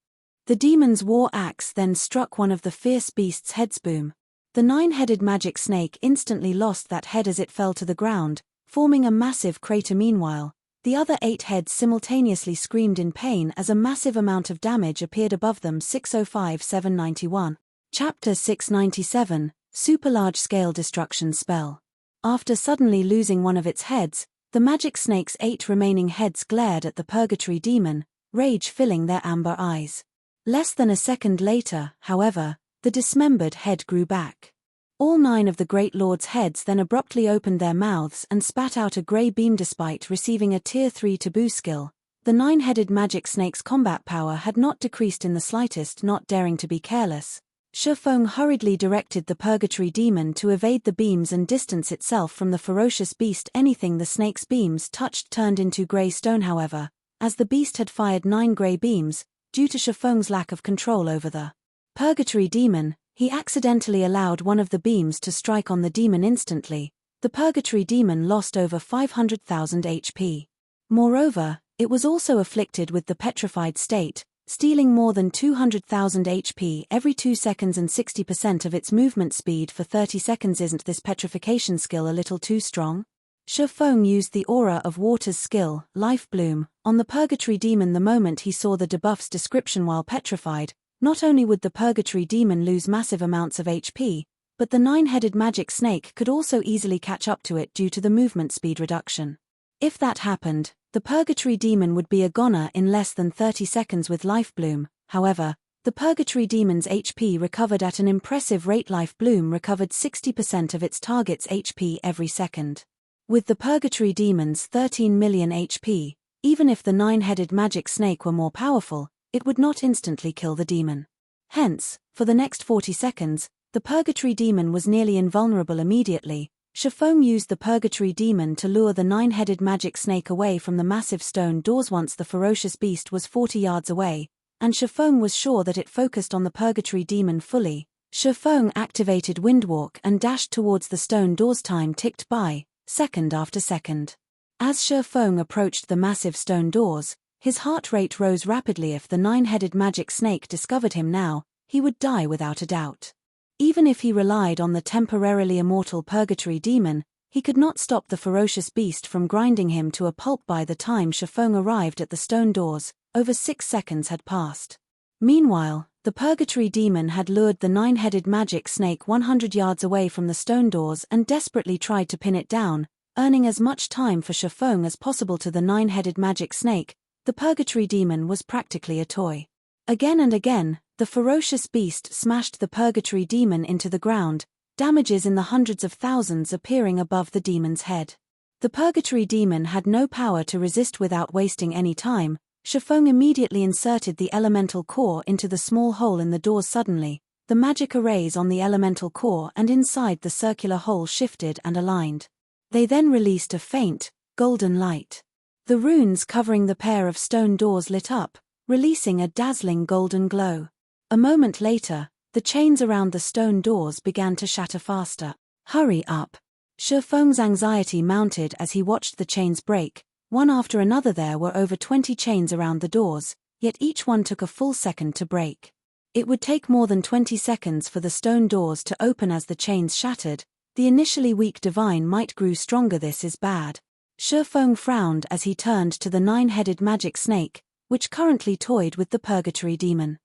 The demon's war axe then struck one of the fierce beast's heads. Boom. The 9-headed magic snake instantly lost that head as it fell to the ground, forming a massive crater. Meanwhile, the other 8 heads simultaneously screamed in pain as a massive amount of damage appeared above them. 605-791. Chapter 697, Super Large-Scale Destruction Spell. After suddenly losing one of its heads, the magic snake's 8 remaining heads glared at the Purgatory Demon, rage filling their amber eyes. Less than a second later, however, the dismembered head grew back. All 9 of the Great Lord's heads then abruptly opened their mouths and spat out a grey beam. Despite receiving a Tier 3 taboo skill, the 9-headed magic snake's combat power had not decreased in the slightest. Not daring to be careless, Shifeng hurriedly directed the Purgatory Demon to evade the beams and distance itself from the ferocious beast. Anything the snake's beams touched turned into grey stone. However, as the beast had fired 9 grey beams, due to Shifeng's lack of control over the Purgatory Demon, he accidentally allowed one of the beams to strike on the demon. Instantly, the Purgatory Demon lost over 500,000 HP. Moreover, it was also afflicted with the petrified state, stealing more than 200,000 HP every 2 seconds and 60% of its movement speed for 30 seconds. Isn't this petrification skill a little too strong? Shifeng used the Aura of Water's skill, Life Bloom, on the Purgatory Demon. The moment he saw the debuff's description: while petrified, not only would the Purgatory Demon lose massive amounts of HP, but the 9-headed magic snake could also easily catch up to it due to the movement speed reduction. If that happened, the Purgatory Demon would be a goner in less than 30 seconds with Life Bloom. However, the Purgatory Demon's HP recovered at an impressive rate. Life Bloom recovered 60% of its target's HP every second. With the Purgatory Demon's 13 million HP, even if the 9-headed magic snake were more powerful, it would not instantly kill the demon. Hence, for the next 40 seconds, the Purgatory Demon was nearly invulnerable. Immediately, Shifeng used the Purgatory Demon to lure the 9-headed magic snake away from the massive stone doors. Once the ferocious beast was 40 yards away, and Shifeng was sure that it focused on the Purgatory Demon fully, Shifeng activated Windwalk and dashed towards the stone doors. Time ticked by, second after second. As Shifeng approached the massive stone doors, his heart rate rose rapidly. If the 9-headed magic snake discovered him now, he would die without a doubt. Even if he relied on the temporarily immortal Purgatory Demon, he could not stop the ferocious beast from grinding him to a pulp. By the time Shifeng arrived at the stone doors, over 6 seconds had passed. Meanwhile, the Purgatory Demon had lured the 9-headed magic snake 100 yards away from the stone doors and desperately tried to pin it down, earning as much time for Shifeng as possible. To the 9-headed magic snake, the Purgatory Demon was practically a toy. Again and again, the ferocious beast smashed the Purgatory Demon into the ground, damages in the hundreds of thousands appearing above the demon's head. The Purgatory Demon had no power to resist. Without wasting any time, Shifeng immediately inserted the elemental core into the small hole in the doors. Suddenly, the magic arrays on the elemental core and inside the circular hole shifted and aligned. They then released a faint, golden light. The runes covering the pair of stone doors lit up, releasing a dazzling golden glow. A moment later, the chains around the stone doors began to shatter faster. Hurry up! Shifeng's anxiety mounted as he watched the chains break. One after another. There were over 20 chains around the doors, yet each one took a full second to break. It would take more than 20 seconds for the stone doors to open. As the chains shattered, the initially weak divine might grew stronger. This is bad. Shifeng frowned as he turned to the 9-headed magic snake, which currently toyed with the Purgatory demon.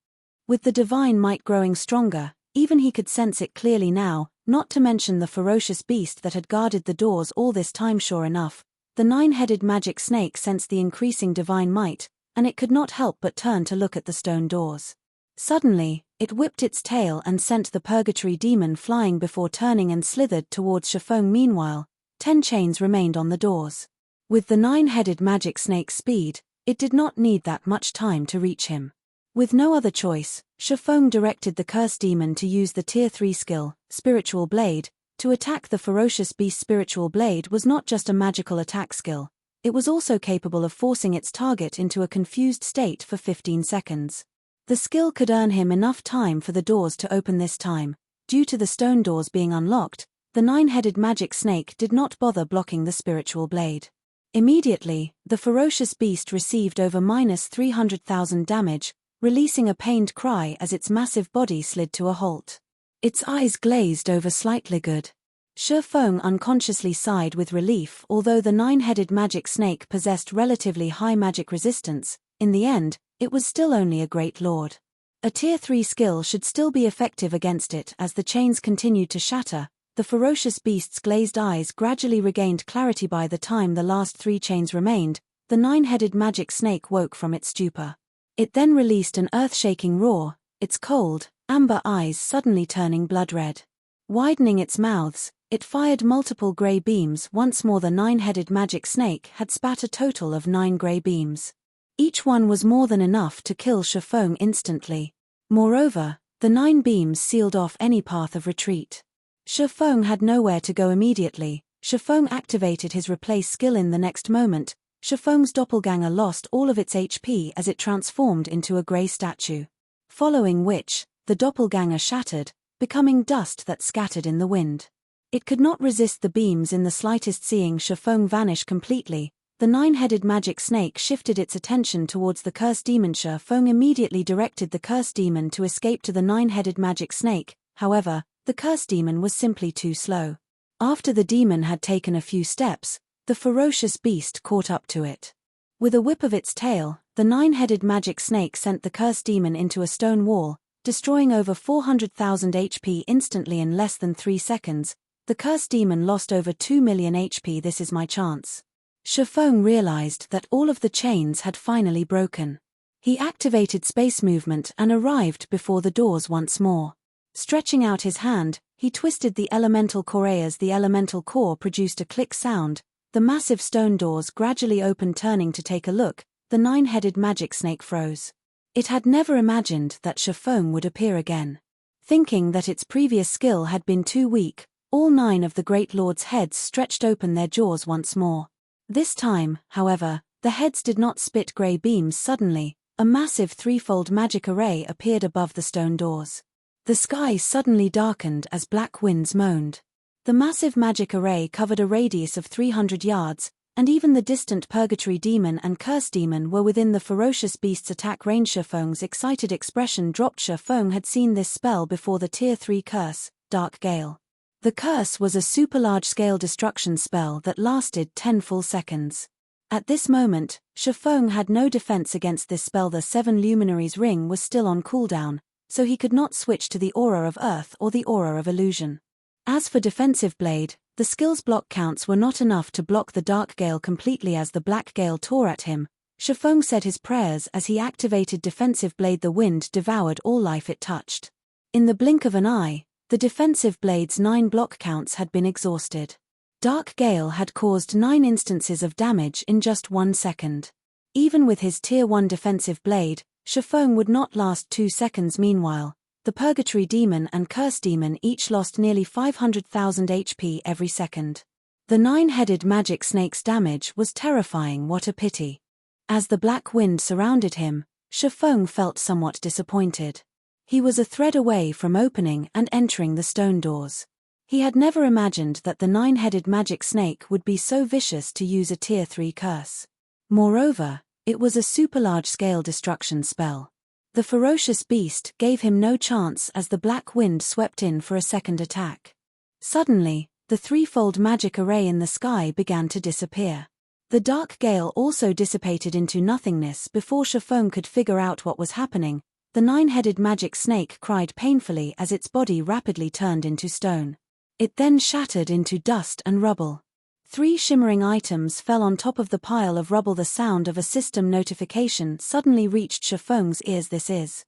With the divine might growing stronger, even he could sense it clearly now, not to mention the ferocious beast that had guarded the doors all this time. Sure enough, the nine-headed magic snake sensed the increasing divine might, and it could not help but turn to look at the stone doors. Suddenly, it whipped its tail and sent the Purgatory demon flying before turning and slithered towards Shaman. Meanwhile, 10 chains remained on the doors. With the nine-headed magic snake's speed, it did not need that much time to reach him. With no other choice, Shaman directed the curse demon to use the Tier 3 skill, Spiritual Blade, to attack the ferocious beast. Spiritual Blade was not just a magical attack skill, it was also capable of forcing its target into a confused state for 15 seconds. The skill could earn him enough time for the doors to open this time. Due to the stone doors being unlocked, the nine-headed magic snake did not bother blocking the Spiritual Blade. Immediately, the ferocious beast received over -300,000 damage, releasing a pained cry as its massive body slid to a halt. Its eyes glazed over slightly. Good. Shaman unconsciously sighed with relief. Although the nine-headed magic snake possessed relatively high magic resistance, in the end, it was still only a great lord. A Tier 3 skill should still be effective against it. As the chains continued to shatter, the ferocious beast's glazed eyes gradually regained clarity. By the time the last 3 chains remained, the nine-headed magic snake woke from its stupor. It then released an earth-shaking roar, its cold, amber eyes suddenly turning blood-red. Widening its mouths, it fired multiple grey beams. Once more the nine-headed magic snake had spat a total of 9 grey beams. Each one was more than enough to kill Shaman instantly. Moreover, the 9 beams sealed off any path of retreat. Shaman had nowhere to go immediately. Shaman activated his replace skill. In the next moment, Shaman's doppelganger lost all of its HP as it transformed into a grey statue. Following which, the doppelganger shattered, becoming dust that scattered in the wind. It could not resist the beams in the slightest. Seeing Shaman vanish completely, the nine-headed magic snake shifted its attention towards the curse demon. Shaman immediately directed the curse demon to escape to the nine-headed magic snake. However, the curse demon was simply too slow. After the demon had taken a few steps, the ferocious beast caught up to it. With a whip of its tail, the nine-headed magic snake sent the curse demon into a stone wall, destroying over 400,000 HP instantly. In less than 3 seconds, the curse demon lost over 2 million HP. This is my chance. Shaman realized that all of the chains had finally broken. He activated space movement and arrived before the doors once more. Stretching out his hand, he twisted the elemental core. As the elemental core produced a click sound, the massive stone doors gradually opened. Turning to take a look, the nine-headed magic snake froze. It had never imagined that Shaman would appear again. Thinking that its previous skill had been too weak, all 9 of the Great Lord's heads stretched open their jaws once more. This time, however, the heads did not spit grey beams. Suddenly, a massive threefold magic array appeared above the stone doors. The sky suddenly darkened as black winds moaned. The massive magic array covered a radius of 300 yards, and even the distant Purgatory demon and Curse demon were within the ferocious beast's attack range. Shaman's excited expression dropped. Shaman had seen this spell before. The Tier 3 curse, Dark Gale. The curse was a super large-scale destruction spell that lasted 10 full seconds. At this moment, Shaman had no defense against this spell. The 7 Luminaries ring was still on cooldown, so he could not switch to the Aura of Earth or the Aura of Illusion. As for Defensive Blade, the skill's block counts were not enough to block the Dark Gale completely. As the Black Gale tore at him, Shaman said his prayers as he activated Defensive Blade. The wind devoured all life it touched. In the blink of an eye, the Defensive Blade's 9 block counts had been exhausted. Dark Gale had caused 9 instances of damage in just 1 second. Even with his Tier 1 Defensive Blade, Shaman would not last 2 seconds. Meanwhile, the Purgatory demon and Curse demon each lost nearly 500,000 HP every second. The 9-headed magic snake's damage was terrifying. What a pity. As the black wind surrounded him, Shaman felt somewhat disappointed. He was a thread away from opening and entering the stone doors. He had never imagined that the 9-headed magic snake would be so vicious to use a Tier 3 curse. Moreover, it was a super large-scale destruction spell. The ferocious beast gave him no chance as the black wind swept in for a second attack. Suddenly, the threefold magic array in the sky began to disappear. The dark gale also dissipated into nothingness before Shafong could figure out what was happening. The nine-headed magic snake cried painfully as its body rapidly turned into stone. It then shattered into dust and rubble. 3 shimmering items fell on top of the pile of rubble. The sound of a system notification suddenly reached Shafong's ears. This is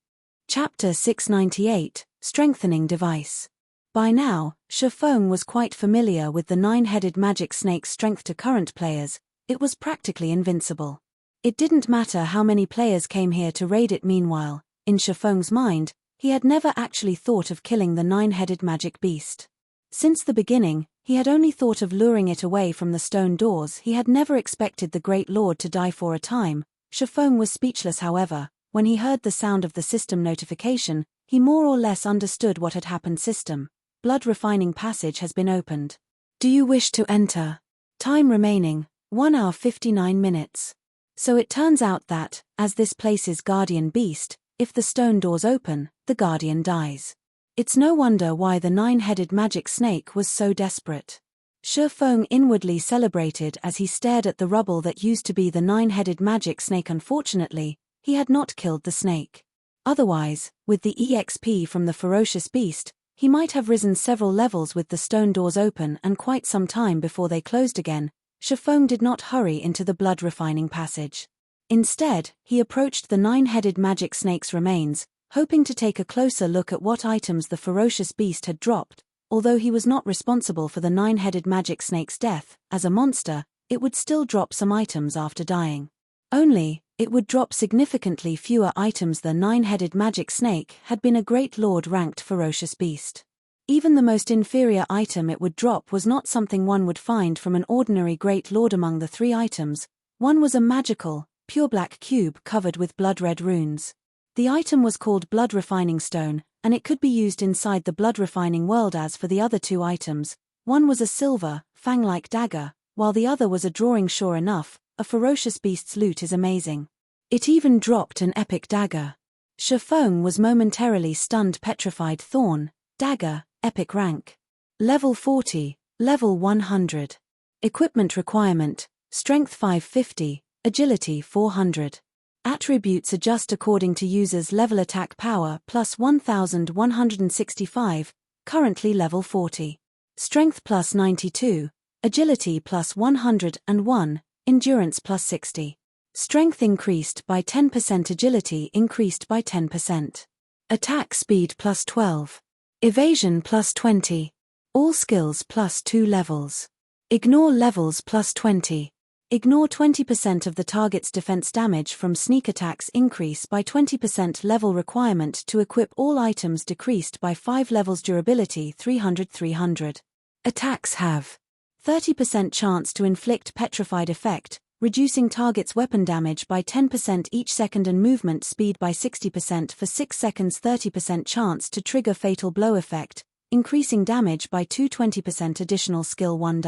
Chapter 698, Strengthening Device. By now, Shafong was quite familiar with the nine-headed magic snake's strength. To current players, it was practically invincible. It didn't matter how many players came here to raid it. Meanwhile, in Shafong's mind, he had never actually thought of killing the nine-headed magic beast. Since the beginning, he had only thought of luring it away from the stone doors. He had never expected the Great Lord to die for a time. Shafong was speechless. However, when he heard the sound of the system notification, he more or less understood what had happened. System blood refining passage has been opened. Do you wish to enter? Time remaining, 1 hour 59 minutes. So it turns out that, as this place's guardian beast, if the stone doors open, the guardian dies. It's no wonder why the nine-headed magic snake was so desperate. Shafong inwardly celebrated as he stared at the rubble that used to be the nine-headed magic snake. Unfortunately, he had not killed the snake. Otherwise, with the EXP from the ferocious beast, he might have risen several levels with the stone doors open and quite some time before they closed again. Shafong did not hurry into the blood refining passage. Instead, he approached the nine-headed magic snake's remains, hoping to take a closer look at what items the ferocious beast had dropped. Although he was not responsible for the nine-headed magic snake's death, as a monster, it would still drop some items after dying. Only, it would drop significantly fewer items. The nine-headed magic snake had been a Great Lord-ranked ferocious beast. Even the most inferior item it would drop was not something one would find from an ordinary Great Lord. Among the 3 items, one was a magical, pure black cube covered with blood-red runes. The item was called Blood Refining Stone, and it could be used inside the blood refining world. As for the other 2 items, one was a silver, fang-like dagger, while the other was a drawing. Sure enough, a ferocious beast's loot is amazing. It even dropped an epic dagger. Shafong was momentarily stunned. Petrified Thorn, dagger, epic rank. Level 40, level 100. Equipment requirement, strength 550, agility 400. Attributes adjust according to user's level. Attack power plus 1165, currently level 40. Strength plus 92, agility plus 101, endurance plus 60. Strength increased by 10%, agility increased by 10%. Attack speed plus 12. Evasion plus 20. All skills plus 2 levels. Ignore levels plus 20. Ignore 20% of the target's defense damage from sneak attacks. Increase by 20%. Level requirement to equip all items decreased by 5 levels. Durability 300. Attacks have 30% chance to inflict petrified effect, reducing target's weapon damage by 10% each second, and movement speed by 60% for 6 seconds. 30% chance to trigger fatal blow effect, increasing damage by 220%. Additional skill 1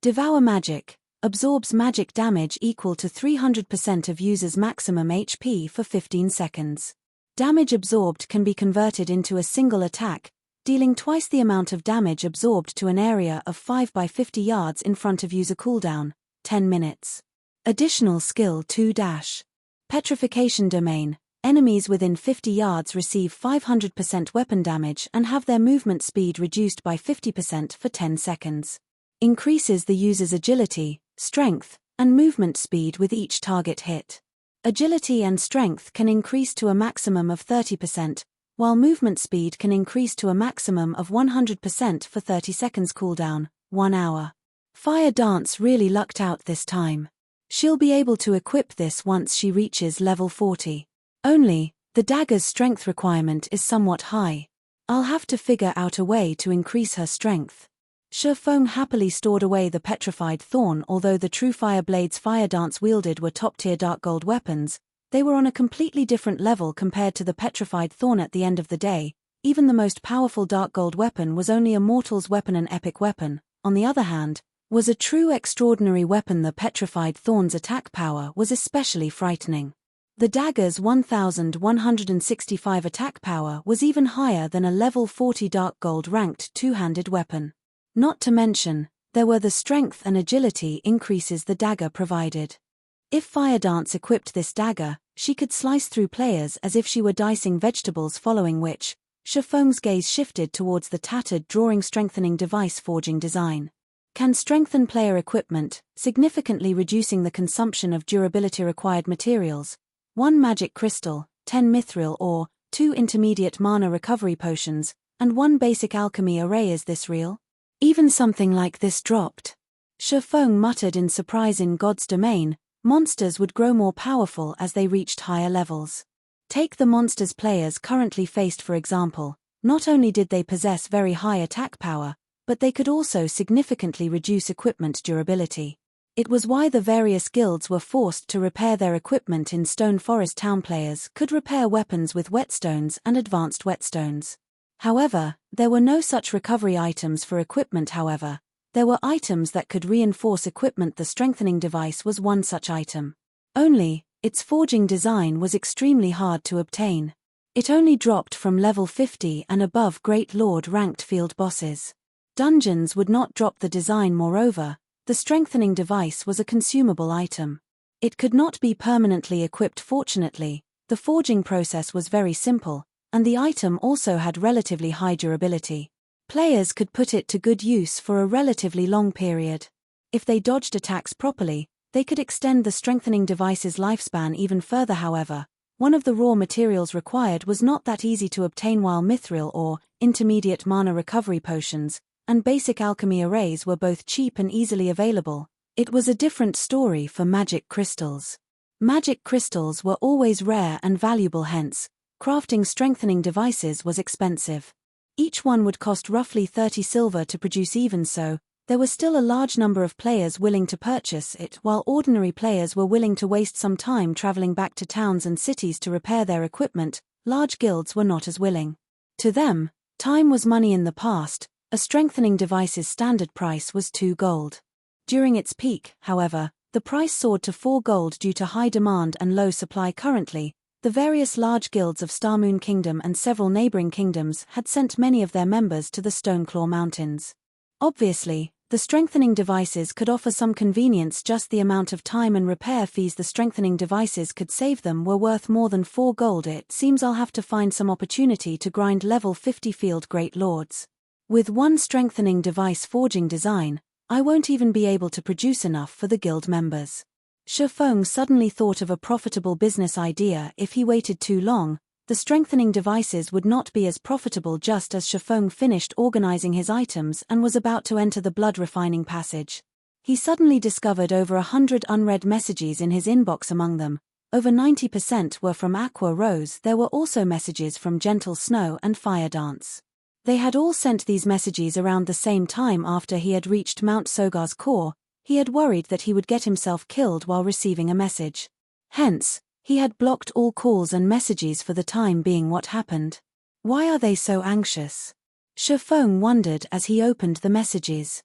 Devour magic. Absorbs magic damage equal to 300% of user's maximum HP for 15 seconds. Damage absorbed can be converted into a single attack, dealing twice the amount of damage absorbed to an area of 5 by 50 yards in front of user. Cooldown 10 minutes. Additional skill 2 Petrification Domain. Enemies within 50 yards receive 500% weapon damage and have their movement speed reduced by 50% for 10 seconds. Increases the user's agility, strength, and movement speed with each target hit. Agility and strength can increase to a maximum of 30%, while movement speed can increase to a maximum of 100% for 30 seconds. Cooldown 1 hour. Fire Dance really lucked out this time. She'll be able to equip this once she reaches level 40. Only, the dagger's strength requirement is somewhat high. I'll have to figure out a way to increase her strength. Shafong happily stored away the petrified thorn. Although the true fire blades Fire Dance wielded were top-tier dark gold weapons, they were on a completely different level compared to the petrified thorn. At the end of the day, even the most powerful dark gold weapon was only a mortal's weapon. An epic weapon, on the other hand, was a true extraordinary weapon. The petrified thorn's attack power was especially frightening. The dagger's 1165 attack power was even higher than a level 40 dark gold ranked two-handed weapon. Not to mention, There were the strength and agility increases the dagger provided. If Fire Dance equipped this dagger, she could slice through players as if she were dicing vegetables, following which, Shifeng's gaze shifted towards the Tattered drawing strengthening device forging design. Can strengthen player equipment, significantly reducing the consumption of durability required materials. 1 magic crystal, 10 mithril ore, 2 intermediate mana recovery potions, and 1 basic alchemy array. Is this real? Even something like this dropped. Shifeng muttered in surprise. In God's domain, monsters would grow more powerful as they reached higher levels. Take the monsters players currently faced for example. Not only did they possess very high attack power, but they could also significantly reduce equipment durability. It was why the various guilds were forced to repair their equipment in Stone Forest town. Players could repair weapons with whetstones and advanced whetstones. However, there were no such recovery items for equipment. However, there were items that could reinforce equipment. The strengthening device was one such item. Only, its forging design was extremely hard to obtain. It only dropped from level 50 and above Great Lord ranked field bosses. Dungeons would not drop the design. Moreover, the strengthening device was a consumable item. It could not be permanently equipped. Fortunately, the forging process was very simple, and the item also had relatively high durability. Players could put it to good use for a relatively long period. If they dodged attacks properly, they could extend the strengthening device's lifespan even further. However, one of the raw materials required was not that easy to obtain. While mithril ore, intermediate mana recovery potions, and basic alchemy arrays were both cheap and easily available, it was a different story for magic crystals. Magic crystals were always rare and valuable, hence, crafting strengthening devices was expensive. Each one would cost roughly 30 silver to produce. Even so, there was still a large number of players willing to purchase it, while ordinary players were willing to waste some time traveling back to towns and cities to repair their equipment. Large guilds were not as willing. To them, time was money. In the past, a strengthening device's standard price was 2 gold. During its peak, however, the price soared to 4 gold due to high demand and low supply. Currently, the various large guilds of Starmoon Kingdom and several neighboring kingdoms had sent many of their members to the Stoneclaw Mountains. Obviously, the strengthening devices could offer some convenience. Just the amount of time and repair fees the strengthening devices could save them were worth more than 4 gold. It seems I'll have to find some opportunity to grind level 50 field Great Lords. With 1 strengthening device forging design, I won't even be able to produce enough for the guild members. Shifeng suddenly thought of a profitable business idea. If he waited too long, the strengthening devices would not be as profitable. Just as Shifeng finished organizing his items and was about to enter the blood refining passage, he suddenly discovered over 100 unread messages in his inbox. Among them, over 90% were from Aqua Rose. There were also messages from Gentle Snow and Fire Dance. They had all sent these messages around the same time. After he had reached Mount Sogar's core, he had worried that he would get himself killed while receiving a message. Hence, he had blocked all calls and messages for the time being. What happened? Why are they so anxious? Shifeng wondered as he opened the messages.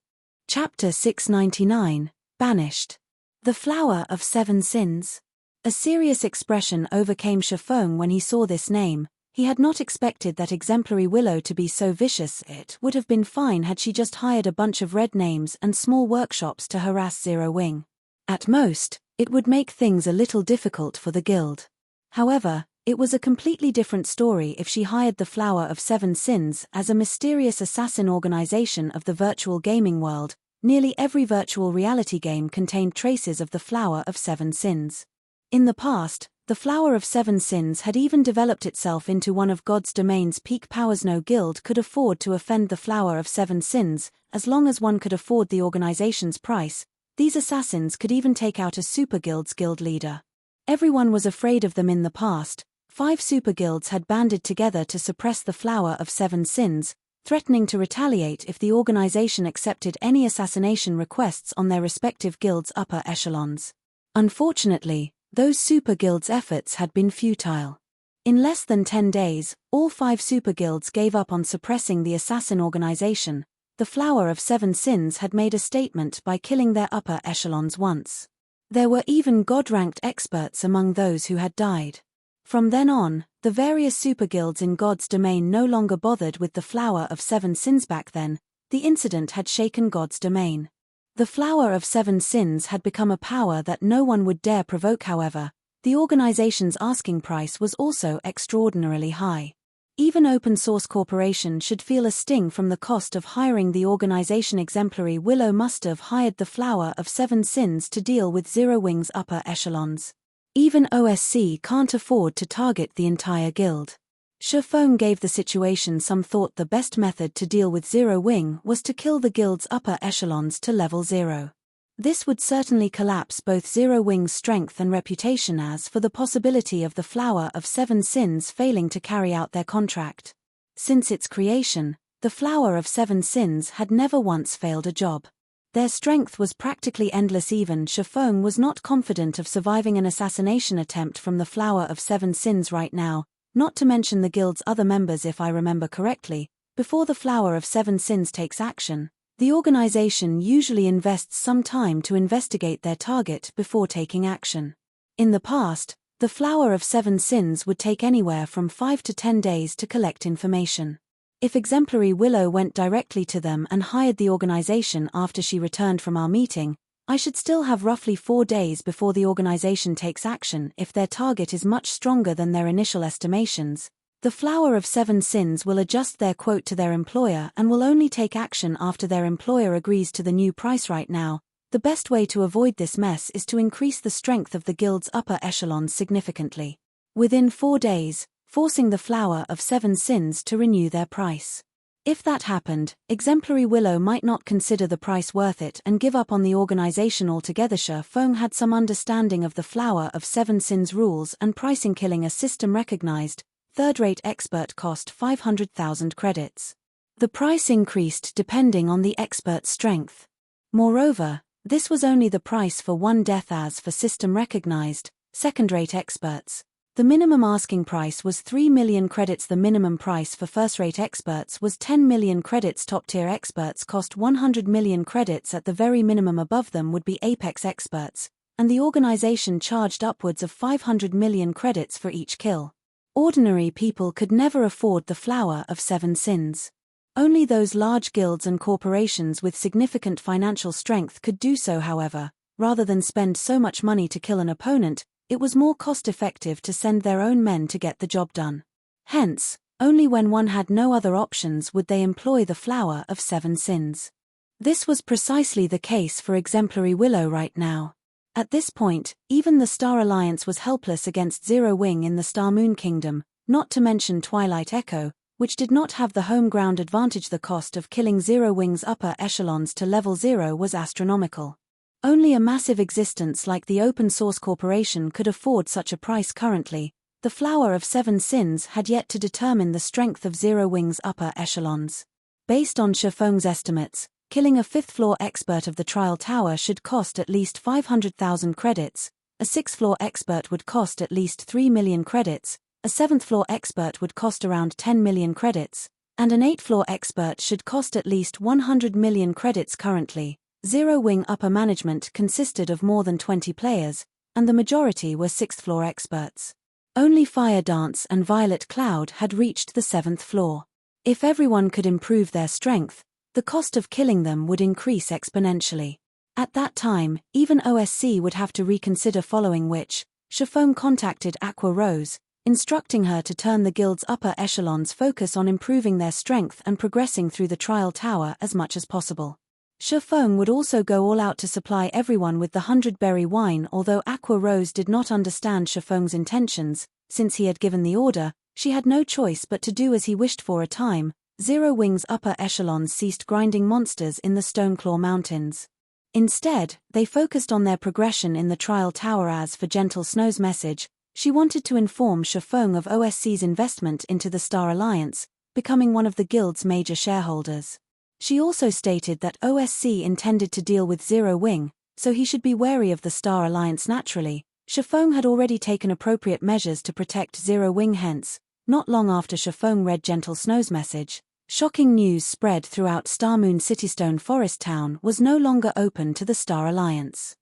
Chapter 699, Banished. The Flower of 7 Sins. A serious expression overcame Shifeng when he saw this name. He had not expected that exemplary Willow to be so vicious. It would have been fine had she just hired a bunch of red names and small workshops to harass Zero Wing. At most, it would make things a little difficult for the guild. However, it was a completely different story if she hired the Flower of 7 Sins as a mysterious assassin organization of the virtual gaming world. Nearly every virtual reality game contained traces of the Flower of 7 Sins. In the past, the Flower of 7 Sins had even developed itself into one of God's domain's peak powers. No guild could afford to offend the Flower of 7 Sins, as long as one could afford the organization's price. These assassins could even take out a superguild's guild leader. Everyone was afraid of them. In the past, 5 superguilds had banded together to suppress the Flower of 7 Sins, threatening to retaliate if the organization accepted any assassination requests on their respective guilds' upper echelons. Unfortunately, those superguilds' efforts had been futile. In less than 10 days, all 5 superguilds gave up on suppressing the assassin organization. The Flower of 7 Sins had made a statement by killing their upper echelons once. There were even god-ranked experts among those who had died. From then on, the various superguilds in God's domain no longer bothered with the Flower of 7 Sins. Back then, the incident had shaken God's domain. The Flower of Seven Sins had become a power that no one would dare provoke. However, the organization's asking price was also extraordinarily high. Even open source corporation should feel a sting from the cost of hiring the organization. Exemplary Willow must have hired the Flower of Seven Sins to deal with Zero Wing's upper echelons. Even OSC can't afford to target the entire guild. Shifeng gave the situation some thought. The best method to deal with Zero Wing was to kill the guild's upper echelons to level 0. This would certainly collapse both Zero Wing's strength and reputation. As for the possibility of the Flower of Seven Sins failing to carry out their contract. Since its creation, the Flower of Seven Sins had never once failed a job. Their strength was practically endless. Even Shifeng was not confident of surviving an assassination attempt from the Flower of Seven Sins right now, not to mention the guild's other members. If I remember correctly, before the Flower of Seven Sins takes action, the organization usually invests some time to investigate their target before taking action. In the past, the Flower of Seven Sins would take anywhere from 5 to 10 days to collect information. If Exemplary Willow went directly to them and hired the organization after she returned from our meeting, I should still have roughly 4 days before the organization takes action. If their target is much stronger than their initial estimations, the Flower of Seven Sins will adjust their quote to their employer and will only take action after their employer agrees to the new price. Right now, the best way to avoid this mess is to increase the strength of the guild's upper echelons significantly. Within 4 days, forcing the Flower of Seven Sins to renew their price. If that happened, Exemplary Willow might not consider the price worth it and give up on the organization altogether. Shifeng had some understanding of the Flower of Seven Sins rules and pricing. Killing a system recognized, third-rate expert cost 500,000 credits. The price increased depending on the expert's strength. Moreover, this was only the price for one death. As for system recognized, second-rate experts, the minimum asking price was 3 million credits. The minimum price for first-rate experts was 10 million credits. Top-tier experts cost 100 million credits at the very minimum. Above them would be apex experts, and the organization charged upwards of 500 million credits for each kill. Ordinary people could never afford the Flower of Seven Sins. Only those large guilds and corporations with significant financial strength could do so. However, rather than spend so much money to kill an opponent, it was more cost-effective to send their own men to get the job done. Hence, only when one had no other options would they employ the Flower of Seven Sins. This was precisely the case for Exemplary Willow right now. At this point, even the Star Alliance was helpless against Zero Wing in the Star Moon Kingdom, not to mention Twilight Echo, which did not have the home ground advantage. The cost of killing Zero Wing's upper echelons to level 0 was astronomical. Only a massive existence like the Open Source Corporation could afford such a price. Currently, the Flower of Seven Sins had yet to determine the strength of Zero Wing's upper echelons. Based on Shifeng's estimates, killing a 5th-floor expert of the Trial Tower should cost at least 500,000 credits, a 6th-floor expert would cost at least 3 million credits, a 7th-floor expert would cost around 10 million credits, and an 8th-floor expert should cost at least 100 million credits. Currently, Zero Wing upper management consisted of more than 20 players, and the majority were 6th-floor experts. Only Fire Dance and Violet Cloud had reached the 7th floor. If everyone could improve their strength, the cost of killing them would increase exponentially. At that time, even OSC would have to reconsider. Following which, Shifeng contacted Aqua Rose, instructing her to turn the guild's upper echelons focus on improving their strength and progressing through the Trial Tower as much as possible. Shifeng would also go all out to supply everyone with the 100-berry wine. Although Aqua Rose did not understand Shifeng's intentions, since he had given the order, she had no choice but to do as he wished. For a time, Zero Wing's upper echelons ceased grinding monsters in the Stoneclaw Mountains. Instead, they focused on their progression in the Trial Tower. As for Gentle Snow's message, she wanted to inform Shifeng of OSC's investment into the Star Alliance, becoming one of the guild's major shareholders. She also stated that OSC intended to deal with Zero Wing, so he should be wary of the Star Alliance. Naturally, Shifeng had already taken appropriate measures to protect Zero Wing. Hence, not long after Shifeng read Gentle Snow's message, shocking news spread throughout Star Moon City. Stone Forest Town was no longer open to the Star Alliance.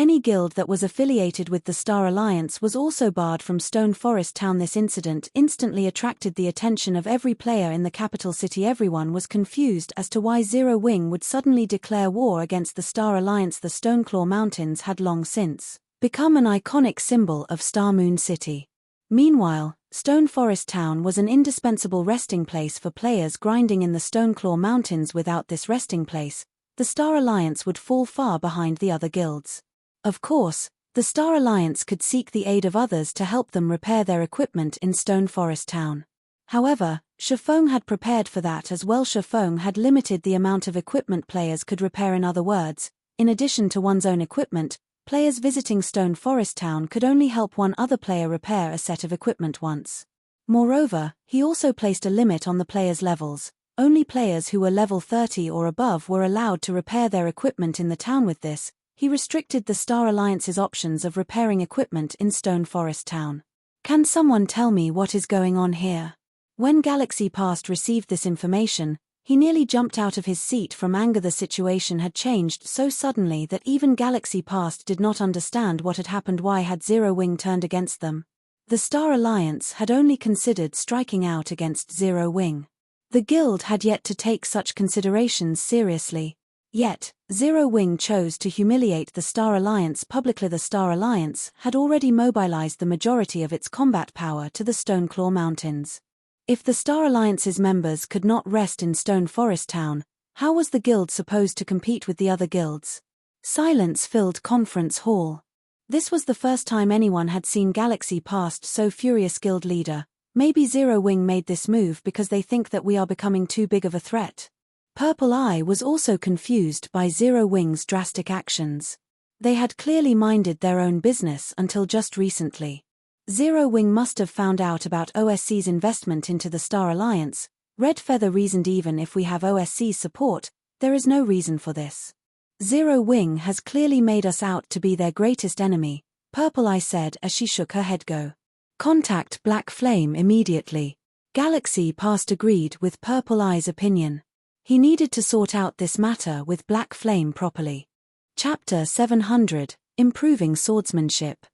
Any guild that was affiliated with the Star Alliance was also barred from Stone Forest Town. This incident instantly attracted the attention of every player in the capital city. Everyone was confused as to why Zero Wing would suddenly declare war against the Star Alliance. The Stoneclaw Mountains had long since become an iconic symbol of Star Moon City. Meanwhile, Stone Forest Town was an indispensable resting place for players grinding in the Stoneclaw Mountains. Without this resting place, the Star Alliance would fall far behind the other guilds. Of course, the Star Alliance could seek the aid of others to help them repair their equipment in Stone Forest Town. However, Shifeng had prepared for that as well. Shifeng had limited the amount of equipment players could repair. In other words, in addition to one's own equipment, players visiting Stone Forest Town could only help one other player repair a set of equipment once. Moreover, he also placed a limit on the players' levels. Only players who were level 30 or above were allowed to repair their equipment in the town. With this, he restricted the Star Alliance's options of repairing equipment in Stone Forest Town. Can someone tell me what is going on here? When Galaxy Past received this information, he nearly jumped out of his seat from anger. The situation had changed so suddenly that even Galaxy Past did not understand what had happened. Why had Zero Wing turned against them? The Star Alliance had only considered striking out against Zero Wing. The guild had yet to take such considerations seriously. Yet, Zero Wing chose to humiliate the Star Alliance publicly. The Star Alliance had already mobilized the majority of its combat power to the Stoneclaw Mountains. If the Star Alliance's members could not rest in Stone Forest Town, how was the guild supposed to compete with the other guilds? Silence filled conference hall. This was the first time anyone had seen Galaxy Past so furious. Guild leader, maybe Zero Wing made this move because they think that we are becoming too big of a threat. Purple Eye was also confused by Zero Wing's drastic actions. They had clearly minded their own business until just recently. Zero Wing must have found out about OSC's investment into the Star Alliance. Red Feather reasoned, even if we have OSC's support, there is no reason for this. Zero Wing has clearly made us out to be their greatest enemy, Purple Eye said as she shook her head. Go. Contact Black Flame immediately. Galaxy Past agreed with Purple Eye's opinion. He needed to sort out this matter with Black Flame properly. Chapter 700, Improving Swordsmanship.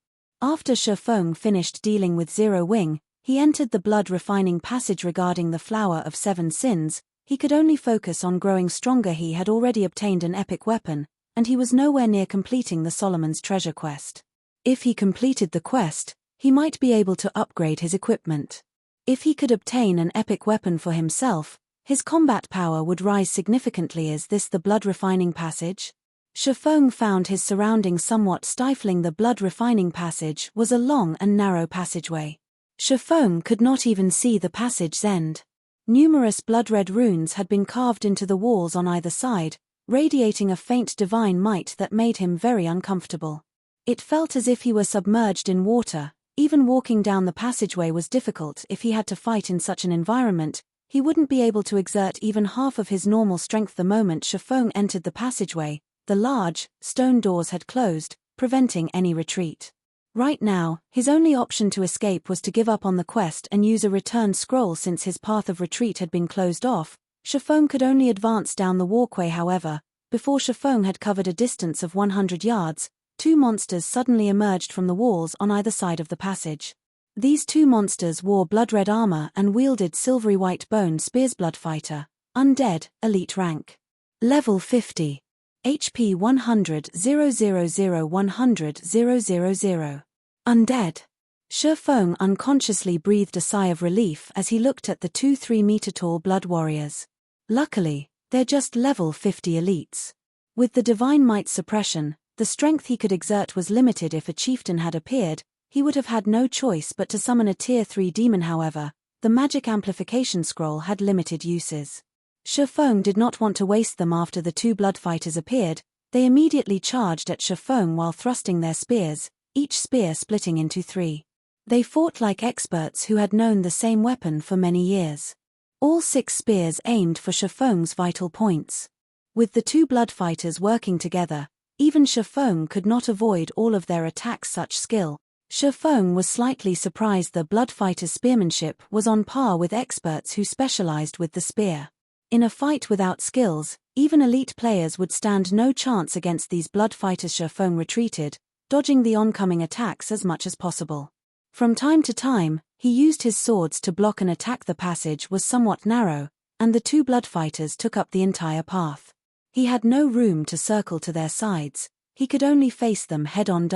After Shifeng finished dealing with Zero Wing, he entered the blood refining passage. Regarding the Flower of Seven Sins, he could only focus on growing stronger. He had already obtained an epic weapon, and he was nowhere near completing the Solomon's Treasure quest. If he completed the quest, he might be able to upgrade his equipment. If he could obtain an epic weapon for himself, his combat power would rise significantly. Is this the blood refining passage? Shifeng found his surroundings somewhat stifling. The blood refining passage was a long and narrow passageway. Shifeng could not even see the passage's end. Numerous blood-red runes had been carved into the walls on either side, radiating a faint divine might that made him very uncomfortable. It felt as if he were submerged in water. Even walking down the passageway was difficult. If he had to fight in such an environment, he wouldn't be able to exert even half of his normal strength. The moment Shifeng entered the passageway, the large, stone doors had closed, preventing any retreat. Right now, his only option to escape was to give up on the quest and use a return scroll. Since his path of retreat had been closed off, Shifeng could only advance down the walkway. However, before Shifeng had covered a distance of 100 yards, two monsters suddenly emerged from the walls on either side of the passage. These two monsters wore blood-red armor and wielded silvery white bone spears. Bloodfighter, undead, elite rank. Level 50. HP 100 000 100 000. Undead. Shifeng unconsciously breathed a sigh of relief as he looked at the two 3-meter-tall blood warriors. Luckily, they're just level 50 elites. With the divine might suppression, the strength he could exert was limited. If a chieftain had appeared, he would have had no choice but to summon a tier 3 demon. However, the magic amplification scroll had limited uses. Shifeng did not want to waste them. After the two bloodfighters appeared, they immediately charged at Shifeng while thrusting their spears, each spear splitting into 3. They fought like experts who had known the same weapon for many years. All 6 spears aimed for Shifeng's vital points. With the two bloodfighters working together, even Shifeng could not avoid all of their attacks. Such skill. Shifeng was slightly surprised. The bloodfighter's spearmanship was on par with experts who specialized with the spear. In a fight without skills, even elite players would stand no chance against these blood fighters. Shefeng retreated, dodging the oncoming attacks as much as possible. From time to time, he used his swords to block an attack. The passage was somewhat narrow, and the two blood fighters took up the entire path. He had no room to circle to their sides, he could only face them head-on.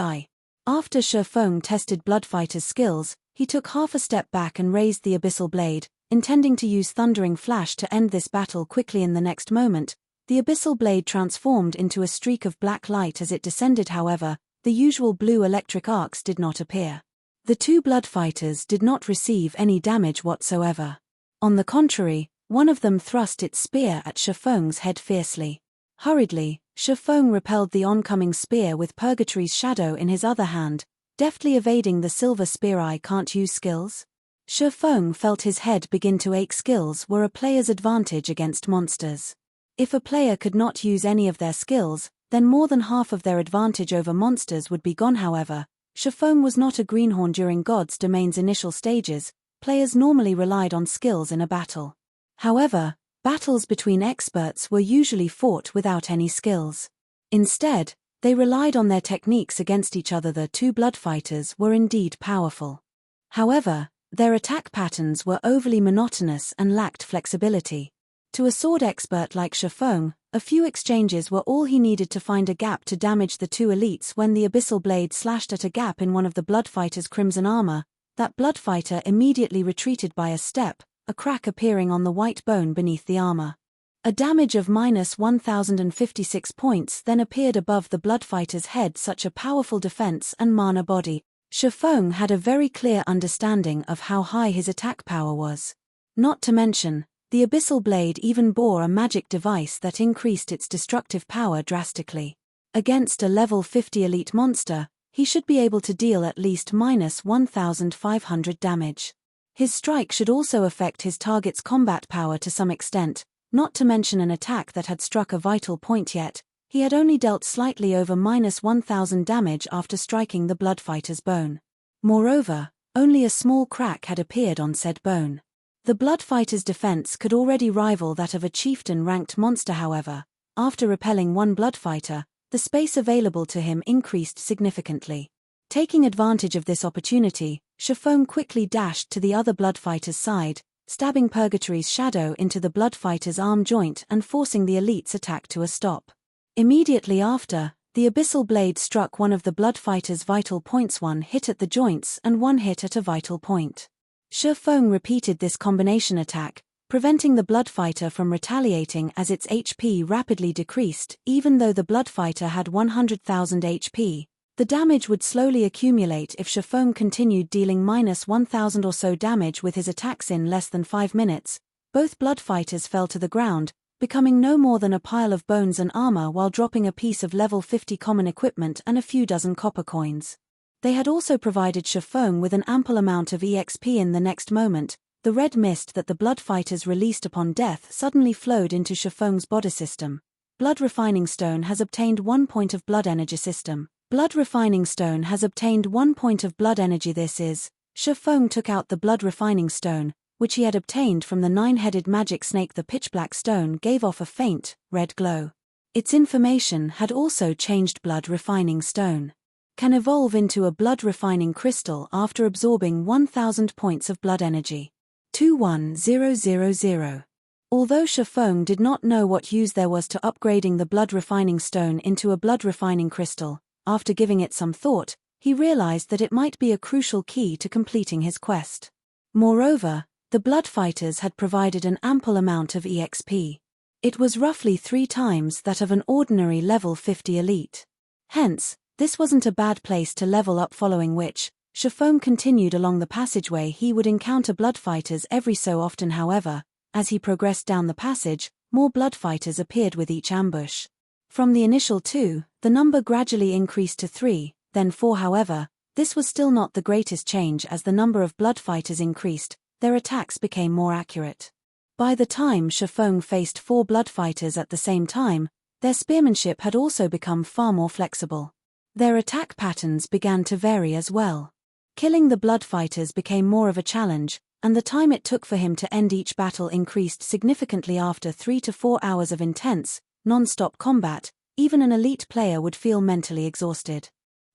After Shefeng tested Bloodfighter's skills, he took half a step back and raised the Abyssal blade, intending to use Thundering Flash to end this battle quickly. In the next moment, the Abyssal blade transformed into a streak of black light as it descended. However, the usual blue electric arcs did not appear. The two Bloodfighters did not receive any damage whatsoever. On the contrary, one of them thrust its spear at Shefeng's head fiercely. Hurriedly, Shefeng repelled the oncoming spear with Purgatory's shadow in his other hand, deftly evading the silver spear. I can't use skills? Shefeng felt his head begin to ache. Skills were a player's advantage against monsters. If a player could not use any of their skills, then more than half of their advantage over monsters would be gone. However, Shefeng was not a greenhorn. During God's Domain's initial stages, players normally relied on skills in a battle. However, battles between experts were usually fought without any skills. Instead, they relied on their techniques against each other. The two Bloodfighters were indeed powerful. However, their attack patterns were overly monotonous and lacked flexibility. To a sword expert like Shefeng, a few exchanges were all he needed to find a gap to damage the two elites. When the Abyssal blade slashed at a gap in one of the Bloodfighter's crimson armor, that Bloodfighter immediately retreated by a step, a crack appearing on the white bone beneath the armor. A damage of -1056 points then appeared above the Bloodfighter's head. Such a powerful defense and mana body. Shefeng had a very clear understanding of how high his attack power was. Not to mention, the Abyssal blade even bore a magic device that increased its destructive power drastically. Against a level 50 elite monster, he should be able to deal at least -1500 damage. His strike should also affect his target's combat power to some extent, not to mention an attack that had struck a vital point. Yet, he had only dealt slightly over -1000 damage after striking the Bloodfighter's bone. Moreover, only a small crack had appeared on said bone. The Bloodfighter's defense could already rival that of a chieftain-ranked monster. However, after repelling one Bloodfighter, the space available to him increased significantly. Taking advantage of this opportunity, Shefeng quickly dashed to the other Bloodfighter's side, stabbing Purgatory's shadow into the Bloodfighter's arm joint and forcing the elite's attack to a stop. Immediately after, the Abyssal blade struck one of the Bloodfighter's vital points. One hit at the joints and one hit at a vital point. Shefeng repeated this combination attack, preventing the Bloodfighter from retaliating as its HP rapidly decreased. Even though the Bloodfighter had 100,000 HP, the damage would slowly accumulate if Shefeng continued dealing -1000 or so damage with his attacks. In less than 5 minutes, both Bloodfighters fell to the ground, becoming no more than a pile of bones and armor while dropping a piece of level 50 common equipment and a few dozen copper coins. They had also provided Shefeng with an ample amount of EXP. In the next moment, the red mist that the Bloodfighters released upon death suddenly flowed into Shefeng's body system. Blood Refining Stone has obtained 1 point of blood energy system. Blood Refining Stone has obtained 1 point of blood energy. Shefeng took out the Blood Refining Stone, which he had obtained from the 9-headed magic snake. The pitch-black stone gave off a faint, red glow. Its information had also changed. Blood Refining Stone can evolve into a blood refining crystal after absorbing 1000 points of blood energy. 21000. Although Shefeng did not know what use there was to upgrading the Blood Refining Stone into a blood refining crystal, after giving it some thought, he realized that it might be a crucial key to completing his quest. Moreover, the Bloodfighters had provided an ample amount of EXP. It was roughly 3 times that of an ordinary level 50 elite. Hence, this wasn't a bad place to level up. Following which, Shefeng continued along the passageway. He would encounter Bloodfighters every so often. However, as he progressed down the passage, more Bloodfighters appeared with each ambush. From the initial 2, the number gradually increased to 3, then 4. However, this was still not the greatest change. As the number of Bloodfighters increased, their attacks became more accurate. By the time Shefeng faced 4 Bloodfighters at the same time, their spearmanship had also become far more flexible. Their attack patterns began to vary as well. Killing the Bloodfighters became more of a challenge, and the time it took for him to end each battle increased significantly after 3 to 4 hours of intense, non-stop combat. Even an elite player would feel mentally exhausted.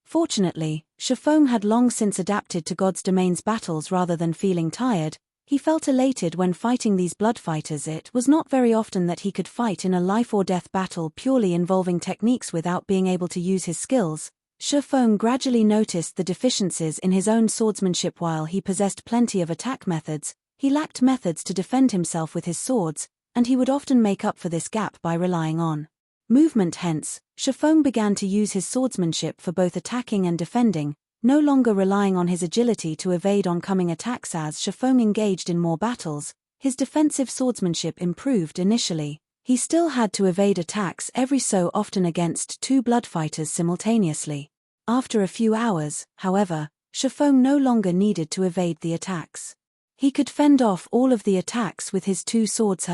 Fortunately, Shifeng had long since adapted to God's Domain's battles rather than feeling tired. He felt elated when fighting these bloodfighters. It was not very often that he could fight in a life-or-death battle purely involving techniques without being able to use his skills. Shifeng gradually noticed the deficiencies in his own swordsmanship. While he possessed plenty of attack methods, he lacked methods to defend himself with his swords, and he would often make up for this gap by relying on movement. Hence, Shifeng began to use his swordsmanship for both attacking and defending, no longer relying on his agility to evade oncoming attacks. As Shifeng engaged in more battles, his defensive swordsmanship improved. Initially, he still had to evade attacks every so often against two bloodfighters simultaneously. After a few hours, however, Shifeng no longer needed to evade the attacks. He could fend off all of the attacks with his two swords.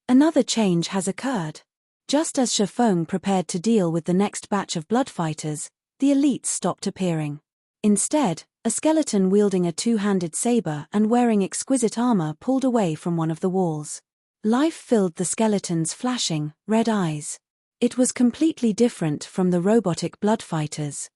Another change has occurred. Just as Shifeng prepared to deal with the next batch of bloodfighters, the elites stopped appearing. Instead, a skeleton wielding a two-handed saber and wearing exquisite armor pulled away from one of the walls. Life filled the skeleton's flashing, red eyes. It was completely different from the robotic bloodfighters.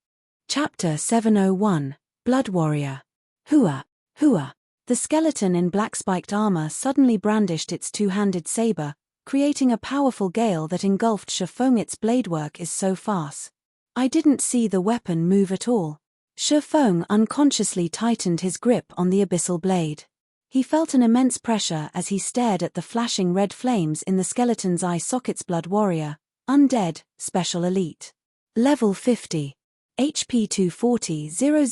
Chapter 701, Blood Warrior. Hua, hua. The skeleton in black-spiked armor suddenly brandished its two-handed saber, creating a powerful gale that engulfed Shifeng. Its bladework is so fast. I didn't see the weapon move at all. Shifeng unconsciously tightened his grip on the abyssal blade. He felt an immense pressure as he stared at the flashing red flames in the skeleton's eye sockets. Blood Warrior, Undead, Special Elite. Level 50. HP 240 000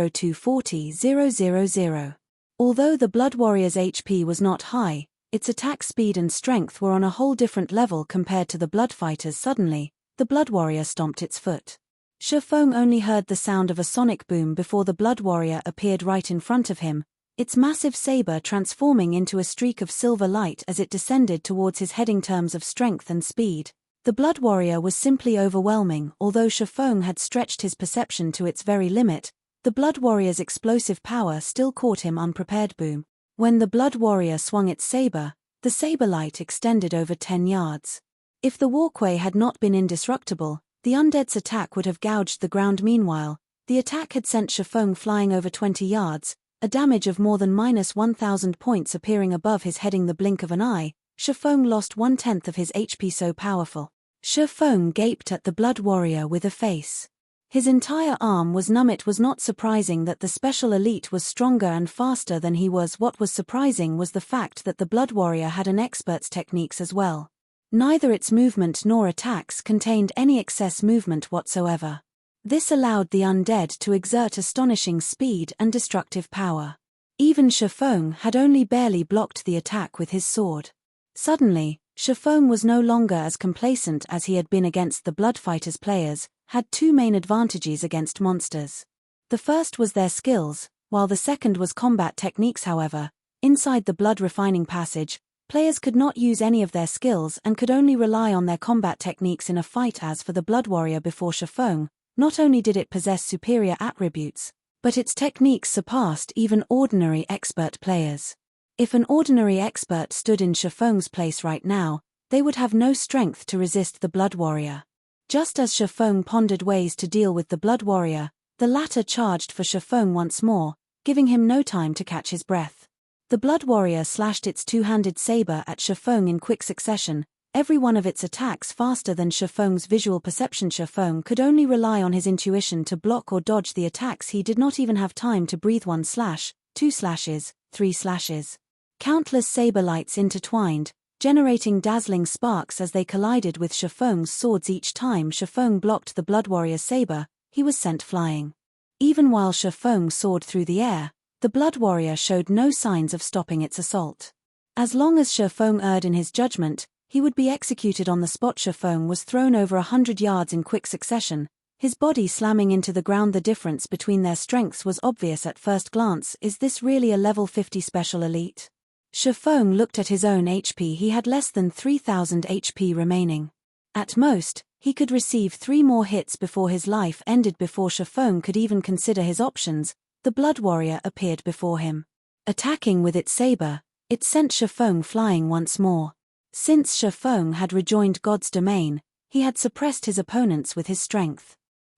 240 000. Although the Blood Warrior's HP was not high, its attack speed and strength were on a whole different level compared to the bloodfighters. Suddenly, the Blood Warrior stomped its foot. Shifeng only heard the sound of a sonic boom before the Blood Warrior appeared right in front of him, its massive saber transforming into a streak of silver light as it descended towards his head. In terms of strength and speed, the Blood Warrior was simply overwhelming. Although Shifeng had stretched his perception to its very limit, the Blood Warrior's explosive power still caught him unprepared. Boom. When the Blood Warrior swung its saber, the saber light extended over 10 yards. If the walkway had not been indestructible, the undead's attack would have gouged the ground. Meanwhile, the attack had sent Shifeng flying over 20 yards, a damage of more than -1,000 points appearing above his head. In the blink of an eye, Shifeng lost 1/10 of his HP. So powerful. Shifeng gaped at the Blood Warrior with a face. His entire arm was numb. It was not surprising that the Special Elite was stronger and faster than he was. What was surprising was the fact that the Blood Warrior had an expert's techniques as well. Neither its movement nor attacks contained any excess movement whatsoever. This allowed the undead to exert astonishing speed and destructive power. Even Shifeng had only barely blocked the attack with his sword. Suddenly, Shifeng was no longer as complacent as he had been against the Bloodfighters. Players had two main advantages against monsters. The first was their skills, while the second was combat techniques. However, inside the blood refining passage, players could not use any of their skills and could only rely on their combat techniques in a fight. As for the Blood Warrior before Shifeng, not only did it possess superior attributes, but its techniques surpassed even ordinary expert players. If an ordinary expert stood in Shifeng's place right now, they would have no strength to resist the Blood Warrior. Just as Shifeng pondered ways to deal with the Blood Warrior, the latter charged for Shifeng once more, giving him no time to catch his breath. The Blood Warrior slashed its two-handed saber at Shifeng in quick succession, every one of its attacks faster than Shifeng's visual perception. Shifeng could only rely on his intuition to block or dodge the attacks. He did not even have time to breathe. 1 slash, 2 slashes, 3 slashes. Countless saber lights intertwined, generating dazzling sparks as they collided with Shifeng's swords. Each time Shifeng blocked the Blood Warrior's saber, he was sent flying. Even while Shifeng soared through the air, the Blood Warrior showed no signs of stopping its assault. As long as Shifeng erred in his judgment, he would be executed on the spot. Shifeng was thrown over 100 yards in quick succession, his body slamming into the ground. The difference between their strengths was obvious at first glance. Is this really a level 50 Special Elite? Shifeng looked at his own HP. He had less than 3,000 HP remaining. At most, he could receive 3 more hits before his life ended. Before Shifeng could even consider his options, the Blood Warrior appeared before him. Attacking with its saber, it sent Shifeng flying once more. Since Shifeng had rejoined God's domain, he had suppressed his opponents with his strength.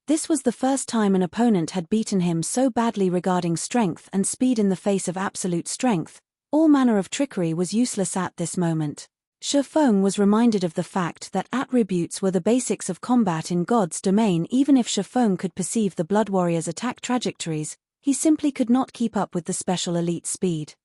This was the first time an opponent had beaten him so badly regarding strength and speed. In the face of absolute strength, all manner of trickery was useless at this moment. Shifeng was reminded of the fact that attributes were the basics of combat in God's domain. Even if Shifeng could perceive the Blood Warrior's attack trajectories, he simply could not keep up with the special elite speed.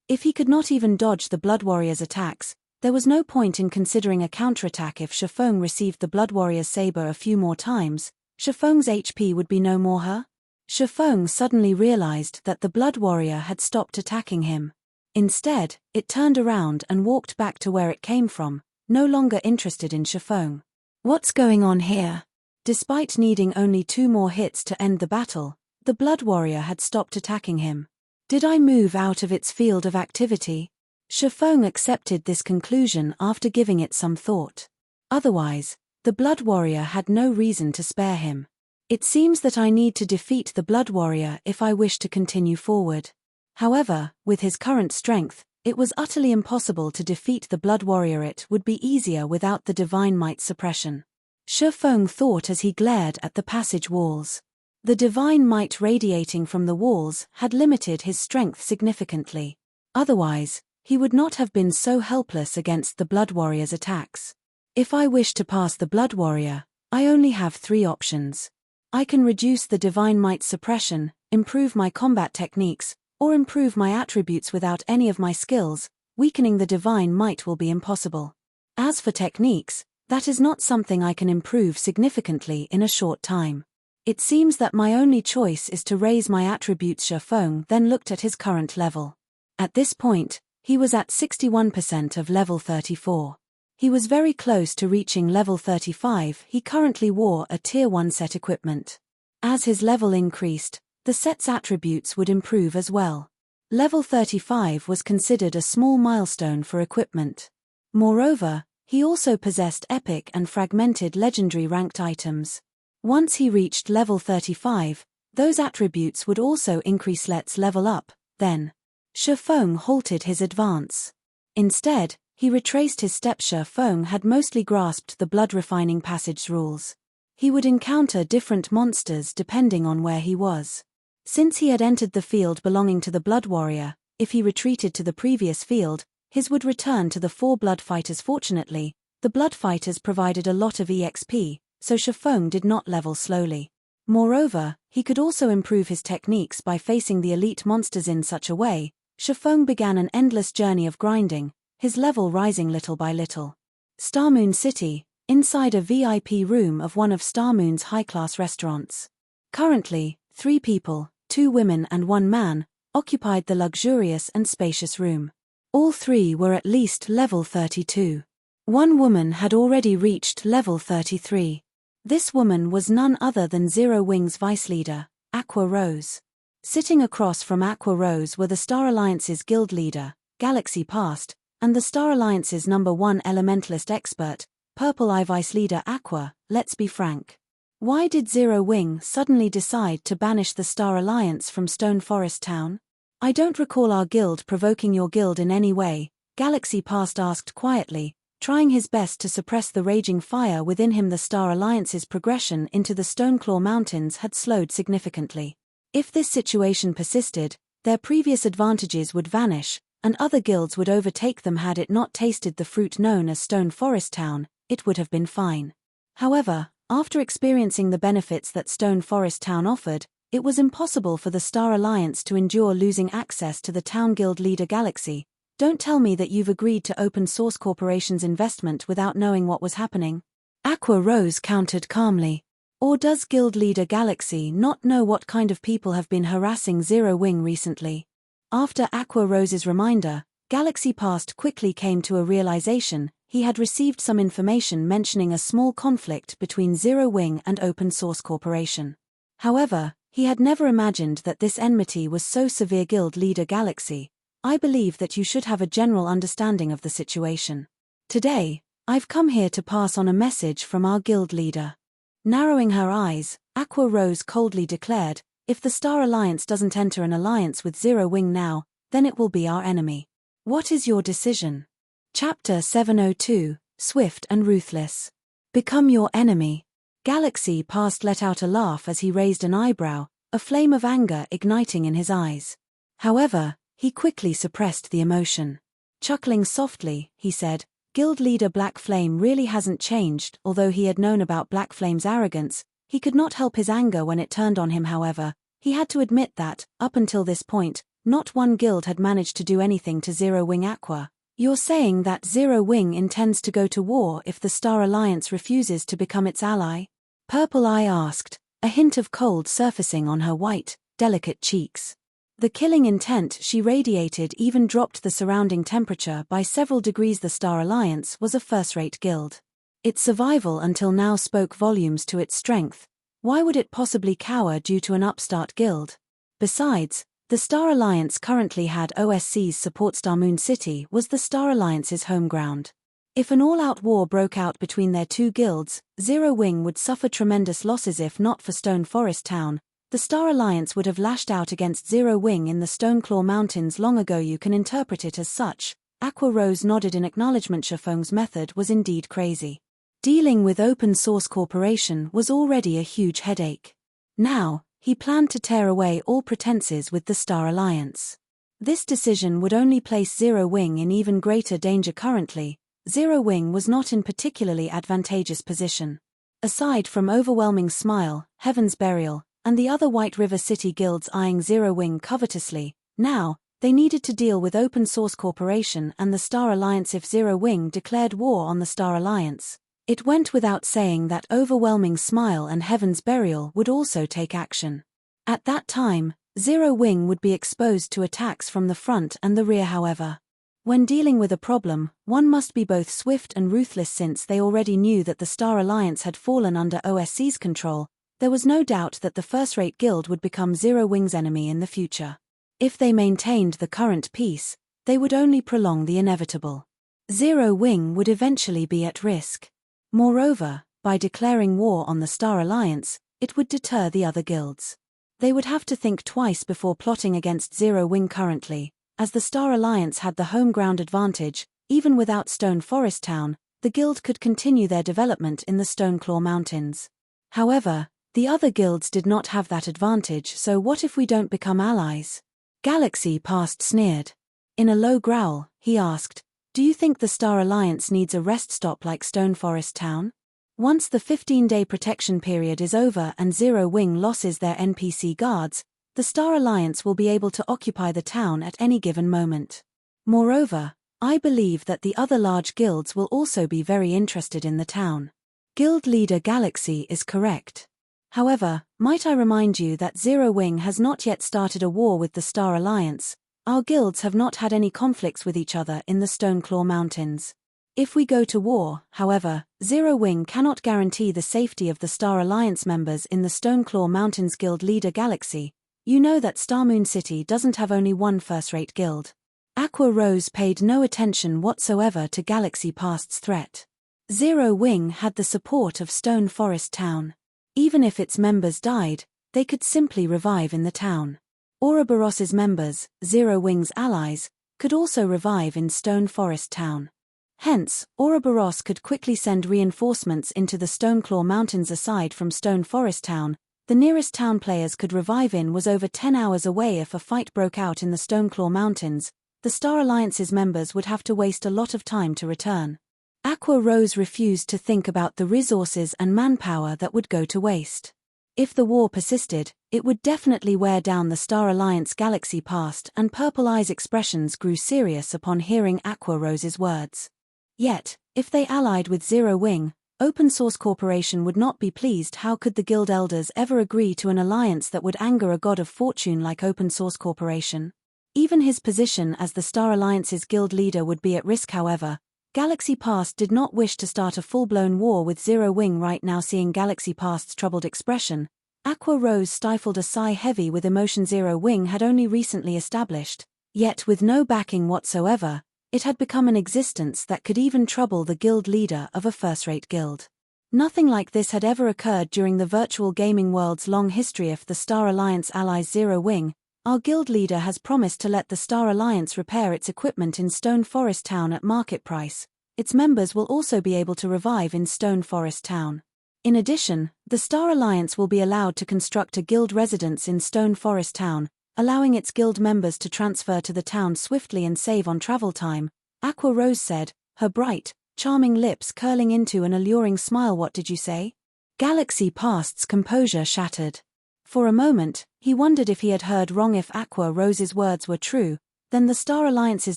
If he could not even dodge the Blood Warrior's attacks, there was no point in considering a counterattack. If Shifeng received the Blood Warrior's saber a few more times, Shifeng's HP would be no more her. Shifeng suddenly realized that the Blood Warrior had stopped attacking him. Instead, it turned around and walked back to where it came from, no longer interested in Shifeng. What's going on here? Despite needing only 2 more hits to end the battle, the Blood Warrior had stopped attacking him. Did I move out of its field of activity? Shifeng accepted this conclusion after giving it some thought. Otherwise, the Blood Warrior had no reason to spare him. It seems that I need to defeat the Blood Warrior if I wish to continue forward. However, with his current strength, it was utterly impossible to defeat the Blood Warrior. It would be easier without the Divine Might suppression. Shifeng thought as he glared at the passage walls. The Divine Might radiating from the walls had limited his strength significantly. Otherwise, he would not have been so helpless against the Blood Warrior's attacks. If I wish to pass the Blood Warrior, I only have 3 options. I can reduce the Divine Might suppression, improve my combat techniques, or improve my attributes without any of my skills. Weakening the Divine Might will be impossible. As for techniques, that is not something I can improve significantly in a short time. It seems that my only choice is to raise my attributes. Shifeng then looked at his current level. At this point, he was at 61% of level 34. He was very close to reaching level 35. He currently wore a Tier 1 set equipment. As his level increased, the set's attributes would improve as well. Level 35 was considered a small milestone for equipment. Moreover, he also possessed epic and fragmented legendary ranked items. Once he reached level 35, those attributes would also increase. Let's level up, then. Shifeng halted his advance. Instead, he retraced his steps. Shifeng had mostly grasped the blood refining passage rules. He would encounter different monsters depending on where he was. Since he had entered the field belonging to the Blood Warrior, if he retreated to the previous field, his would return to the 4 blood fighters. Fortunately, the blood fighters provided a lot of EXP, so Shifeng did not level slowly. Moreover, he could also improve his techniques by facing the elite monsters in such a way. Shifeng began an endless journey of grinding, his level rising little by little. Starmoon City, inside a VIP room of one of Starmoon's high-class restaurants. Currently, 3 people, 2 women and 1 man, occupied the luxurious and spacious room. All 3 were at least level 32. 1 woman had already reached level 33. This woman was none other than Zero Wing's vice leader, Aqua Rose. Sitting across from Aqua Rose were the Star Alliance's guild leader, Galaxy Past, and the Star Alliance's #1 elementalist expert, Purple Eye vice leader Aqua. Let's be frank. Why did Zero Wing suddenly decide to banish the Star Alliance from Stone Forest Town? I don't recall our guild provoking your guild in any way, Galaxy Past asked quietly, trying his best to suppress the raging fire within him. The Star Alliance's progression into the Stoneclaw Mountains had slowed significantly. If this situation persisted, their previous advantages would vanish, and other guilds would overtake them. Had it not tasted the fruit known as Stone Forest Town, it would have been fine. However, after experiencing the benefits that Stone Forest Town offered, it was impossible for the Star Alliance to endure losing access to the town guild leader Galaxy. Don't tell me that you've agreed to Open Source Corporation's investment without knowing what was happening. Aqua Rose countered calmly. Or does guild leader Galaxy not know what kind of people have been harassing Zero Wing recently? After Aqua Rose's reminder, Galaxy Past quickly came to a realization. He had received some information mentioning a small conflict between Zero Wing and Open Source Corporation. However, he had never imagined that this enmity was so severe. Guild leader Galaxy, I believe that you should have a general understanding of the situation. Today, I've come here to pass on a message from our guild leader. Narrowing her eyes, Aqua Rose coldly declared, if the Star Alliance doesn't enter an alliance with Zero Wing now, then it will be our enemy. What is your decision? Chapter 702, Swift and Ruthless. Become your enemy. Galaxy Past let out a laugh as he raised an eyebrow, a flame of anger igniting in his eyes. However, he quickly suppressed the emotion. Chuckling softly, he said, Guild leader Black Flame really hasn't changed. Although he had known about Black Flame's arrogance, he could not help his anger when it turned on him. However, he had to admit that, up until this point, not one guild had managed to do anything to Zero Wing Aqua. You're saying that Zero Wing intends to go to war if the Star Alliance refuses to become its ally? Purple Eye asked, a hint of cold surfacing on her white, delicate cheeks. The killing intent she radiated even dropped the surrounding temperature by several degrees. The Star Alliance was a first-rate guild. Its survival until now spoke volumes to its strength. Why would it possibly cower due to an upstart guild? Besides, the Star Alliance currently had OSC's support. Starmoon City was the Star Alliance's home ground. If an all-out war broke out between their two guilds, Zero Wing would suffer tremendous losses. If not for Stone Forest Town, the Star Alliance would have lashed out against Zero Wing in the Stoneclaw Mountains long ago. You can interpret it as such. Aqua Rose nodded in acknowledgement. Shafong's method was indeed crazy. Dealing with Open Source Corporation was already a huge headache. Now, he planned to tear away all pretenses with the Star Alliance. This decision would only place Zero Wing in even greater danger. Currently, Zero Wing was not in particularly advantageous position. Aside from Overwhelming Smile, Heaven's Burial, and the other White River City guilds eyeing Zero Wing covetously, now, they needed to deal with Open Source Corporation and the Star Alliance. If Zero Wing declared war on the Star Alliance, it went without saying that Overwhelming Smile and Heaven's Burial would also take action. At that time, Zero Wing would be exposed to attacks from the front and the rear. However, when dealing with a problem, one must be both swift and ruthless. Since they already knew that the Star Alliance had fallen under OSC's control, there was no doubt that the first-rate guild would become Zero Wing's enemy in the future. If they maintained the current peace, they would only prolong the inevitable. Zero Wing would eventually be at risk. Moreover, by declaring war on the Star Alliance, it would deter the other guilds. They would have to think twice before plotting against Zero Wing. Currently, as the Star Alliance had the home ground advantage, even without Stone Forest Town, the guild could continue their development in the Stoneclaw Mountains. However, the other guilds did not have that advantage. So what if we don't become allies? Galaxy Past sneered. In a low growl, he asked, do you think the Star Alliance needs a rest stop like Stone Forest Town? Once the 15-day protection period is over and Zero Wing loses their NPC guards, the Star Alliance will be able to occupy the town at any given moment. Moreover, I believe that the other large guilds will also be very interested in the town. Guild leader Galaxy is correct. However, might I remind you that Zero Wing has not yet started a war with the Star Alliance. Our guilds have not had any conflicts with each other in the Stoneclaw Mountains. If we go to war, however, Zero Wing cannot guarantee the safety of the Star Alliance members in the Stoneclaw Mountains. Guild leader Galaxy, you know that Starmoon City doesn't have only one first-rate guild. Aqua Rose paid no attention whatsoever to Galaxy Past's threat. Zero Wing had the support of Stone Forest Town. Even if its members died, they could simply revive in the town. Ouroboros's members, Zero Wing's allies, could also revive in Stone Forest Town. Hence, Ouroboros could quickly send reinforcements into the Stoneclaw Mountains. Aside from Stone Forest Town, the nearest town players could revive in was over 10 hours away. If a fight broke out in the Stoneclaw Mountains, the Star Alliance's members would have to waste a lot of time to return. Aqua Rose refused to think about the resources and manpower that would go to waste. If the war persisted, it would definitely wear down the Star Alliance. Galaxy Past and Purple Eye's expressions grew serious upon hearing Aqua Rose's words. Yet, if they allied with Zero Wing, Open Source Corporation would not be pleased. How could the guild elders ever agree to an alliance that would anger a god of fortune like Open Source Corporation? Even his position as the Star Alliance's guild leader would be at risk. However, Galaxy Past did not wish to start a full-blown war with Zero Wing right now. Seeing Galaxy Past's troubled expression, Aqua Rose stifled a sigh heavy with emotion. Zero Wing had only recently established, yet with no backing whatsoever, it had become an existence that could even trouble the guild leader of a first-rate guild. Nothing like this had ever occurred during the virtual gaming world's long history. If the Star Alliance allies Zero Wing, Our guild leader has promised to let the Star Alliance repair its equipment in Stone Forest Town at market price. Its members will also be able to revive in Stone Forest Town. In addition, the Star Alliance will be allowed to construct a guild residence in Stone Forest Town, allowing its guild members to transfer to the town swiftly and save on travel time, Aqua Rose said, her bright, charming lips curling into an alluring smile. What did you say? Galaxy Past's composure shattered. For a moment, he wondered if he had heard wrong. If Aqua Rose's words were true, then the Star Alliance's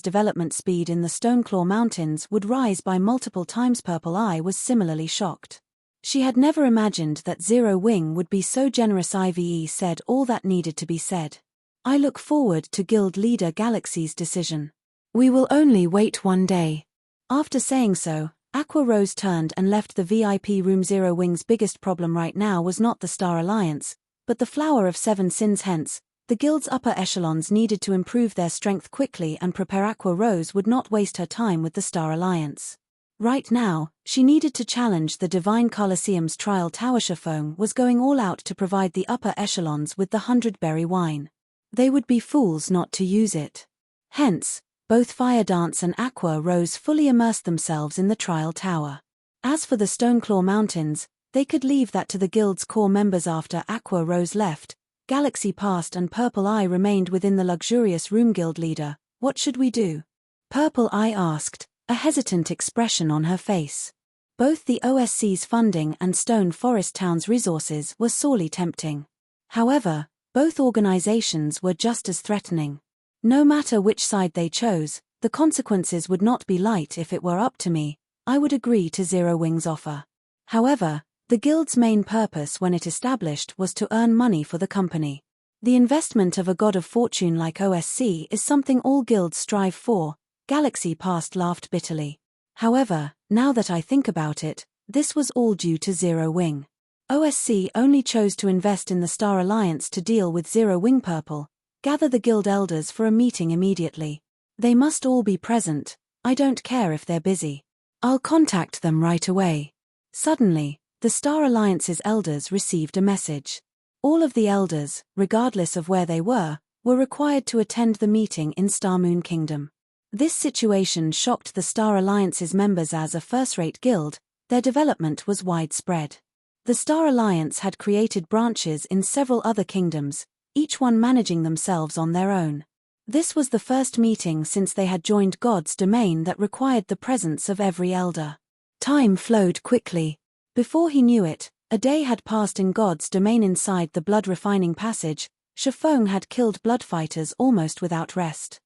development speed in the Stoneclaw Mountains would rise by multiple times. Purple Eye was similarly shocked. She had never imagined that Zero Wing would be so generous. Ive said all that needed to be said. I look forward to Guild Leader Galaxy's decision. We will only wait one day. After saying so, Aqua Rose turned and left the VIP room. Zero Wing's biggest problem right now was not the Star Alliance, but the Flower of Seven Sins. Hence, the guild's upper echelons needed to improve their strength quickly and prepare. Aqua Rose would not waste her time with the Star Alliance. Right now, she needed to challenge the Divine Colosseum's trial tower. Shaman was going all out to provide the upper echelons with the 100-berry wine. They would be fools not to use it. Hence, both Fire Dance and Aqua Rose fully immersed themselves in the trial tower. As for the Stoneclaw Mountains, they could leave that to the guild's core members. After Aqua Rose left, Galaxy Past and Purple Eye remained within the luxurious room. Guild leader, what should we do? Purple Eye asked, a hesitant expression on her face. Both the OSC's funding and Stone Forest Town's resources were sorely tempting. However, both organizations were just as threatening. No matter which side they chose, the consequences would not be light. If it were up to me, I would agree to Zero Wing's offer. However, the guild's main purpose when it established was to earn money for the company. The investment of a god of fortune like OSC is something all guilds strive for. Galaxy Past laughed bitterly. However, now that I think about it, this was all due to Zero Wing. OSC only chose to invest in the Star Alliance to deal with Zero Wing. Purple, gather the guild elders for a meeting immediately. They must all be present. I don't care if they're busy. I'll contact them right away. Suddenly, the Star Alliance's elders received a message. All of the elders, regardless of where they were required to attend the meeting in Starmoon Kingdom. This situation shocked the Star Alliance's members. As a first-rate guild, their development was widespread. The Star Alliance had created branches in several other kingdoms, each one managing themselves on their own. This was the first meeting since they had joined God's domain that required the presence of every elder. Time flowed quickly. Before he knew it, a day had passed in God's domain. Inside the blood-refining passage, Shaman had killed bloodfighters almost without rest.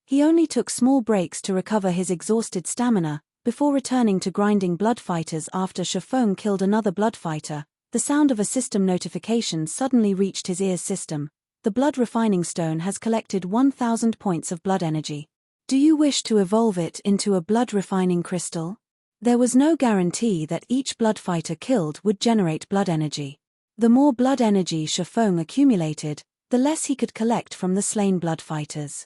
He only took small breaks to recover his exhausted stamina, before returning to grinding bloodfighters. After Shaman killed another bloodfighter, the sound of a system notification suddenly reached his ears. System, the blood refining stone has collected 1,000 points of blood energy. Do you wish to evolve it into a blood refining crystal? There was no guarantee that each bloodfighter killed would generate blood energy. The more blood energy Shaman accumulated, the less he could collect from the slain bloodfighters.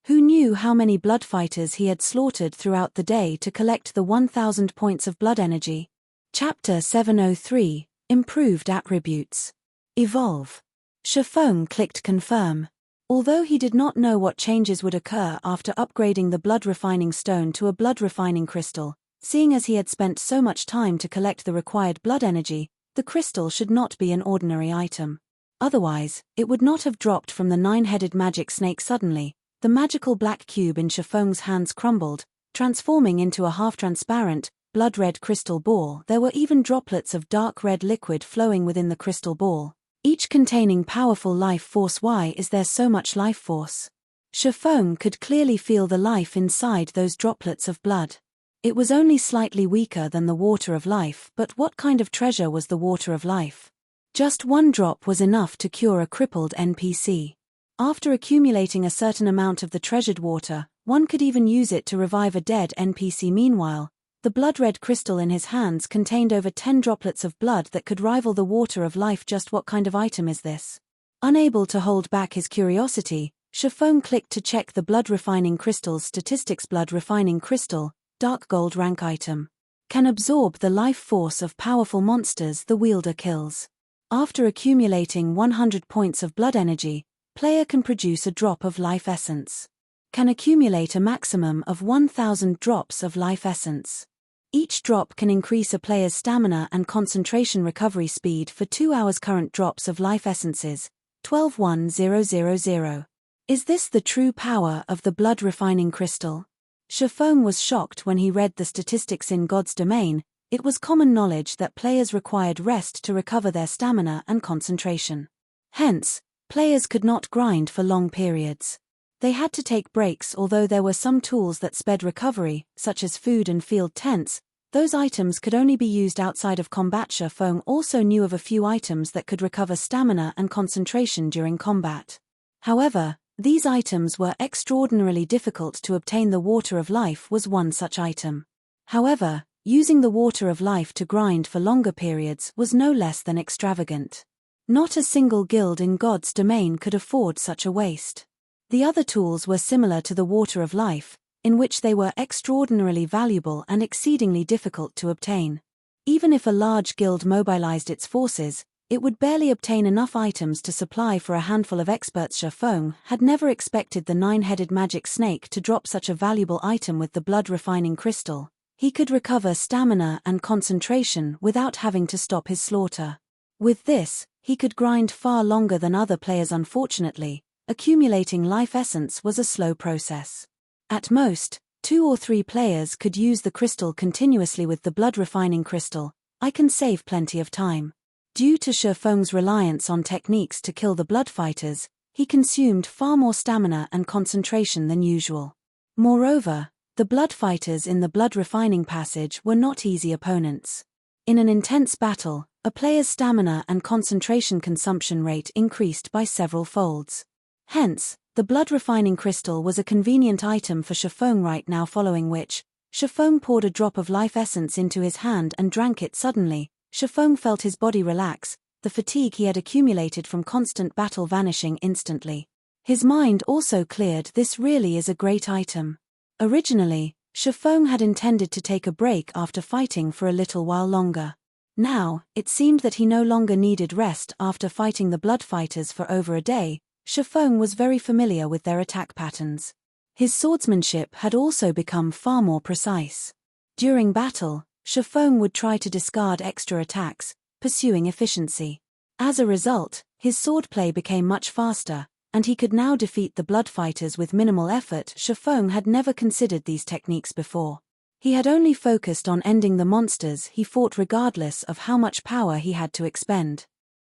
Who knew how many bloodfighters he had slaughtered throughout the day to collect the 1,000 points of blood energy? Chapter 703, Improved Attributes. Evolve. Shaman clicked confirm. Although he did not know what changes would occur after upgrading the blood refining stone to a blood refining crystal, seeing as he had spent so much time to collect the required blood energy, the crystal should not be an ordinary item. Otherwise, it would not have dropped from the 9-headed magic snake. Suddenly, the magical black cube in Shaman's hands crumbled, transforming into a half-transparent, blood-red crystal ball. There were even droplets of dark red liquid flowing within the crystal ball, each containing powerful life force. Why is there so much life force? Shaman could clearly feel the life inside those droplets of blood. It was only slightly weaker than the water of life, but what kind of treasure was the water of life? Just one drop was enough to cure a crippled NPC. After accumulating a certain amount of the treasured water, one could even use it to revive a dead NPC. Meanwhile, the blood-red crystal in his hands contained over 10 droplets of blood that could rival the water of life. Just what kind of item is this? Unable to hold back his curiosity, Shaman clicked to check the blood refining crystal's statistics. Blood refining crystal, dark gold rank item. Can absorb the life force of powerful monsters the wielder kills. After accumulating 100 points of blood energy, Player can produce a drop of life essence. Can accumulate a maximum of 1,000 drops of life essence. Each drop can increase a player's stamina and concentration recovery speed for 2 hours. Current drops of life essences, 12,1000. Is this the true power of the blood refining crystal? Shifeng was shocked when he read the statistics in God's domain. It was common knowledge that players required rest to recover their stamina and concentration. Hence, players could not grind for long periods. They had to take breaks. Although there were some tools that sped recovery, such as food and field tents, those items could only be used outside of combat. Shifeng also knew of a few items that could recover stamina and concentration during combat. However, these items were extraordinarily difficult to obtain. The Water of Life was one such item. However, using the Water of Life to grind for longer periods was no less than extravagant. Not a single guild in God's domain could afford such a waste. The other tools were similar to the Water of Life, in which they were extraordinarily valuable and exceedingly difficult to obtain. Even if a large guild mobilized its forces, it would barely obtain enough items to supply for a handful of experts. Shifeng had never expected the 9-headed magic snake to drop such a valuable item with the blood refining crystal. He could recover stamina and concentration without having to stop his slaughter. With this, he could grind far longer than other players. Unfortunately, accumulating life essence was a slow process. At most, 2 or 3 players could use the crystal continuously. With the blood refining crystal, I can save plenty of time. Due to Shifeng's reliance on techniques to kill the blood fighters, he consumed far more stamina and concentration than usual. Moreover, the blood fighters in the blood refining passage were not easy opponents. In an intense battle, a player's stamina and concentration consumption rate increased by several folds. Hence, the blood refining crystal was a convenient item for Shifeng right now. Following which, Shifeng poured a drop of life essence into his hand and drank it. Suddenly, Shifeng felt his body relax, the fatigue he had accumulated from constant battle vanishing instantly. His mind also cleared. This really is a great item. Originally, Shifeng had intended to take a break after fighting for a little while longer. Now, it seemed that he no longer needed rest after fighting the blood fighters for over a day. Shifeng was very familiar with their attack patterns. His swordsmanship had also become far more precise. During battle, Shifeng would try to discard extra attacks, pursuing efficiency. As a result, his swordplay became much faster, and he could now defeat the blood fighters with minimal effort. Shifeng had never considered these techniques before. He had only focused on ending the monsters he fought regardless of how much power he had to expend.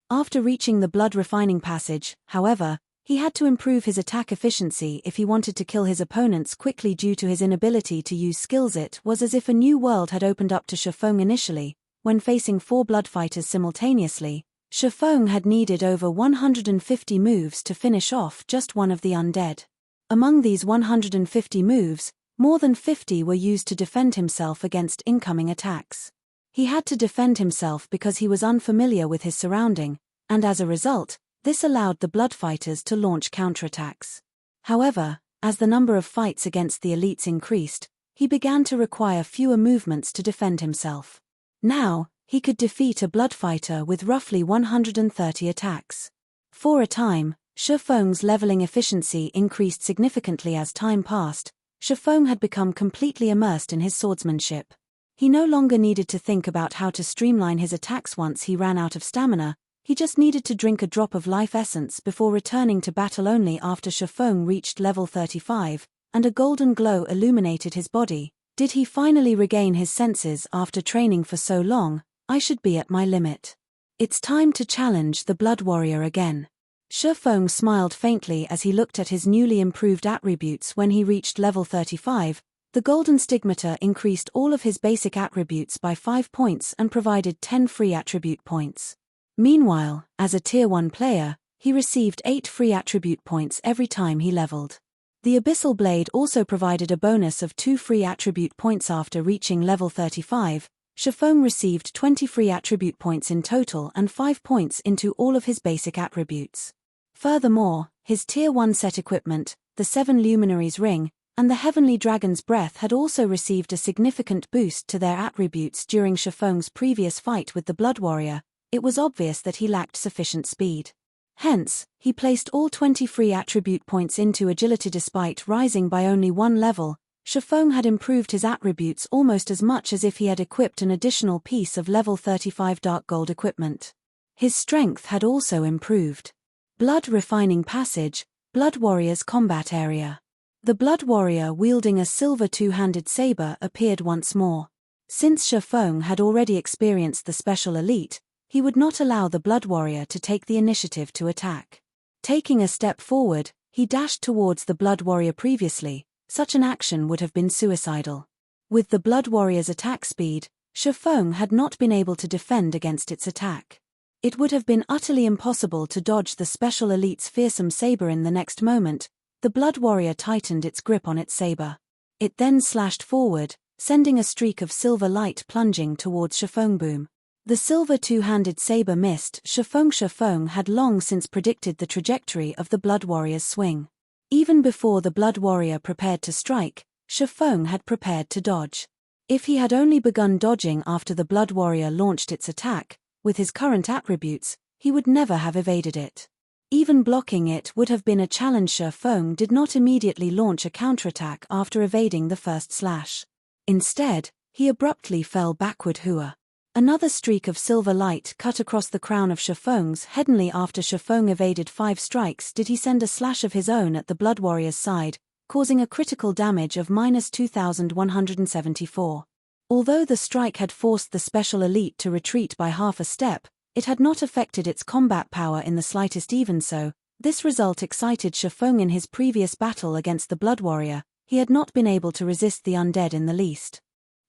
After reaching the blood refining passage, however, he had to improve his attack efficiency if he wanted to kill his opponents quickly. Due to his inability to use skills, it was as if a new world had opened up to Shifeng. Initially, when facing 4 blood fighters simultaneously, Shifeng had needed over 150 moves to finish off just one of the undead. Among these 150 moves, more than 50 were used to defend himself against incoming attacks. He had to defend himself because he was unfamiliar with his surrounding, and as a result, this allowed the blood fighters to launch counterattacks. However, as the number of fights against the elites increased, he began to require fewer movements to defend himself. Now, he could defeat a blood fighter with roughly 130 attacks. For a time, Shifeng's leveling efficiency increased significantly. As time passed, Shifeng had become completely immersed in his swordsmanship. He no longer needed to think about how to streamline his attacks. Once he ran out of stamina, he just needed to drink a drop of life essence before returning to battle. Only after Shifeng reached level 35, and a golden glow illuminated his body, did he finally regain his senses. After training for so long, I should be at my limit. It's time to challenge the Blood Warrior again. Shifeng smiled faintly as he looked at his newly improved attributes. When he reached level 35, the golden stigmata increased all of his basic attributes by 5 points and provided 10 free attribute points. Meanwhile, as a Tier 1 player, he received 8 free attribute points every time he leveled. The Abyssal Blade also provided a bonus of 2 free attribute points. After reaching level 35, Shifeng received 20 free attribute points in total and 5 points into all of his basic attributes. Furthermore, his Tier 1 set equipment, the 7 Luminaries Ring, and the Heavenly Dragon's Breath had also received a significant boost to their attributes. During Shifeng's previous fight with the Blood Warrior, it was obvious that he lacked sufficient speed. Hence, he placed all 20 free attribute points into agility. Despite rising by only 1 level, Shifeng had improved his attributes almost as much as if he had equipped an additional piece of level 35 dark gold equipment. His strength had also improved. Blood Refining Passage, Blood Warrior's Combat Area. The Blood Warrior wielding a silver two-handed saber appeared once more. Since Shifeng had already experienced the special elite, he would not allow the Blood Warrior to take the initiative to attack. Taking a step forward, he dashed towards the Blood Warrior. Previously, such an action would have been suicidal. With the Blood Warrior's attack speed, Shifeng had not been able to defend against its attack. It would have been utterly impossible to dodge the special elite's fearsome saber. In the next moment, the Blood Warrior tightened its grip on its saber. It then slashed forward, sending a streak of silver light plunging towards Shifeng. Boom. The silver two-handed saber missed Shifeng. Shifeng had long since predicted the trajectory of the Blood Warrior's swing. Even before the Blood Warrior prepared to strike, Shifeng had prepared to dodge. If he had only begun dodging after the Blood Warrior launched its attack, with his current attributes, he would never have evaded it. Even blocking it would have been a challenge. Shifeng did not immediately launch a counterattack after evading the first slash. Instead, he abruptly fell backward. Hua. Another streak of silver light cut across the crown of Shifeng's head. Only after Shifeng evaded 5 strikes did he send a slash of his own at the Blood Warrior's side, causing a critical damage of -2,174. Although the strike had forced the special elite to retreat by half a step, it had not affected its combat power in the slightest. Even so, this result excited Shifeng. In his previous battle against the Blood Warrior, he had not been able to resist the undead in the least.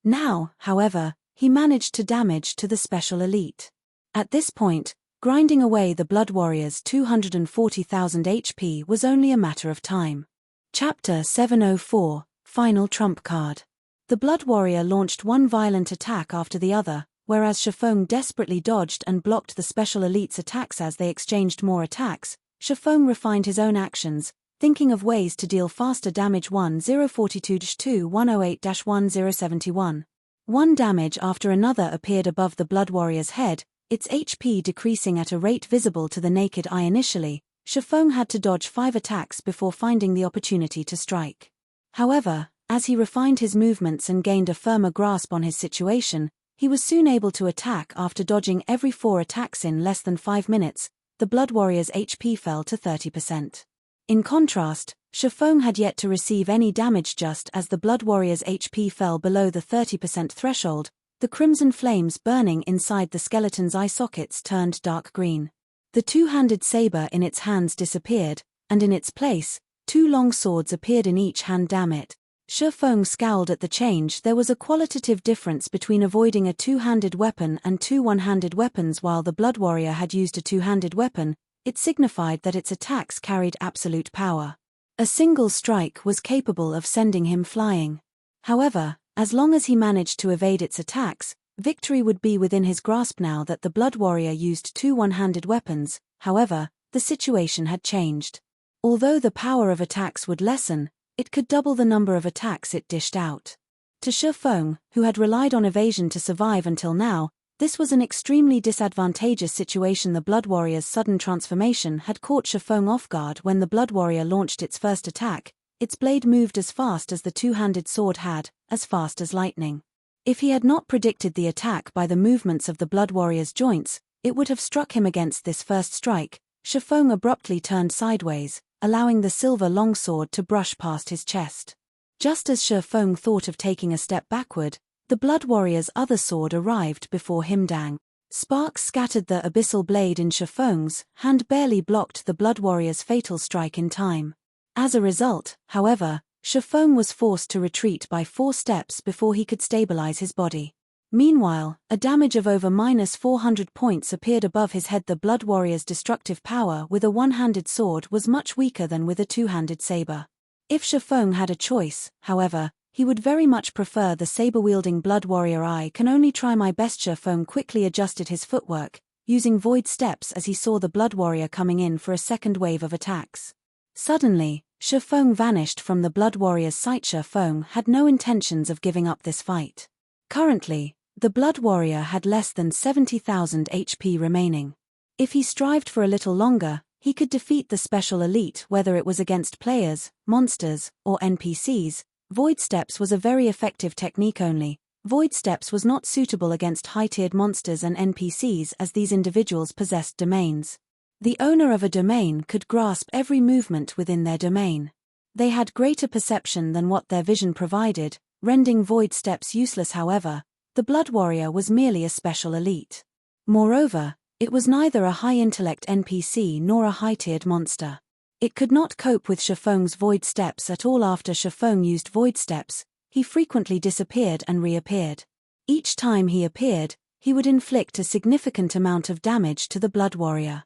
Now, however, he managed to damage to the special elite. At this point, grinding away the Blood Warrior's 240,000 HP was only a matter of time. Chapter 704, Final Trump Card. The Blood Warrior launched one violent attack after the other, whereas Shifeng desperately dodged and blocked the special elite's attacks. As they exchanged more attacks, Shifeng refined his own actions, thinking of ways to deal faster damage. 1042-2108-1071. One damage after another appeared above the Blood Warrior's head, its HP decreasing at a rate visible to the naked eye. Initially, Shifeng had to dodge 5 attacks before finding the opportunity to strike. However, as he refined his movements and gained a firmer grasp on his situation, he was soon able to attack. After dodging every 4 attacks in less than 5 minutes, the Blood Warrior's HP fell to 30%. In contrast, Shifeng had yet to receive any damage. Just as the Blood Warrior's HP fell below the 30% threshold, the crimson flames burning inside the skeleton's eye sockets turned dark green. The two-handed saber in its hands disappeared, and in its place, 2 long swords appeared in each hand. Damn it. Shifeng scowled at the change. There was a qualitative difference between avoiding a two-handed weapon and 2 one-handed weapons. While the Blood Warrior had used a two-handed weapon, it signified that its attacks carried absolute power. A single strike was capable of sending him flying. However, as long as he managed to evade its attacks, victory would be within his grasp. Now that the Blood Warrior used 2 one-handed weapons, however, the situation had changed. Although the power of attacks would lessen, it could double the number of attacks it dished out. To Shifeng, who had relied on evasion to survive until now, this was an extremely disadvantageous situation. The Blood Warrior's sudden transformation had caught Shifeng off guard. When the Blood Warrior launched its first attack, its blade moved as fast as the two-handed sword had, as fast as lightning. If he had not predicted the attack by the movements of the Blood Warrior's joints, it would have struck him. Against this first strike, Shifeng abruptly turned sideways, allowing the silver longsword to brush past his chest. Just as Shifeng thought of taking a step backward, the Blood Warrior's other sword arrived before him. Dang. Sparks scattered. The abyssal blade in Shifeng's hand barely blocked the Blood Warrior's fatal strike in time. As a result, however, Shifeng was forced to retreat by 4 steps before he could stabilize his body. Meanwhile, a damage of over -400 points appeared above his head. The Blood Warrior's destructive power with a one-handed sword was much weaker than with a two-handed saber. If Shifeng had a choice, however, he would very much prefer the saber-wielding Blood Warrior. I can only try my best. Shifeng quickly adjusted his footwork, using void steps as he saw the Blood Warrior coming in for a second wave of attacks. Suddenly, Shifeng vanished from the Blood Warrior's sight. Shifeng had no intentions of giving up this fight. Currently, the Blood Warrior had less than 70,000 HP remaining. If he strived for a little longer, He could defeat the special elite whether it was against players, monsters, or NPCs. Void Steps was a very effective technique only. Void Steps was not suitable against high-tiered monsters and NPCs as these individuals possessed domains. The owner of a domain could grasp every movement within their domain. They had greater perception than what their vision provided, rendering Void Steps useless. However, the Blood Warrior was merely a special elite. Moreover, it was neither a high-intellect NPC nor a high-tiered monster. It could not cope with Shifeng's Void Steps at all. After Shifeng used Void Steps, he frequently disappeared and reappeared. Each time he appeared, he would inflict a significant amount of damage to the Blood Warrior.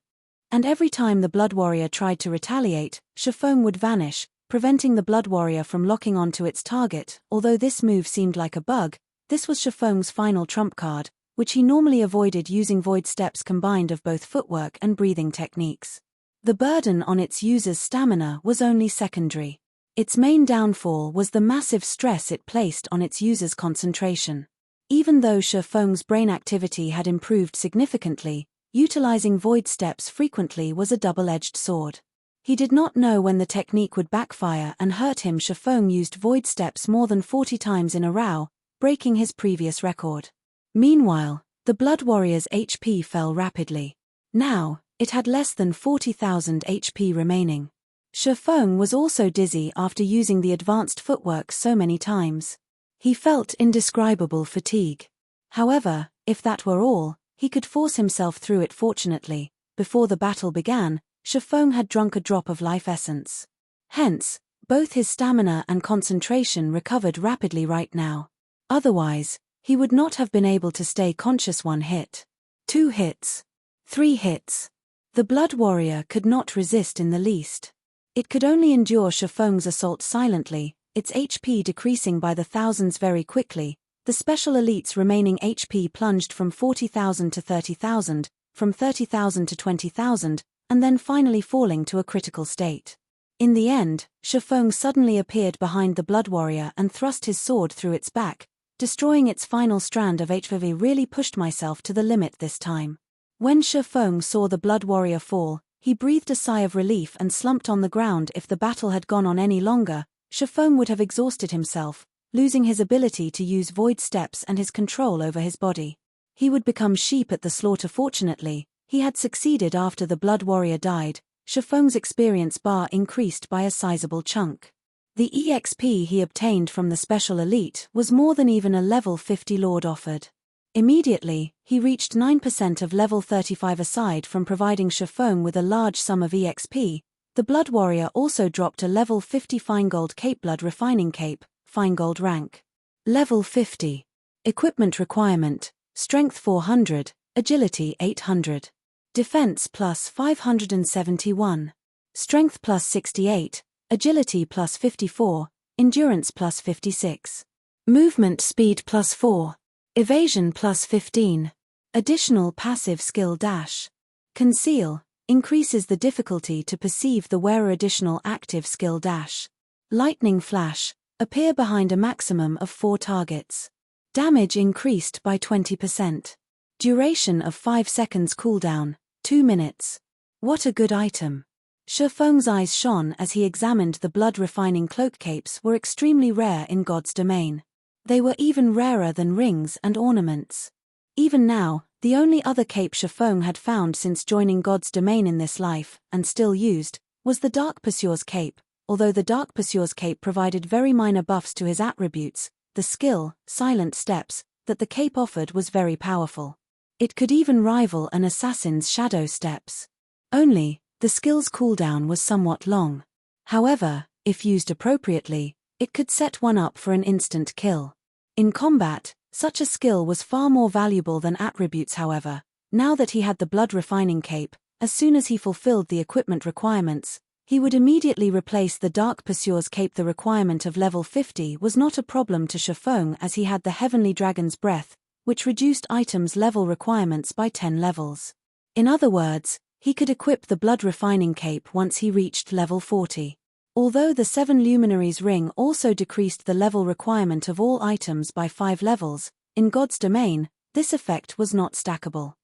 And every time the Blood Warrior tried to retaliate, Shifeng would vanish, preventing the Blood Warrior from locking onto its target. Although this move seemed like a bug, this was Shifeng's final trump card, which he normally avoided using Void Steps combined of both footwork and breathing techniques. The burden on its user's stamina was only secondary. Its main downfall was the massive stress it placed on its user's concentration. Even though Shifeng's brain activity had improved significantly, utilizing Void Steps frequently was a double-edged sword. He did not know when the technique would backfire and hurt him. Shifeng used Void Steps more than 40 times in a row, breaking his previous record. Meanwhile, the Blood Warrior's HP fell rapidly. Now, it had less than 40,000 HP remaining. Shifeng was also dizzy after using the advanced footwork so many times. He felt indescribable fatigue. However, if that were all, he could force himself through it. Fortunately, before the battle began, Shifeng had drunk a drop of life essence. Hence, both his stamina and concentration recovered rapidly right now. Otherwise, he would not have been able to stay conscious. 1 hit. 2 hits. 3 hits. The Blood Warrior could not resist in the least. It could only endure Shifeng's assault silently, its HP decreasing by the thousands very quickly. The special elite's remaining HP plunged from 40,000 to 30,000, from 30,000 to 20,000, and then finally falling to a critical state. In the end, Shifeng suddenly appeared behind the Blood Warrior and thrust his sword through its back, destroying its final strand of HP. Really pushed myself to the limit this time. When Shifeng saw the Blood Warrior fall, he breathed a sigh of relief and slumped on the ground. If the battle had gone on any longer, Shifeng would have exhausted himself, losing his ability to use Void Steps and his control over his body. He would become sheep at the slaughter. Fortunately, he had succeeded. After the Blood Warrior died, Shifeng's experience bar increased by a sizable chunk. The EXP he obtained from the special elite was more than even a level 50 Lord offered. Immediately, he reached 9% of level 35. Aside from providing Shifeng with a large sum of EXP, the Blood Warrior also dropped a level 50 Feingold Cape. Blood Refining Cape, Feingold rank. Level 50. Equipment requirement, Strength 400, Agility 800. Defense plus 571. Strength plus 68, Agility plus 54, Endurance plus 56. Movement speed plus 4. Evasion plus 15. Additional passive skill dash. Conceal, increases the difficulty to perceive the wearer. Additional active skill dash. Lightning flash, appear behind a maximum of 4 targets. Damage increased by 20%. Duration of 5 seconds. Cooldown, 2 minutes. What a good item. Shifeng's eyes shone as he examined the blood refining cloak. Capes were extremely rare in God's domain. They were even rarer than rings and ornaments. Even now, the only other cape Shifeng had found since joining God's domain in this life, and still used, was the Dark Pursuer's cape. Although the Dark Pursuer's cape provided very minor buffs to his attributes, the skill, Silent Steps, that the cape offered was very powerful. It could even rival an assassin's Shadow Steps. Only, the skill's cooldown was somewhat long. However, if used appropriately, it could set one up for an instant kill. In combat, such a skill was far more valuable than attributes. However, now that he had the blood refining cape, as soon as he fulfilled the equipment requirements, he would immediately replace the Dark Pursuer's cape. The requirement of level 50 was not a problem to Shifeng as he had the Heavenly Dragon's Breath, which reduced items' level requirements by 10 levels. In other words, he could equip the blood refining cape once he reached level 40. Although the 7 Luminaries ring also decreased the level requirement of all items by 5 levels, in God's domain, this effect was not stackable.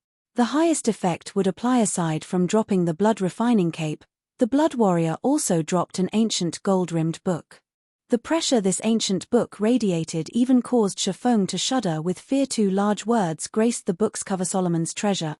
The highest effect would apply. Aside from dropping the blood refining cape, the Blood Warrior also dropped an ancient gold-rimmed book. The pressure this ancient book radiated even caused Shafong to shudder with fear. 2 large words graced the book's cover: Solomon's treasure,